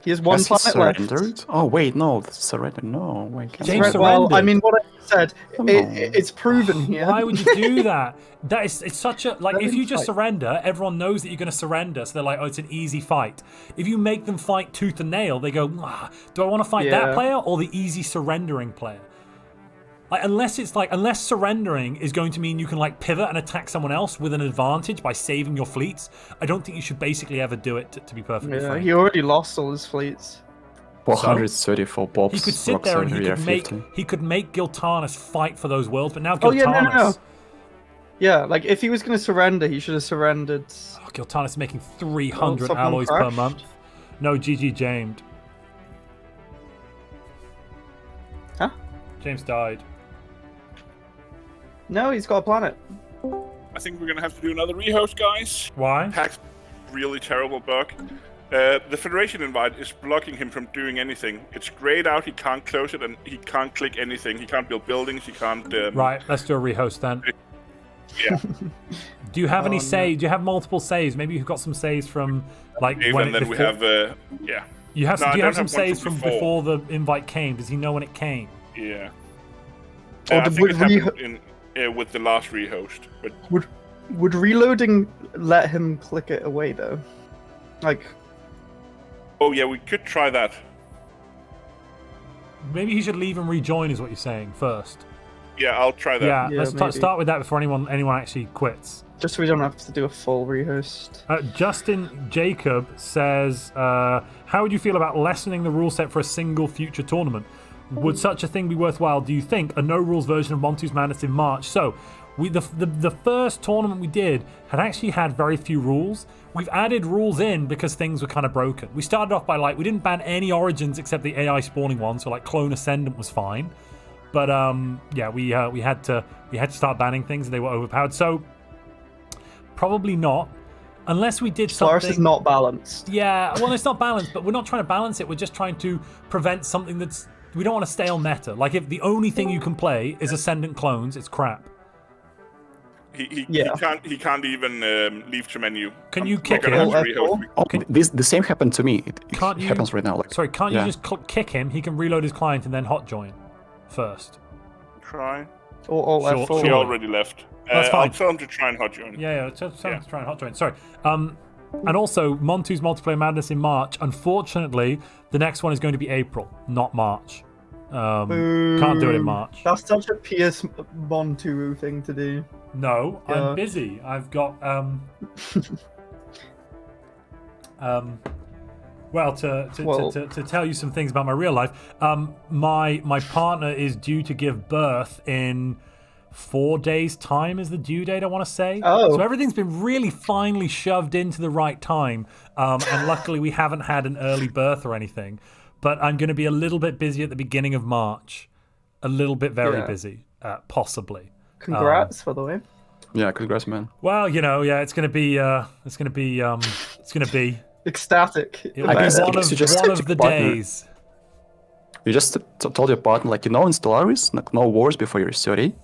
He has one Has he planet left. surrendered? Oh wait, no, surrendered. No, wait. can't James surrender. Well, I surrendered. mean, what I said, Come it, on. it's proven here. Why would you do that? That is, it's such a like. Let If him you just fight. surrender, everyone knows that you're going to surrender, so they're like, "Oh, it's an easy fight." If you make them fight tooth and nail, they go, "Do I want to fight that Yeah. player or the easy surrendering player?" Like, unless surrendering is going to mean you can like pivot and attack someone else with an advantage by saving your fleets, I don't think you should basically ever do it. To be perfectly Yeah, frank. he already lost all his fleets. 434 pops. He could sit there and he could make Giltanis fight for those worlds, but now Giltanis, Oh yeah, no. Yeah, like if he was going to surrender, he should have surrendered. oh, Giltanis is making 300 someone alloys per crashed? month. No, GG James. Huh? James died. No, he's got a planet. I think we're gonna have to do another rehost, guys. Why? Pack's really terrible bug. The Federation invite is blocking him from doing anything. It's grayed out, he can't close it, and he can't click anything. He can't build buildings, he can't... Right, let's do a rehost then. Yeah. Do you have any no. saves? Do you have multiple saves? Maybe you've got some saves from like Dave, when and it then before... we have... yeah. You have. No, I do you don't have some have one saves from from before the invite came? Does he know when it came? Yeah. Or I think would it happened with the last rehost. But Would reloading let him click it away though? Like, oh yeah, we could try that. Maybe he should leave and rejoin, is what you're saying first. Yeah, I'll try that. Yeah, Yeah, let's maybe. start with that before anyone actually quits. just so we don't have to do a full rehost. Justin Jacob says, how would you feel about lessening the rule set for a single future tournament? Would such a thing be worthwhile, do you think? A no-rules version of Montu's Madness in March. So, the first tournament we did had actually had very few rules. We've added rules in because things were kind of broken. We started off by, like, we didn't ban any origins except the AI spawning one, so, like, Clone Ascendant was fine. But, yeah, we had to start banning things and they were overpowered. So, probably not. Unless we did Stellaris something... is not balanced. Yeah, well, it's not balanced, but we're not trying to balance it. We're just trying to prevent something that's... We don't want to stay on meta. Like, if the only thing you can play is Ascendant clones, it's crap. He Yeah. can't even leave the menu. Can you We're kick gonna him? have to rehost. Oh, the same happened to me. It Can't you- happens right now. Like, Sorry, can't yeah. you just kick him? He can reload his client and then hot join first. Try. Or Sure, F4. He sure. already left. That's I'll fine. tell him to try and hot join. Yeah, try and hot join. Sorry. And also, Montu's Multiplayer Madness in March. Unfortunately, the next one is going to be April, not March. Can't do it in March. That's such a PS Montu thing to do. No, Yeah. I'm busy. I've got Well, to tell you some things about my real life, my partner is due to give birth in 4 days' time is the due date, I want to say. Oh. So everything's been really finely shoved into the right time. And luckily we haven't had an early birth or anything. But I'm going to be a little bit busy at the beginning of March. A little bit very busy, possibly. Congrats, by the way. Yeah, congrats, man. Well, you know, yeah, it's going to be Ecstatic. It'll be one of the days. You just told your partner, like, in Stellaris, like, no wars before you're 30.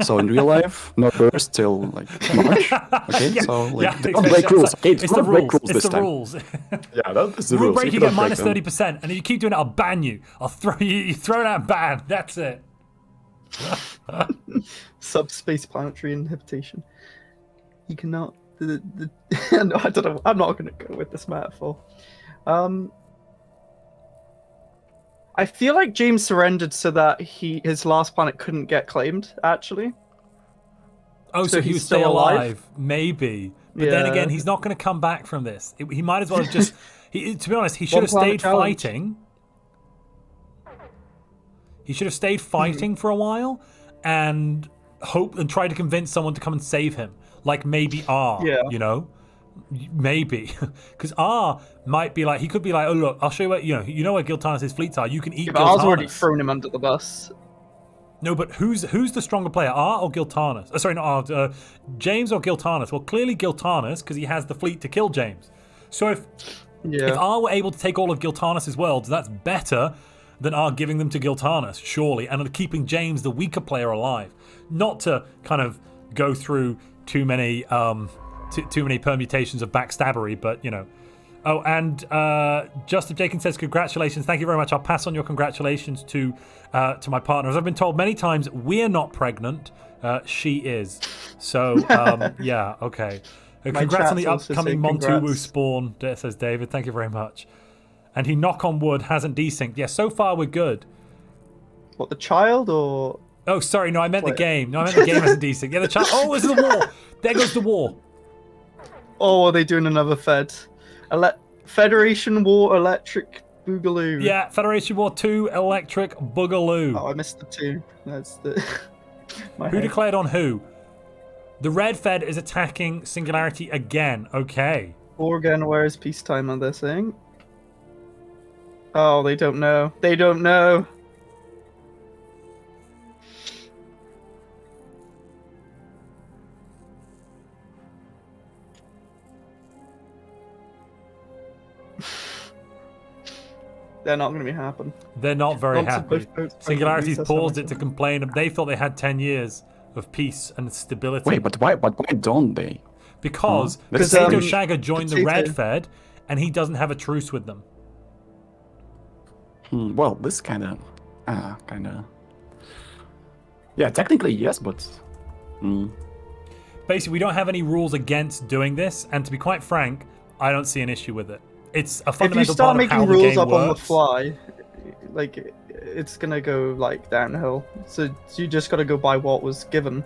So in real life, no births till like March. Okay, Yeah, so like, yeah, don't break rules. Okay, It's the rules. It's the rules. Yeah, that's the Rule rules. breaking at minus 30%, and if you keep doing it, I'll ban you. I'll throw you thrown out ban. That's it. Subspace planetary inhabitation. You cannot. No, I don't know. I'm not going to go with this metaphor. I feel like James surrendered so that his last planet couldn't get claimed. Actually. Oh, so he would stay alive? Maybe, but then again, he's not going to come back from this. He might as well have just. To be honest, he should have stayed fighting. He should have stayed fighting for a while, and try to convince someone to come and save him. Like maybe R, you know, maybe because R might be like, he could be like, oh look, I'll show you where you know where Giltanis' fleets are. You can eat. But R's already thrown him under the bus. No, but who's the stronger player, R or Giltanis? Sorry, not R. James or Giltanis? Well, clearly Giltanis because he has the fleet to kill James. So if R were able to take all of Giltanis' worlds, that's better than R giving them to Giltanis, surely, and keeping James, the weaker player, alive. Not to kind of go through too many permutations of backstabbery, but you know. Oh, and Justin Jenkins says congratulations. Thank you very much. I'll pass on your congratulations to my partner. As I've been told many times, we're not pregnant. She is. So yeah, okay. Congrats on the upcoming Montu spawn, says David. Thank you very much. And he, knock on wood, hasn't desynced. Yeah, so far we're good. What, the child or? Oh, sorry, no, I meant the game. No, I meant the game hasn't desynced. Yeah, the child. Oh, this is the war. There goes the war. Oh, are they doing another Fed? Federation War Electric Boogaloo. Yeah, Federation War 2 Electric Boogaloo. Oh, I missed the 2. That's the. Who declared on who? The Red Fed is attacking Singularity again. Okay. Oregon, where is peacetime on this thing? Oh, they don't know. They don't know. They're not going to be happy. They're not very happy. Singularity's paused it to complain. They thought they had 10 years of peace and stability. Wait, but why don't they? Because Potato Shagger joined the Red Fed, and he doesn't have a truce with them. Well, this kind of. Yeah, technically yes, but. Basically, we don't have any rules against doing this, and to be quite frank, I don't see an issue with it. It's a fundamental part of how the game works. If you start making rules up on the fly, like, it's gonna go like downhill. So you just gotta go by what was given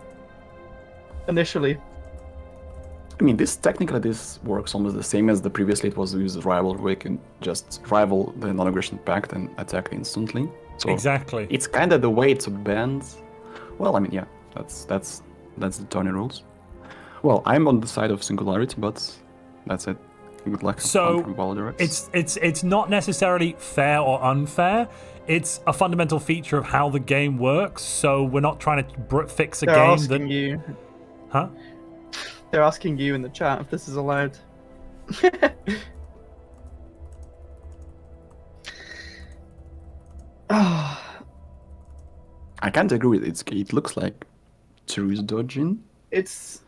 initially. I mean, this works almost the same as the previously. It was used rival, where you can just rival the non-aggression pact and attack instantly. So exactly, it's kind of the way to bend. Well, I mean, yeah, that's the tourney rules. Well, I'm on the side of Singularity, but that's it. Good luck. So it's not necessarily fair or unfair. It's a fundamental feature of how the game works. So we're not trying to fix a game that. You. Huh? They're asking you in the chat if this is allowed. I can't agree with it. It looks like truce dodging. It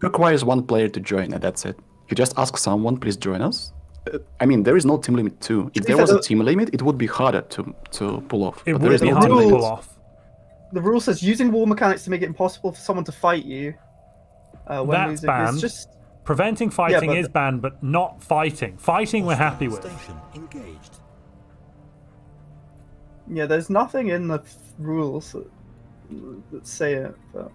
requires one player to join, and that's it. You just ask someone, please join us. I mean, there is no team limit too. If there was a team limit, it would be harder to pull off. It would be harder to pull off. The rule says using war mechanics to make it impossible for someone to fight you. That's banned. Preventing fighting is banned, but not fighting. Fighting we're happy with. Yeah, there's nothing in the rules that say it, but...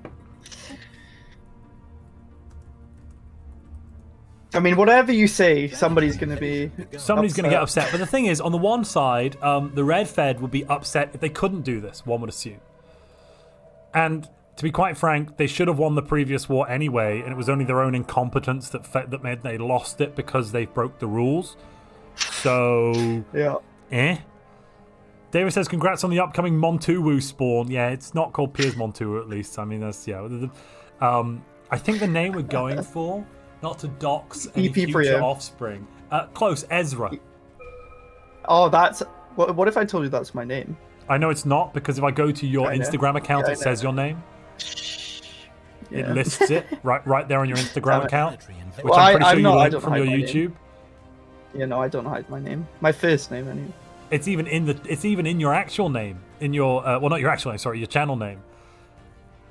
I mean, whatever you say, somebody's going to be. Somebody's going to get upset. But the thing is, on the one side, the Red Fed would be upset if they couldn't do this, one would assume. And to be quite frank, they should have won the previous war anyway, and it was only their own incompetence that made they lost it because they broke the rules. So, yeah. David says, congrats on the upcoming Montu spawn. Yeah, it's not called Piers Montu, at least. I mean, that's, yeah. I think the name we're going for, not to dox any future offspring. Close, Ezra. Oh, that's... What if I told you that's my name? I know it's not, because if I go to your Instagram account, it says your name. Yeah. It lists it right there on your Instagram account, which I'm pretty sure you linked from your YouTube. Yeah, no, I don't hide my name. My first name, anyway. It's even in your actual name, in your well, not your actual name, sorry, your channel name.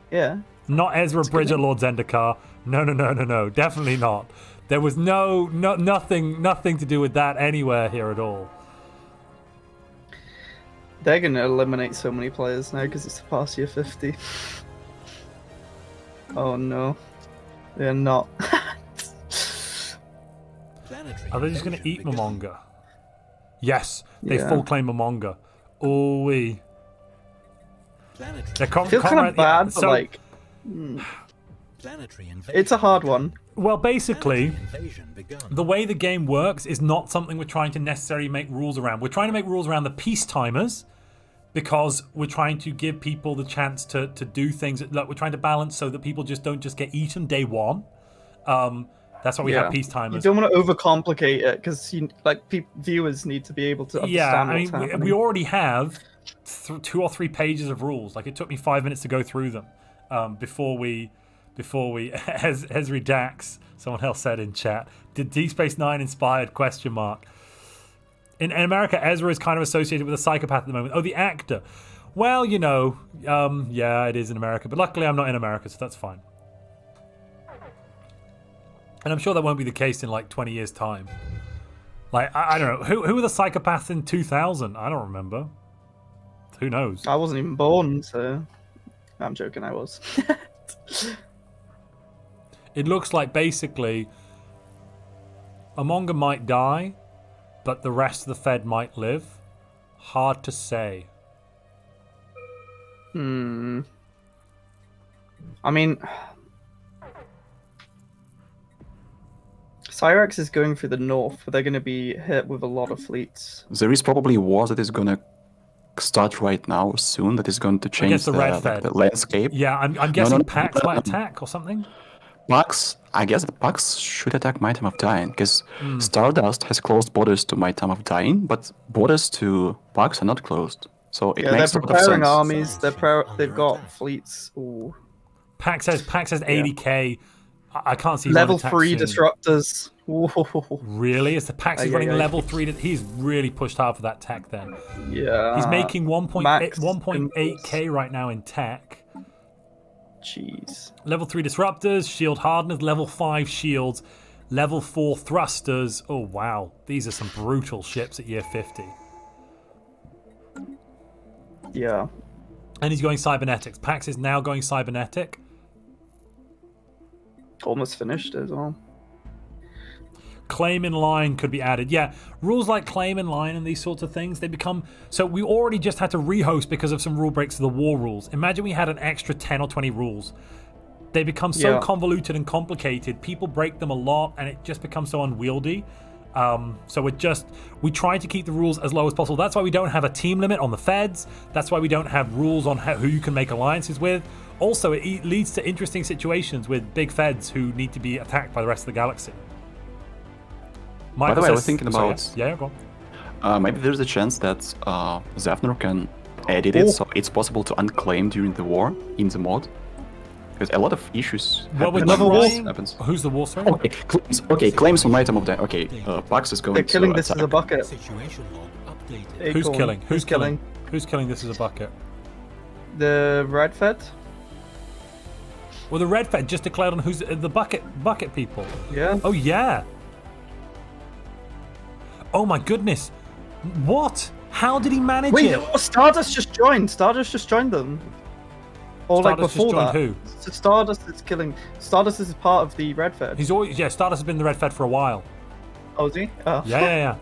Yeah. Not Ezra Bridger Lord Zendikar. No, definitely not. There was nothing to do with that anywhere here at all. They're gonna eliminate so many players now because it's past year 50. Oh no, they're not. Are they just gonna eat Momonga? Yes, they full claim Momonga. Oh we. I feel kind of bad, but like, it's a hard one. Well, basically, the way the game works is not something we're trying to necessarily make rules around. We're trying to make rules around the peacetimers because we're trying to give people the chance to do things. Like, we're trying to balance so that people just don't just get eaten day one. That's why we have peacetimers. You don't want to overcomplicate it because viewers need to be able to understand what's happening. We already have 2 or 3 pages of rules. Like, it took me 5 minutes to go through them before we Esri Dax, someone else said in chat, did Deep Space Nine inspired ? In America, Ezra is kind of associated with a psychopath at the moment. Oh, the actor. Well, you know, yeah, it is in America, but luckily I'm not in America, so that's fine. And I'm sure that won't be the case in like 20 years' time. Like, I don't know. Who were the psychopaths in 2000? I don't remember. Who knows? I wasn't even born, so I'm joking, I was. It looks like basically Amonga might die, but the rest of the Fed might live. Hard to say. I mean, Cyrax is going through the north, but they're going to be hit with a lot of fleets. There is probably a war that is going to start right now soon that is going to change the landscape. Yeah, I'm guessing Pax might attack or something. I guess the Pax should attack My Time of Dying, because Stardust has closed borders to My Time of Dying, but borders to Pax are not closed. So it makes a lot of sense. They're preparing armies, they've got fleets. Ooh. Pax has 80k. I can't see level 3 disruptors. Whoa. Really? Is the Pax is running level 3? He's really pushed hard for that tech then. Yeah. He's making 1.8k right now in tech. Jeez. Level 3 disruptors, shield hardeners, level 5 shields, level 4 thrusters. Oh wow, these are some brutal ships at year 50. Yeah. And he's going cybernetics. Pax is now going cybernetic. Almost finished as well. Claim in line could be added. Yeah, rules like claim in line and these sorts of things, they become... So we already just had to rehost because of some rule breaks of the war rules. Imagine we had an extra 10 or 20 rules. They become so convoluted and complicated, people break them a lot, and it just becomes so unwieldy. So we try to keep the rules as low as possible. That's why we don't have a team limit on the Feds. That's why we don't have rules on who you can make alliances with. Also, it leads to interesting situations with big Feds who need to be attacked by the rest of the galaxy. By the way, I was thinking about... Yeah, go on. Maybe there's a chance that Zafnor can edit it so it's possible to unclaim during the war in the mod. Because a lot of issues happens. Who's the war, sorry? Okay, claims on My Time of Dying. Okay, Pax is going to... They're killing this as a bucket. Who's killing? Who's killing? Who's killing this as a bucket? The Red Fed? Well, the Red Fed just declared on who's the bucket people. Yeah. Oh, yeah. Oh my goodness. What? How did he manage it? Wait, Stardust just joined. Stardust just joined them. Or like Stardust just before joined that. who? So Stardust is killing. Stardust is part of the Red Fed. He's always Stardust has been the Red Fed for a while. Oh, is he? Oh. Yeah.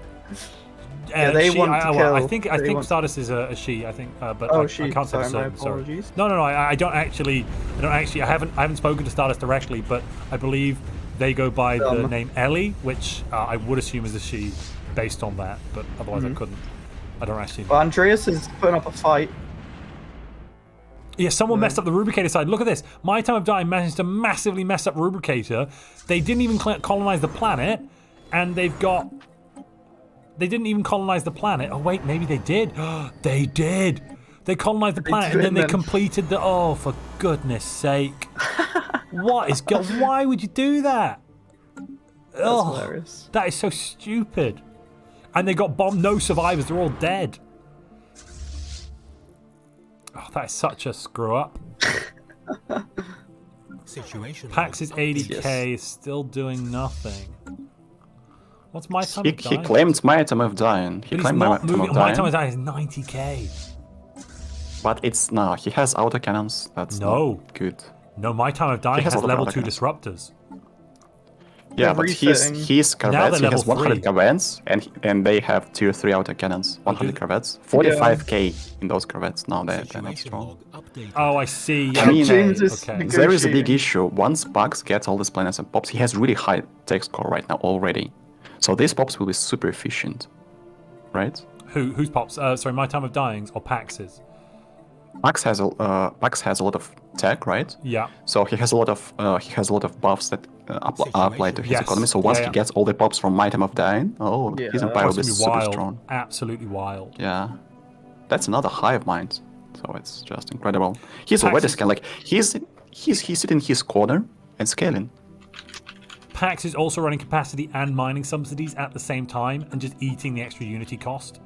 Yeah, they want to kill. I think Stardust is a she. I think, but Oh, I she. can't say Sorry, for my certain. Sorry. apologies. No. I don't actually. I haven't spoken to Stardust directly, but I believe they go by the name Ellie, which I would assume is a she, based on that. But otherwise, I couldn't. I don't actually know. Well, Andreas is putting up a fight. Yeah, someone messed up the Rubricator side. Look at this. My Time of Dying managed to massively mess up Rubricator. They didn't even colonize the planet, and they didn't even colonize the planet. Oh wait, maybe they did. They did. They colonized the planet and then they completed the. Oh, for goodness sake! Why would you do that? That's hilarious. That is so stupid. And they got bombed. No survivors. They're all dead. Oh, that is such a screw up. Situation. Pax is 80k, is still doing nothing. What's my time of He dying? claimed my time of dying. He But claimed he's not my time moving. of My dying. time of dying is 90k. But it's no. He has autocannons. That's not good. No, my time of dying has has a lot of level 2 autocannons. disruptors. Yeah, but his Now corvettes, they're he has level 100 3. corvettes, and they have tier 3 autocannons. 100 corvettes, 45k in those corvettes. Now they're not strong. Oh, I see. I mean, Okay. there is a big issue. Once Bugs gets all these planets and pops, he has really high tech score right now already. So these pops will be super efficient, right? Whose pops? Sorry, my time of dying's or Pax's? Pax has a lot of tech, right? Yeah. So he has a lot of buffs that apply to his Yes. economy. So once Yeah, he gets all the pops from My Time of Dying, his empire will be super wild. strong. Absolutely wild. Yeah, that's another hive mind. So it's just incredible. He's Pax already is- scaling. Like he's sitting in his corner and scaling. Pax is also running capacity and mining subsidies at the same time and just eating the extra unity cost.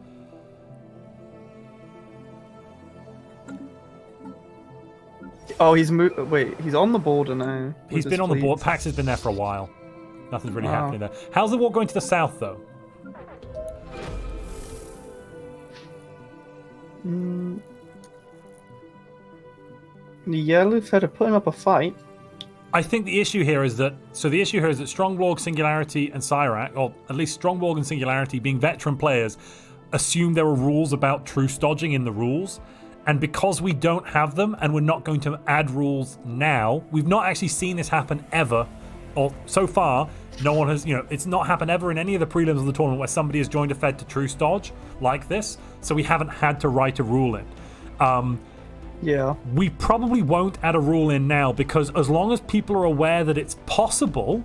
Oh, he's wait, he's on the border now. He's been on the board. Pax has been there for a while. Nothing's really Wow. happening there. How's the war going to the south, though? The Yellow Fed are putting up a fight. I think the issue here is that Strongborg, Singularity, and Cyrac, or at least Strongborg and Singularity, being veteran players, assume there are rules about truce dodging in the rules. And because we don't have them and we're not going to add rules now, we've not actually seen this happen ever. Or so far, no one has, it's not happened ever in any of the prelims of the tournament where somebody has joined a Fed to truce dodge like this. So we haven't had to write a rule in. Yeah. We probably won't add a rule in now because as long as people are aware that it's possible,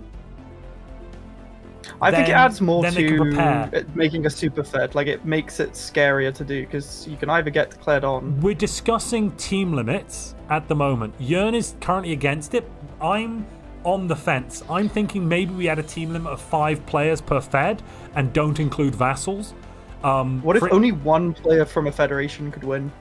I think it adds more then they can prepare. to making a super Fed. Like, it makes it scarier to do because you can either get declared on. We're discussing team limits at the moment. Jern is currently against it. I'm on the fence. I'm thinking maybe we add a team limit of 5 players per Fed and don't include vassals. What if only one player from a federation could win?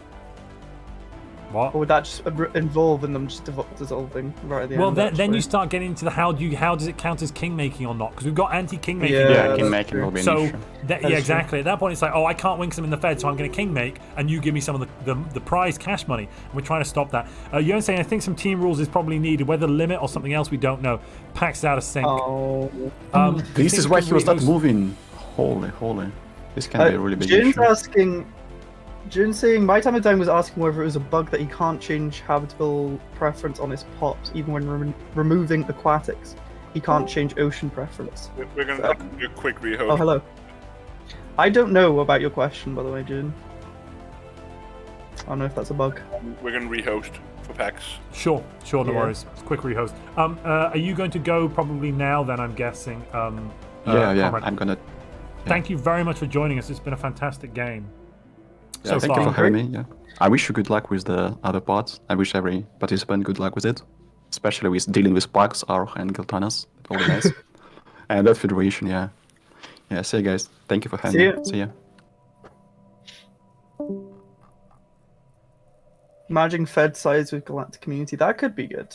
What? Or would that just involve in them just dissolving right at the Well, end? then you start getting into the how does it count as king making or not? Because we've got anti-king making. Yeah, king making will be an So issue. yeah, exactly. At that point, it's like, oh, I can't win because I'm in the Fed, so I'm going to king make, and you give me some of the prize cash money. And we're trying to stop that. You're saying I think some team rules is probably needed, whether limit or something else we don't know. Pax out of sync. Oh. This is why he was not moving. Holy. This can be a really big issue. June saying My Time of Dying was asking whether it was a bug that he can't change habitable preference on his pops, even when removing aquatics. He can't change ocean preference. We're going to do a quick rehost. Oh, hello. I don't know about your question, by the way, June. I don't know if that's a bug. We're going to rehost for PAX. Sure, no Yeah. worries. Quick rehost. Are you going to go probably now? Then I'm guessing. Yeah. Comrade? I'm gonna. Thank you very much for joining us. It's been a fantastic game. Yeah, so thank far. you for having me. Yeah, I wish you good luck with the other parts. I wish every participant good luck with it, especially with dealing with Sparks, Aroch, and Giltanas. That will be nice. And that Federation, yeah. See you guys. Thank you for having me. See ya. Merging Fed size with Galactic Community, that could be good.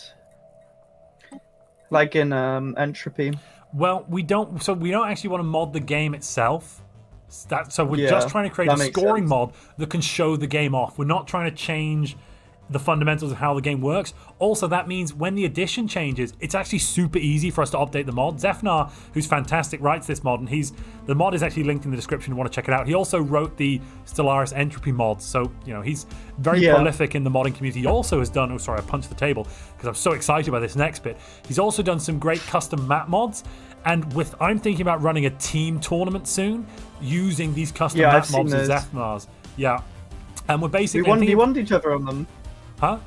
Like in Entropy. Well, we don't actually want to mod the game itself. So we're just trying to create a that makes scoring sense. mod that can show the game off. We're not trying to change the fundamentals of how the game works. Also, that means when the edition changes, it's actually super easy for us to update the mod. Zephyr, who's fantastic, writes this mod, and the mod is actually linked in the description if you want to check it out. He also wrote the Stellaris Entropy mods, so he's very prolific in the modding community. He also has done, I punched the table because I'm so excited about this next bit. He's also done some great custom map mods, and I'm thinking about running a team tournament soon using these custom map mods of Zephyr's. Yeah. And we're basically we won each other on them. Huh?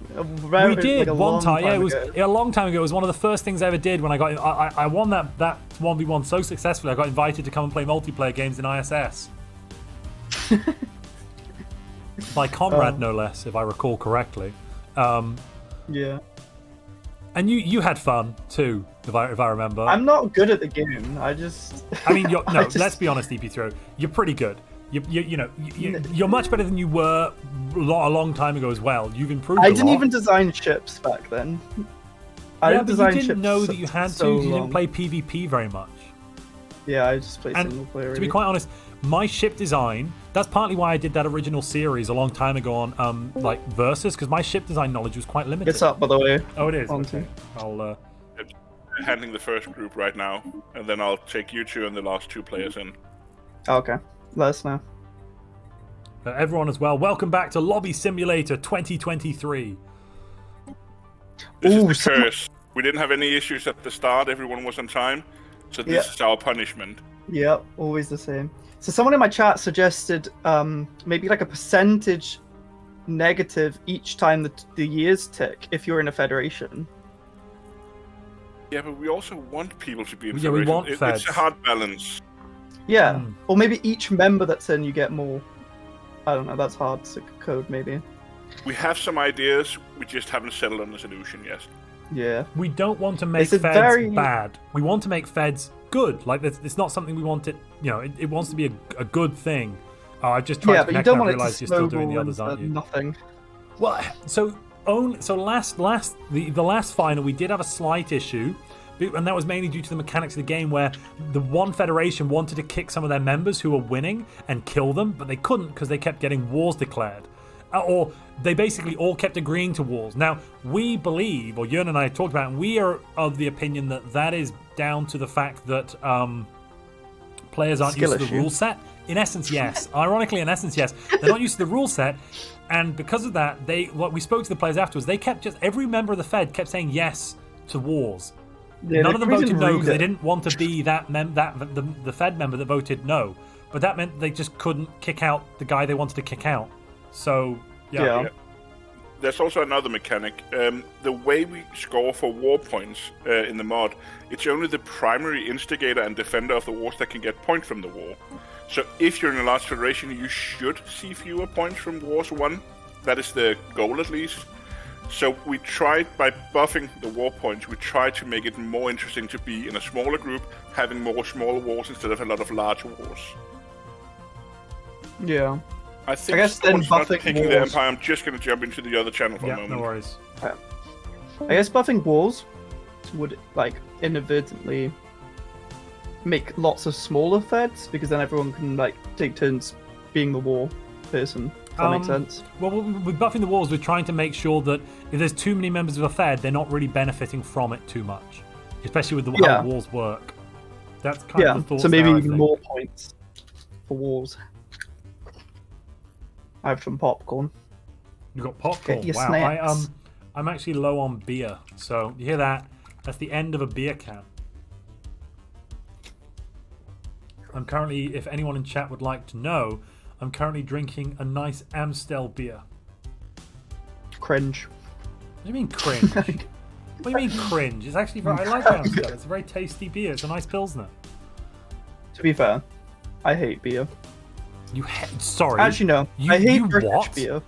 We did one time. Yeah, it was a long time ago. It was one of the first things I ever did when I won that 1v1 so successfully. I got invited to come and play multiplayer games in ISS. By Conrad, no less, if I recall correctly. Yeah. And you had fun too, if I remember. I'm not good at the game. I mean, let's be honest, EP3. You're pretty good. You're much better than you were a long time ago as well. You've improved. I didn't even design ships back then. I didn't design ships. You didn't know that you had to. You didn't play PvP very much. Yeah, I just played single player. To be quite honest, my ship design. That's partly why I did that original series a long time ago on Versus, because my ship design knowledge was quite limited. It's up, by the way. Oh, it is. Okay. I'll. Handling the first group right now, and then I'll take you two and the last 2 players in. Okay. Let us know. Everyone as well, welcome back to Lobby Simulator 2023. This is the curse. We didn't have any issues at the start. Everyone was on time. So this is our punishment. Yep, always the same. So someone in my chat suggested maybe like a percentage negative each time the years tick if you're in a federation. Yeah, but we also want people to be in federation. We want feds. It's a hard balance. Yeah, or maybe each member that's in, you get more. I don't know, that's hard to code, maybe. We have some ideas, we just haven't settled on the solution yet. Yeah. We don't want to make feds bad. We want to make feds good. Like, it's not something we want it, it wants to be a good thing. I just tried to connect that, I realised you're still doing the others, aren't you? Nothing. Well, the last final, we did have a slight issue. And that was mainly due to the mechanics of the game, where the one federation wanted to kick some of their members who were winning and kill them, but they couldn't because they kept getting wars declared. Or they basically all kept agreeing to wars. Now, we believe, or Jörn and I talked about, and we are of the opinion that is down to the fact that players aren't used to the rule set. In essence, yes. Ironically, in essence, yes. They're not used to the rule set, and because of that, we spoke to the players afterwards. They kept every member of the Fed kept saying yes to wars. Yeah, none of them voted no because they didn't want to be the Fed member that voted no. But that meant they just couldn't kick out the guy they wanted to kick out. So, yeah. There's also another mechanic. The way we score for war points in the mod, it's only the primary instigator and defender of the wars that can get points from the war. So if you're in a large federation, you should see fewer points from wars won. That is the goal, at least. So we tried, by buffing the war points, we tried to make it more interesting to be in a smaller group, having more small wars instead of a lot of large wars. Yeah. I think guess then not buffing picking wars... the Empire. I'm just going to jump into the other channel for a moment. No worries. I guess buffing wars would, inadvertently make lots of smaller feds, because then everyone can, take turns being the war person. Does that make sense? Well, with buffing the wars, we're trying to make sure that if there's too many members of a Fed, they're not really benefiting from it too much, especially with how wars work. That's kind of the thought. So maybe even more points for wars. I have some popcorn. You got popcorn? Get your wow. snacks. I'm actually low on beer, so you hear that? That's the end of a beer can. I'm currently, if anyone in chat would like to know, I'm currently drinking a nice Amstel beer. Cringe. What do you mean cringe? What do you mean cringe? It's actually I like Amstel. It's a very tasty beer. It's a nice pilsner. To be fair, I hate beer. Sorry. Actually, no. I hate British what? beer.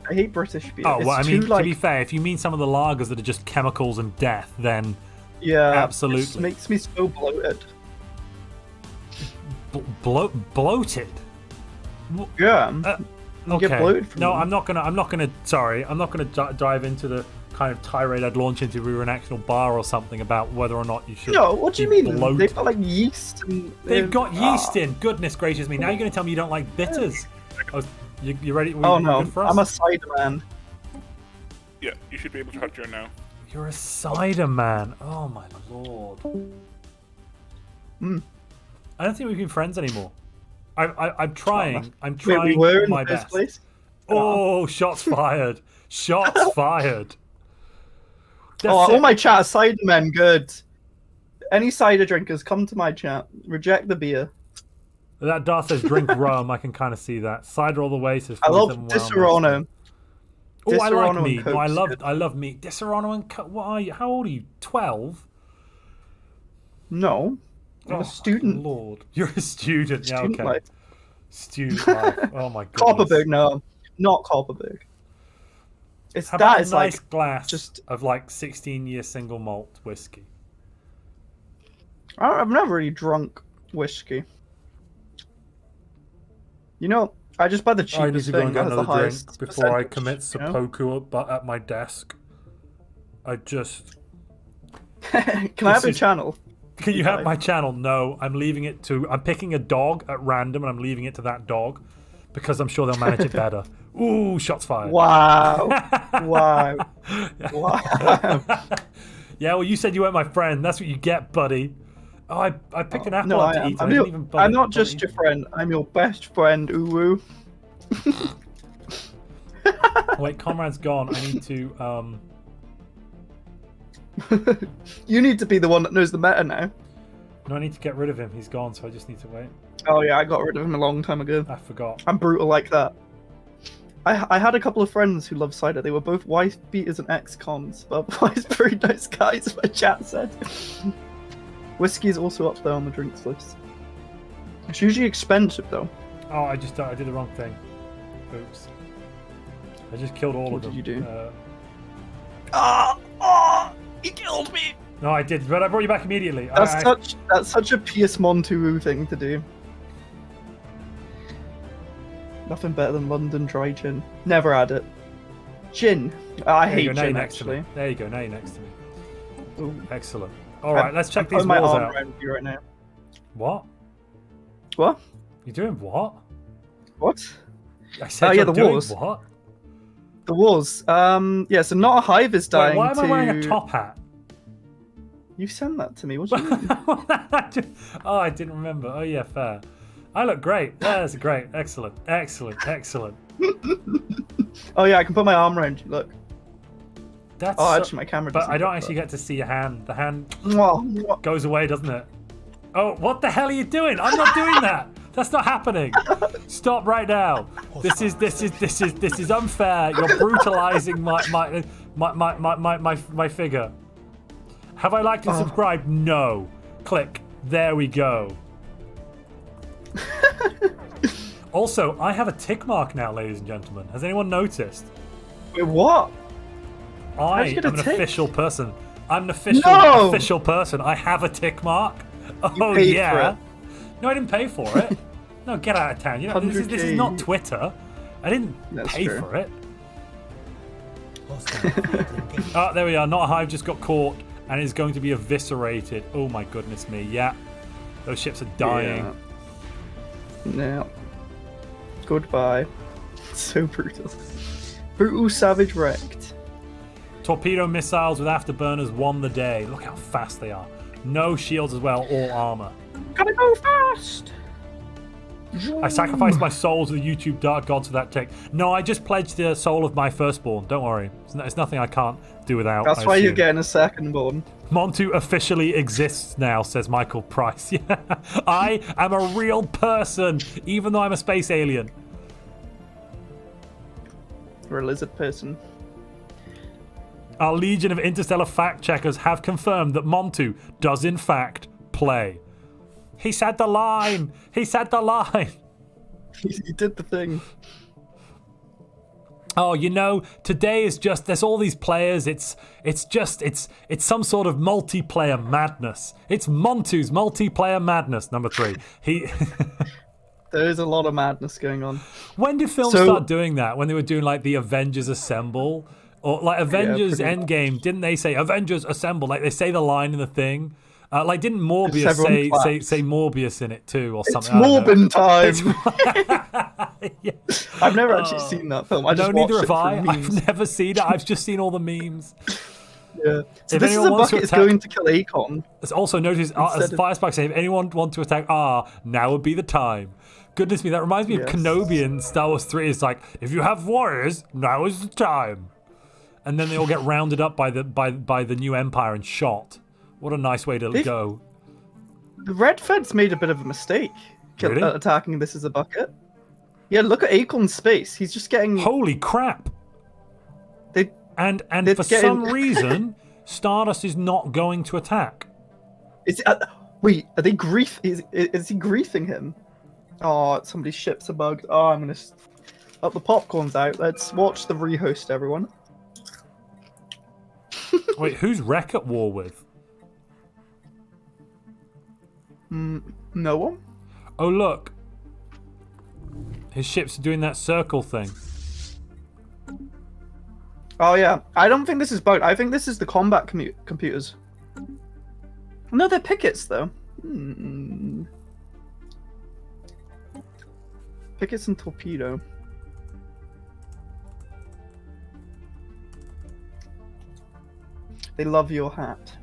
I hate British beer. Oh, well, to be fair, if you mean some of the lagers that are just chemicals and death, then absolutely. It makes me so bloated. Bloated? Yeah. Okay. Get bloated from no, them. I'm not gonna dive into the kind of tirade I'd launch into if we were an actual bar or something about whether or not you should. No, what do you mean? Bloated. They've got yeast. They've got yeast in. Goodness gracious me! Now you're gonna tell me you don't like bitters? You ready? Oh no, I'm a cider man. Yeah, you should be able to hot Jern now. You're a cider man. Oh my lord. I don't think we can be friends anymore. I'm trying. I'm Wait, trying we were in my the first best. place? Oh, shots fired. Shots fired. That's Oh, all it. my chat are cider men, good. Any cider drinkers, come to my chat. Reject the beer. That Darth says drink rum. I can kind of see that. Cider all the way says. I love 47 Disaronno. Oh, I like Disaronno and meat. No, Coke's I love meat. Disaronno and Coke. What are you? How old are you? 12? No, I'm Oh, a student. Lord, you're a student. Yeah, Student okay. life. Student life. Oh my god. Copperberg, no, not Copperberg. It's How about that a is nice like glass just. of like 16-year single malt whiskey? I've never really drunk whiskey. You know, I just buy the I need cheapest to go thing and get that has the another highest drink before I percentage, commit you know? seppuku at my desk. I just. Can I have your channel? Can you have my channel? No, I'm leaving it to. I'm picking a dog at random and I'm leaving it to that dog because I'm sure they'll manage it better. Ooh, shots fired. Wow. Wow. Wow. Yeah, well, you said you weren't my friend. That's what you get, buddy. Oh, I picked an apple No, up I to am. eat. And I didn't even bother- I'm not bother just your eating. friend. I'm your best friend, Uwu. Wait, Conrad's gone. I need to. You need to be the one that knows the meta now. No, I need to get rid of him. He's gone, so I just need to wait. Oh yeah, I got rid of him a long time ago. I forgot. I'm brutal like that. I had a couple of friends who loved cider. They were both wife beaters and ex-cons, but otherwise very nice guys, my chat said. Whiskey is also up there on the drinks list. It's usually expensive though. Oh, I did the wrong thing. Oops. I just killed all What of them. did you do? He killed me! No, I did, but I brought you back immediately. That's such a Pierce Montu thing to do. Nothing better than London dry gin. Never had it. Gin. I There you hate go, now you're gin next to me. actually. There you go, now you're next to me. Ooh. Excellent. Alright, let's check I'm these putting my walls arm out. around you right now. What? What? You doing what? What? I said Oh, yeah, you're the doing walls. what? The wars. Yeah, so not a hive is Wait, dying why am to... I wearing a top hat? You sent that to me, what do you mean? Oh, I didn't remember. Oh, yeah, fair. I look great. Yeah, that's great. Excellent. Excellent. Excellent. Oh yeah, I can put my arm around you, look. That's Oh, so- actually my camera But doesn't I don't pick actually get to see your hand. The hand Mwah. goes away, doesn't it? Oh, what the hell are you doing? I'm not doing that. That's not happening. Stop right now. This is unfair. You're brutalizing my figure. Have I liked and subscribed? No. Click. There we go. Also, I have a tick mark now, ladies and gentlemen. Has anyone noticed? Wait, what? I you get am a an tick? official person. I'm an official No! official person. I have a tick mark. Oh paid for yeah. it. No, I didn't pay for it. No, get out of town. You know, this is 100K. not Twitter. I didn't That's pay true. for it. Oh, there we are. Not a hive just got caught and is going to be eviscerated. Oh my goodness me. Yeah. Those ships are dying. Yeah. No. Goodbye. So brutal. Brutal savage wrecked. Torpedo missiles with afterburners won the day. Look how fast they are. No shields as well, all armor. Gotta go fast! I sacrificed my soul to the YouTube dark gods for that tick. No, I just pledged the soul of my firstborn. Don't worry. It's nothing I can't do without. That's I why you're assume. getting a second one. Montu officially exists now, says Michael Price. Yeah, I am a real person, even though I'm a space alien. Or a lizard person. Our legion of interstellar fact checkers have confirmed that Montu does in fact play. He said the line. He said the line. He did the thing. Oh, you know, today is just there's all these players. It's some sort of multiplayer madness. It's Montu's multiplayer madness. Number 3. There is a lot of madness going on. When did films start doing that? When they were doing like the Avengers Assemble or like Avengers pretty much. Endgame? Didn't they say Avengers Assemble? Like they say the line in the thing. Like didn't Morbius everyone say claps. Morbius in it too or It's something? I don't know. Morbin time! Yeah. I've never actually seen that film. I just no, neither watched have it I. for memes. I've never seen it. I've just seen all the memes. Yeah. So If this is anyone a wants to bucket is attack- going to kill Akon. It's also noticed as Firespark saying, if anyone want to attack now would be the time. Goodness me, that reminds me of Yes. Kenobi in Star Wars 3. It's like, if you have warriors, now is the time. And then they all get rounded up by the new Empire and shot. What a nice way to go. The Red Fed's made a bit of a mistake Really? attacking this as a bucket. Yeah, look at Akon's space. He's just getting... Holy crap. They, And they're for getting- some reason, Stardust is not going to attack. Wait, are they grief? Is he griefing him? Oh, somebody's ship's a bug. Oh, I'm gonna up the popcorn's out. Let's watch the rehost, everyone. Wait, who's Wreck at war with? No one. Oh, look. His ships are doing that circle thing. Oh yeah, I don't think this is bugged. I think this is the combat computers. No, they're pickets though. Pickets and torpedo. They love your hat.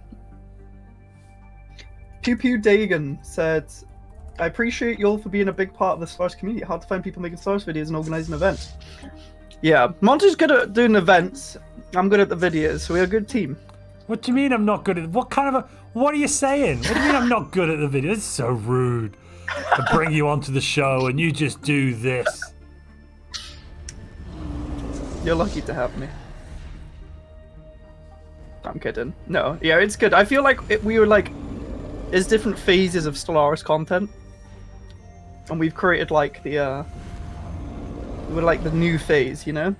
Pew Pew Dagan said, I appreciate you all for being a big part of the Stars community. Hard to find people making Stars videos and organising events. Yeah, Montu's good at doing events. I'm good at the videos, so we're a good team. What do you mean I'm not good at... What are you saying? What do you mean I'm not good at the video? It's so rude. I bring you onto the show and you just do this. You're lucky to have me. I'm kidding. No, yeah, it's good. I feel like we were like... There's different phases of Stellaris content. And we've created like the... We're like the new phase, you know?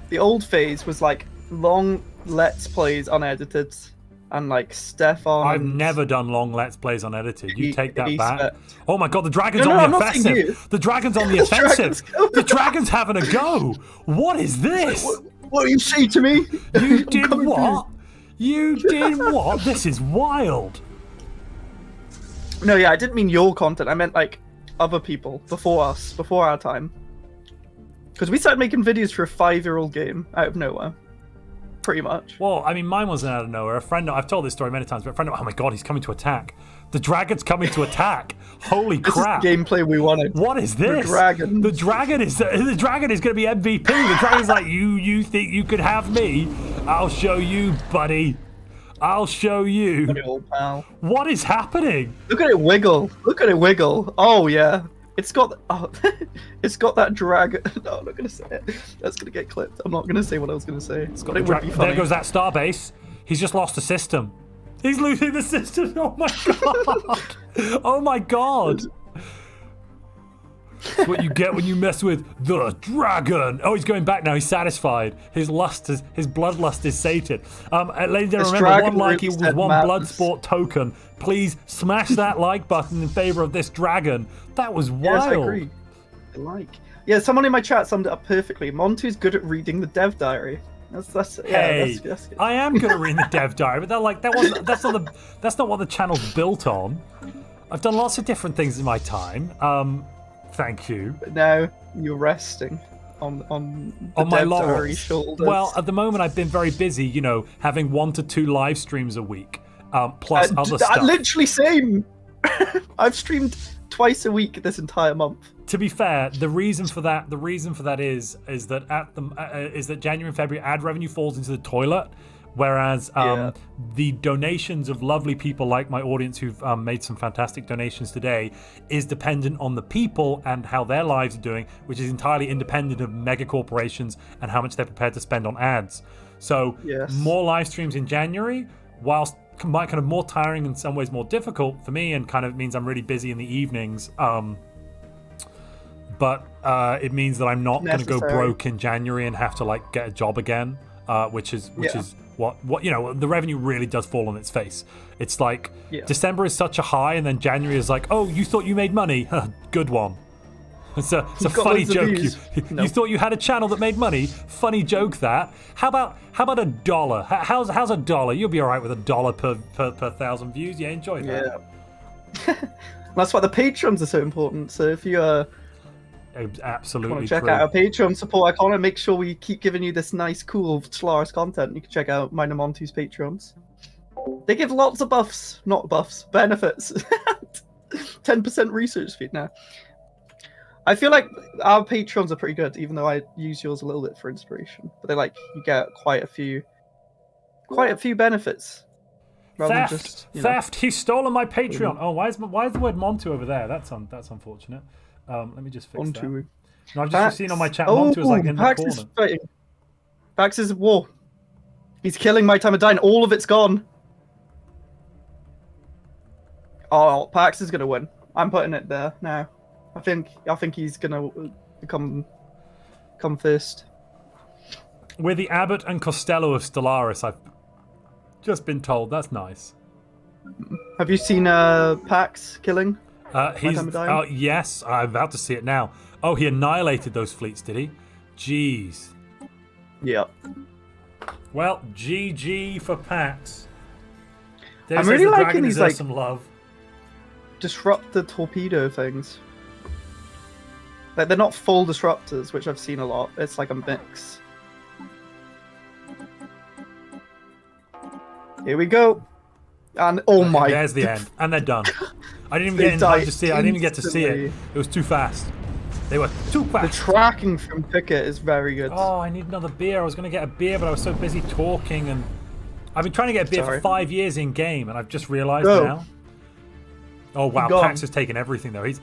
The old phase was like long Let's Plays unedited. And like Stefan... I've never done long Let's Plays unedited. You take that back. Expert. Oh my god, the dragon's No, on I'm the not saying you. offensive. The dragon's on the offensive. The dragon's having a go. What is this? What you say to me? You did what? You did what? This is wild. No, yeah, I didn't mean your content. I meant like other people before us, before our time. Because we started making videos for a 5-year-old game out of nowhere. Pretty much. Well, I mean, mine wasn't out of nowhere. A friend, I've told this story many times, but a friend, oh my god, he's coming to attack. The dragon's coming to attack. Holy crap. This is the gameplay we wanted. What is this? The dragon. The dragon is going to be MVP. The dragon's like, you think you could have me? I'll show you, buddy. I'll show you. Buddy, old pal. What is happening? Look at it wiggle. Look at it wiggle. Oh yeah. It's got it's got that dragon. No, I'm not gonna say it. That's gonna get clipped. I'm not gonna say what I was gonna say. It's got But it would be funny. There goes that starbase. He's just lost a system. He's losing the system. Oh my god. Oh my god. That's what you get when you mess with the dragon. Oh, he's going back now. He's satisfied. His bloodlust is sated. Ladies and gentlemen, remember, one like really with one madness. Bloodsport token. Please smash that like button in favor of this dragon. That was wild. Yes, I agree. I like. Yeah, someone in my chat summed it up perfectly. Montu's good at reading the dev diary. That's Hey, that's good. I am good at reading the dev diary, but that's not what the channel's built on. I've done lots of different things in my time. Thank you. But now you're resting on the my dev laurels. diary shoulders. Well, at the moment I've been very busy, you know, having 1 to 2 live streams a week, plus other stuff. Literally same. I've streamed twice a week this entire month. To be fair, the reason for that is that January and February ad revenue falls into the toilet, whereas the donations of lovely people like my audience who've made some fantastic donations today is dependent on the people and how their lives are doing, which is entirely independent of mega corporations and how much they're prepared to spend on ads. So more live streams in January, whilst kind of more tiring in some ways, more difficult for me, and kind of means I'm really busy in the evenings. But it means that I'm not going to go broke in January and have to like get a job again, which is what you know. The revenue really does fall on its face. It's like December is such a high, and then January is like, oh, you thought you made money? Good one. It's a funny joke. You thought you had a channel that made money? Funny joke that. How about $1? How's $1? You'll be all right with $1 per 1,000 views. Yeah, enjoy that. Yeah. That's why the patrons are so important. So if you Absolutely Check true. out our Patreon support icon and make sure we keep giving you this nice, cool Stellaris content. You can check out mine and Montu's Patreons. They give lots of buffs, not buffs, benefits. 10% research feed now. I feel like our Patreons are pretty good, even though I use yours a little bit for inspiration. But they you get quite a few benefits. Theft! Theft! He's stolen my Patreon. Oh, why is the word Montu over there? That's unfortunate. Let me just fix that. No, I've just seen on my chat Montu is like in the Pax corner. is fighting. Pax is at war. He's killing my Tamadine. All of it's gone. Oh, Pax is gonna win. I'm putting it there now. I think he's gonna come first. We're the Abbott and Costello of Stellaris. I've just been told. That's nice. Have you seen Pax killing? Yes, I'm about to see it now. Oh, he annihilated those fleets, did he? Jeez. Yep. Well, GG for Pax. I'm really liking these some love. Disrupt the torpedo things. Like they're not full disruptors, which I've seen a lot. It's like a mix. Here we go. And oh my! There's the end, and they're done. I didn't even get in time to see it. I didn't even get to see it. It was too fast. They were too fast. The tracking from Pickett is very good. Oh, I need another beer. I was going to get a beer, but I was so busy talking, and I've been trying to get a beer for 5 years in game, and I've just realised now. Oh wow, Pax has taken everything though. He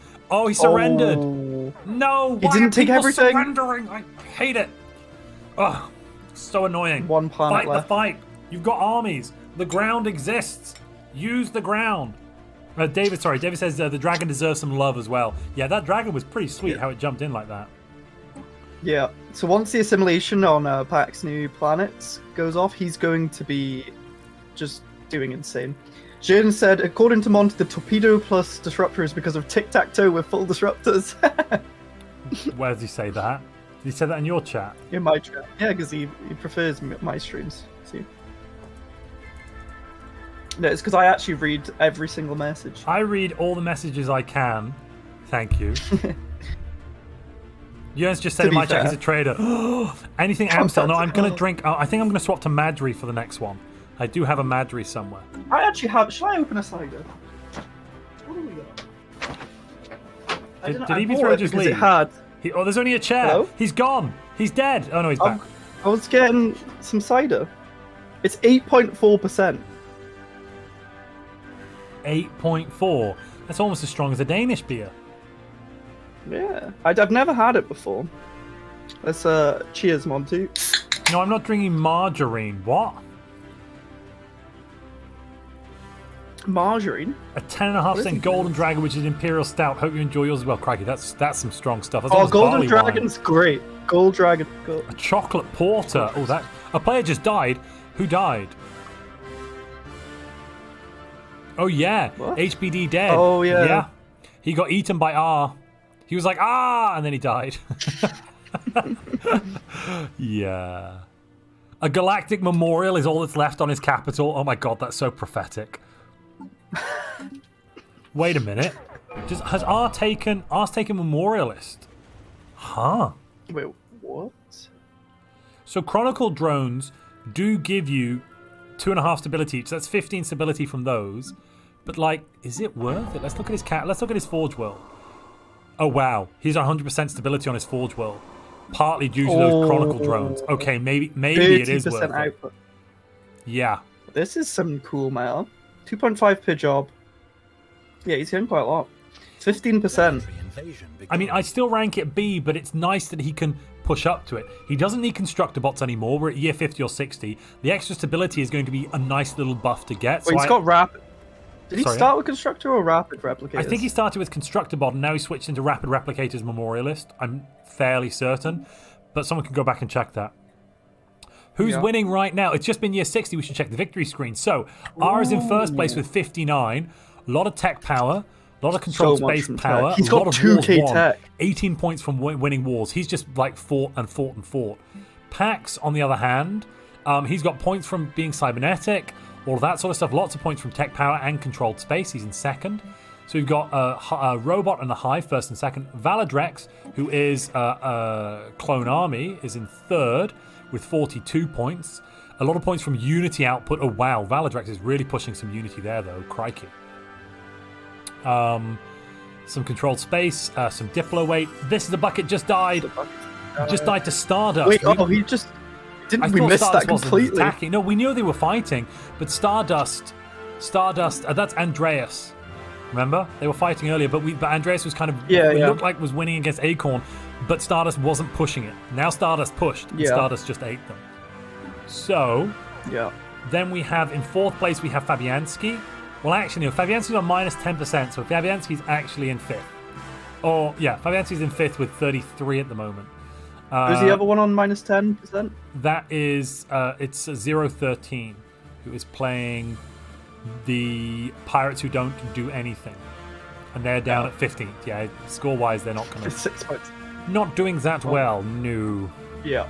surrendered. Oh. No, he didn't take everything. Surrendering. I hate it. Oh, so annoying. One planet Fight left. the fight. You've got armies. The ground exists. Use the ground. David says the dragon deserves some love as well. Yeah, that dragon was pretty sweet how it jumped in like that. Yeah. So once the assimilation on Pax's new planets goes off, he's going to be just doing insane. Jern said, according to Montu, the torpedo plus disruptor is because of tic-tac-toe with full disruptors. Where does he say that? Did he say that in your chat? In my chat. Yeah, because he prefers my streams. See? No, it's because I actually read every single message. I read all the messages I can. Thank you. Jens just said in my chat he's a trader. Anything Amstel? No, I'm going to drink. I think I'm going to swap to Madry for the next one. I do have a Madry somewhere. I actually have. Shall I open a cider? What do we got? Did he be through just leave? There's only a chair. Hello? He's gone. He's dead. Oh no, he's back. I was getting some cider. It's 8.4%. 8.4. That's almost as strong as a Danish beer. Yeah, I've never had it before. Let's cheers, Montu. No, I'm not drinking margarine. What? Margarine? A 10.5% Golden Dragon, which is Imperial Stout. Hope you enjoy yours as well, Crikey. That's some strong stuff. That's Golden Dragon's great. Gold Dragon. A chocolate porter. Oh, that a player just died. Who died? Oh yeah, what? HBD dead. Oh yeah. Yeah, he got eaten by R. He was like and then he died. Yeah. A galactic memorial is all that's left on his capital. Oh my god, that's so prophetic. Wait a minute. Has R taken memorialist? Huh. Wait, what? So Chronicle drones do give you 2.5 stability each. So that's 15 stability from those. But like, is it worth it? Let's look at his Let's look at his Forge World. Oh wow, he's 100% stability on his Forge World, partly due to those Chronicle drones. Okay, maybe it is worth output. it. Yeah. This is some cool mail. 2.5 per job. Yeah, he's getting quite a lot. 15%. I mean, I still rank it B, but it's nice that he can push up to it. He doesn't need constructor bots anymore. We're at year 50 or 60. The extra stability is going to be a nice little buff to get. Wait, he's got rapid. Did he start with constructor or rapid replicators? I think he started with constructor bot and now he switched into rapid replicators memorialist. I'm fairly certain, but someone can go back and check that. Who's winning right now? It's just been year 60. We should check the victory screen. So R is in first place with 59. A lot of tech power. A lot of controlled space power. He's got 2k tech. 18 points from winning wars. He's just like fought and fought and fought. Pax, on the other hand, he's got points from being cybernetic, all of that sort of stuff. Lots of points from tech power and controlled space. He's in second. So we've got a robot and a hive, first and second. Valadrex, who is Clone Army, is in third with 42 points. A lot of points from Unity output. Oh, wow. Valadrex is really pushing some Unity there, though. Crikey. Some controlled space, some Diplo weight. This is the bucket just died. Just died to Stardust. Wait, he just... Didn't we miss that completely? Attacking. No, we knew they were fighting, but Stardust, that's Andreas. Remember? They were fighting earlier, but Andreas was kind of... looked like was winning against Acorn, but Stardust wasn't pushing it. Now Stardust pushed, and Stardust just ate them. So... Yeah. Then we have, in fourth place, we have Fabianski. Well, actually, no, Fabianski's on minus 10%, so Fabianski's actually in fifth. Fabianski's in fifth with 33 at the moment. Who's the other one on minus 10%? That is, it's 013, who is playing the Pirates who don't do anything. And they're down at 15th. Yeah, score-wise, they're not coming. 6 points. Not doing that well, no. Yeah.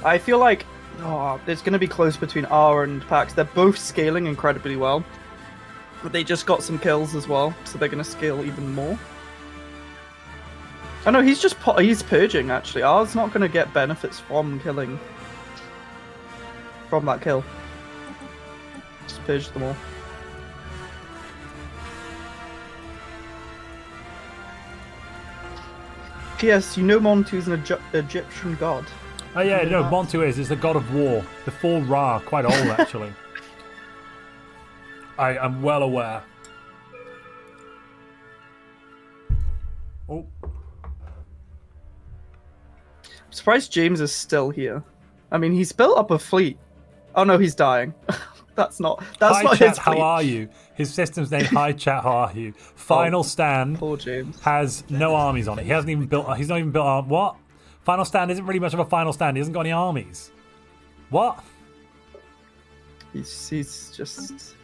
I feel like it's going to be close between R and Pax. They're both scaling incredibly well. But they just got some kills as well, so they're going to scale even more. Oh no, he's purging, actually. R's not going to get benefits from killing. From that kill. Just purge them all. P.S. You know Montu's an Egyptian god. Oh yeah, no, Montu is the god of war. Before Ra, quite old actually. I am well aware. Oh. I'm surprised James is still here. I mean, he's built up a fleet. Oh no, he's dying. That's not Hi, not chat, his how fleet. are you? His system's name Hi Chat, how are you? Final Stand Poor James. has no armies on it. He hasn't even built. He's not even built. What? Final Stand isn't really much of a final stand. He hasn't got any armies. What? He's just.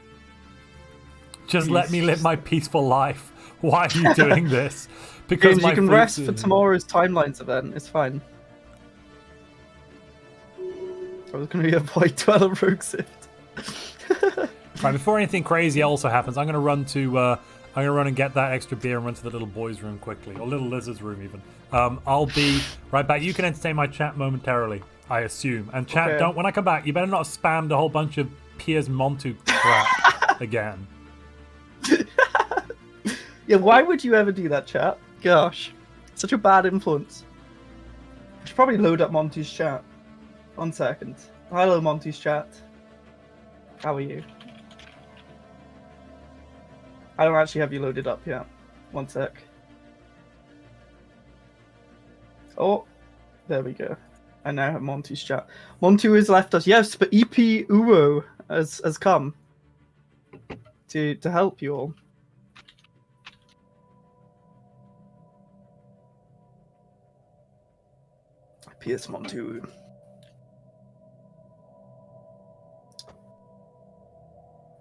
Just let me live my peaceful life. Why are you doing this? Because James, my you can fleet rest is- for tomorrow's Timelines event. It's fine. I was going to avoid 12 Rogue Sift. Right, before anything crazy also happens, I'm gonna run and get that extra beer and run to the little boys' room quickly, or little lizard's room even. I'll be right back. You can entertain my chat momentarily, I assume. And chat, Okay. don't when I come back, you better not have spammed a whole bunch of Piers Montu crap again. Yeah, why would you ever do that, chat? Gosh, such a bad influence. I should probably load up Monty's chat. 1 second. Hello, Monty's chat. How are you? I don't actually have you loaded up yet. 1 sec. Oh, there we go. I now have Monty's chat. Monty has left us. Yes, but EP Uwo has come to help you all. PS Montu.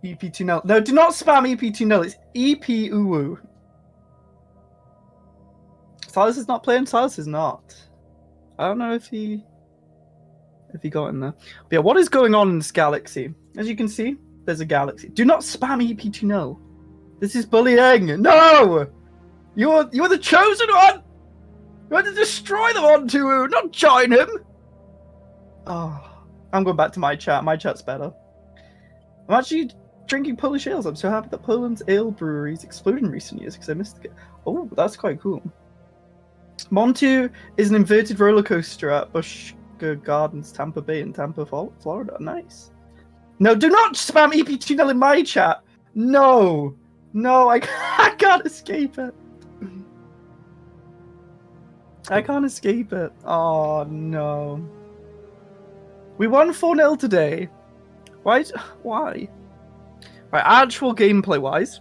EP2 No, do not spam EP2 It's EP Uwu. Silas is not playing. Silas is not. I don't know if he got in there. But yeah, what is going on in this galaxy? As you can see, there's a galaxy. Do not spam EP2 This is bullying. No! You're the chosen one! You want to destroy the Montu, not join him! Oh, I'm going back to my chat. My chat's better. I'm actually drinking Polish ales. I'm so happy that Poland's ale breweries exploded in recent years because I missed it. Oh, that's quite cool. Montu is an inverted roller coaster at Busch Gardens, Tampa Bay in Tampa, Florida. Nice. No, do not spam EP2 in my chat. No, I can't escape it. I can't escape it. Oh no. We won 4-0 today. Why? Right, actual gameplay wise,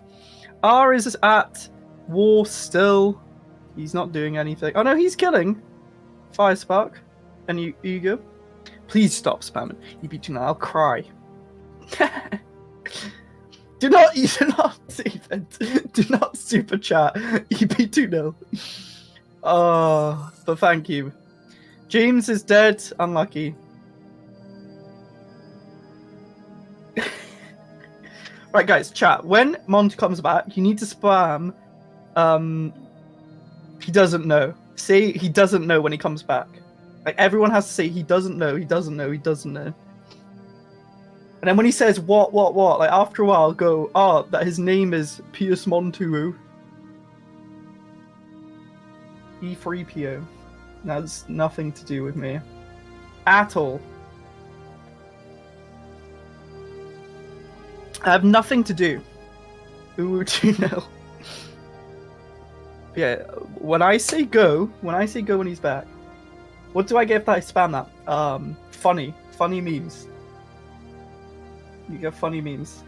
R is at war still. He's not doing anything. Oh no, he's killing. Firespark and Hugo. Please stop spamming. EP2, I'll cry. Do not even. Do not super chat. EP2 Oh, but thank you. James is dead. Unlucky. Right, guys, chat. When Montu comes back, you need to spam. He doesn't know. Say he doesn't know when he comes back. Like everyone has to say he doesn't know. He doesn't know. He doesn't know. And then when he says what, like after a while, go, that his name is Pius Montu. E3PO. That's nothing to do with me. At all. I have nothing to do. Who would you know? Yeah, when I say go when he's back, what do I get if I spam that? Funny memes. You get funny memes.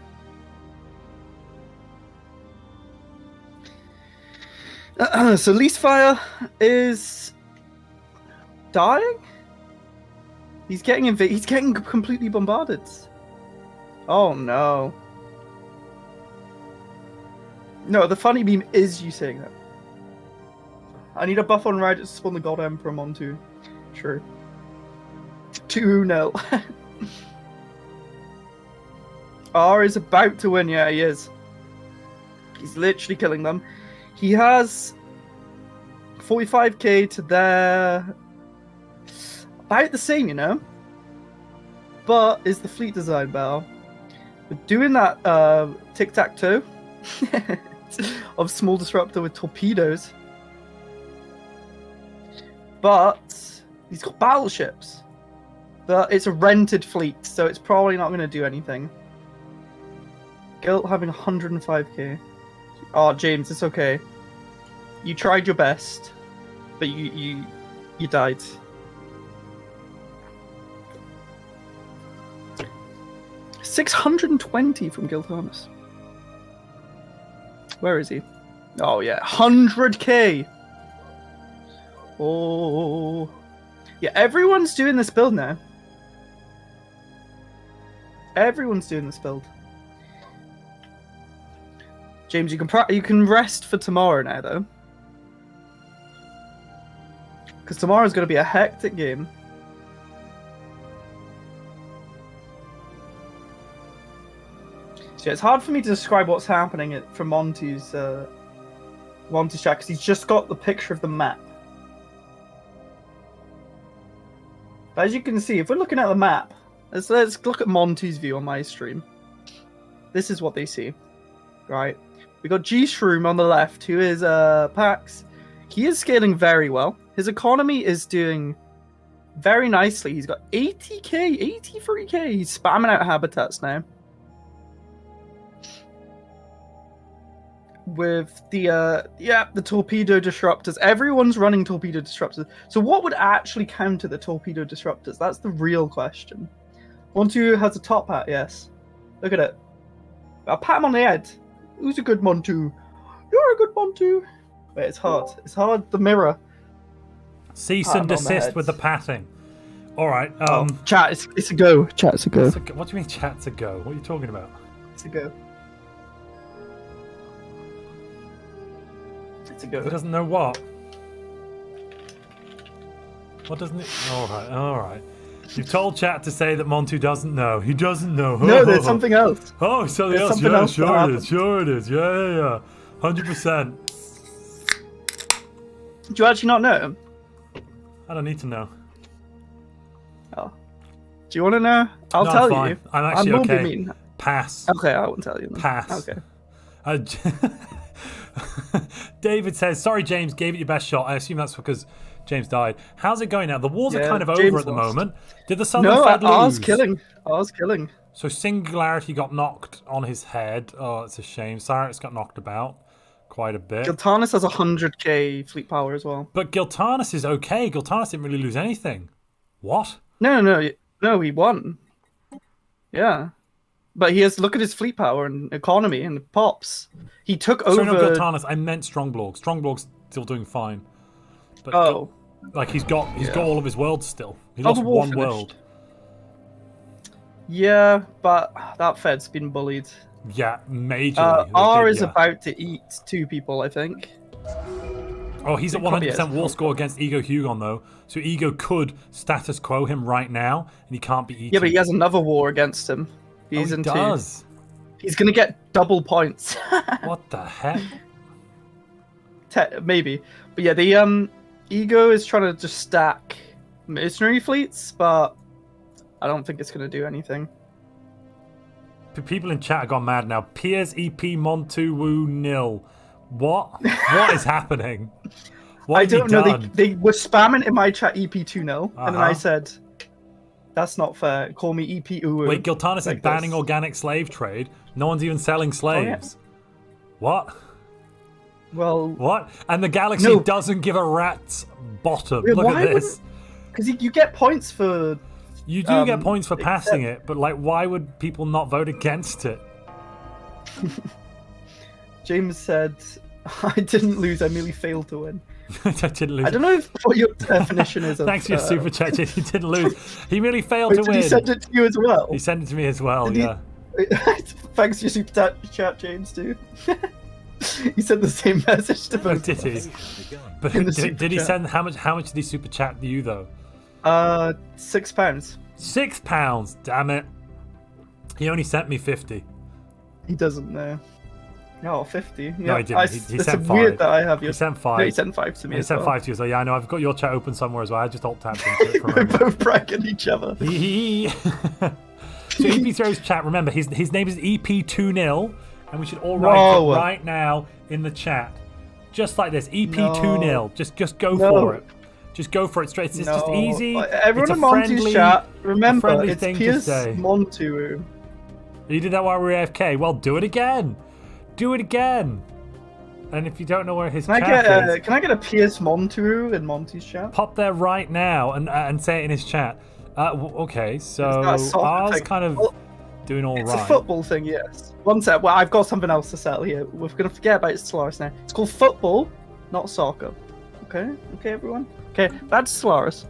So Leasefire is dying? He's getting completely bombarded. Oh no. No, the funny meme is you saying that. I need a buff on Reddit to spawn the God Emperor Montu. True. 2-0. R is about to win, yeah, he is. He's literally killing them. He has 45k to their... about the same, you know? But is the fleet design better? But doing that tic-tac-toe of small disruptor with torpedoes. But he's got battleships. But it's a rented fleet, so it's probably not going to do anything. Guilt having 105k. Oh, James, it's okay. You tried your best, but you died. $620 from Giltarnus. Where is he? Oh yeah, 100k. Oh, yeah. Everyone's doing this build now. Everyone's doing this build. James, you can rest for tomorrow now, though, because tomorrow's going to be a hectic game. So yeah, it's hard for me to describe what's happening from Montu's chat, because he's just got the picture of the map. But as you can see, if we're looking at the map, let's look at Montu's view on my stream. This is what they see, right? We got G-Shroom on the left, who is Pax. He is scaling very well. His economy is doing very nicely. He's got 80k, 83k. He's spamming out habitats now. With the torpedo disruptors. Everyone's running torpedo disruptors. So what would actually counter the torpedo disruptors? That's the real question. Montu has a top hat, yes. Look at it. I'll pat him on the head. Who's a good Montu? You're a good Montu. Wait, it's hard. It's hard. The mirror. Cease and desist with the patting. All right. Chat, it's a go. Chat, it's a go. What do you mean, chat's a go? What are you talking about? It's a go. It's a go. He doesn't know what. What doesn't it? All right. You've told chat to say that Montu doesn't know. He doesn't know. No, there's something else. Oh, something else. Something Yeah, else sure it is. Yeah. 100%. Do you actually not know? I don't need to know. Oh. Do you want to know? I'll tell fine. you. I'm actually okay. Mean. Pass. Okay, I won't tell you. Then. Pass. Okay. David says, sorry, James, gave it your best shot. I assume that's because James died. How's it going now? The wars are kind of James over at the lost. moment. Did the Southern No, Fed lose? I was killing. So Singularity got knocked on his head. Oh, it's a shame. Cyrus got knocked about quite a bit. Giltarnus has 100k fleet power as well. But Giltarnus is okay. Giltarnus didn't really lose anything. What? No, he won. Yeah. But look at his fleet power and economy and the pops. He took over... Sorry, not Giltarnus. I meant Strongblog. Strongblog's still doing fine. But he's got all of his worlds still. He lost one world. Yeah, but that Fed's been bullied. Yeah, majorly. R is about to eat 2 people, I think. Oh, he's at 100% war score against Ego Hugon, though. So Ego could status quo him right now, and he can't be eaten. Yeah, but he has another war against him. He's he in does. He's gonna get double points. What the heck? Maybe, but yeah, the Ego is trying to just stack mercenary fleets, but I don't think it's gonna do anything. People in chat have gone mad now. Piers EP Montu Woo nil. What? What is happening? What I have you don't know. done? They were spamming in my chat EP2-0, and then I Uh-huh. said, "That's not fair. Call me EP Uwu." Wait, Giltanis is like banning this. organic slave trade. No one's even selling slaves. What? Well, What? And the galaxy No. doesn't give a rat's bottom. Wait, Look why at this. because you get points for. You do get um, points for passing it, but like, why would people not vote against it? James said, "I didn't lose. I merely failed to win." I didn't lose. I don't know what your definition is of. Thanks for your super chat. He didn't lose. He merely failed Wait, to did win. he send it to you as well? He sent it to me as well. Did he- Yeah. Thanks for your super chat, James. Too. He sent the same message to Oh, both. did of he? us. But In the did he super send how much? How much did he super chat you though? £6. £6. Damn it. He only sent me 50. He doesn't know. Oh, 50. No, he didn't. He it's sent weird 5. that I have your. He sent 5. No, he sent 5 to me. He as sent well. 5 to you. So yeah, I know. I've got your chat open somewhere as well. I just alt tapped into it from We're over. both bragging each other. So EP throws chat. Remember, his name is EP2-0, and we should all write No. it right now in the chat, just like this. EP2-0. No. Just go No. for it. Just go for it straight. It's just No. easy. Everyone it's in a Montu's friendly, chat, a remember, friendly it's thing to Piers say. Montu. You did that while we were AFK. Well, do it again. Do it again. And if you don't know where his Can I chat get is, can I get a Piers Montu in Monty's chat? pop there right now and say it in his chat. Okay, so that a soccer ours thing? kind of Well, doing all It's right. a football thing, yes. One sec. Well, I've got something else to settle here. We're gonna forget about Stellaris now. It's called football, not soccer. Okay, everyone. Okay, that's Stellaris.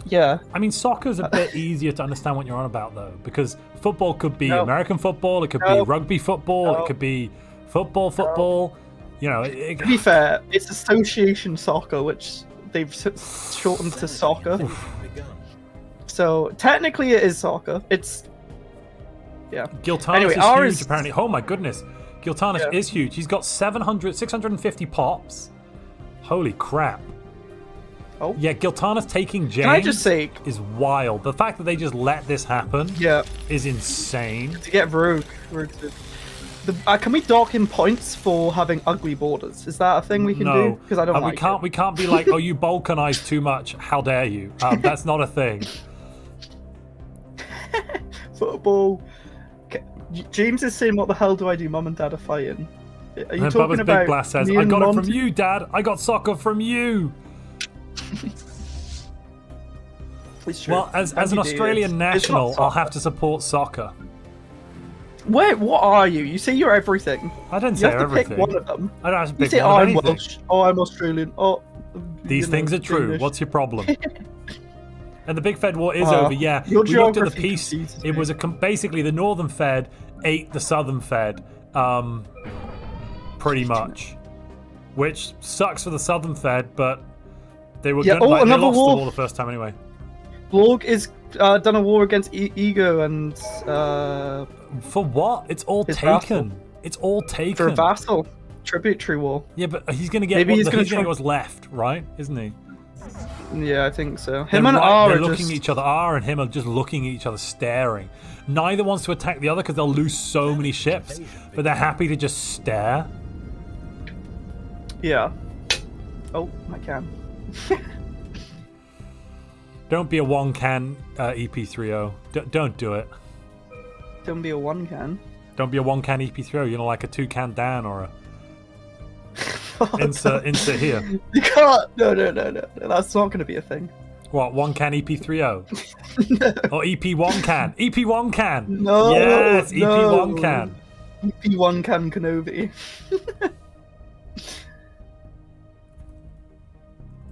Yeah. I mean, soccer's a bit easier to understand what you're on about, though, because football could be No. American football, it could be No. rugby football, No. it could be football. You know, To be fair, it's association soccer, which they've shortened to soccer. So technically, it is soccer. It's yeah. Giltanis Anyway, is ours- huge, apparently. Oh my goodness. Giltanis Yeah. is huge. He's got 650 pops. Holy crap. Oh. Yeah, Giltanis taking James Can I just say, is wild. The fact that they just let this happen yeah, is insane. to get Rogue can we dock him points for having ugly borders? Is that a thing we can do? No, Because I don't like we can't be like, oh, you balkanized too much. How dare you? That's not a thing. Football. Okay. James is saying, "What the hell do I do? Mum and Dad are fighting." Are you And then talking Bubba's about? Big Blast says, me I and got it from Monty? you, Dad. I got soccer from you. It's true. Well, as an Monty Australian is. It's not national, I'll soccer. have to support soccer. Wait, what are you? You say you're everything. I didn't You say have to everything. pick one of them. I don't have to You pick say, one "Oh, of I'm anything. Welsh. Oh, I'm Australian. Oh." These you know, things are true. Danish. What's your problem? And the Big Fed War is Well, over. Yeah, your we looked at the geography piece. confuses It me. was basically the Northern Fed ate the Southern Fed, pretty much, which sucks for the Southern Fed. But they were Yeah, gonna, oh, they another lost war. the war the first time anyway. Blorg is done a war against Ego and For what? It's all His taken. vassal. It's all for a taken. vassal tributary war. Yeah, but he's gonna get. Maybe he's gonna he's gonna try- get what's left, right? Isn't he? Yeah, I think so. They're Him and right- R they're are looking just at each other. R and him are just looking at each other, staring. Neither wants to attack the other because they'll lose so many ships, but they're happy to just stare. yeah. Oh, I can. Don't be a one can EP30. Don't do it. Don't be a one can. Don't be a one can EP30. You know, like a 2 can Dan or a insert here. You can't. No. That's not going to be a thing. What 1 can EP30 or EP1 can? EP1 can. No. Yes, EP1 no. can. EP1 can Kenobi.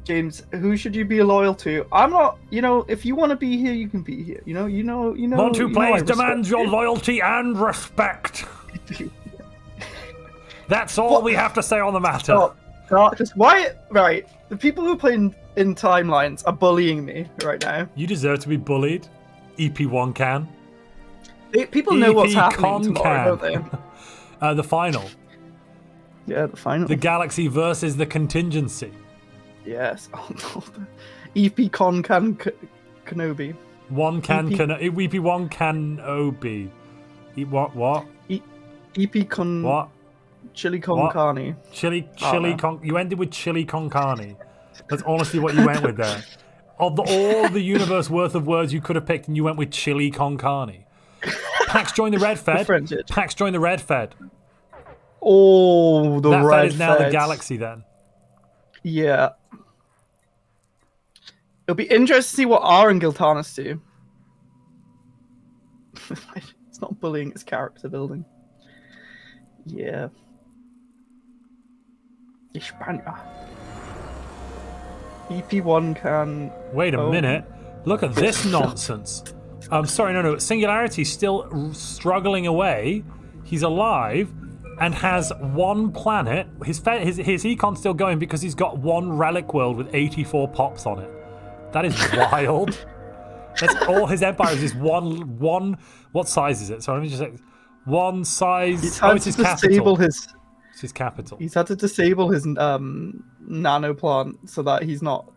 James, who should you be loyal to? I'm not. You know, if you want to be here, you can be here. You know. Montu I plays demands respect your you. loyalty and respect. That's all we have to say on the matter. Stop. Just why? Right. The people who are playing in timelines are bullying me right now. You deserve to be bullied. EP1 can. People know what's EP happening tomorrow, Concan. don't they? The final. Yeah, the final. The Galaxy versus the Contingency. Yes. Oh no. EP Concan Kenobi. One can EP1 can OB. What? EP Con. What? Chili con carne. Chili no. con. You ended with chili con carne. That's honestly what you went with there. Of all the universe worth of words you could have picked, and you went with chili con carne. Pax joined the Red Fed. Pax joined the Red Fed. Oh, the that Red Fed is now the Feds. Galaxy then. Yeah. It'll be interesting to see what R and Giltanis do. It's not bullying, it's character building. Yeah. Hispania. EP1 can... Wait a minute. Look at this nonsense. Sorry, no. Singularity's still struggling away. He's alive and has one planet. His econ's still going because he's got one relic world with 84 pops on it. That is wild. That's all his empire is. Just one. What size is it? So let me just say, one size. He's had it's his to capital. disable his. It's his capital. He's had to disable his nano plant so that he's not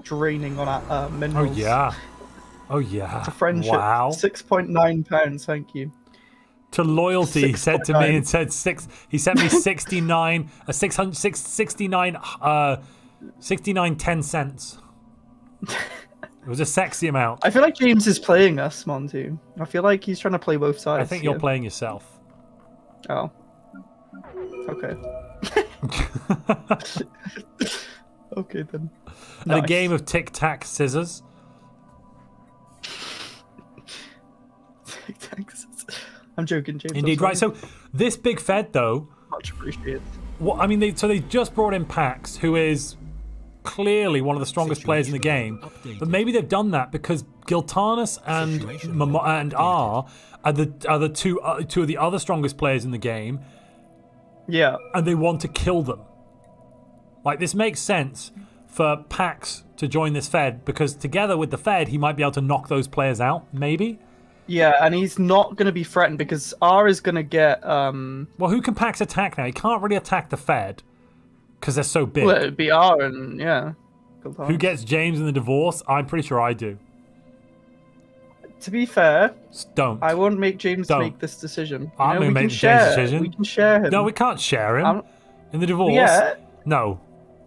draining on minerals. Oh yeah. To friendship. Wow. £6.9. Thank you. To loyalty, he said to me and said six. He sent me 69, 69 10 cents. It was a sexy amount. I feel like James is playing us, Montu. I feel like he's trying to play both sides. I think you're playing yourself. Oh. Okay. Okay then. And a game of tic tac scissors. Tic tac scissors. I'm joking, James. Indeed, right. So this big Fed, though. Much appreciated. What I mean, they just brought in Pax, who is clearly one of the strongest players in the game. But maybe they've done that because Giltanis and R are the two of the other strongest players in the game. Yeah. And they want to kill them. Like, this makes sense for Pax to join this Fed because together with the Fed, he might be able to knock those players out, maybe? Yeah, and he's not going to be threatened because R is going to get... Well, who can Pax attack now? He can't really attack the Fed because they're so big. Well, it'd be R and, yeah. Giltanis. Who gets James in the divorce? I'm pretty sure I do. To be fair, don't. I won't make James make this decision. I'm going to make James' decision. We can share him. No, we can't share him. In the divorce? Yeah. No.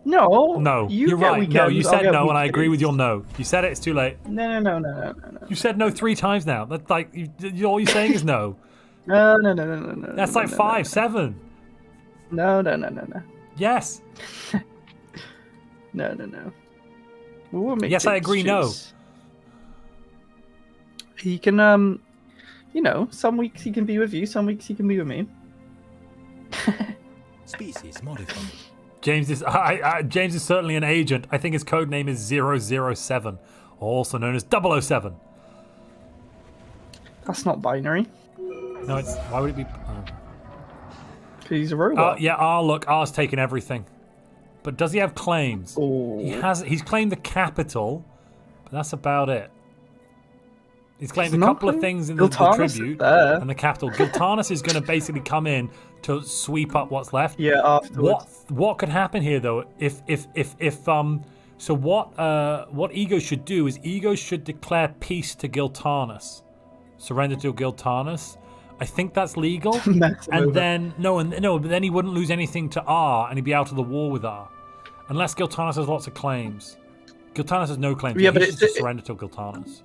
No. You're right. No, you said no, and I agree with your no. You said it. It's too late. No. You said no 3 times now. That's like all you're saying is no. No. That's like 5, 7. No. Yes. No. We won't make yes, I agree. Choose. No. He can, some weeks he can be with you, some weeks he can be with me. Species modified. James is James is certainly an agent. I think his code name is 007, also known as 007. That's not binary. No, it's why would it be? Because he's a robot. Yeah. Look, R's taken everything. But does he have claims? Oh. He's claimed the capital, but that's about it. He's claimed a couple of things in the tribute and the capital. Giltanis is going to basically come in to sweep up what's left. Yeah, afterwards. What could happen here though? So what Ego should do is Ego should declare peace to Giltanis, surrender to Giltanis. I think that's legal. And then but then he wouldn't lose anything to R, and he'd be out of the war with R, unless Giltanis has lots of claims. Giltanis has no claims. Yeah, but he should just surrender to Giltanis.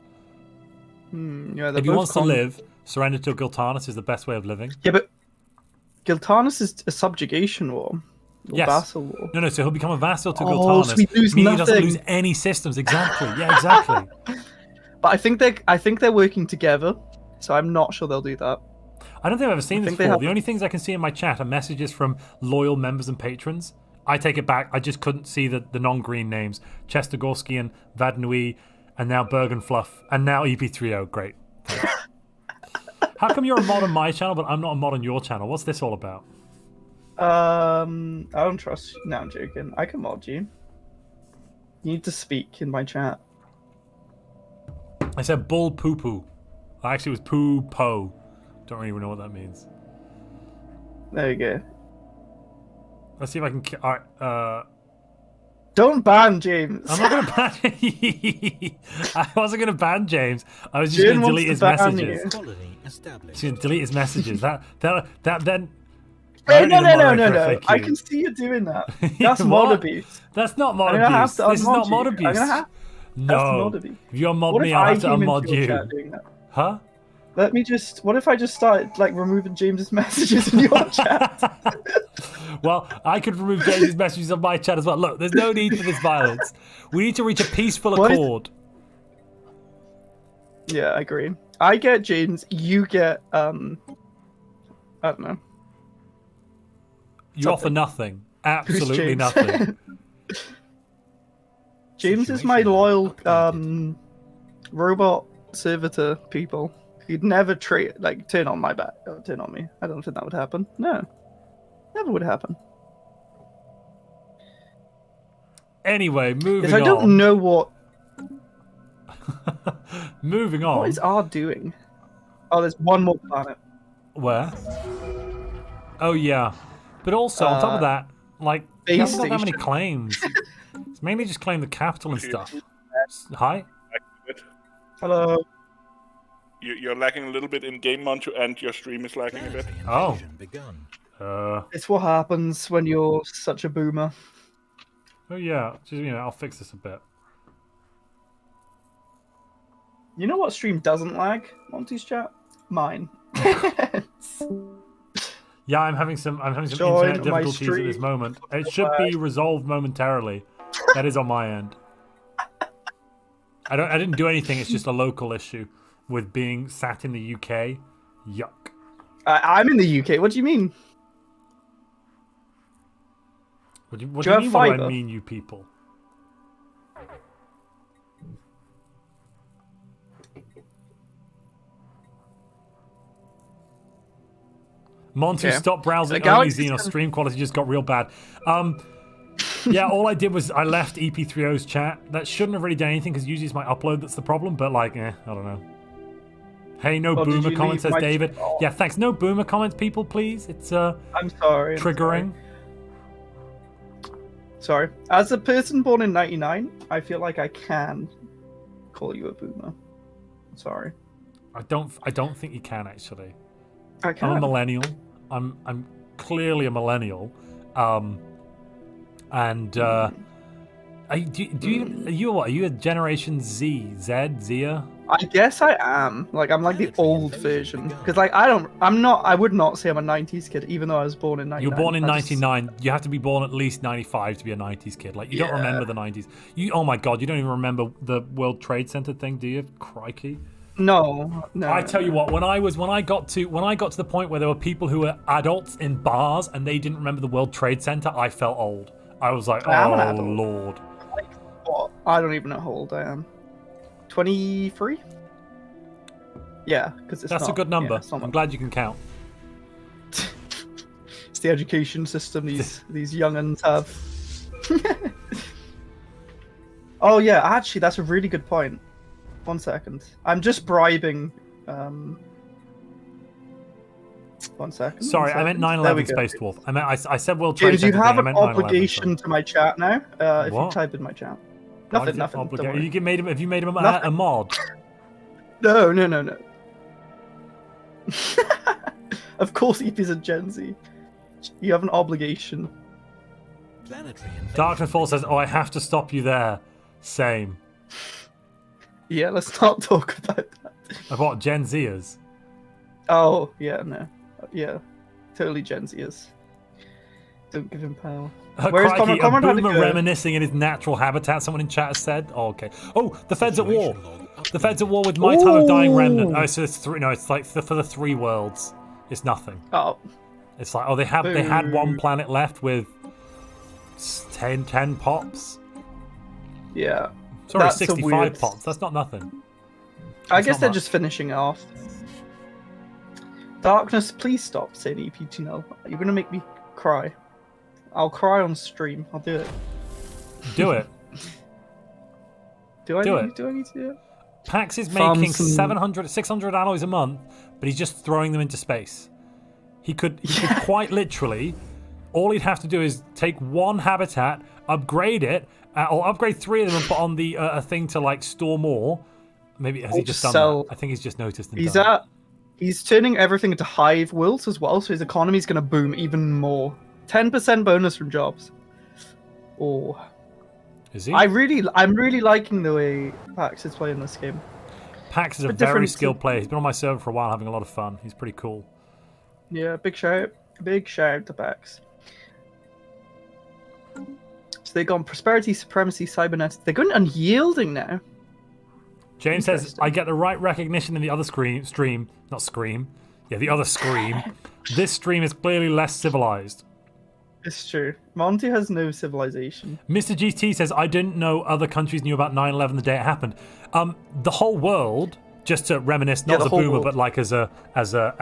If he wants to live, surrender to Giltanis is the best way of living. Yeah, but Giltanis is a subjugation war. Yes. Vassal war. No, so he'll become a vassal to Giltanis. So he doesn't lose any systems. Exactly. Yeah, exactly. But I think they're working together, so I'm not sure they'll do that. I don't think I've ever seen this before. The only things I can see in my chat are messages from loyal members and patrons. I take it back. I just couldn't see the non-green names. Chestogorskian, Vadnui, and now Bergenfluff, and now EP30. Great. How come you're a mod on my channel, but I'm not a mod on your channel? What's this all about? I don't trust you. No, I'm joking. I can mod you. You need to speak in my chat. I said bull poo poo. Actually, it was poo po. Don't really know what that means. There you go. Let's see if I can. All right. Don't ban James. I'm not going to ban. I wasn't going to ban James. I was just Jim going to wants delete to his ban messages. you. Colony established. Just gonna delete his messages. That then. Hey, I don't no, need a no, no, moderator no, for no. FAQ. I can see you doing that. That's What? mod abuse. That's not mod I'm gonna have abuse. to This is not unmod mod you. abuse. I'm gonna have. That's No. mod abuse. If you unmod What me, if I'll I have to came unmod into your you. chat doing that? Huh? Let me just. What if I just started like removing James's messages in your chat? Well, I could remove James's messages on my chat as well. Look, there's no need for this violence. We need to reach a peaceful What is- accord. Yeah, I agree. I get James. You get I don't know. You offer nothing. Absolutely James? nothing. James is my loyal robot servitor people. He'd never turn on my back or turn on me. I don't think that would happen. No. Never would happen. Anyway, moving Because I don't on. know what Moving on. what is R doing? Oh, there's one more planet. Where? Oh yeah, but also on top of that, like he base hasn't got that many station. claims. It's mainly just claim the capital and stuff. Hi. Hello. You're lagging a little bit in game, Montu, and your stream is lagging a bit. Oh. Begun. It's what happens when you're such a boomer. Oh yeah, just, I'll fix this a bit. You know what stream doesn't lag? Monty's chat? Mine. Yeah, I'm having some Join internet my difficulties at this stream. moment. It should be resolved momentarily. That is on my end. I didn't do anything. It's just a local issue with being sat in the UK. Yuck. I'm in the UK. What do you mean? What do Do you you have mean? What do I fibre? mean, you people? Montu, Okay. stop browsing. The Only Galaxy's Xeno stream quality just got real bad. Yeah, all I did was I left EP30's chat. That shouldn't have really done anything because usually it's my upload that's the problem. But like, I don't know. Hey, no Oh, did boomer you comments, leave says my- David. Oh. Yeah, thanks. No boomer comments, people, please. It's I'm sorry. triggering. Sorry. As a person born in '99, I feel like I can call you a boomer. Sorry. I don't think you can actually. I can. I'm a millennial. I'm clearly a millennial. Are you a Generation Z? Zia? I guess I am. Like I'm like the old version because like I would not say I'm a '90s kid even though I was born in '99. You were born in I just- '99. You have to be born at least '95 to be a '90s kid. Like you don't Yeah. remember the '90s. Oh my god, you don't even remember the World Trade Center thing, do you? Crikey. No. I tell you what, when I got to the point where there were people who were adults in bars and they didn't remember the World Trade Center, I felt old. I was like, I am an oh adult. lord. What? I don't even know how old I am. 23? Yeah, because That's a good number. Yeah, it's not I'm much. glad you can count. It's the education system these young'uns have. Oh yeah, actually, that's a really good point. 1 second. I'm just bribing. 1 second. Sorry, I meant 9/11 There we go. Space Dwarf. I said World Trade James, you Center have thing, I an meant 9/11, obligation to my chat now. If you What? type in my chat. Why Nothing. is it Nothing. Don't obligated? worry. Have you made him a Nothing. mod? No. Of course, EP is a Gen Z. You have an obligation. Planetary invasion. Darkness Fall says, "Oh, I have to stop you there." Same. Yeah, let's not talk about that. About Gen Zers. Oh, yeah, no. Yeah, totally Gen Zers. Don't give him power. Where's Crikey, Conrad a had to boomer go. reminiscing in his natural habitat, someone in chat has said. Oh, okay. Oh, the Fed's at war. Situation log The Fed's at war with my time of dying remnant. Ooh. Oh, so it's three. No, it's like for the 3 worlds. It's nothing. Oh, It's like, oh, they had one planet left with 10 pops. yeah. Sorry, That's a 65 weird- pops. That's not nothing. I That's guess not they're much. just finishing off. Darkness, please stop saying EPTNL. You're gonna make me cry. I'll cry on stream. I'll do it. Do it. Do I Do need it. to do it? Pax is farm making some- 700, 600 alloys a month, but he's just throwing them into space. He could quite literally, all he'd have to do is take one habitat, upgrade it, or upgrade 3 of them and put on the a thing to like store more. Maybe has he just done that? I think he's just noticed. And He's turning everything into hive worlds as well, so his economy is going to boom even more. 10% bonus from jobs. Oh, is he? I'm really liking the way Pax is playing this game. Pax is a But very different skilled player. He's been on my server for a while, having a lot of fun. He's pretty cool. Yeah, big shout out to Pax. So they've gone Prosperity, Supremacy, Cybernetics. They're going unyielding now. James says, I get the right recognition in the other stream. Not scream. Yeah, the other scream. This stream is clearly less civilized. It's true. Monty has no civilization. Mr. GT says, I didn't know other countries knew about 9/11 the day it happened. The whole world, just to reminisce, not as a boomer, but like as a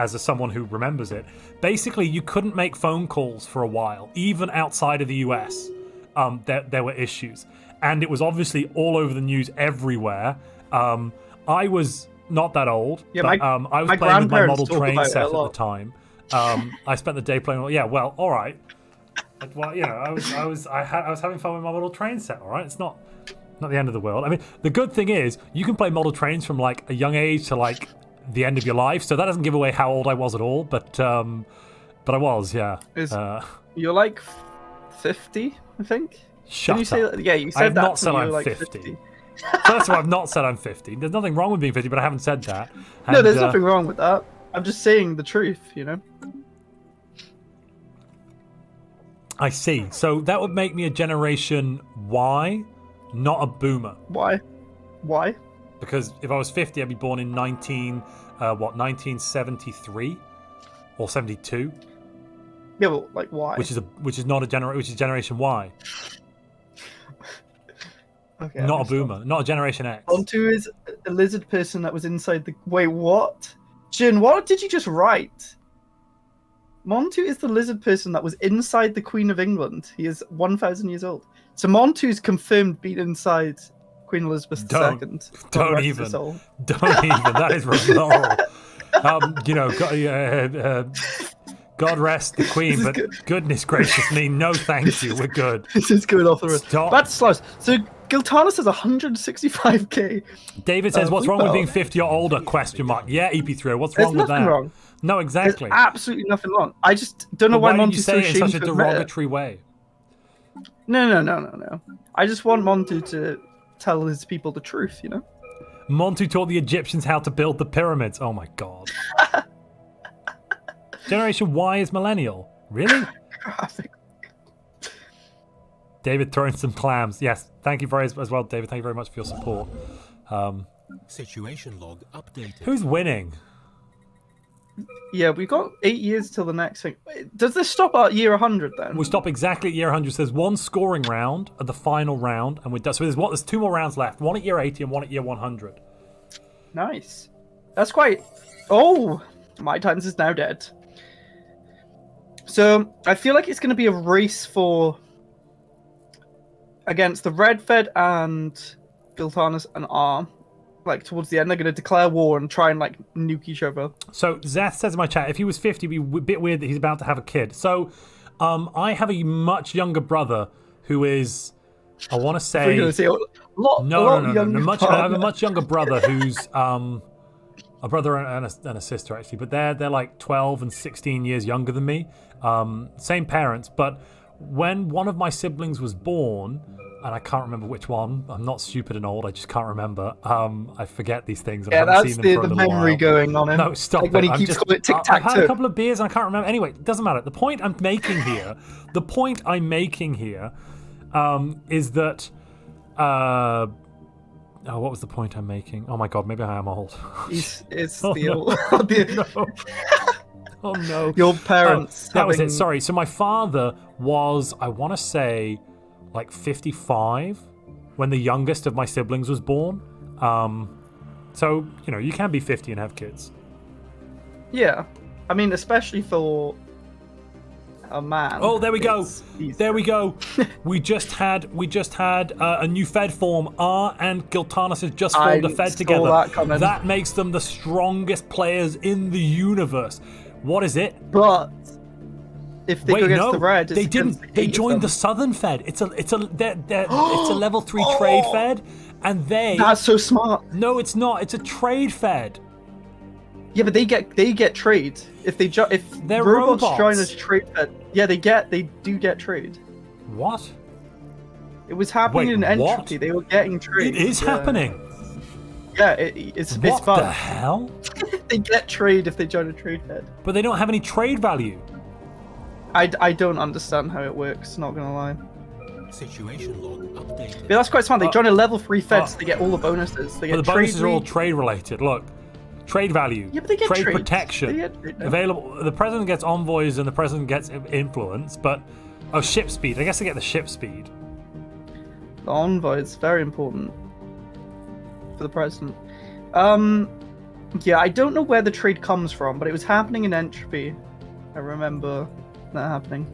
someone who remembers it. Basically, you couldn't make phone calls for a while, even outside of the US. There were issues, and it was obviously all over the news everywhere. I was not that old, Yeah, but I was playing with my model train about it set a at the lot. time. I spent the day playing. Yeah, well, all right. Well, you know, I was having fun with my model train set. All right, it's not the end of the world. I mean, the good thing is you can play model trains from like a young age to like the end of your life. So that doesn't give away how old I was at all. But I was, yeah. You're like 50, I think. Shut Did you say up. that? Yeah, you said I've that. not said to me, I'm like 50. First of all, I've not said I'm 50. There's nothing wrong with being 50, but I haven't said that. No, And, there's nothing wrong with that. I'm just saying the truth, you know. I see. So that would make me a Generation Y, not a Boomer. Why? Because if I was 50, I'd be born in 1973 or 72. Yeah, well, like why? Which is not a Generation Y. Okay, Not a Boomer, not a Generation X. Montu is a lizard person that was inside the. Wait, what? Jin, what did you just write? Montu is the lizard person that was inside the Queen of England. He is 1,000 years old. So Montu's confirmed being inside Queen Elizabeth II. Don't even. Don't even. That is immoral. You know, God rest the Queen, but goodness gracious me, no thank you. We're good. This is going off the road. Stop. That's slows. So Giltanis has 165k. David says, "What's wrong with being 50 or older?" Question mark. Yeah, EP3. What's wrong with that? There's nothing wrong. No, exactly. There's absolutely nothing wrong. I just don't know why Why do you Montu's say so it in ashamed such a to admit it. derogatory way? No. I just want Montu to tell his people the truth, you know? Montu taught the Egyptians how to build the pyramids. Oh my god. Generation Y is millennial. Really? David throwing some clams. Yes, thank you very as well, David. Thank you very much for your support. Situation log updated. Who's winning? Yeah, we've got 8 years till the next thing. Does this stop at year 100 then? We stop exactly at year 100. So there's one scoring round at the final round, and we're done. So there's 2 more rounds left. One at year 80 and one at year 100. Nice. That's quite... Oh! My Titans is now dead. So, I feel like it's going to be a race for... Against the Red Fed and Giltanis and R. Like, towards the end, they're going to declare war and try and, like, nuke each other. So, Zeth says in my chat, if he was 50, it'd be a bit weird that he's about to have a kid. So, I have a much younger brother who is, I want to say... You're going to say a lot younger. I have a much younger brother who's a brother and a sister, actually. But they're like 12 and 16 years younger than me. Same parents. But when one of my siblings was born... And I can't remember which one. I'm not stupid and old. I just can't remember. I forget these things. And I haven't seen them for a the little memory while. going on him. No, stop like when it. he keeps calling it tic-tac-toe. I've had a couple of beers and I can't remember. Anyway, it doesn't matter. The point I'm making here is that... what was the point I'm making? Oh my god, maybe I am old. It's Oh, the... no. Oh no. Your parents that was it. Sorry. So my father was, I want to say... like 55 when the youngest of my siblings was born. So, you know, you can be 50 and have kids. Yeah. I mean, especially for a man. Oh, there we go. He's- There we go. we just had a new Fed form. R and Giltanis has just formed a Fed saw together. that coming. That makes them the strongest players in the universe. What is it? But if they Wait, go against no, the red, they didn't. They joined the Southern Fed. It's a level 3 trade Fed, and they. That's so smart. No, it's not. It's a trade Fed. Yeah, but they get trade if They're robots robots. join as trade Fed. Yeah, they do get trade. What? It was happening Wait, in what? Entropy. They were getting trade. It is happening. Yeah, it's What fun. the hell? They get trade if they join a trade Fed. But they don't have any trade value. I don't understand how it works. Not gonna lie. Situation log updated. But that's quite smart. They join a level 3 Fed, so they get all the bonuses. They But get the bonuses trade are all read. trade related. Look, trade value, Yeah, but they get trade trades. protection, They get trade, no? available. The president gets envoys and the president gets influence. But ship speed. I guess they get the ship speed. The envoy is very important for the president. Yeah, I don't know where the trade comes from, but it was happening in Entropy. I remember that happening.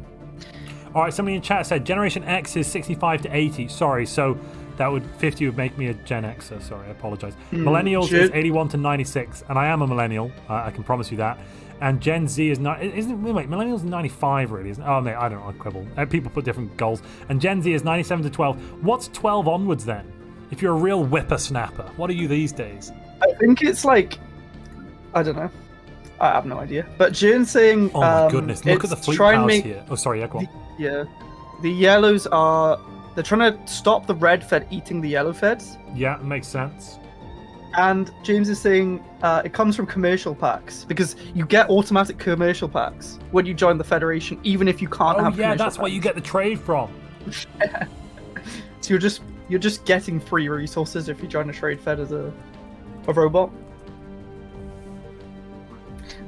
All right, somebody in chat said Generation X is 65 to 80. Sorry, so that would 50 would make me a Gen Xer. Sorry, I apologize. Millennials is 81 to 96, and I am a millennial. I can promise you that. And Gen Z is not. Isn't wait? Millennials 95 really? Isn't? Oh, mate, I don't know. I quibble. People put different goals. And Gen Z is 97 to 12. What's 12 onwards then? If you're a real whippersnapper, what are you these days? I think it's like, I don't know. I have no idea. But Jern's saying, Oh my goodness! Look at the it's fleet try and powers make- here. Oh, sorry, yeah, go on. Yeah, the yellows are. They're trying to stop the red Fed eating the yellow Feds. Yeah, makes sense. And James is saying it comes from commercial packs because you get automatic commercial packs when you join the Federation, even if you can't Oh have. yeah, commercial that's where packs. you get the trade from. So you're just getting free resources if you join a trade Fed as a robot.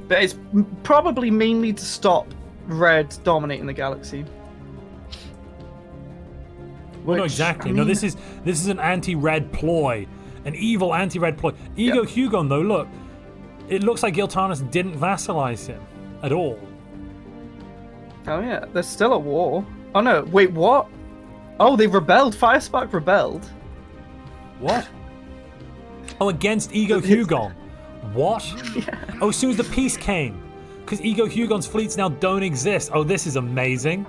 But it's probably mainly to stop red dominating the galaxy. Well, no, Which, exactly. I No, mean- this is an anti-red ploy, an evil anti-red ploy. Ego Hugon, though, look, it looks like Giltanis didn't vassalize him at all. Oh yeah, there's still a war. Oh no, wait, what? Oh, they rebelled. Firespark rebelled. What? Oh, against Ego Hugon. What? Oh, as soon as the peace came, because Ego Hugon's fleets now don't exist. Oh, this is amazing.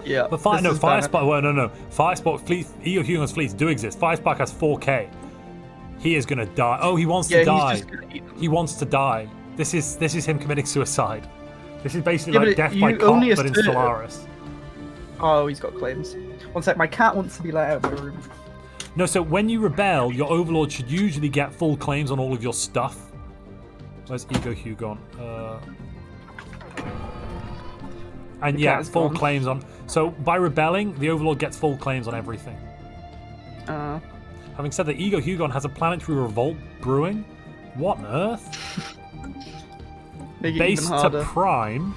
Yeah. But this is bad. Firespark. Well, no. Firespark fleets. Ego Hugon's fleets do exist. Firespark has 4K. He is gonna die. Oh, he wants to die. He's just gonna eat them. He wants to die. This is him committing suicide. This is basically Yeah, like but death by you only cop, but in assert- Stellaris. Oh, he's got claims. One sec, my cat wants to be let out of my room. No, so when you rebel, your overlord should usually get full claims on all of your stuff. Where's Ego Hugon? And The yeah, cat is full gone. claims on. So by rebelling, the overlord gets full claims on everything. Having said that, Ego Hugon has a planetary revolt brewing. What on earth? Make it Base even to harder. prime.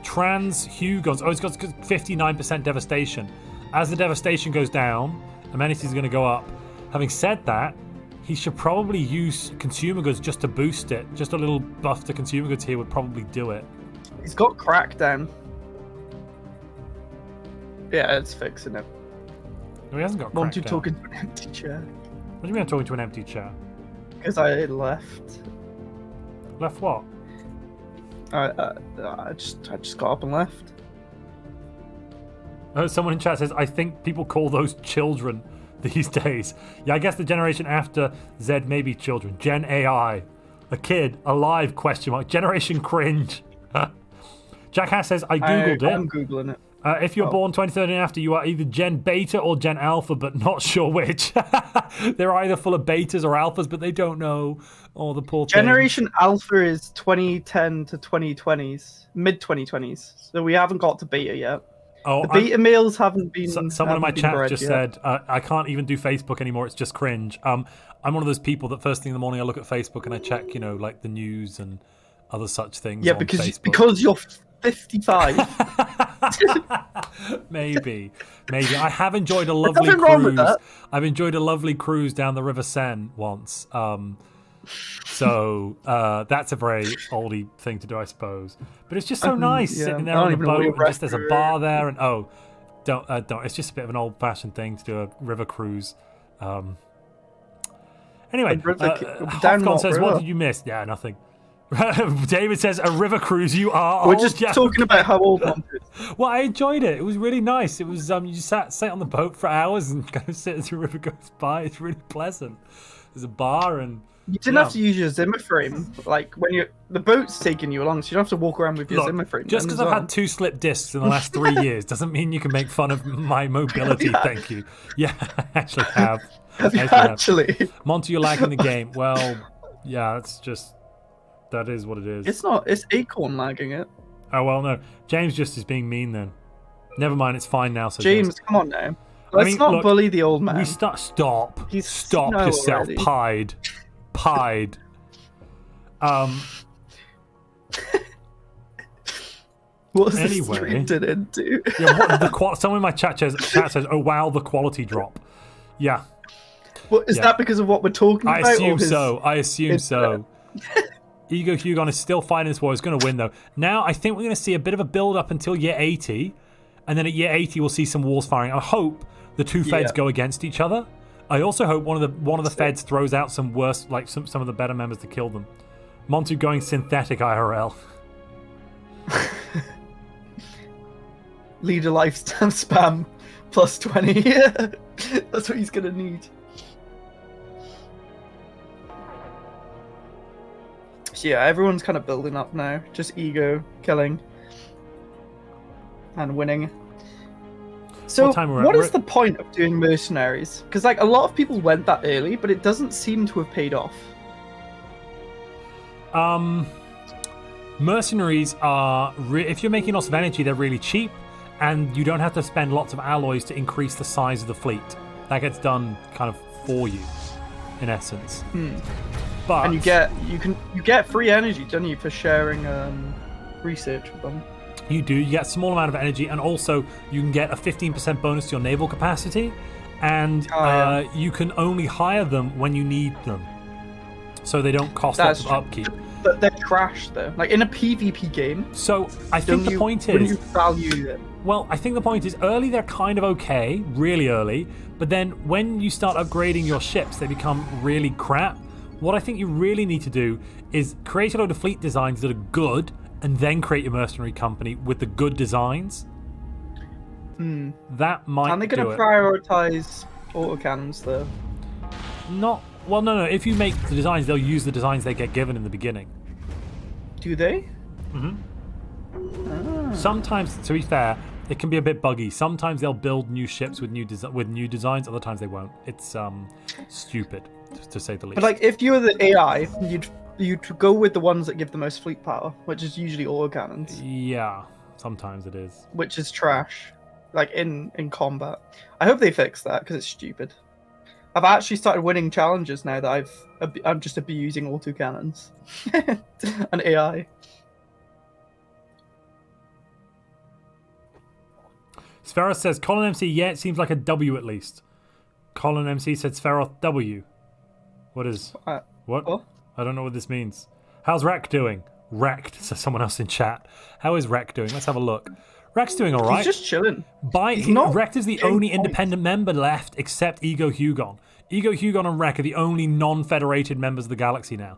Trans Hugons. Oh, it's got 59% devastation. As the devastation goes down, amenities are going to go up. Having said that, he should probably use consumer goods just to boost it. Just a little buff to consumer goods here would probably do it. He's got crackdown. Yeah, it's fixing it. No, he hasn't got Montu crackdown. talking to an empty chair. What do you mean I'm talking to an empty chair? Because I left. Left what? I just got up and left. Oh, someone in chat says, I think people call those children these days. Yeah, I guess the generation after Z may be children. Gen AI. A kid. Alive, question mark. Generation cringe. Jack says, I googled it. I'm googling it. If you're born 2013 after, you are either Gen Beta or Gen Alpha, but not sure which. They're either full of betas or alphas, but they don't know. Oh, the poor thing. Generation Alpha is 2010 to 2020s, mid 2020s. So we haven't got to beta yet. Oh, The beta males haven't been. Someone in my haven't been chat bred just yet. said, I can't even do Facebook anymore. It's just cringe. I'm one of those people that first thing in the morning I look at Facebook and I check, like the news and other such things. Yeah, on because Facebook. because you're 55. Maybe. I have enjoyed a lovely nothing wrong with cruise. that. I've enjoyed a lovely cruise down the River Seine once. So that's a very oldie thing to do, I suppose. But it's just so nice sitting there on the boat, and just there's a bar there, and don't. It's just a bit of an old-fashioned thing to do a river cruise. Anyway, Hofcon says, "What did you miss?" Yeah, nothing. David says, "A river cruise. You are." We're just talking about how old Montu is. Well, I enjoyed it. It was really nice. It was you just sat on the boat for hours and kind of sit as the river goes by. It's really pleasant. There's a bar and. You didn't have to use your Zimmer frame, like when the boat's taking you along, so you don't have to walk around with your Zimmer frame. Just because I've had 2 slip discs in the last 3 years doesn't mean you can make fun of my mobility. Thank you. Yeah, I actually have. Actually, Montu, you're lagging the game. Well, yeah, that is what it is. It's not. It's Acorn lagging it. Oh well, no. James just is being mean then. Never mind. It's fine now. So James, come on now. Let's not bully the old man. Stop yourself, already. Pied. What's anyway, the stream into? Yeah, someone in my chat says, "Oh wow, the quality drop." Yeah. Well, is that because of what we're talking about? I assume so. Ego Hugon is still fighting this war. He's going to win though. Now I think we're going to see a bit of a build up until year 80, and then at year 80 we'll see some wars firing. I hope the two feds go against each other. I also hope one of the feds throws out some worse, like some of the better members to kill them. Montu going synthetic IRL. Leader lifetime spam plus 20. Yeah, that's what he's gonna need. So yeah, everyone's kind of building up now. Just ego killing and winning. So what is the point of doing mercenaries? Because like a lot of people went that early, but it doesn't seem to have paid off. Mercenaries are if you're making lots of energy, they're really cheap, and you don't have to spend lots of alloys to increase the size of the fleet. That gets done kind of for you, in essence. But and you get free energy, don't you, for sharing research with them? You do. You get a small amount of energy, and also you can get a 15% bonus to your naval capacity, and you can only hire them when you need them, so they don't cost lots of upkeep. But they're trash, though. Like in a PvP game. So I think the point is, wouldn't you value them? Well, I think the point is early they're kind of okay, really early, but then when you start upgrading your ships, they become really crap. What I think you really need to do is create a load of fleet designs that are good, and then create your mercenary company with the good designs. That might. Are they going to prioritize autocannons though? No. If you make the designs, they'll use the designs they get given in the beginning. Do they? Sometimes, to be fair, it can be a bit buggy. Sometimes they'll build new ships with new designs. Other times they won't. It's stupid, to say the least. But like, if you were the AI, you'd go with the ones that give the most fleet power, which is usually autocannons. Yeah, sometimes it is. Which is trash, like in combat. I hope they fix that because it's stupid. I've actually started winning challenges now that I'm just abusing autocannons and AI. Sferos says Colin MC. Yeah, it seems like a W at least. Colin MC said Sferos W. What is what? I don't know what this means. How's Rek doing? Wrecked, says someone else in chat. How is Rek doing? Let's have a look. Rek's doing all right. He's just chilling. Rek is the only independent member left except Ego Hugon. Ego Hugon and Rek are the only non-federated members of the galaxy now.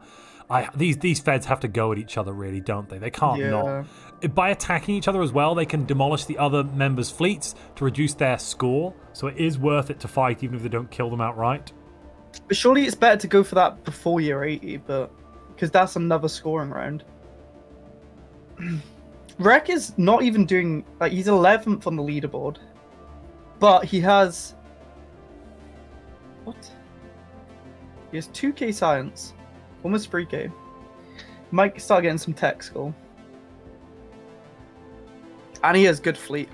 These feds have to go at each other, really, don't they? They can't not. By attacking each other as well, they can demolish the other members' fleets to reduce their score. So it is worth it to fight, even if they don't kill them outright. But surely it's better to go for that before year 80, but because that's another scoring round. Rek is not even doing, like, he's 11th on the leaderboard, but he has he has 2k science, almost 3k. Might start getting some tech school, and he has good fleet.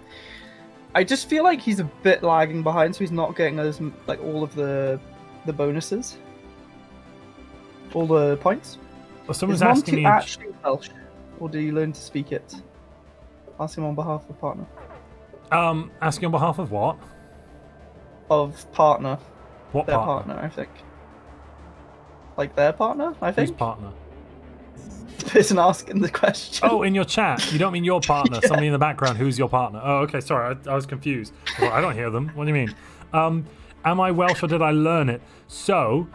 I just feel like he's a bit lagging behind, so he's not getting as like all of the bonuses, all the points. Well, someone's asking me actually Welsh, or do you learn to speak it? Ask him on behalf of partner. Asking on behalf of what? Of partner. What Their partner? I think. like their partner, I think. Whose partner? The person asking the question. Oh, in your chat. You don't mean your partner. Yeah. Somebody in the background. Who's your partner? Oh, okay. Sorry, I was confused. Well, I don't hear them. What do you mean? Am I Welsh or did I learn it? So,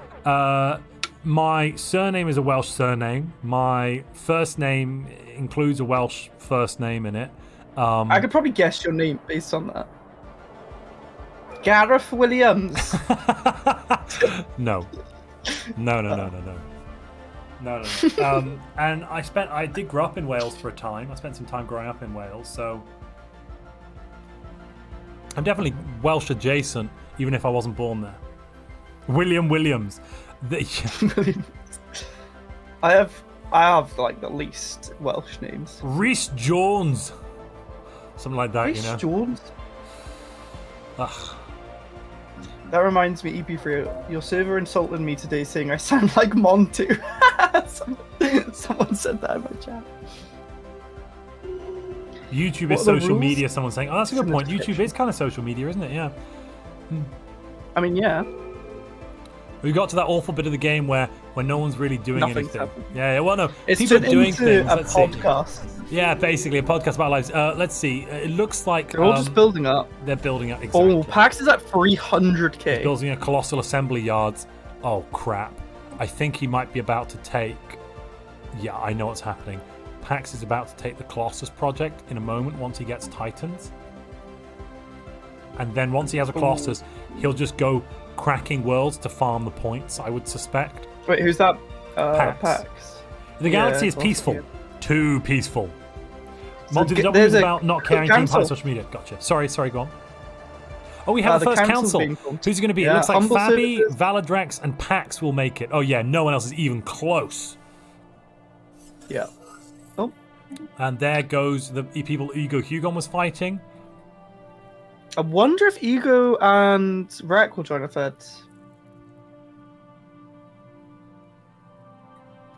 my surname is a Welsh surname. My first name includes a Welsh first name in it. I could probably guess your name based on that. Gareth Williams. No. No. And I did grow up in Wales for a time. I spent some time growing up in Wales, so I'm definitely Welsh adjacent, even if I wasn't born there. William Williams. I have like the least Welsh names. Rhys Jones. Something like that, Rhys you know. Jones. Ugh. That reminds me, EP3, your server insulted me today saying I sound like Montu. Someone said that in my chat. YouTube What is are the social rules? media, someone's saying. Oh, that's a good In the point. YouTube description. is kind of social media, isn't it? Yeah. I mean, yeah. We got to that awful bit of the game where no one's really doing Nothing's anything. happened. Yeah, well, no. It's people are turned doing into things. a Let's see. podcast. Yeah, basically a podcast about lives. Let's see. It looks like They're all just building up. they're building up. Exactly. Oh, PAX is at 300k. Building a colossal assembly yards. Oh crap! I think he might be about to take. Yeah, I know what's happening. Pax is about to take the Colossus project in a moment once he gets Titans, and then once he has a Colossus, he'll just go cracking worlds to farm the points. I would suspect. Wait, who's that? PAX. PAX. The galaxy is well, peaceful. yeah. Too peaceful. So Monty, the there's is a about not caring too much council. about social media. Gotcha. Sorry, go on. Oh, we have the The first council's council. being formed. Who's it going to be? It Yeah, looks like Humble Fabi, Services. Valadrex, and Pax will make it. Oh yeah, no one else is even close. Yeah. Oh, And there goes the people Ego Hugon was fighting. I wonder if Ego and Rek will join a Fed.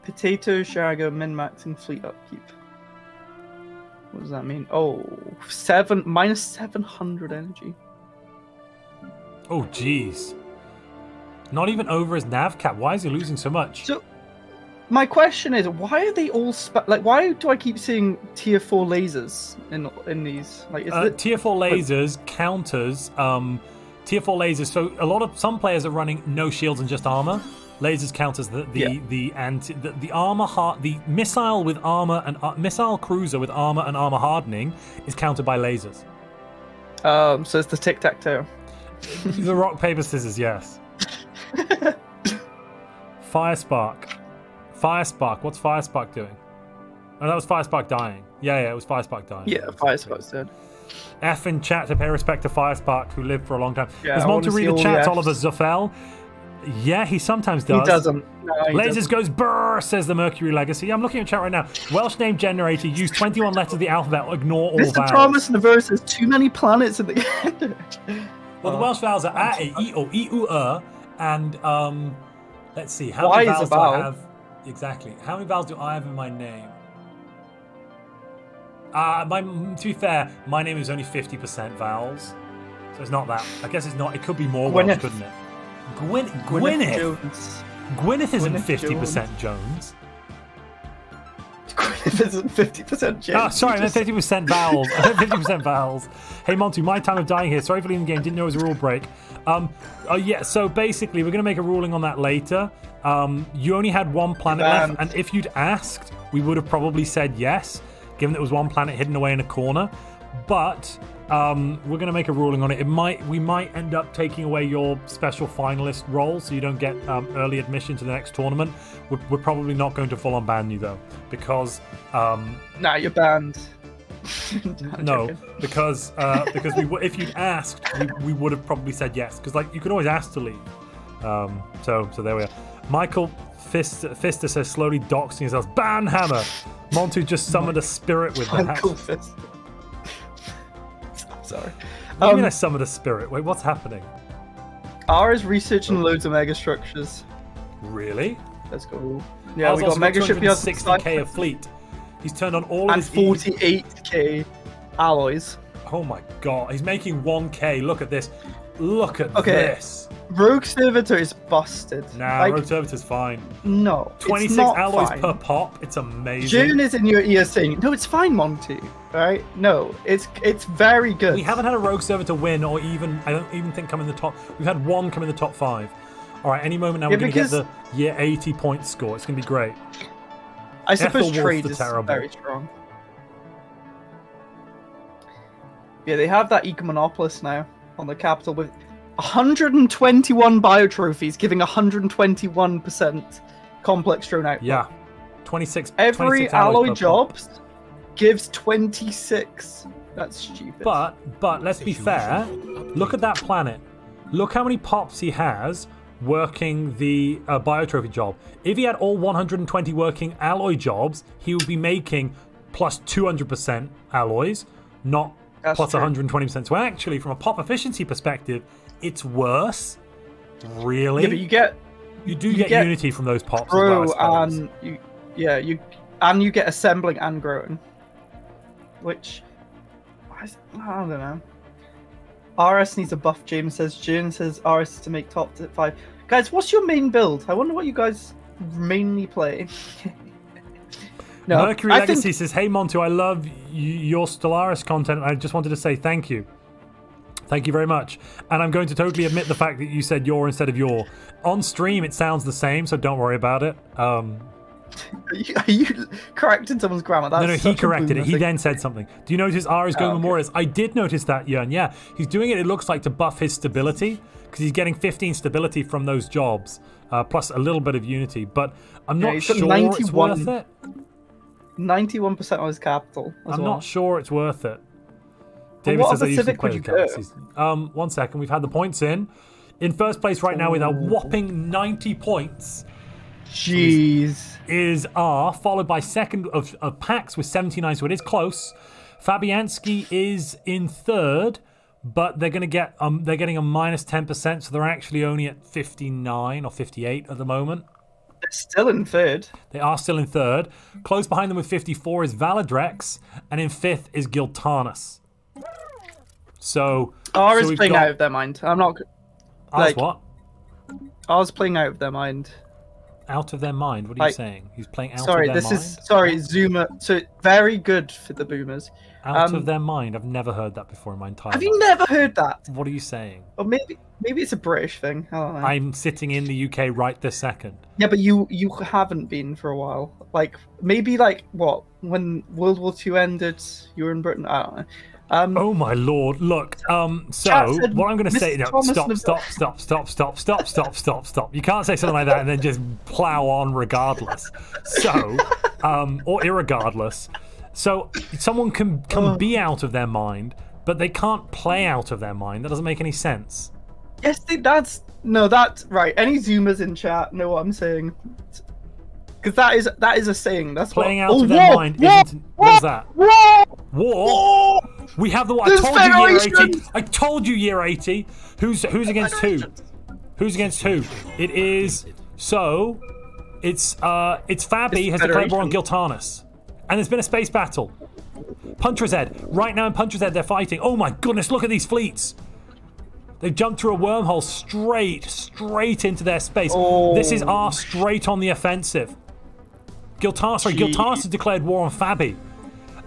Potato Shago min-maxing fleet upkeep. What does that mean? Oh, minus 700 energy. Oh jeez. Not even over his nav cap. Why is he losing so much? So, my question is, why are they all why do I keep seeing tier 4 lasers in these? Like, is it Tier 4 lasers counters. Tier 4 lasers. So some players are running no shields and just armor. Lasers counters the armor the missile with armor and missile cruiser with armor and armor hardening is countered by lasers. so it's the tic-tac-toe. The rock paper scissors, yes. Firespark. What's Firespark doing? Oh, that was Firespark dying. Yeah, it was Firespark dying. Yeah, Firespark's dead. F in chat to pay respect to Firespark, who lived for a long time. Yeah, Does I wanna Montu read see the all the chat, Fs. Oliver Zuffel? Yeah, he sometimes does. He doesn't. No, he Lasers doesn't. goes brrr, says the Mercury Legacy. I'm looking at chat right now. Welsh name generator. Use 21 letters of the alphabet. Ignore all Mr. vowels. Thomas in the verse has too many planets in the game. Well, the Welsh vowels are A, E, O, E, U, and let's see. How Y many is a vowels do I vowel. have? Exactly. How many vowels do I have in my name? To be fair, my name is only 50% vowels, so it's not that. I guess it's not. It could be more Welsh, Gwyneth. couldn't it? Gwyneth. Jones. Gwyneth isn't Gwyneth 50% Jones. Gwyneth isn't 50% James. Ah, sorry, I meant 50% vowels. I meant 50% vowels. Hey, Monty, my time of dying here. Sorry for leaving the game. Didn't know it was a rule break. Yeah, so basically, we're going to make a ruling on that later. You only had one planet left, and if you'd asked, we would have probably said yes, given that there was one planet hidden away in a corner. But we're going to make a ruling on it. We might end up taking away your special finalist role, so you don't get early admission to the next tournament. We're probably not going to full-on ban you though, because Nah, you're banned. I'm no, joking. because if you'd asked, we would have probably said yes, because like you could always ask to leave. So there we are. Michael Fister says slowly doxing himself. Ban hammer. Montu just summoned a spirit with that. Michael Fist. Sorry. What do you mean I summoned a spirit? Wait, what's happening? R is researching loads of mega structures. Really? Let's go. Yeah, Al's we also got mega ship yards 260k of fleet. He's turned on all of and his 48k alloys. Oh my god, he's making 1k. Look at this. Look at Okay. this. Rogue Servitor is busted. Nah, like, Rogue Servitor's fine. No, 26 it's not alloys fine. per pop. It's amazing. June is in your ear saying, "No, it's fine, Montu." Right? No, it's very good. We haven't had a Rogue Servitor win, or even I don't even think come in the top. We've had one come in the top 5. All right, any moment now we're going to get the year 80 point score. It's going to be great. I suppose Ethelwolf trade the is Terrible. very strong. Yeah, they have that Eco-Monopolis now on the capital with 121 bio trophies, giving 121% complex drone output. Yeah, 26. Every 26 alloys alloy per pop. jobs gives 26. That's stupid. But let's be fair. Look at that planet. Look how many pops he has working the bio trophy job. If he had all 120 working alloy jobs, he would be making plus 200% alloys, not That's plus true. 120%. So actually, from a pop efficiency perspective, it's worse. Really? Yeah, but you do get unity from those pops as grow well, I suppose. and you get assembling and growing, which I don't know. RS needs a buff. James says. June says RS to make top 5. Guys, what's your main build? I wonder what you guys mainly play. No, Mercury I Legacy think- says, "Hey Montu, I love your Stellaris content. I just wanted to say thank you. Thank you very much. And I'm going to totally admit the fact that you said your instead of your. On stream, it sounds the same, so don't worry about it. Are you correcting someone's grammar? That's No, he such a corrected it. boomer He thing. then said something. Do you notice R is going okay. Memorials? I did notice that, Jörn. Yeah, he's doing it, it looks like, to buff his stability, because he's getting 15 stability from those jobs, plus a little bit of unity. But I'm Yeah, not he's got sure 91. it's worth it. 91% on his capital. I'm not sure it's worth it. But David what says other I usually Civic play would the you go? Galaxies. 1 second, we've had the points in. In first place right now with a whopping 90 points Jeez. is R, followed by second of Pax with 79, so it is close. Fabianski is in third, but they're getting a minus 10%, so they're actually only at 59 or 58 at the moment. They're still in third. They are still in third. Close behind them with 54 is Valadrex, and in fifth is Giltanus. So R is we've playing got- out of their mind. I'm not. R's what? R's playing out of their mind. Out of their mind? What are you Like- saying? He's playing out Sorry, of their this mind? is sorry, Zoomer. So very good for the boomers. Out of their mind? I've never heard that before in my entire Have life. you never heard that? What are you saying? Or maybe it's a British thing. I don't know. I'm sitting in the UK right this second. Yeah, but you haven't been for a while. Like maybe like what when World War II ended, you were in Britain. I don't know. Oh my lord! Look, Chat so said what I'm going to say? Mr. No, Thomas stop! Neville- Stop! You can't say something like that and then just plow on regardless. So, or irregardless. So someone can be out of their mind, but they can't play out of their mind. That doesn't make any sense. Yes, that's right. Any Zoomers in chat know what I'm saying. Because that is a saying. That's Playing what, out of their mind isn't. What is that? War. We have the war. I There's told you year 80. federations! I told you year 80. Who's against who? Who's against who? It is it's Fabi has declared war on Giltanus. And there's been a space battle. Puncher's Head. Right now in Puncher's Head they're fighting. Oh my goodness, look at these fleets. They've jumped through a wormhole straight into their space. Oh. This is R straight on the offensive. Giltanus has declared war on Fabi.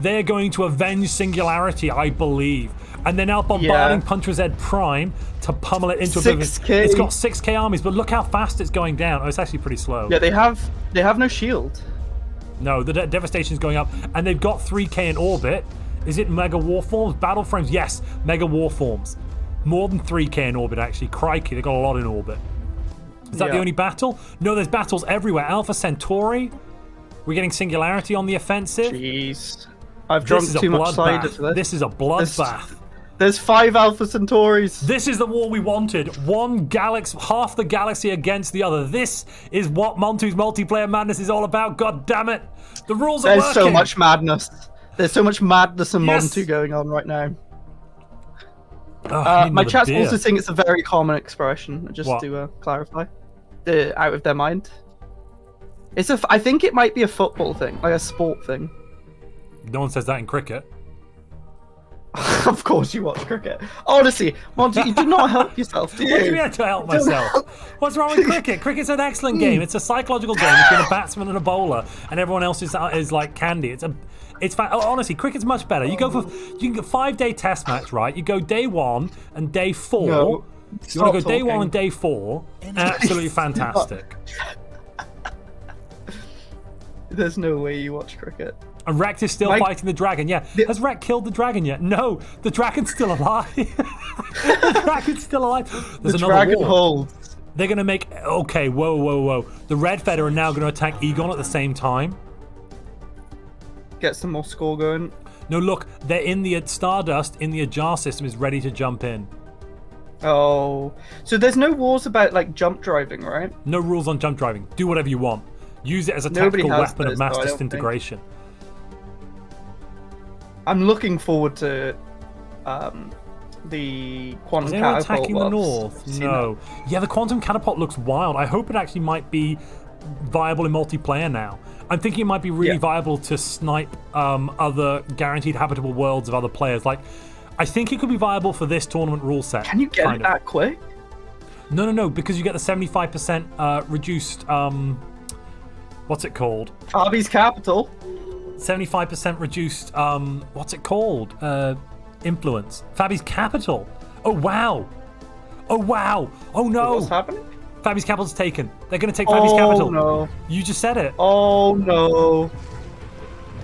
They're going to avenge Singularity, I believe. And they're now bombarding Puncher's Head Prime to pummel it into a bit of 6K. It's got 6k armies, but look how fast it's going down. Oh, it's actually pretty slow. Yeah, they have no shield. No, the devastation's going up. And they've got 3k in orbit. Is it Mega Warforms? Battle Frames? Yes, Mega Warforms. More than 3k in orbit, actually. Crikey, they've got a lot in orbit. Is that the only battle? No, there's battles everywhere. Alpha Centauri. We're getting Singularity on the offensive. Jeez. I've drunk This is a too much cider bloodbath. for this. This is a bloodbath. There's 5 Alpha Centauris. This is the war we wanted. One galaxy, half the galaxy against the other. This is what Montu's multiplayer madness is all about. God damn it. The rules are There's working. so much madness. There's so much madness and Yes. Montu going on right now. I need My another chat's beer. also saying it's a very common expression, just What? to clarify. The out of their mind. I think it might be a football thing, like a sport thing. No one says that in cricket. Of course you watch cricket. Honestly, Monty, you do not help yourself, do you? What do you mean to help myself? What's wrong with cricket? Cricket's an excellent game. It's a psychological game between a batsman and a bowler, and everyone else is like candy. Honestly, cricket's much better. You can get 5-day test match, right? You go day 1 and day 4. No, you want to go day 1 and day 4. Absolutely fantastic. There's no way you watch cricket. And Rex is still fighting the dragon. Yeah. Has Rex killed the dragon yet? No. The dragon's still alive. The dragon's still alive. There's the another dragon war. holds. They're going to make... Okay, whoa. The Red Feather are now going to attack Egon at the same time. Get some more score going. No, look. They're in the... Stardust in the Ajar system is ready to jump in. Oh. So there's no wars about, like, jump driving, right? No rules on jump driving. Do whatever you want. Use it as a Nobody tactical has weapon of those, mass though, I don't disintegration. I'm looking forward to the quantum Is anyone catapult. attacking the ones. north? No. Yeah, the quantum catapult looks wild. I hope it actually might be viable in multiplayer now. I'm thinking it might be really viable to snipe other guaranteed habitable worlds of other players. Like, I think it could be viable for this tournament rule set. Can you get it that quick? No, because you get the 75% reduced. What's it called? Fabi's capital. 75% reduced. What's it called? Influence. Fabi's capital. Oh wow. Oh no. What's happening? Fabi's capital's taken. They're going to take Fabi's capital. Oh no. You just said it. Oh no.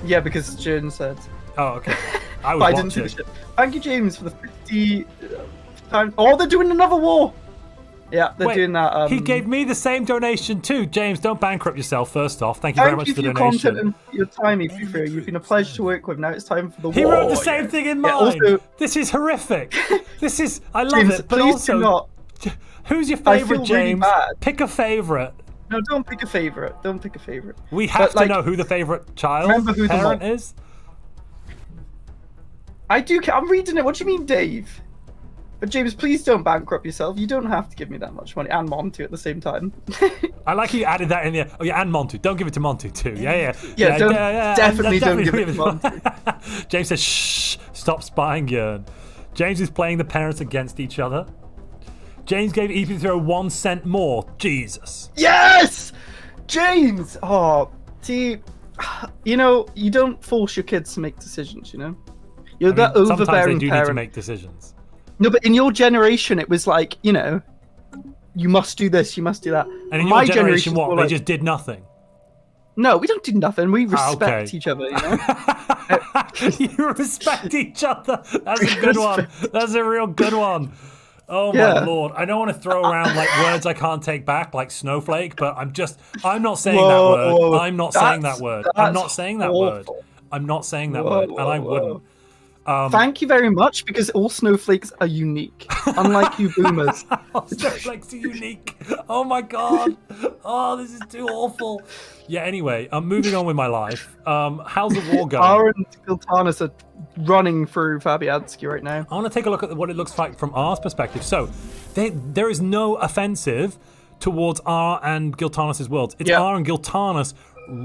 Yeah, because Jern said. Oh okay. I was But I watching. didn't finish it. Thank you, James, for the 50 times. Oh, they're doing another war. Yeah, they're doing that. He gave me the same donation too. James, don't bankrupt yourself. First off, thank you very much for the your donation. content and your time, Ifufru. You've been a pleasure to work with. Now it's time for the He war. wrote the same thing in mine. also- This is horrific. This is. I love James, it. But please also, do not. who's your I favorite, feel really James? bad. Pick a favorite. No, don't pick a favorite. Don't pick a favorite. We have But, like, to know who the favorite child remember who the parent mob- is. I do. I'm reading it. What do you mean, Dave? But James, please don't bankrupt yourself. You don't have to give me that much money and Montu at the same time. I like you added that in there. Oh yeah, and Montu. Don't give it to Montu too. Yeah. Definitely don't give it to Montu. James says, "Shh, stop spying, Jern." James is playing the parents against each other. James gave EP0 1 cent more. Jesus. Yes, James. Oh, see, you know, you don't force your kids to make decisions. You know, you're that Sometimes they overbearing do parent. need to make decisions. No, but in your generation, it was like, you know, you must do this, you must do that. And in My your generation, what? more They like, just did nothing. No, we don't do nothing. We respect okay. each other, you know? You respect each other. That's a good one. That's a real good one. Oh my Yeah. lord. I don't want to throw around like words I can't take back, like snowflake, but I'm not saying Whoa, that word. whoa, I'm not saying that word. I'm that's not saying that word. awful. I'm not saying that Whoa, word, and I whoa, wouldn't. Thank you very much, because all snowflakes are unique, unlike you boomers. Snowflakes are unique. Oh my god. Oh, this is too awful. Yeah, anyway, I'm moving on with my life. How's the war going? Our and Giltanis are running through Fabianski right now. I want to take a look at what it looks like from R's perspective. So, there is no offensive towards R and Giltanis' worlds. It's R and Giltanis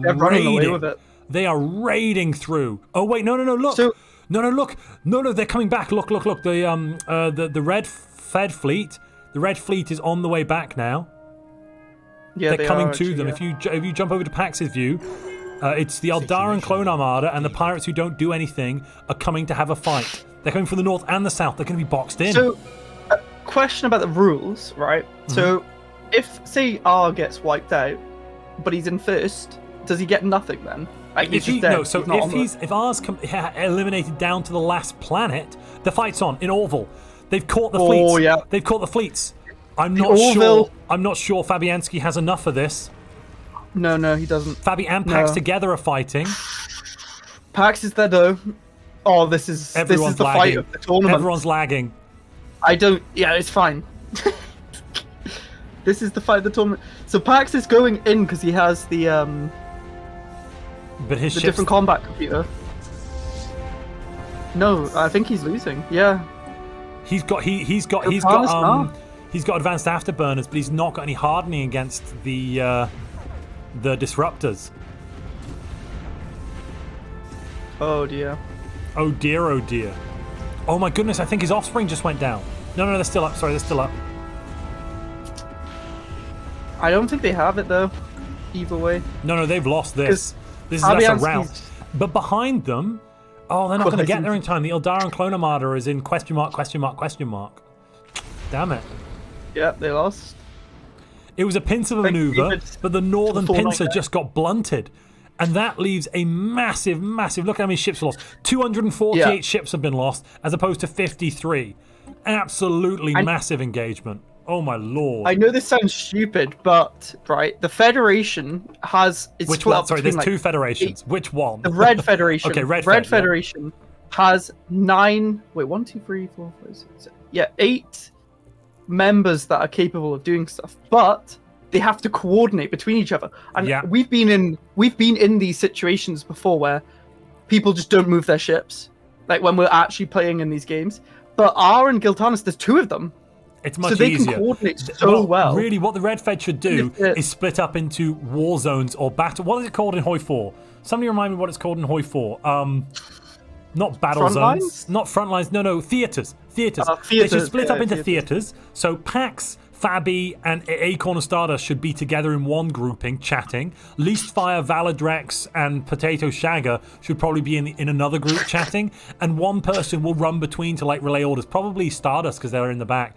They're running away with it. They are raiding through. Oh wait, no, look. So- No, they're coming back. Look. The red Fed fleet. The red fleet is on the way back now. Yeah, they're coming are, to actually, them. yeah. If you jump over to Pax's view, it's the Aldaran Clone Armada and the pirates who don't do anything are coming to have a fight. They're coming from the north and the south. They're going to be boxed in. So, a question about the rules, right? So, if, say, R gets wiped out, but he's in first, does he get nothing then? Like, he's just dead. No, so not on if R's eliminated down to the last planet, the fight's on in Orville. They've caught the fleets. Oh, yeah. They've caught the fleets. I'm The not Orville- sure. I'm not sure Fabianski has enough for this. No, he doesn't. Fabi and Pax No. together are fighting. Pax is there though. Oh, this is Everyone's the lagging. fight of the tournament. Everyone's lagging. Yeah, it's fine. This is the fight of the tournament. So Pax is going in because he has the But his ship's different combat computer. No, I think he's losing. Yeah. He's got advanced afterburners, but he's not got any hardening against the disruptors. Oh dear. Oh dear, oh dear. Oh my goodness, I think his offspring just went down. No, they're still up. Sorry, they're still up. I don't think they have it though. Either way. No, they've lost this. This is that's a rout. But behind them, oh, they're not going to get there in time. The Ildaran Clone Armada is in question mark. Damn it. Yeah, they lost. It was a pincer maneuver, but the northern pincer just got blunted. And that leaves a massive, look how many ships were lost. 248 ships have been lost, as opposed to 53. Absolutely massive engagement. Oh my lord. I know this sounds stupid, but, right, the Federation has... Which one? Sorry, there's two federations. Which one? The Red Federation. Okay, Red Federation has 9... Wait, 1, 2, 3, 4, 5, 6, 7... Yeah, 8 members that are capable of doing stuff, but they have to coordinate between each other. And we've been in these situations before where people just don't move their ships, like when we're actually playing in these games. But R and Giltanis, there's 2 of them. It's much so they easier. Can coordinate so well. Really, what the Red Fed should do is split up into war zones or battle. What is it called in Hoi 4? Somebody remind me what it's called in Hoi 4. Not battle zones. Lines? Not front lines. No, theaters. They should split up into theaters. So Pax, Fabi, and Acorn and Stardust should be together in one grouping, chatting. Leastfire, Valadrex, and Potato Shagger should probably be in another group chatting. And one person will run between to like relay orders. Probably Stardust because they're in the back.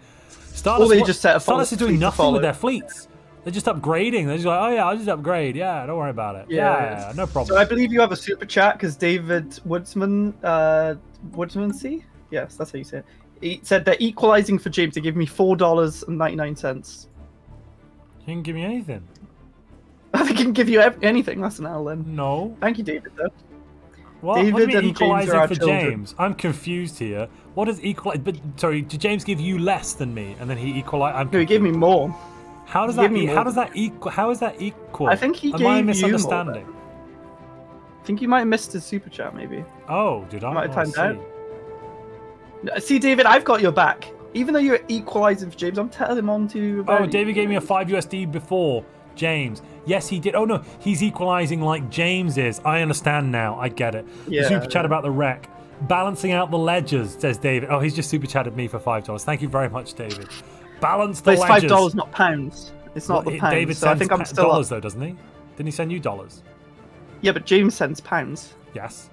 Stardust is doing nothing with their fleets. They're just upgrading. They're just like, oh yeah, I'll just upgrade. Yeah, don't worry about it. Yeah, no problem. So I believe you have a super chat because David Woodsman, Woodsman-C? Yes, that's how you say it. He said they're equalizing for James to give me $4.99. He didn't give me anything. I think he can give you anything. That's an L then. No. Thank you, David, though. What do you mean equalizing for James? I'm confused here. What is equalize? But sorry, did James give you less than me, and then he equalized? No, he gave me more. How does that? How does that equal? How is that equal? I think he gave you Am I misunderstanding? More, I think you might have missed his super chat, maybe. Oh, did I? Might have timed out. See, David, I've got your back. Even though you're equalizing for James, I'm telling him on to. Oh, David gave me a 5 USD before James. Yes, he did. Oh no, he's equalizing like James is. I understand now. I get it. Yeah, super chat about the wreck. Balancing out the ledgers, says David. Oh, he's just super chatted me for $5. Thank you very much, David. Balance the ledgers. It's $5, not pounds. It's not the pounds. David sends I think I'm still dollars though, doesn't he? Didn't he send you dollars? Yeah, but James sends pounds. Yes.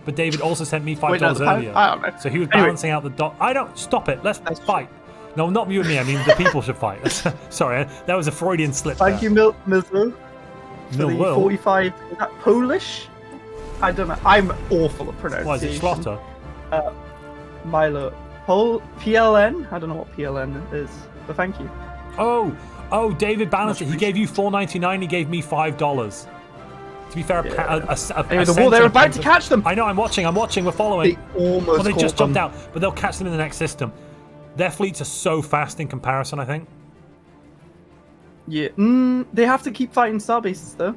But David also sent me $5 earlier. I don't know. So he was balancing out the I don't stop it. Let's fight. No, not you and me. I mean, the people should fight. Sorry, that was a Freudian slip. Thank you, Milzo. Milwo. 45. Is that Polish? I don't know. I'm awful at pronunciation. What is it, Schlotter? Milo. PLN? I don't know what PLN is, but thank you. Oh, David balanced it. He gave you $4.99. He gave me $5. To be fair, anyway, they're about to catch them. I know. I'm watching. We're following. They just jumped out, but they'll catch them in the next system. Their fleets are so fast in comparison, I think. Yeah. They have to keep fighting starbases though.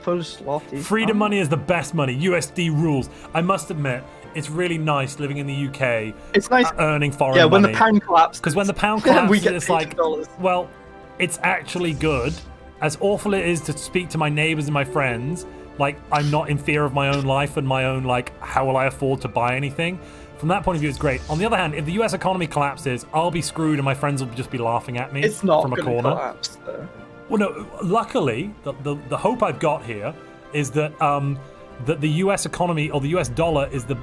Polish zloty. Freedom money is the best money. USD rules. I must admit, it's really nice living in the UK. It's nice earning foreign money. Yeah, when the pound collapses. Because when the pound collapses, we get it's like, well, it's actually good. As awful it is to speak to my neighbors and my friends, like, I'm not in fear of my own life and my own, like, how will I afford to buy anything? From that point of view, it's great. On the other hand, if the US economy collapses, I'll be screwed and my friends will just be laughing at me from a corner. Collapse, though. Well, no, luckily, the hope I've got here is that that the US economy or the US dollar is the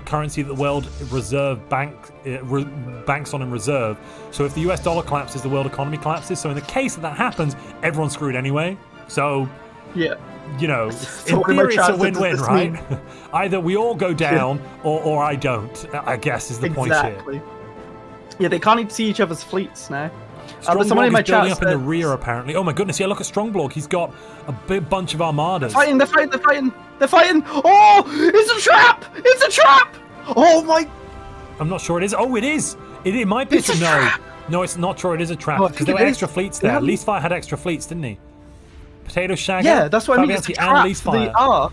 currency that the world reserve banks on in reserve. So if the US dollar collapses, the world economy collapses. So in the case that happens, everyone's screwed anyway. So yeah, you know, in theory, it's a win-win, right? Either we all go down or I don't. I guess is the point here. Yeah, they can't even see each other's fleets now. Strongblog is building up in the rear, apparently. Oh my goodness, yeah, look at Strongblog. He's got a big bunch of armadas. They're fighting! Oh, it's a trap! It's a trap! Oh my... I'm not sure it is. Oh, it is! It might be. No, it's not sure it is a trap. Because there were extra fleets there. Leastfire had extra fleets, didn't he? Potato Shagger? Yeah, that's what I mean. It's a trap for the R.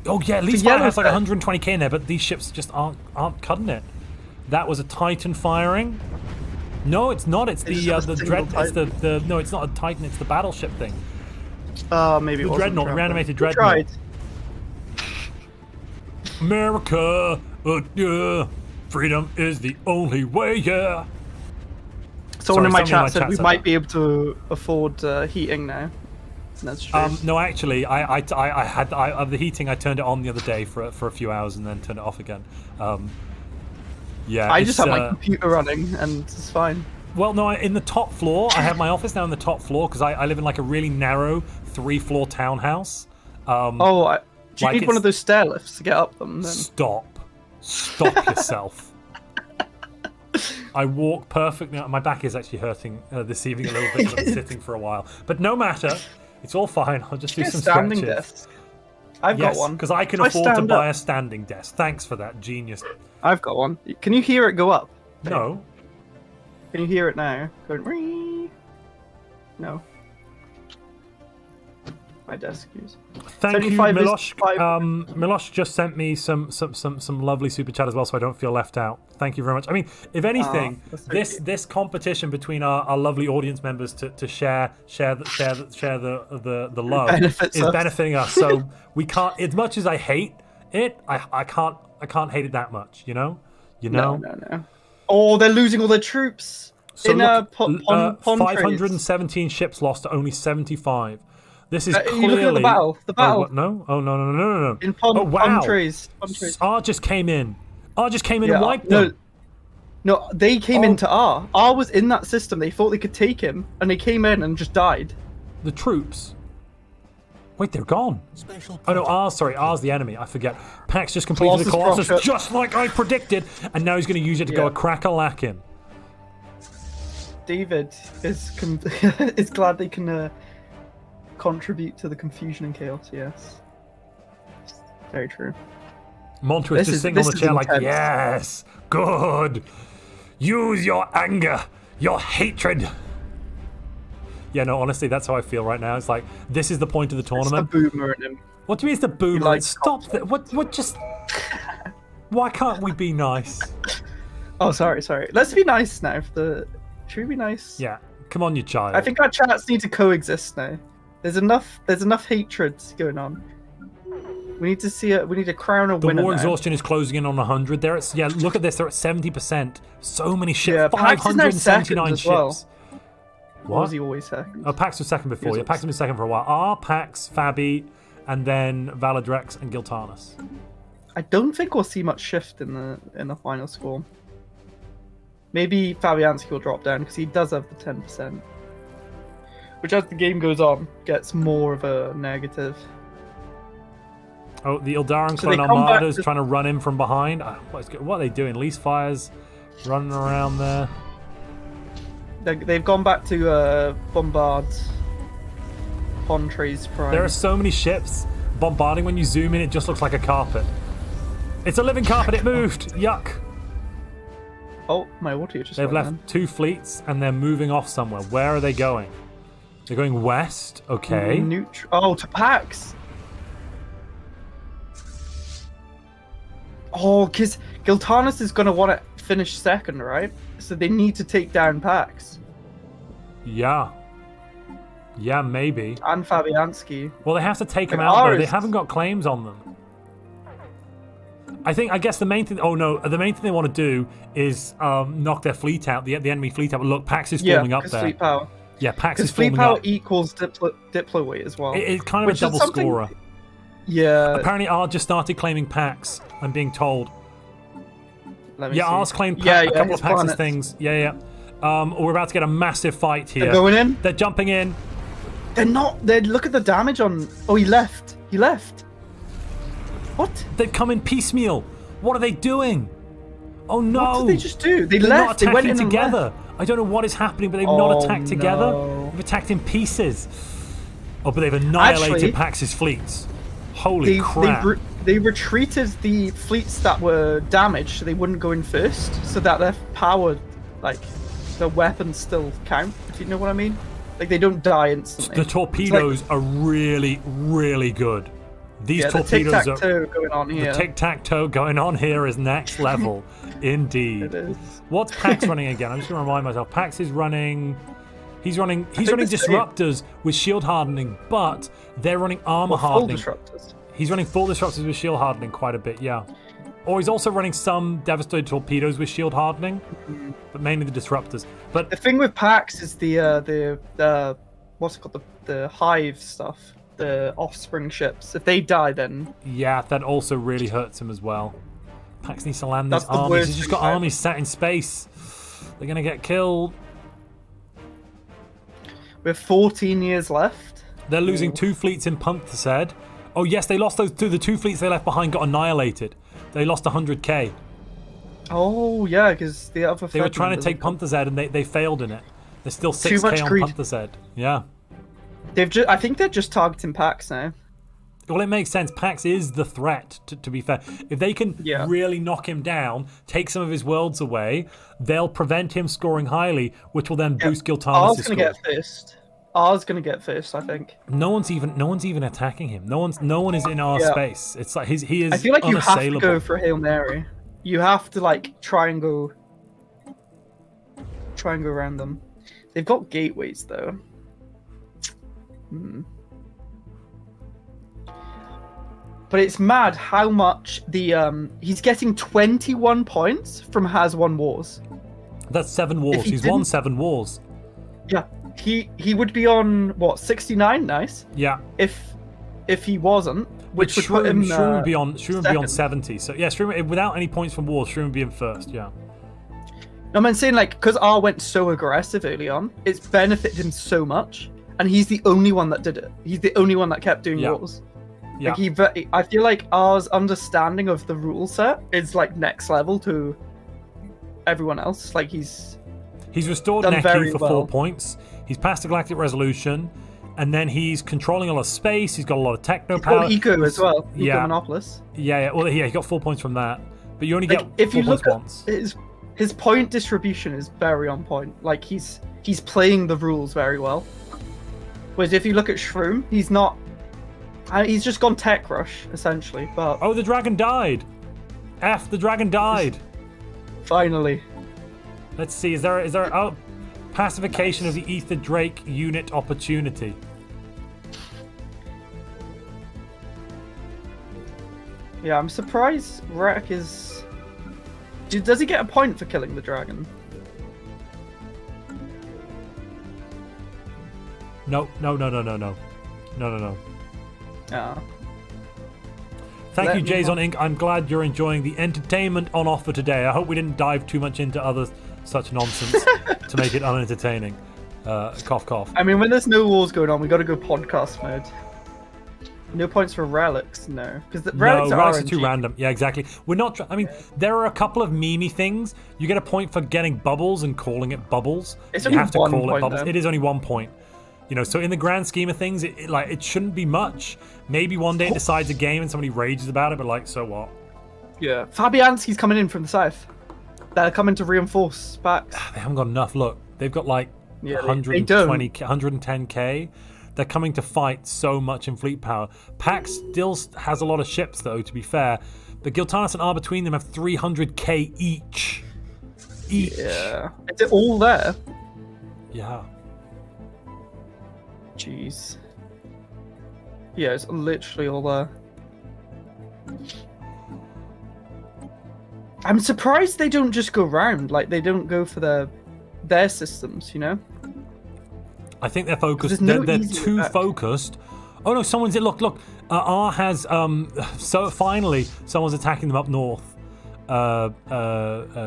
Oh yeah, Leastfire has like 120k in there, but these ships just aren't cutting it. That was a Titan firing. No, it's not. It's the dread. It's the no. It's not a Titan. It's the battleship thing. Maybe the dreadnought, reanimated dreadnought. America, Freedom is the only way, yeah. Someone in my somebody chat said we said might that. be able to afford heating now. That's true. No, actually, I had the heating. I turned it on the other day for a few hours and then turned it off again. Yeah, I just have my uh, computer running and it's fine. Well, no, in the top floor. I have my office now in the top floor because I live in like a really narrow 3-floor townhouse. Do you need one of those stair lifts to get up them? Then? Stop yourself. I walk perfectly. My back is actually hurting this evening a little bit because I'm sitting for a while. But no matter, it's all fine. I'll just do Get a some standing stretches. desk. I've got one. Because I can If I afford to stand buy up- a standing desk. Thanks for that, genius. I've got one. Can you hear it go up? No. Can you hear it now? Going ring. No. My desk use. Thank you, 75 is Milosh. 5. Milosh just sent me some lovely super chat as well, so I don't feel left out. Thank you very much. I mean, if anything, that's so this competition between our lovely audience members to share the love Benefits is us. benefiting us. So we can't. As much as I hate it, I can't hate it that much. You know. No. Oh, they're losing all their troops. So in look, Pon 517 ships lost to only 75. This is you clearly. look at the battle. The battle. Oh, what? No. Oh no. In Oh wow. Pontrays. R just came in. R just came in Yeah, and wiped no, them. No, they came into R. R was in that system. They thought they could take him, and they came in and just died. The troops. Wait, they're gone. Oh no, R's the enemy. I forget. Pax just completed the Colossus Colossus rocket. just like I predicted, and now he's going to use it to go a crack-a-lackin'. David is is glad they can contribute to the confusion and chaos. Yes, very true. Montu is just sitting on the chair like, yes, good. Use your anger, your hatred. Yeah, no, honestly, that's how I feel right now. It's like, this is the point of the tournament. It's the boomer in him. What do you mean it's the boomer? likes Stop that. What just... Why can't we be nice? Oh, sorry. Let's be nice now. Should we be nice? Yeah, come on, you child. I think our chats need to coexist now. There's enough hatred going on. We need to crown a The winner war now. exhaustion is closing in on 100. Look at this. They're at 70%. So many ships. Yeah, Pax is now 579 second as ships. well. What? Was he always second? Oh, Pax was second before. He Yeah, was Pax has been second for a while. R, Pax, Fabi, and then Valadrex and Giltanus. I don't think we'll see much shift in the final score. Maybe Fabianski will drop down because he does have the 10%, which as the game goes on gets more of a negative. Oh, the Ildaran So they clone come back Armada is to- trying to run in from behind. What are they doing? Lease fires running around there. They've gone back to bombard Pontrays Prime. There are so many ships bombarding. When you zoom in, it just looks like a carpet. It's a living carpet. It moved. Yuck. Oh, my audio just They've went left 2 fleets and they're moving off somewhere. Where are they going? They're going west. Okay. to Pax. Oh, because Giltanus is going to want to finish second, right? So they need to take down Pax. Yeah. Yeah, maybe. And Fabianski. Well, they have to take them And out, though. ours- They haven't got claims on them. I guess the main thing... Oh, no. The main thing they want to do is knock their fleet out, the enemy fleet out. But look, Pax is forming up there. Fleet power. Yeah, Pax Because is fleet forming power up. equals diplo weight as well. It's kind of which a is double something- scorer. Yeah. Apparently, R just started claiming Pax, I'm being told. Let me Yeah, see. R's claimed Yeah, a couple his of Pax's planets. things. Yeah. We're about to get a massive fight here. They're going in. They're jumping in. They're not. Look at the damage on. Oh, he left. What? They've come in piecemeal. What are they doing? Oh no! What did they just do? They They're left. not They attacking went in and together. I don't know what is happening, but they've not attacked together. no. They've attacked in pieces. Oh, but they've annihilated Actually, Pax's fleets. Holy crap! They retreated the fleets that were damaged, so they wouldn't go in first, so that their power, like, the weapons still count. If you know what I mean? Like they don't die instantly. The torpedoes are really, really good. These torpedoes the tic-tac-toe going on here. The tic-tac-toe going on here is next level, indeed. It is. What's Pax running again? I'm just going to remind myself. Pax is running... He's running the same. disruptors with shield hardening, but they're running armor Full hardening. disruptors. He's running full disruptors with shield hardening quite a bit, yeah. Or he's also running some devastated torpedoes with shield hardening, but mainly the disruptors. But The thing with Pax is the what's it called, the hive stuff, the offspring ships. If they die, then yeah, that also really hurts him as well. Pax needs to land That's these the armies. worst He's just thing got about it. armies sat in space. They're gonna get killed. we have 14 years left. They're losing 2 fleets in Punthased. Oh yes, they lost those two. The 2 fleets they left behind got annihilated. They lost 100k. Oh yeah, because the other They were trying to take Punthased and they failed in it. There's still Too much 6k on greed. Punthased. Yeah. I think they're just targeting Pax now. Well, it makes sense. Pax is the threat, to be fair. If they can really knock him down, take some of his worlds away, they'll prevent him scoring highly, which will then boost Giltanis' R's score. gonna get first. R's gonna get first, I think. No one's even attacking him. No one is in our space. It's like he is. I feel like you have to unassailable. go for Hail Mary. You have to like try and go around them. They've got gateways though. But it's mad how much the he's getting 21 points from Has Won Wars. That's 7 wars. he He's won didn't- 7 wars. Yeah, he would be on what 69. Nice. Yeah. If he wasn't, which would put him Shroom would be on. Shroom would be on second. 70. So yeah, Shroom without any points from wars, Shroom would be in first. Yeah. No, I'm saying like because R went so aggressive early on, it's benefited him so much, and he's the only one that did it. He's the only one that kept doing wars. Yeah. Like I feel like R's understanding of the rule set is like next level to everyone else. Like he's restored done Neki very for well. 4 points. He's passed the Galactic Resolution, and then he's controlling a lot of space. He's got a lot of techno He's power. got eco as well. Yeah. Eco Monopolis. Yeah. Well, yeah, he got 4 points from that, but you only Like, get if 4 you points look once. at his point distribution is very on point. Like he's playing the rules very well. Whereas if you look at Shroom, he's not. He's just gone tech rush essentially. But Oh, the dragon died. The dragon died. finally, Let's see. Is there pacification of the Ether Drake unit opportunity? yeah, I'm surprised Rek is. Does he get a point for killing the dragon? No. Yeah. Thank Let you, me Jays on know. Inc. I'm glad you're enjoying the entertainment on offer today. I hope we didn't dive too much into other such nonsense to make it unentertaining. Cough, cough. I mean, when there's no wars going on, we got to go podcast mode. No points for relics, no, because the relics No, are relics are too RNG. random. Yeah, exactly. We're not. I mean, there are a couple of memey things. You get a point for getting bubbles and calling it bubbles. It's you only have to one call it point, bubbles. though. It is only 1 point. You know, so in the grand scheme of things, it shouldn't be much. Maybe one day it decides a game and somebody rages about it, but like, so what? Yeah, Fabianski's coming in from the south. They're coming to reinforce back. They haven't got enough. Look, they've got like Yeah, they 120, 110k. They're coming to fight so much in fleet power. Pax still has a lot of ships, though, to be fair. But Giltanis and R between them have 300k each. Yeah, is it all there? Yeah. Jeez. Yeah, it's literally all there. I'm surprised they don't just go round. Like they don't go for their systems, you know? I think they're focused. There's no They're easy too attack. focused. Oh no, someone's look. R has so finally someone's attacking them up north.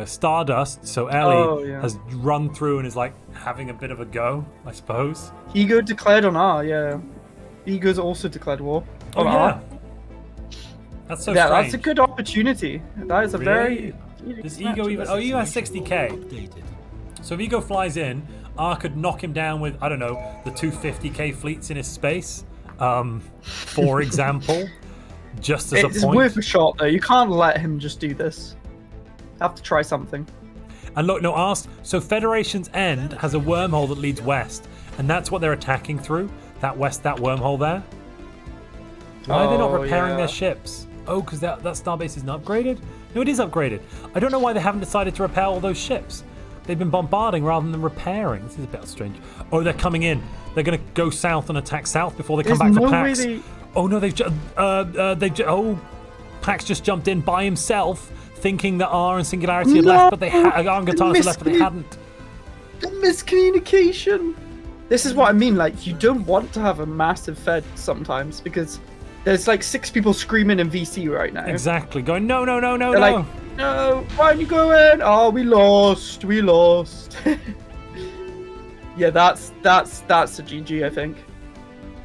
Stardust. So Ellie has run through and is like having a bit of a go, I suppose. Ego declared on R, yeah. Ego's also declared war. Oh on yeah. R. That's so Yeah, strange. that's a good opportunity. That is a Really? very. Does Ego even? Oh, Ego has 60k. So if Ego flies in, R could knock him down with, I don't know, the 250k fleets in his space, for example, just as It's a point. worth a shot though. You can't let him just do this. Have to try something. And look, no, ask. So Federation's End has a wormhole that leads west, and that's what they're attacking through. That wormhole there. Why are they not Oh, repairing yeah. their ships? Oh, because that starbase isn't upgraded? No, it is upgraded. I don't know why they haven't decided to repair all those ships. They've been bombarding rather than repairing. This is a bit strange. Oh, they're coming in. They're going to go south and attack south before they come There's back for no way Pax. they- Oh no, they've oh, Pax just jumped in by himself, thinking that R and Singularity had left, but R and Guitarus had left, but they hadn't. The miscommunication. This is what I mean. Like, you don't want to have a massive Fed sometimes because there's like 6 people screaming in VC right now. Exactly. Going, no, no, no, no, They're no. like, no, why aren't you going? Oh, we lost. We lost. Yeah, that's a GG, I think.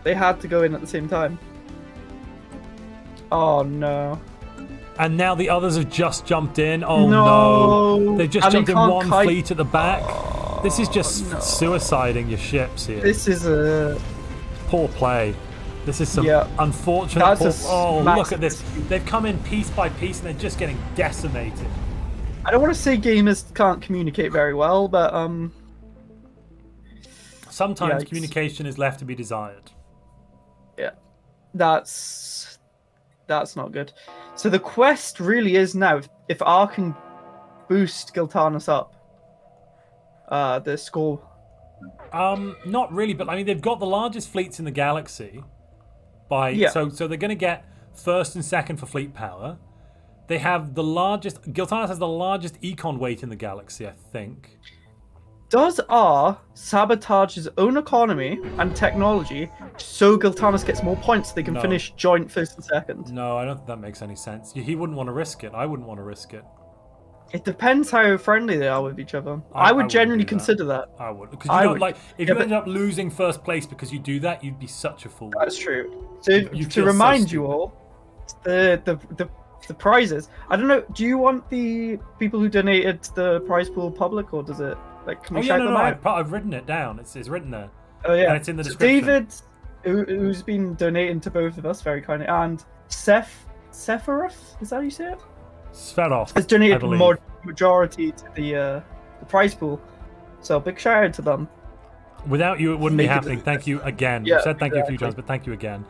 They had to go in at the same time. Oh no. And now the others have just jumped in. Oh no. They've just jumped in one fleet at the back. This is just suiciding your ships here. This is a poor play. This is some unfortunate. Look at this. They've come in piece by piece and they're just getting decimated. I don't want to say gamers can't communicate very well, but sometimes communication is left to be desired. Yeah, that's not good. So the quest really is now, if R can boost Giltanis up, the score. Not really, but I mean they've got the largest fleets in the galaxy. So they're going to get first and second for fleet power. They have the largest. Giltanis has the largest econ weight in the galaxy, I think. Does R sabotage his own economy and technology so Giltanis gets more points so they can finish joint first and second? No, I don't think that makes any sense. He wouldn't want to risk it. I wouldn't want to risk it. It depends how friendly they are with each other. I would genuinely consider that. I would. Because if you end up losing first place because you do that, you'd be such a fool. That's true. So to remind you all, the prizes. I don't know. Do you want the people who donated the prize pool public, or does it can we shout them out? I've written it down. It's written there. Oh yeah, and it's in the description. David, who's been donating to both of us very kindly, and Sephiroth, is that how you say it? Sverov has donated majority to the prize pool. So big shout out to them. Without you, it wouldn't be happening. Thank you again. Yeah, You've said thank you a few times, but thank you again.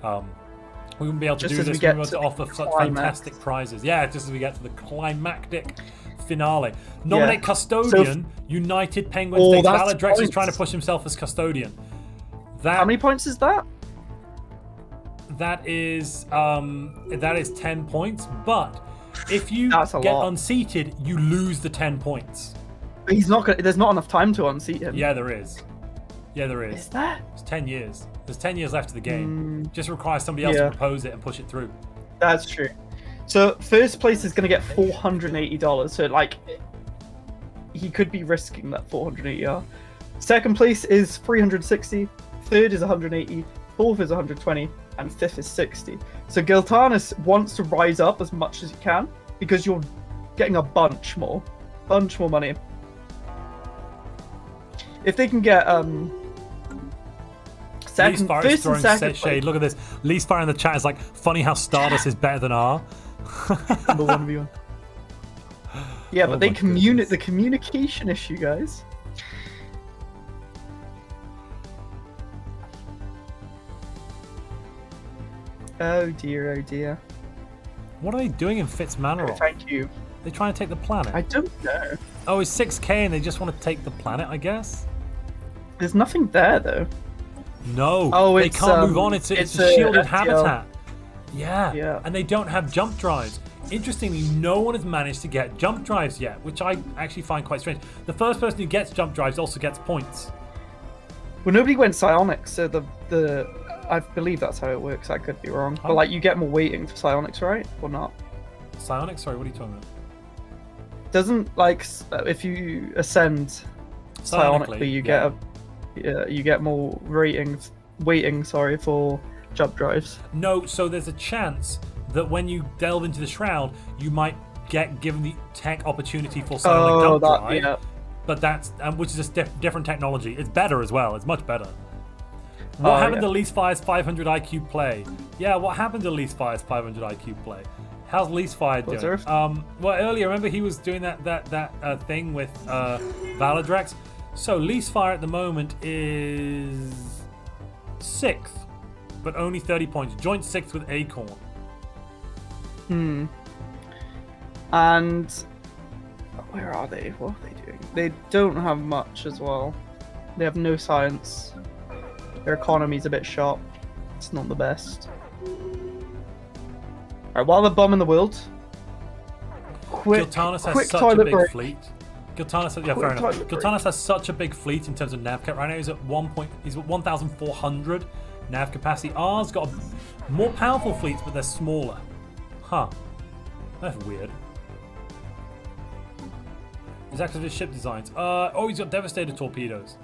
We wouldn't be able to do this. We wouldn't be able to offer such fantastic prizes. Yeah, just as we get to the climactic finale. Nominate Custodian. United Penguins thinks Valadrex is trying to push himself as Custodian. How many points is that? That is 10 points, but if you get unseated, you lose the 10 points. But he's not gonna. There's not enough time to unseat him. Yeah, there is. Is there? It's 10 years. There's 10 years left of the game. Just requires somebody else to propose it and push it through. That's true. So first place is going to get $480. So he could be risking that $480. Second place is 360. Third is 180. Fourth is 120. And fifth is 60. So Giltanis wants to rise up as much as he can because you're getting a bunch more money. If they can get first and second shade. Look at this. Leafspire in the chat is like, funny how Stardust is better than R. Number 1v1. Yeah, but the communication issue, guys. Oh dear, oh dear. What are they doing in Fitzmaneron? Thank you. They trying to take the planet? I don't know. Oh, it's 6k and they just want to take the planet, I guess? There's nothing there, though. No, they can't move on. It's a shielded habitat. Yeah, and they don't have jump drives. Interestingly, no one has managed to get jump drives yet, which I actually find quite strange. The first person who gets jump drives also gets points. Well, nobody went psionics, so I believe that's how it works. I could be wrong, but you get more weighting for psionics, right, or not? Psionics? Sorry, what are you talking about? Doesn't if you ascend psionically, you get more weighting. Sorry, for jump drives. No, so there's a chance that when you delve into the shroud, you might get given the tech opportunity for psionic jump drive. Yeah. But that's which is a different technology. It's better as well. It's much better. What happened to Leasefire's 500 IQ play? Yeah, what happened to Leasefire's 500 IQ play? How's Leasefire doing? Well, earlier, remember he was doing that thing with Valadrex? So Leasefire at the moment is 6th, but only 30 points. Joint 6th with Acorn. And where are they? What are they doing? They don't have much as well. They have no science. Their economy's a bit sharp. It's not the best. Alright, while they're bombing the world, quick Giltanis has quick such a toilet big break. fleet. Giltanis, yeah, fair enough. Giltanis has such a big fleet in terms of nav cap. Right now he's at 1,400 nav capacity. R's got more powerful fleets, but they're smaller. Huh. That's weird. He's active his ship designs. Oh, he's got Devastator torpedoes.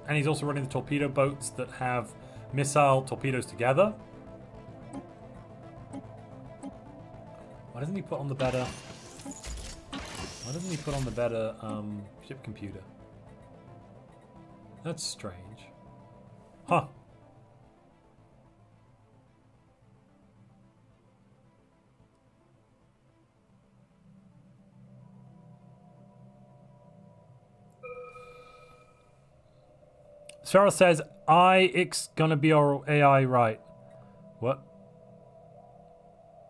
And he's also running the torpedo boats that have missile torpedoes together. Why doesn't he put on the better... ship computer? That's strange. Huh. Sarah says, it's gonna be our AI, right? What?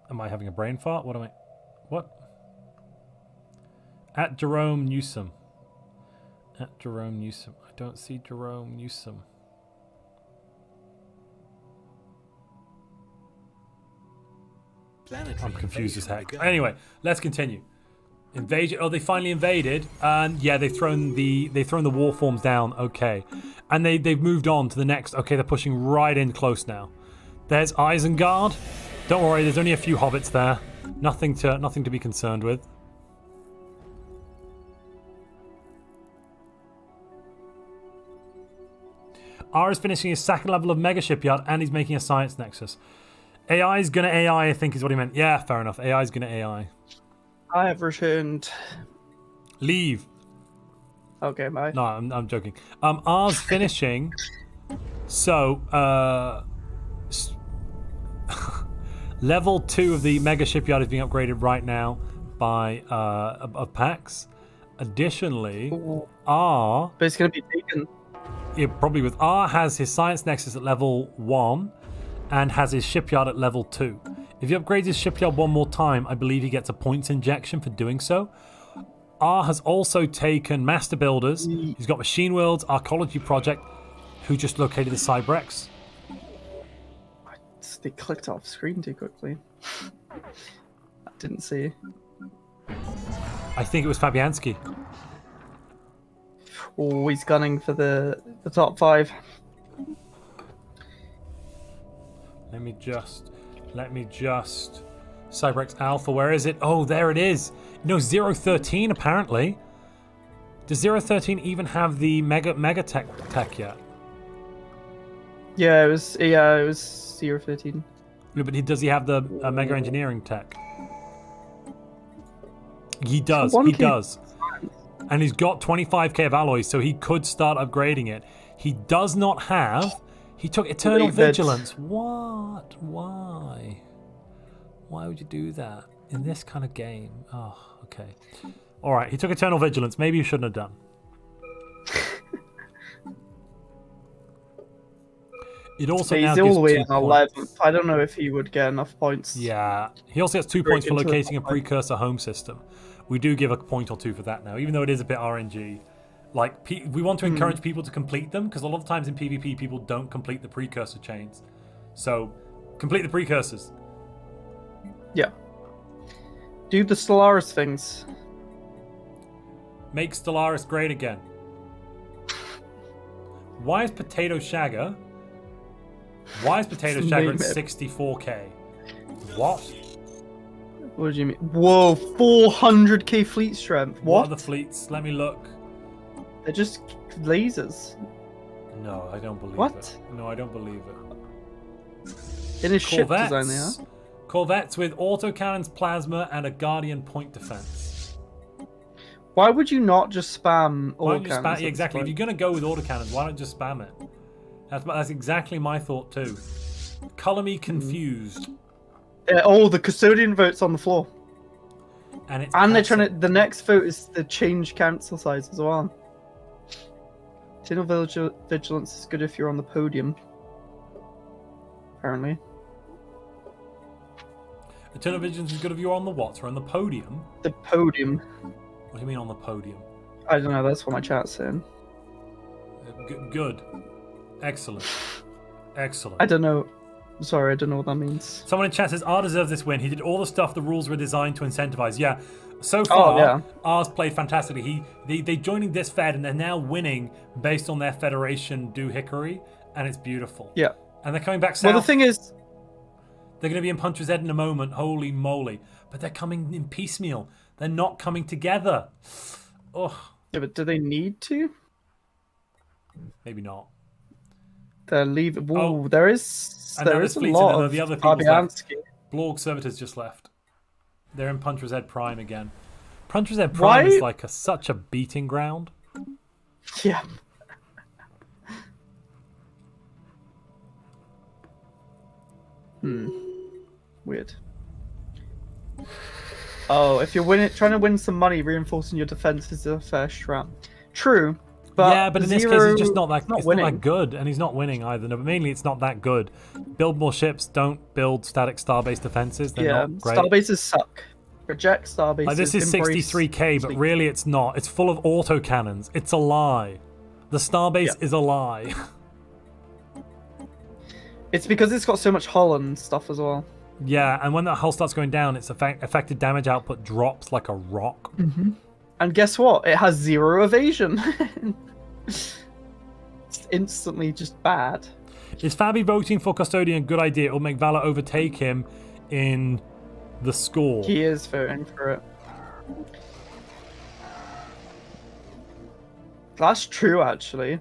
Am I having a brain fart? What am I... What? At Jerome Newsom. At Jerome Newsom. I don't see Jerome Newsom. I'm confused as heck. Anyway, let's continue. Invasion. Oh, they finally invaded, and yeah, they've thrown the war forms down. Okay, and they've moved on to the next. Okay, they're pushing right in close now. There's Isengard. Don't worry, there's only a few hobbits there. Nothing to be concerned with. R is finishing his second level of Mega Shipyard, and he's making a Science Nexus. AI is gonna AI, I think is what he meant. Yeah, fair enough. AI is gonna AI. I have returned. Leave. Okay, bye. No, I'm joking. R's finishing. So, level 2 of the Mega Shipyard is being upgraded right now by PAX. Additionally, R... But it's going to be taken. Yeah, probably with R has his Science Nexus at level 1 and has his shipyard at level 2. If he upgrades his shipyard one more time, I believe he gets a points injection for doing so. R has also taken Master Builders. He's got Machine Worlds, Archaeology Project, who just located the Cybrex. They clicked off screen too quickly. I didn't see. I think it was Fabianski. Oh, he's gunning for the top 5. Let me just... Cybrex Alpha, where is it? Oh, there it is. No, 013 apparently. Does 013 even have the mega tech yet? Yeah, it was 013. Yeah, but does he have the mega engineering tech? He does. He does. And he's got 25k of alloys, so he could start upgrading it. He does not have... He took Eternal Vigilance. What? Why? Why would you do that in this kind of game? Oh, okay. All right, he took Eternal Vigilance. Maybe you shouldn't have done. It also he's now all gives the way 2 in points. 11th. I don't know if he would get enough points. Yeah, he also gets 2 points for into the locating a top 5. precursor home system. We do give a point or 2 for that now, even though it is a bit RNG. Like, we want to encourage people to complete them, because a lot of times in PvP, people don't complete the precursor chains. So, complete the precursors. Yeah. Do the Stellaris things. Make Stellaris great again. Why is Potato Shagger... Why is Potato Shagger at 64k? What? What do you mean? Whoa, 400k fleet strength. What are the fleets? Let me look. They're just lasers. No, I don't believe What? it. No, I don't believe it. In his ship design, they are. Corvettes with autocannons, plasma, and a Guardian point defense. Why would you not just spam Why don't you autocannons? spam? Yeah, exactly. If you're going to go with autocannons, why not just spam it? That's exactly my thought too. Color me confused. Oh, the custodian vote's on the floor. And they're trying to. The next vote is the change council size as well. Eternal Vigilance is good if you're on the podium. Apparently. Eternal Vigilance is good if you're on the what? Or on the podium? The podium. What do you mean on the podium? I don't know, that's what my chat's saying. Good. Excellent. Excellent. I don't know. Sorry, I don't know what that means. Someone in chat says, R deserves this win. He did all the stuff the rules were designed to incentivize. Yeah, so far, yeah. R's played fantastically. They joining this Fed, and they're now winning based on their Federation do Hickory, and it's beautiful. Yeah. And they're coming back south. Well, the thing is... They're going to be in Puncher's Head in a moment. Holy moly. But they're coming in piecemeal. They're not coming together. Oh. Yeah, but do they need to? Maybe not. They're leaving... Ooh, Oh. there is a fleets, lot and of the other people's left. Fabianski. Blorg Servitors just left. They're in Puncher's Head Prime again. Puncher's Head Prime is like such a beating ground. Yeah. Weird. Oh, if you're trying to win some money, reinforcing your defense is a fair strat. True, but yeah, but in this case, he's just not that. not It's not winning. that good, and he's not winning either. No, but mainly, it's not that good. Build more ships. Don't build static star-based defenses. They're not great. Starbases suck. Reject starbases. Like, this is embrace 63k, but fleet. really, it's not. It's full of autocannons. It's a lie. The starbase is a lie. It's because it's got so much hull and stuff as well. Yeah, and when that hull starts going down, its effective damage output drops like a rock. And guess what? It has 0 evasion. It's instantly just bad. Is Fabi voting for Custodian a good idea? It will make Valor overtake him in the score. He is voting for it. That's true, actually.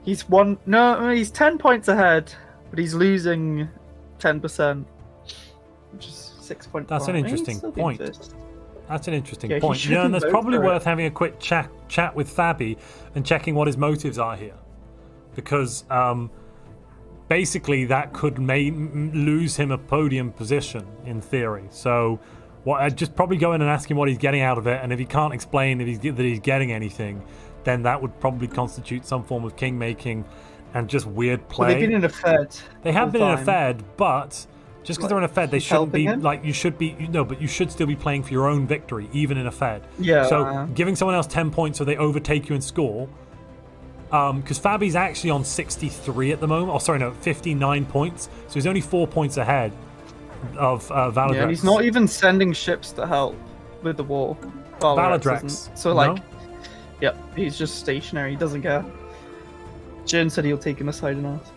He's he's 10 points ahead, but he's losing 10%, which is 6.5. That's an interesting point. That's an interesting point. he And that's shouldn't probably vote for worth having a quick chat with Fabi and checking what his motives are here, because basically that could lose him a podium position in theory. So, I'd just probably go in and ask him what he's getting out of it, and if he can't explain that he's getting anything, then that would probably constitute some form of king making and just weird play. Well, they've been in a Fed. They have been in a Fed, but just because they're in a Fed, they shouldn't be like you should be. No, but you should still be playing for your own victory, even in a Fed. Yeah. So giving someone else 10 points so they overtake you and score. Because Fabi's actually on 63 at the moment. Oh, sorry, no, 59 points. So he's only 4 points ahead of Valadrex. Yeah, and he's not even sending ships to help with the war. Valadrex. So like, yeah, he's just stationary. He doesn't care. Jern said he'll take him aside and ask.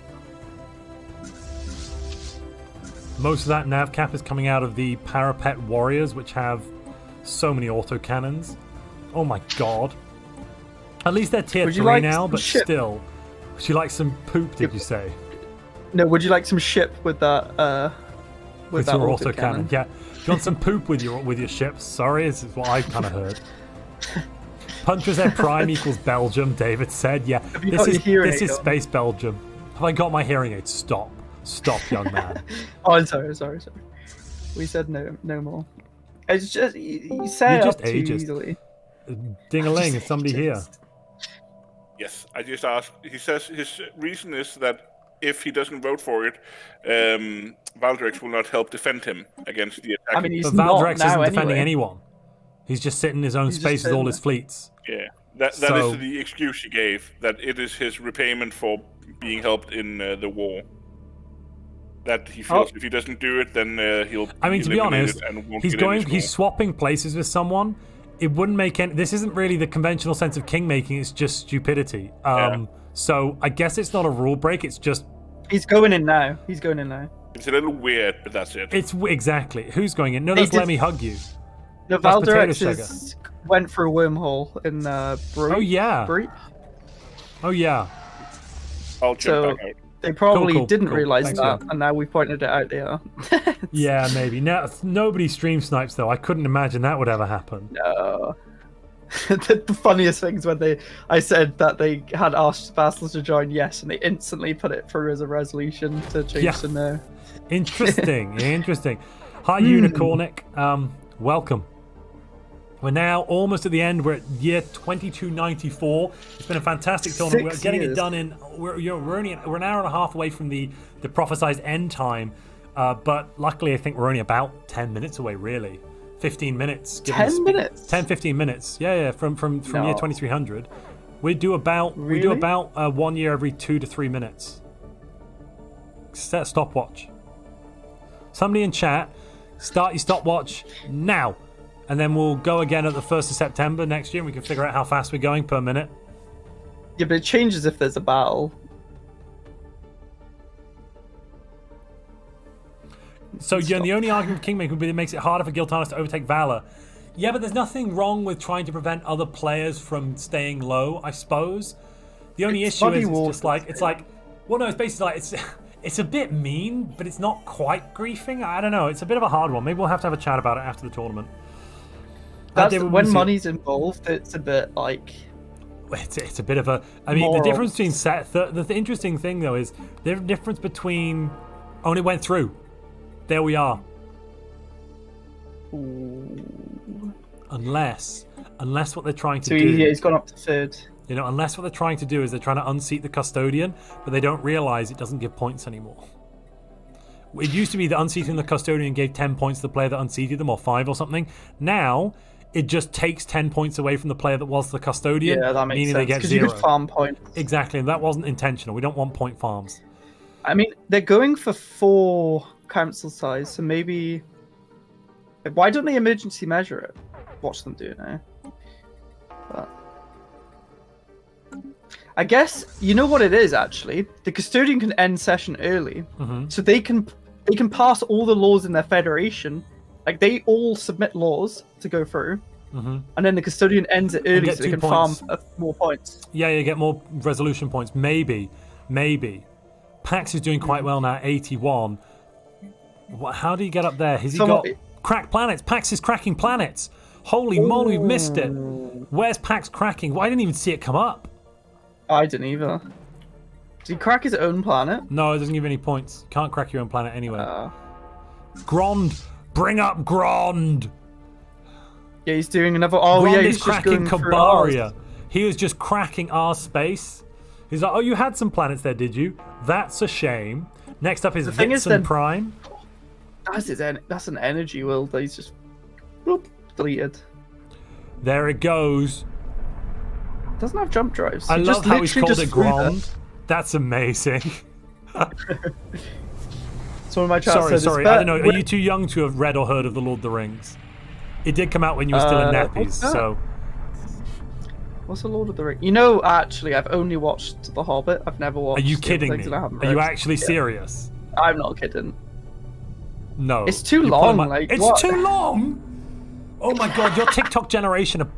Most of that nav cap is coming out of the Parapet Warriors, which have so many autocannons. Oh my god. At least they're tier 3 like now, some but ship? still. Would you like some poop, did you say? No, would you like some ship with that? With that your autocannon? autocannon? Yeah. Do you want some poop with your ships? Sorry, this is what I kind of heard. Puncher's Head Prime equals Belgium, David said. Yeah, this is Space Belgium. Have I got my hearing aid? Stop, young man. Oh, I'm sorry. We said no more. It's just you say it up too easily. Ding-a-ling, is somebody here? Yes, I just asked. He says his reason is that if he doesn't vote for it, Valdrex will not help defend him against the attack. I mean, but Valdrex isn't defending anyone. He's just sitting in his own space with all his fleets. Yeah, that is the excuse he gave, that it is his repayment for being helped in the war. That he feels if he doesn't do it, then he'll. I mean, to be honest, he's swapping places with someone. It wouldn't make any. This isn't really the conventional sense of king making. It's just stupidity. So I guess it's not a rule break. It's just he's going in now. It's a little weird, but that's it. It's exactly who's going in. No, that's let me hug you. No, Valdrex went through a wormhole in Breep. Oh yeah. Breep. Oh yeah. I'll jump back out. They probably didn't cool. realize Thanks, that, and now we pointed it out there. Yeah, maybe. Now nobody stream snipes though. I couldn't imagine that would ever happen. No. The funniest things when I said that they had asked Vassals to join yes, and they instantly put it through as a resolution to change to no. Interesting. Hi, Unicornic. Welcome. We're now almost at the end. We're at year 2294. It's been a fantastic tournament. We're getting it done in. We're an hour and a half away from the prophesized end time, but luckily I think we're only about 10 minutes away. Really, 15 minutes. 10 minutes. 10-15 minutes. Yeah. From year 2300, we do about 1 year every 2 to 3 minutes. set a stopwatch. Somebody in chat, start your stopwatch now. And then we'll go again at the 1st of September next year and we can figure out how fast we're going per minute. Yeah, but it changes if there's a battle. So, the only argument Kingmaker would be that it makes it harder for Giltanis to overtake Valor. Yeah, but there's nothing wrong with trying to prevent other players from staying low, I suppose. The only issue is it's just like, well, no, it's basically like, it's a bit mean, but it's not quite griefing. I don't know. It's a bit of a hard one. Maybe we'll have to have a chat about it after the tournament. When money's involved, it's a bit like... It's a bit of a... I mean, the difference between... The interesting thing, though, is the difference between... Oh, and it went through. There we are. Ooh. Unless what they're trying to do... Yeah, he's gone up to 3rd. You know, unless what they're trying to do is they're trying to unseat the Custodian, but they don't realise it doesn't give points anymore. It used to be that unseating the Custodian gave 10 points to the player that unseated them, or 5 or something. Now... it just takes 10 points away from the player that was the Custodian, yeah, that makes meaning sense, they get 0. You could farm points. Exactly, and that wasn't intentional. We don't want point farms. I mean, they're going for 4 council size, so maybe... Why don't they emergency measure it? Watch them do it now. But... I guess, you know what it is, actually? The Custodian can end session early, so they can pass all the laws in their federation. Like, they all submit laws to go through, and then the Custodian ends it early so they can farm more points. Yeah, you get more resolution points. Maybe. Pax is doing quite well now, 81. How do you get up there? Has he got cracked planets? Pax is cracking planets. Holy moly, we've missed it. Where's Pax cracking? Well, I didn't even see it come up. I didn't either. Did he crack his own planet? No, it doesn't give any points. Can't crack your own planet anyway. Grond. Bring up Grond! Yeah, he's doing another... Grond he's is cracking Kabaria. He was just cracking our space. He's like, oh, you had some planets there, did you? That's a shame. Next up is Vixen Prime. That's an energy world that he's just... Bloop, deleted. There it goes. Doesn't have jump drives. I love how he's called it Grond. That's amazing. So my chat sorry, I don't know. Are you too young to have read or heard of The Lord of the Rings? It did come out when you were still in nappies, so... What's The Lord of the Rings? You know, actually, I've only watched The Hobbit. I've never watched... Are you kidding me? Are you actually serious? I'm not kidding. No. It's too long, It's too long?! Oh my god, your TikTok generation are...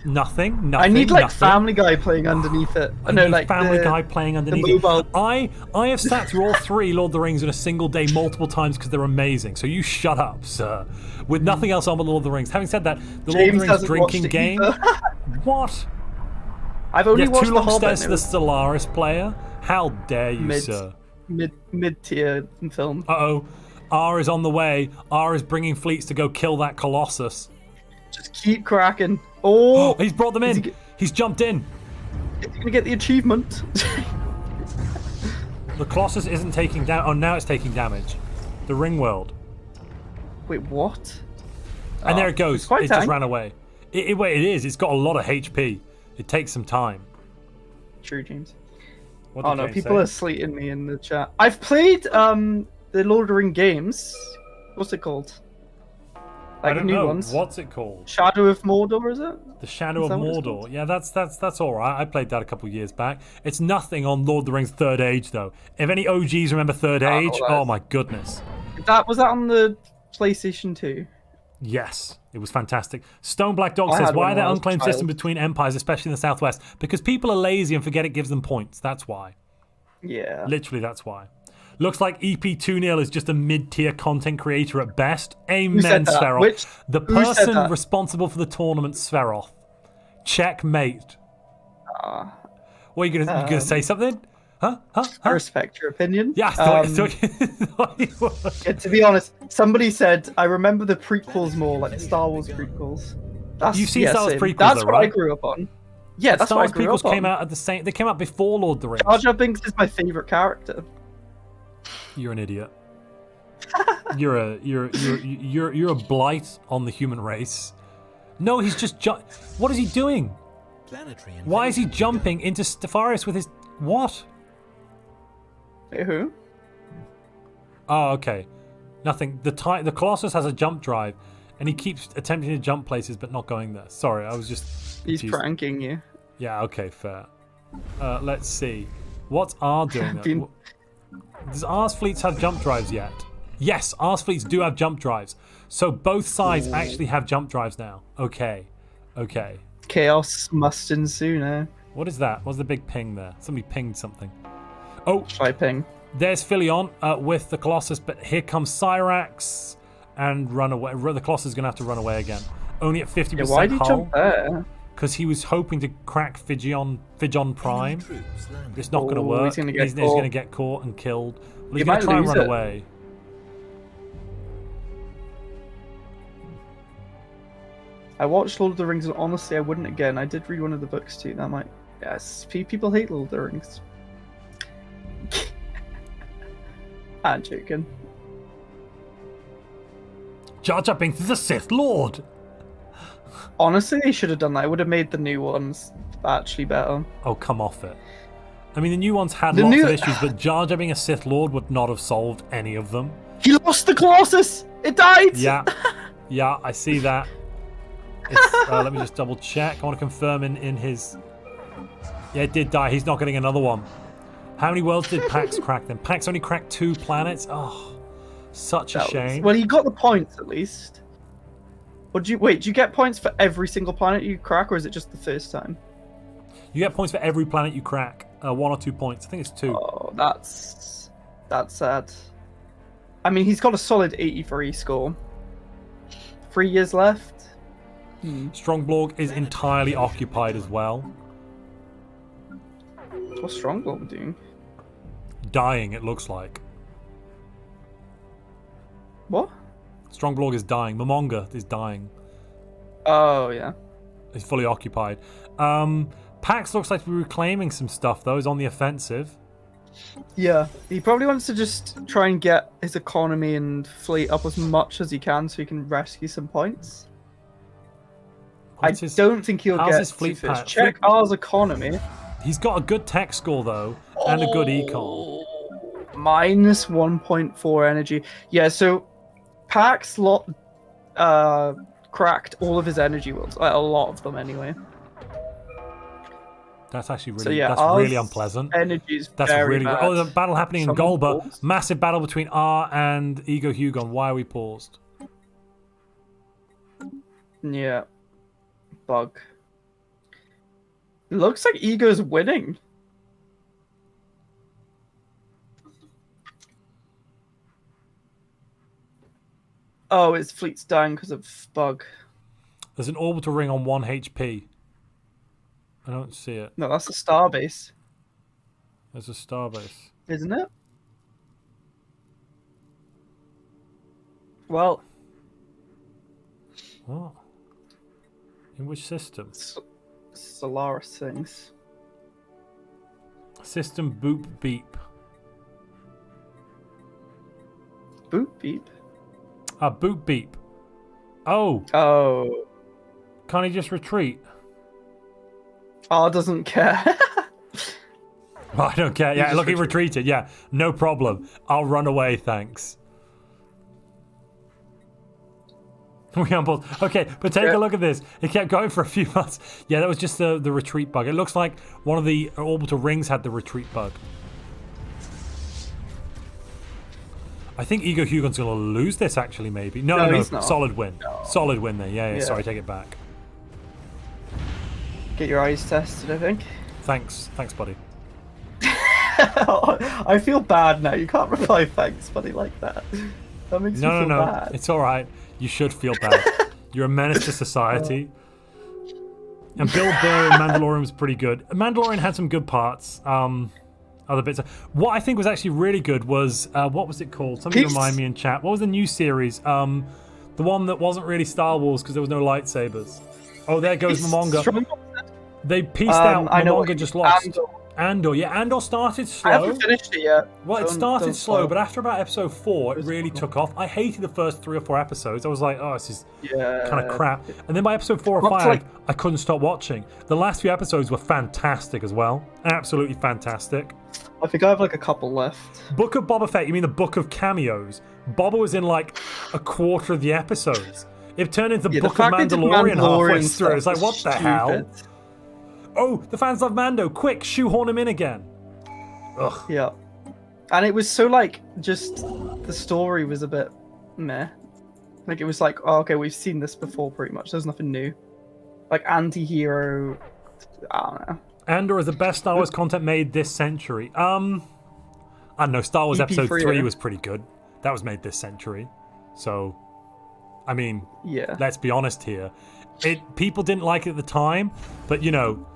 Nothing. I need Family Guy playing underneath it. Family Guy playing underneath it. I have sat through all 3 Lord of the Rings in a single day multiple times because they're amazing. So you shut up, sir. With nothing else on with Lord of the Rings. Having said that, the Lord of the Rings drinking game. What? I've only watched Too The long Hobbit. Stairs to the Stellaris player. How dare you, sir? Mid-tier film. Uh-oh. R is on the way. R is bringing fleets to go kill that Colossus. Just keep cracking. Oh, he's brought them in. He's jumped in. Is he gonna get the achievement? The Colossus isn't taking damage. Oh, now it's taking damage. The Ring World. Wait, what? And there it goes. It just ran away. Wait, it is. It's got a lot of HP. It takes some time. True, James. Oh no, people are sleeting me in the chat. I've played the Lord of the Ring games. What's it called? I don't know. What's it called? Shadow of Mordor, is it? The Shadow of Mordor. Yeah, that's all right. I played that a couple of years back. It's nothing on Lord of the Rings Third Age, though. If any OGs remember Third Age, oh my goodness. Was that on the PlayStation 2? Yes, it was fantastic. Stone Black Dog says, why are there unclaimed systems between empires, especially in the Southwest? Because people are lazy and forget it gives them points. That's why. Yeah. Literally, that's why. Looks like EP2nil is just a mid-tier content creator at best. Amen, Sveroth. The person responsible for the tournament, Sveroth. Checkmate. What are you gonna say something? Huh? I respect your opinion. Yeah, I thought you were. Yeah, to be honest, somebody said, I remember the prequels more, like the Star Wars prequels. You've seen Star Wars prequels, That's though, what right? I grew up on. Yeah, that's Star what Wars I grew up prequels on. came out at the same. They came out before Lord of the Rings. Jar Jar Binks is my favorite character. You're an idiot. You're a blight on the human race. No, he's just what is he doing? Why is he jumping into Stellaris with his what? Wait, who? Oh, okay. Nothing. The Colossus has a jump drive, and he keeps attempting to jump places but not going there. Sorry, I was just He's confused. pranking you. Yeah, okay, fair. Let's see. What's R doing? Does R's fleets have jump drives yet? Yes, R's fleets do have jump drives. So both sides actually have jump drives now. Okay. Okay. Chaos must ensue now. What is that? What's the big ping there? Somebody pinged something. Oh, Try ping. there's Philion with the Colossus, but here comes Cyrax and run away. The Colossus is going to have to run away again. Only at 50% Yeah, why did he hull. jump there? Because he was hoping to crack Fijion Prime. It's not going to work. He's going to get He's caught. going to get caught and killed. Well, he's He going to might try and lose run it. away. I watched Lord of the Rings and honestly I wouldn't again. I did read one of the books too. That might... Yes, people hate Lord of the Rings. I'm joking. Jar Jar Binks is a Sith Lord. Honestly, they should have done that. It would have made the new ones actually better. Oh, come off it. I mean, the new ones had The lots new- of issues, but Jar Jar being a Sith Lord would not have solved any of them. He lost the Colossus! It died! Yeah, yeah, I see that. It's, let me just double check. I want to confirm in his... Yeah, it did die. He's not getting another one. How many worlds did Pax crack then? Pax only cracked 2 planets? Oh, such a shame. Well, he got the points at least. Wait, do you get points for every single planet you crack, or is it just the first time? You get points for every planet you crack. 1 or 2 points. I think it's 2. Oh, that's sad. I mean, he's got a solid 83 score. 3 years left. Strongblorg is entirely occupied as well. What's Strongblorg doing? Dying, it looks like. What? Strongblorg is dying. Momonga is dying. Oh, yeah. He's fully occupied. Pax looks like we're reclaiming some stuff, though. He's on the offensive. Yeah, he probably wants to just try and get his economy and fleet up as much as he can so he can rescue some points. Don't think he'll how's get his fleet to first. pack? Check ours economy. He's got a good tech score, though, and a good econ. Minus 1.4 energy. Yeah, so Pax cracked all of his energy worlds. A lot of them, anyway. That's actually really, So, yeah, that's ours really unpleasant. Energy's That's very really. bad. Oh, the battle happening in Someone Golba. paused. Massive battle between R and Ego Hugon. Why are we paused? Yeah. Bug. It looks like Ego's winning. Oh, his fleet's dying because of bug. There's an orbital ring on 1 HP. I don't see it. No, that's a starbase, There's a starbase. isn't it? Well, What? In which system? Stellaris things. System boop beep. Boop beep. Boop beep. Oh, Oh. can't he just retreat? R doesn't care. Oh, I don't care. Yeah, just look, he retreated. Yeah, no problem. I'll run away, thanks. We on pause. Okay, but take a look at this. It kept going for a few months. Yeah, that was just the retreat bug. It looks like one of the orbital rings had the retreat bug. I think Ego Hugon's going to lose this, actually, maybe. No, No, he's not. solid win. No. Solid win there. Yeah, Yeah. sorry, take it back. Get your eyes tested, I think. Thanks, buddy. I feel bad now. You can't reply thanks, buddy, like that. That makes me No, feel no, no. bad. It's all right. You should feel bad. You're a menace to society. And Bill Burr in Mandalorian was pretty good. Mandalorian had some good parts. Other bits. What I think was actually really good was what was it called? Somebody Peace. remind me in chat. What was the new series? The one that wasn't really Star Wars because there was no lightsabers. Oh, there goes Momonga. They pieced out. I know what Momonga you just mean. lost. Andor started slow. I haven't finished it yet. Well, it Don't started slow, spoil. but after about episode 4, it really took off. I hated the first 3 or 4 episodes. I was like, oh, this is kind of crap. And then by episode 4 or 5, I couldn't stop watching. The last few episodes were fantastic as well. Absolutely fantastic. I think I have like a couple left. Book of Boba Fett, you mean the Book of Cameos? Boba was in like a quarter of the episodes. It turned into Book of Mandalorian halfway through. It's like, what the hell? Oh, the fans love Mando. Quick, shoehorn him in again. Ugh. Yeah. And it was so like, just the story was a bit meh. Like it was like, oh, okay, we've seen this before pretty much. There's nothing new. Like anti-hero, I don't know. Andor is the best Star Wars content made this century. I don't know, Star Wars Episode 3 was pretty good. That was made this century. So, I mean, yeah. Let's be honest here. People didn't like it at the time, but you know,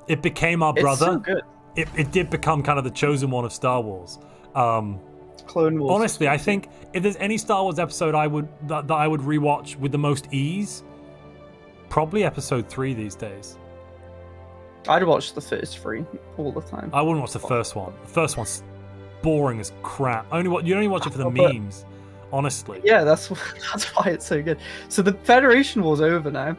it became our brother. It's so good. It did become kind of the chosen one of Star Wars. Clone Wars. Honestly, I think if there's any Star Wars episode that I would rewatch with the most ease, probably Episode 3 these days. I'd watch the first 3 all the time. I wouldn't watch the first one. The first one's boring as crap. You only watch it for the memes, honestly. Yeah, that's why it's so good. So the Federation War's over now.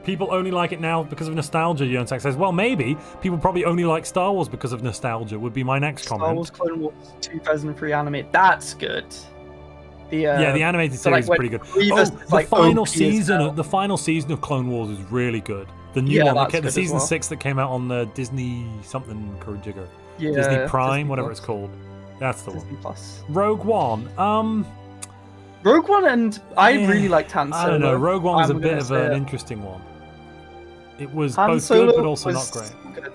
People only like it now because of nostalgia, Jernsaxe says. Well, maybe. People probably only like Star Wars because of nostalgia, would be my next comment. Star Wars Clone Wars 2003 anime. That's good. The animated series is pretty good. The final season of Clone Wars is really good. The new one, the season 6 that came out on the Disney something jigger. Yeah, Disney Prime, Disney whatever Plus. it's called. That's the Disney one. Plus. Rogue One. Rogue One, and I really liked Han Solo. I don't know. Rogue One was a bit of an interesting one. It was Han both Solo good but also was not great. Good.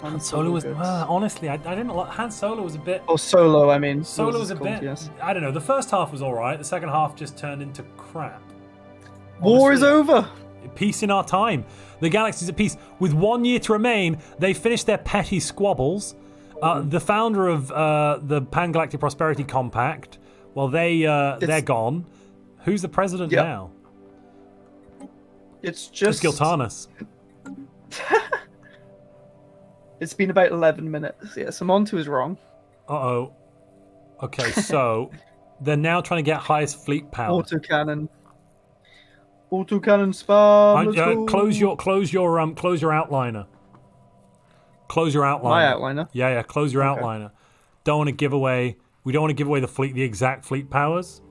Han Solo was honestly, I didn't like Han Solo was a bit. Oh, Solo, I mean. Solo was a bit. Yes. I don't know. The first half was all right. The second half just turned into crap. War is over. Peace in our time. The galaxy's at peace. With 1 year to remain, they finished their petty squabbles. The founder of the Pan-Galactic Prosperity Compact, well, they're gone. Who's the president now? It's just Giltanis. It's been about 11 minutes. Yeah, so Montu is wrong. Uh-oh. Okay, so they're now trying to get highest fleet power. Autocannon spam. Close your outliner. Close your outliner. My outliner? Yeah, close your outliner. We don't want to give away the exact fleet powers.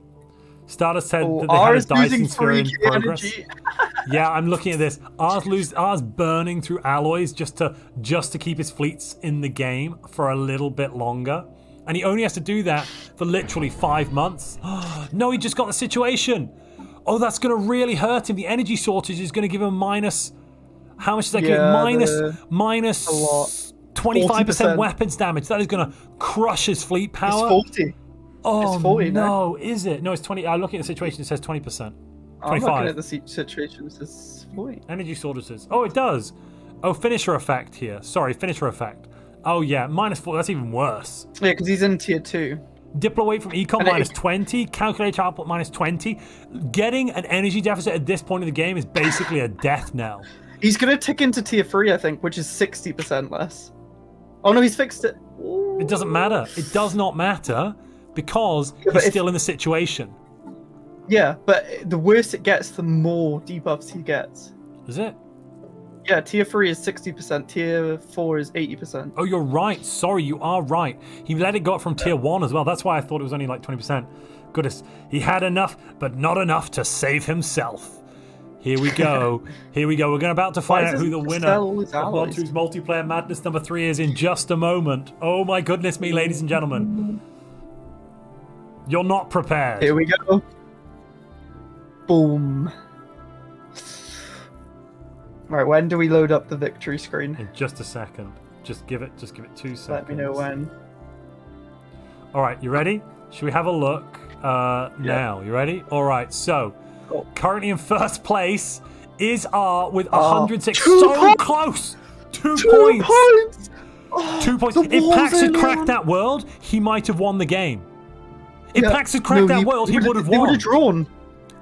Stardust said that they had a Dyson sphere in progress. Yeah, I'm looking at this. Ours burning through alloys just to keep his fleets in the game for a little bit longer. And he only has to do that for literally 5 months. No, he just got the situation. Oh, that's going to really hurt him. The energy shortage is going to give him minus... How much is that giving? Minus 25% weapons damage. That is going to crush his fleet power. It's 40. Oh, it's 40 no, is it? No, it's 20. I'm looking at the situation. It says 20%. 25. I'm looking at the situation. It says 40. Energy shortages. Oh, it does. Oh, finisher effect here. Sorry, finisher effect. Oh, yeah, minus 4. That's even worse. Yeah, because he's in tier 2. Diplo weight from econ minus 20. Calculator output minus 20. Getting an energy deficit at this point of the game is basically a death knell. He's going to tick into tier 3, I think, which is 60% less. Oh, no, he's fixed it. Ooh. It doesn't matter. It does not matter because he's still in the situation. Yeah, but the worse it gets, the more debuffs he gets. Is it? Yeah, tier 3 is 60%, tier 4 is 80%. Oh, you're right. Sorry, you are right. He let it go up from tier 1 as well. That's why I thought it was only like 20%. Goodness, he had enough, but not enough to save himself. Here we go. Here we go. We're about to find out who the winner of Montu's Multiplayer Madness number 3 is in just a moment. Oh my goodness me, ladies and gentlemen. You're not prepared. Here we go. Boom. Right, when do we load up the victory screen? In just a second. Just give it 2 seconds. Let me know when. All right, you ready? Should we have a look now? You ready? All right, so currently in first place is R with 106. So close! 2 points! 2 points. If Pax had cracked that world, he might have won the game. If Pax had cracked that world, he would have won. They would have drawn.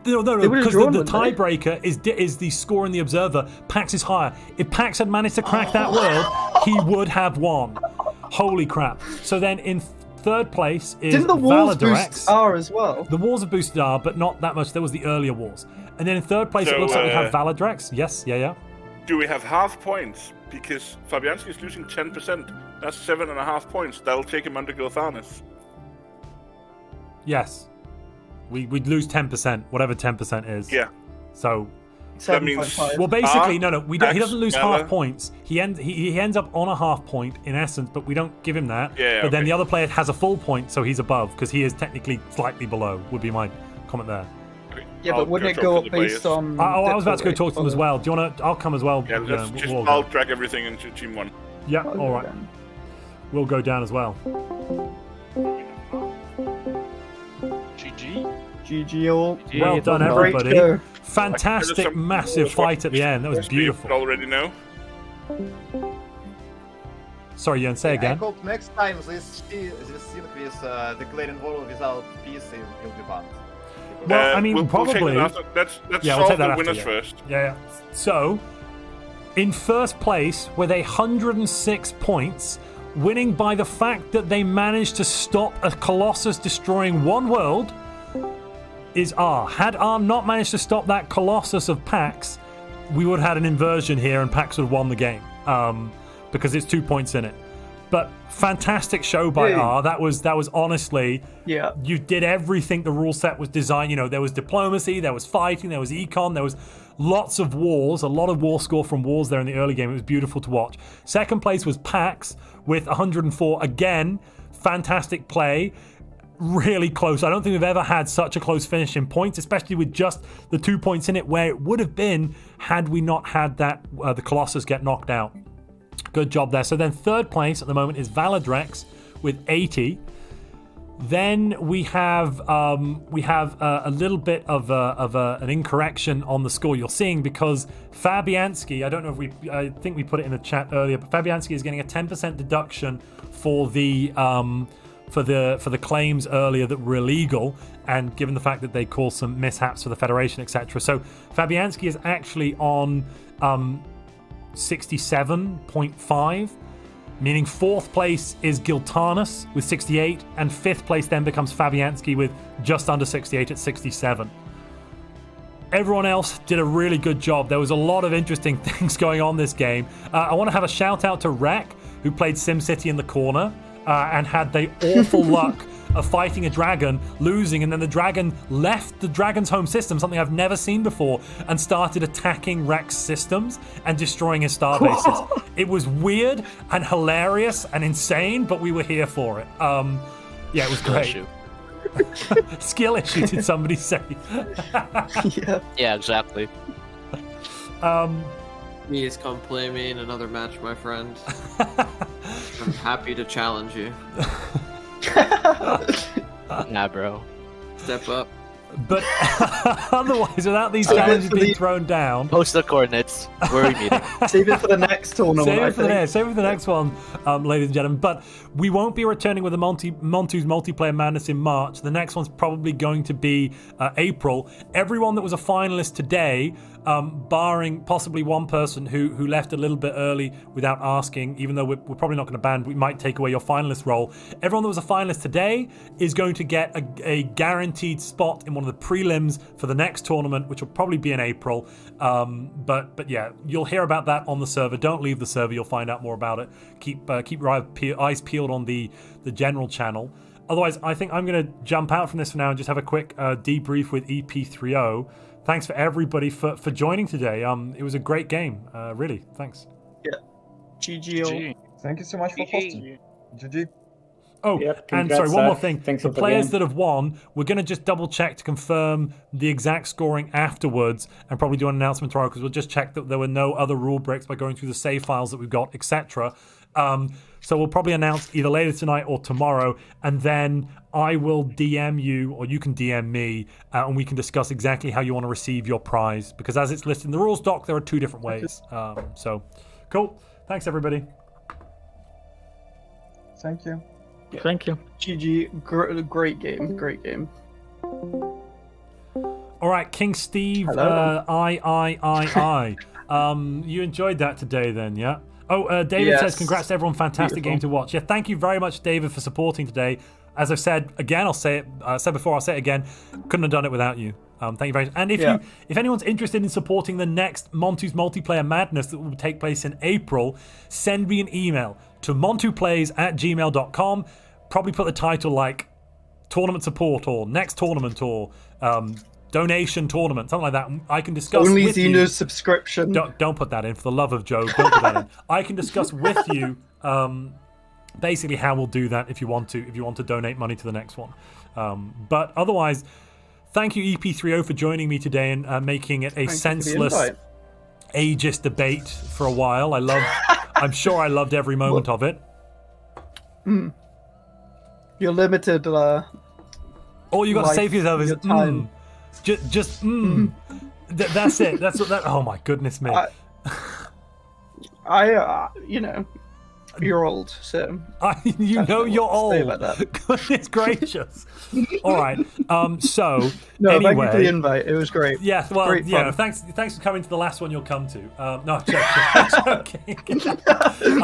No, They would've because drawn, the wouldn't they? tiebreaker is the score in the observer. Pax is higher. If Pax had managed to crack that world, he would have won. Holy crap! So then in third place is Didn't the walls Valadrax. boost R as well? The wars have boosted R, but not that much. There was the earlier wars. And then in third place, it So, looks like we have Valadrax. Yes, yeah. Do we have half points? Because Fabianski is losing 10%. That's 7.5 points. That'll take him under Gilthanis. Yes. We'd lose 10%, whatever 10% is. Yeah. So That means 7.5. well, basically, R, no. He doesn't lose Bella. half points. He ends up on a half point in essence, but we don't give him that. Yeah, but then okay. the other player has a full point, so he's above because he is technically slightly below. Would be my comment there. Yeah, I'll but wouldn't it talk go to up the based players. on? I was about to go difficulty? talk to them as well. Do you want to? I'll come as well. Yeah, let's we'll I'll go. drag everything into Team 1. Yeah, all right. We'll go down as well. GG. GG all. Well done, Great everybody. show. Fantastic, Some- massive fight at the end. That was You beautiful. already know. Sorry, Jörn, say I again. hope next time this scene with declaring war without peace will be banned. Well, I mean, we'll take probably. it after. Let's Yeah, we'll solve take that the after, winners yeah. first. Yeah. So, in first place with 106 points, winning by the fact that they managed to stop a Colossus destroying one world, is R. Had R not managed to stop that Colossus of Pax, we would have had an inversion here and Pax would have won the game because it's 2 points in it. But fantastic show by Yeah. R. That was honestly, Yeah. you did everything the rule set was designed. You know, there was diplomacy, there was fighting, there was econ, there was lots of wars, a lot of war score from wars there in the early game. It was beautiful to watch. Second place was Pax with 104. Again, fantastic play. Really close. I don't think we've ever had such a close finish in points, especially with just the 2 points in it, where it would have been had we not had that the Colossus get knocked out. Good job there. So then third place at the moment is Valadrax with 80. Then we have a little bit of an incorrection on the score you're seeing because Fabianski, I think we put it in the chat earlier, but Fabianski is getting a 10% deduction for the claims earlier that were illegal, and given the fact that they caused some mishaps for the Federation, etc. So Fabianski is actually on 67.5, meaning fourth place is Gilthanis with 68, and fifth place then becomes Fabianski with just under 68 at 67. Everyone else did a really good job. There was a lot of interesting things going on this game. I want to have a shout out to Rek, who played SimCity in the corner and had the awful luck of fighting a dragon, losing, and then the dragon left the dragon's home system, something I've never seen before, and started attacking Rek's systems and destroying his star bases. It was weird and hilarious and insane, but we were here for it. Yeah, it was great. Skill issue, did somebody say? Yeah. Yeah, exactly. Please come play me in another match, my friend. I'm happy to challenge you. Nah, bro. Step up. But otherwise, without these challenges being thrown down, Post the coordinates. Where are we meeting? Save it for the next tournament. save I it for the think. next, save it for the next one, ladies and gentlemen. But we won't be returning with the Montu's Multiplayer Madness in March. The next one's probably going to be April. Everyone that was a finalist today, barring possibly one person who left a little bit early without asking, even though we're probably not going to ban, we might take away your finalist role. Everyone that was a finalist today is going to get a guaranteed spot in one of the prelims for the next tournament, which will probably be in April. But yeah, you'll hear about that on the server. Don't leave the server. You'll find out more about it. Keep your eyes peeled on the general channel. Otherwise, I think I'm going to jump out from this for now and just have a quick debrief with EP30. Thanks for everybody for joining today. It was a great game. Really, thanks. Yeah. GG. Thank you so much for hosting. GG. Oh, Yep, and congrats, sorry, one more thing. thanks The for the players game. that have won, we're going to just double check to confirm the exact scoring afterwards and probably do an announcement tomorrow because we'll just check that there were no other rule breaks by going through the save files that we've got, etc. So we'll probably announce either later tonight or tomorrow, and then I will DM you, or you can DM me, and we can discuss exactly how you want to receive your prize, because as it's listed in the rules doc, there are two different ways. So, cool. Thanks, everybody. Thank you. Thank you. GG. Great game. Great game. All right, King Steve. Hello. You enjoyed that today, then, yeah? Oh, David Yes. says, congrats to everyone. Fantastic game to watch. Yeah, thank you very much, David, for supporting today. As I've said again, I'll say it. I said before, I'll say it again. Couldn't have done it without you. Thank you very much. And if anyone's interested in supporting the next Montu's Multiplayer Madness that will take place in April, send me an email to montuplays@gmail.com. Probably put the title like tournament support or next tournament or donation tournament, something like that. I can discuss Only with you. Xeno's subscription. Don't put that in, for the love of Joe. Don't put that in. I can discuss with you basically how we'll do that if you want to donate money to the next one. But otherwise, thank you EP30 for joining me today and making it a senseless, ageist debate for a while. I'm sure I loved every moment of it. You're limited. All you got to say for yourself is your time. That's it. That's what that. Oh my goodness me! You're old, so you're old. About that. Goodness gracious! All right. So no, anyway, thank you for the invite. It was great. Yeah. Well, great yeah. fun. Thanks for coming to the last one you'll come to. No, joking. It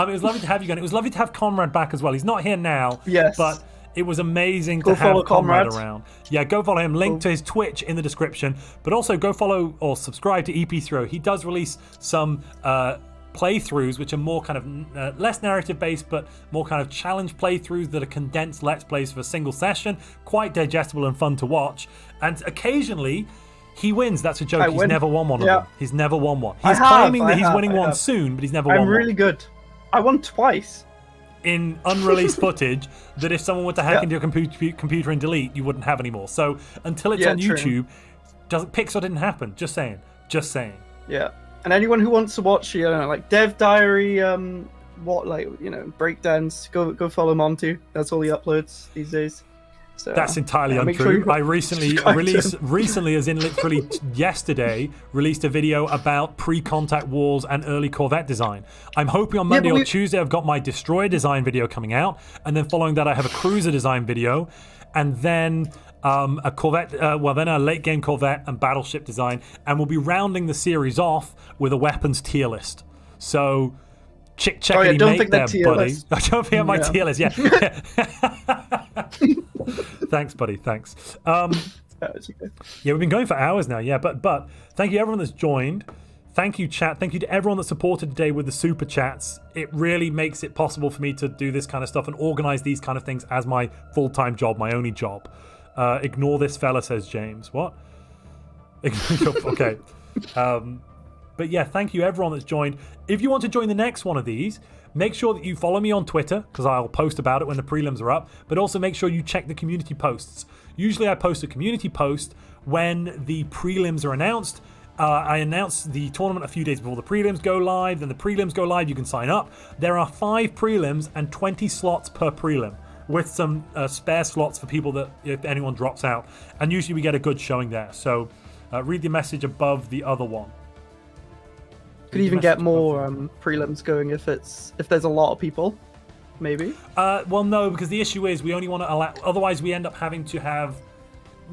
was lovely to have you again. It was lovely to have Conrad back as well. He's not here now. Yes. But it was amazing Go to have follow Conrad Conrad. around. Yeah, go follow him. Link to his Twitch in the description. But also go follow or subscribe to EP30. He does release some playthroughs which are more kind of less narrative based but more kind of challenge playthroughs that are condensed let's plays for a single session, quite digestible and fun to watch, and occasionally he wins. That's a joke. He's never won one of them. He's never won one. He's claiming that he's winning one soon, but he's never won one. I'm really good. I won twice in unreleased footage that if someone were to hack into your computer and delete, you wouldn't have anymore. So until it's on YouTube, Pixar didn't happen. Just saying. Yeah. And anyone who wants to watch, like Dev Diary, breakdowns, go follow Montu. That's all he uploads these days. So that's entirely untrue. I recently as in literally yesterday, released a video about pre-contact wars and early Corvette design. I'm hoping on Monday or Tuesday I've got my destroyer design video coming out, and then following that I have a cruiser design video, and then a Corvette, then a late game Corvette and battleship design, and we'll be rounding the series off with a weapons tier list. So checkity mate there, buddy. I don't think my tier list. Yeah. Thanks, buddy. Thanks. Yeah, we've been going for hours now. Yeah, but thank you everyone that's joined. Thank you, chat. Thank you to everyone that supported today with the super chats. It really makes it possible for me to do this kind of stuff and organize these kind of things as my full-time job, my only job. Ignore this fella, says James. What? Okay. But yeah, thank you everyone that's joined. If you want to join the next one of these, make sure that you follow me on Twitter, because I'll post about it when the prelims are up, but also make sure you check the community posts. Usually I post a community post when the prelims are announced. I announce the tournament a few days before the prelims go live. Then the prelims go live, you can sign up. There are 5 prelims and 20 slots per prelim, with some spare slots for people that if anyone drops out. And usually we get a good showing there. So read the message above the other one. Could even get more prelims going if there's a lot of people, maybe. Well, no, because the issue is we only want to allow. Otherwise, we end up having to have.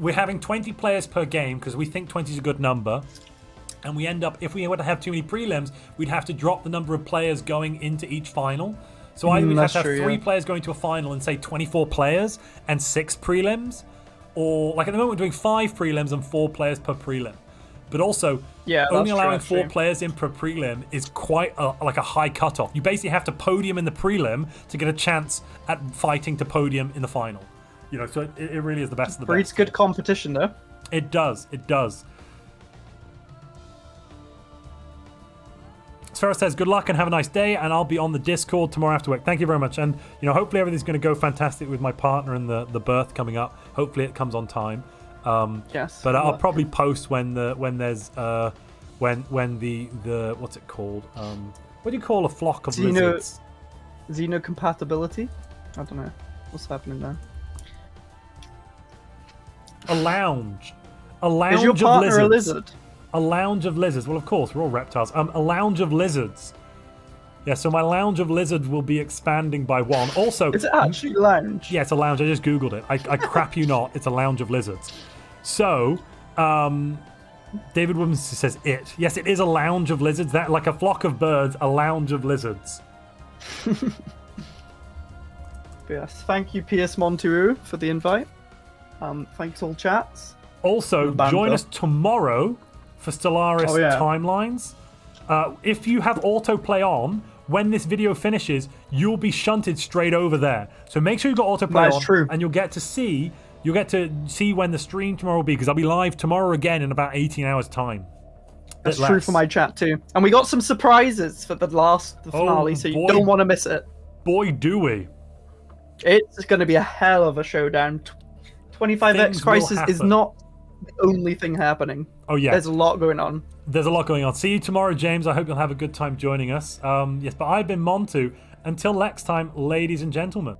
We're having 20 players per game because we think 20 is a good number, and we end up if we were to have too many prelims, we'd have to drop the number of players going into each final. So either we'd have to have 3 players going to a final and say 24 players and 6 prelims, or like at the moment we're doing 5 prelims and 4 players per prelim. But also, only allowing 4 players in per prelim is quite a high cutoff. You basically have to podium in the prelim to get a chance at fighting to podium in the final. So it really is the best of the best. Breeds good competition, though. It does. Sphera says, good luck and have a nice day, and I'll be on the Discord tomorrow after work. Thank you very much. And, hopefully everything's going to go fantastic with my partner and the birth coming up. Hopefully it comes on time. Yes. But I'll probably post when the what's it called? What do you call a flock of lizards? Xeno compatibility? I don't know. What's happening there? A lounge. Is your partner a lizard? A lounge of lizards. Well, of course, we're all reptiles. A lounge of lizards. Yeah, so my lounge of lizards will be expanding by 1. Also, is it actually a lounge? Yeah, it's a lounge. I just googled it. I crap you not. It's a lounge of lizards. So, David Williams says it. Yes, it is a lounge of lizards. That like a flock of birds, a lounge of lizards. Yes, thank you, PS Montu, for the invite. Thanks all chats. Also, join us tomorrow for Stellaris Timelines. If you have autoplay on, when this video finishes, you'll be shunted straight over there. So make sure you've got autoplay on, true. and you'll get to see when the stream tomorrow will be, because I'll be live tomorrow again in about 18 hours time. That's true for my chat too. And we got some surprises for the finale, so you don't want to miss it. Boy, do we. It's going to be a hell of a showdown. 25X Crisis is not the only thing happening. Oh, yeah. There's a lot going on. There's a lot going on. See you tomorrow, James. I hope you'll have a good time joining us. Yes, but I've been Montu. Until next time, ladies and gentlemen.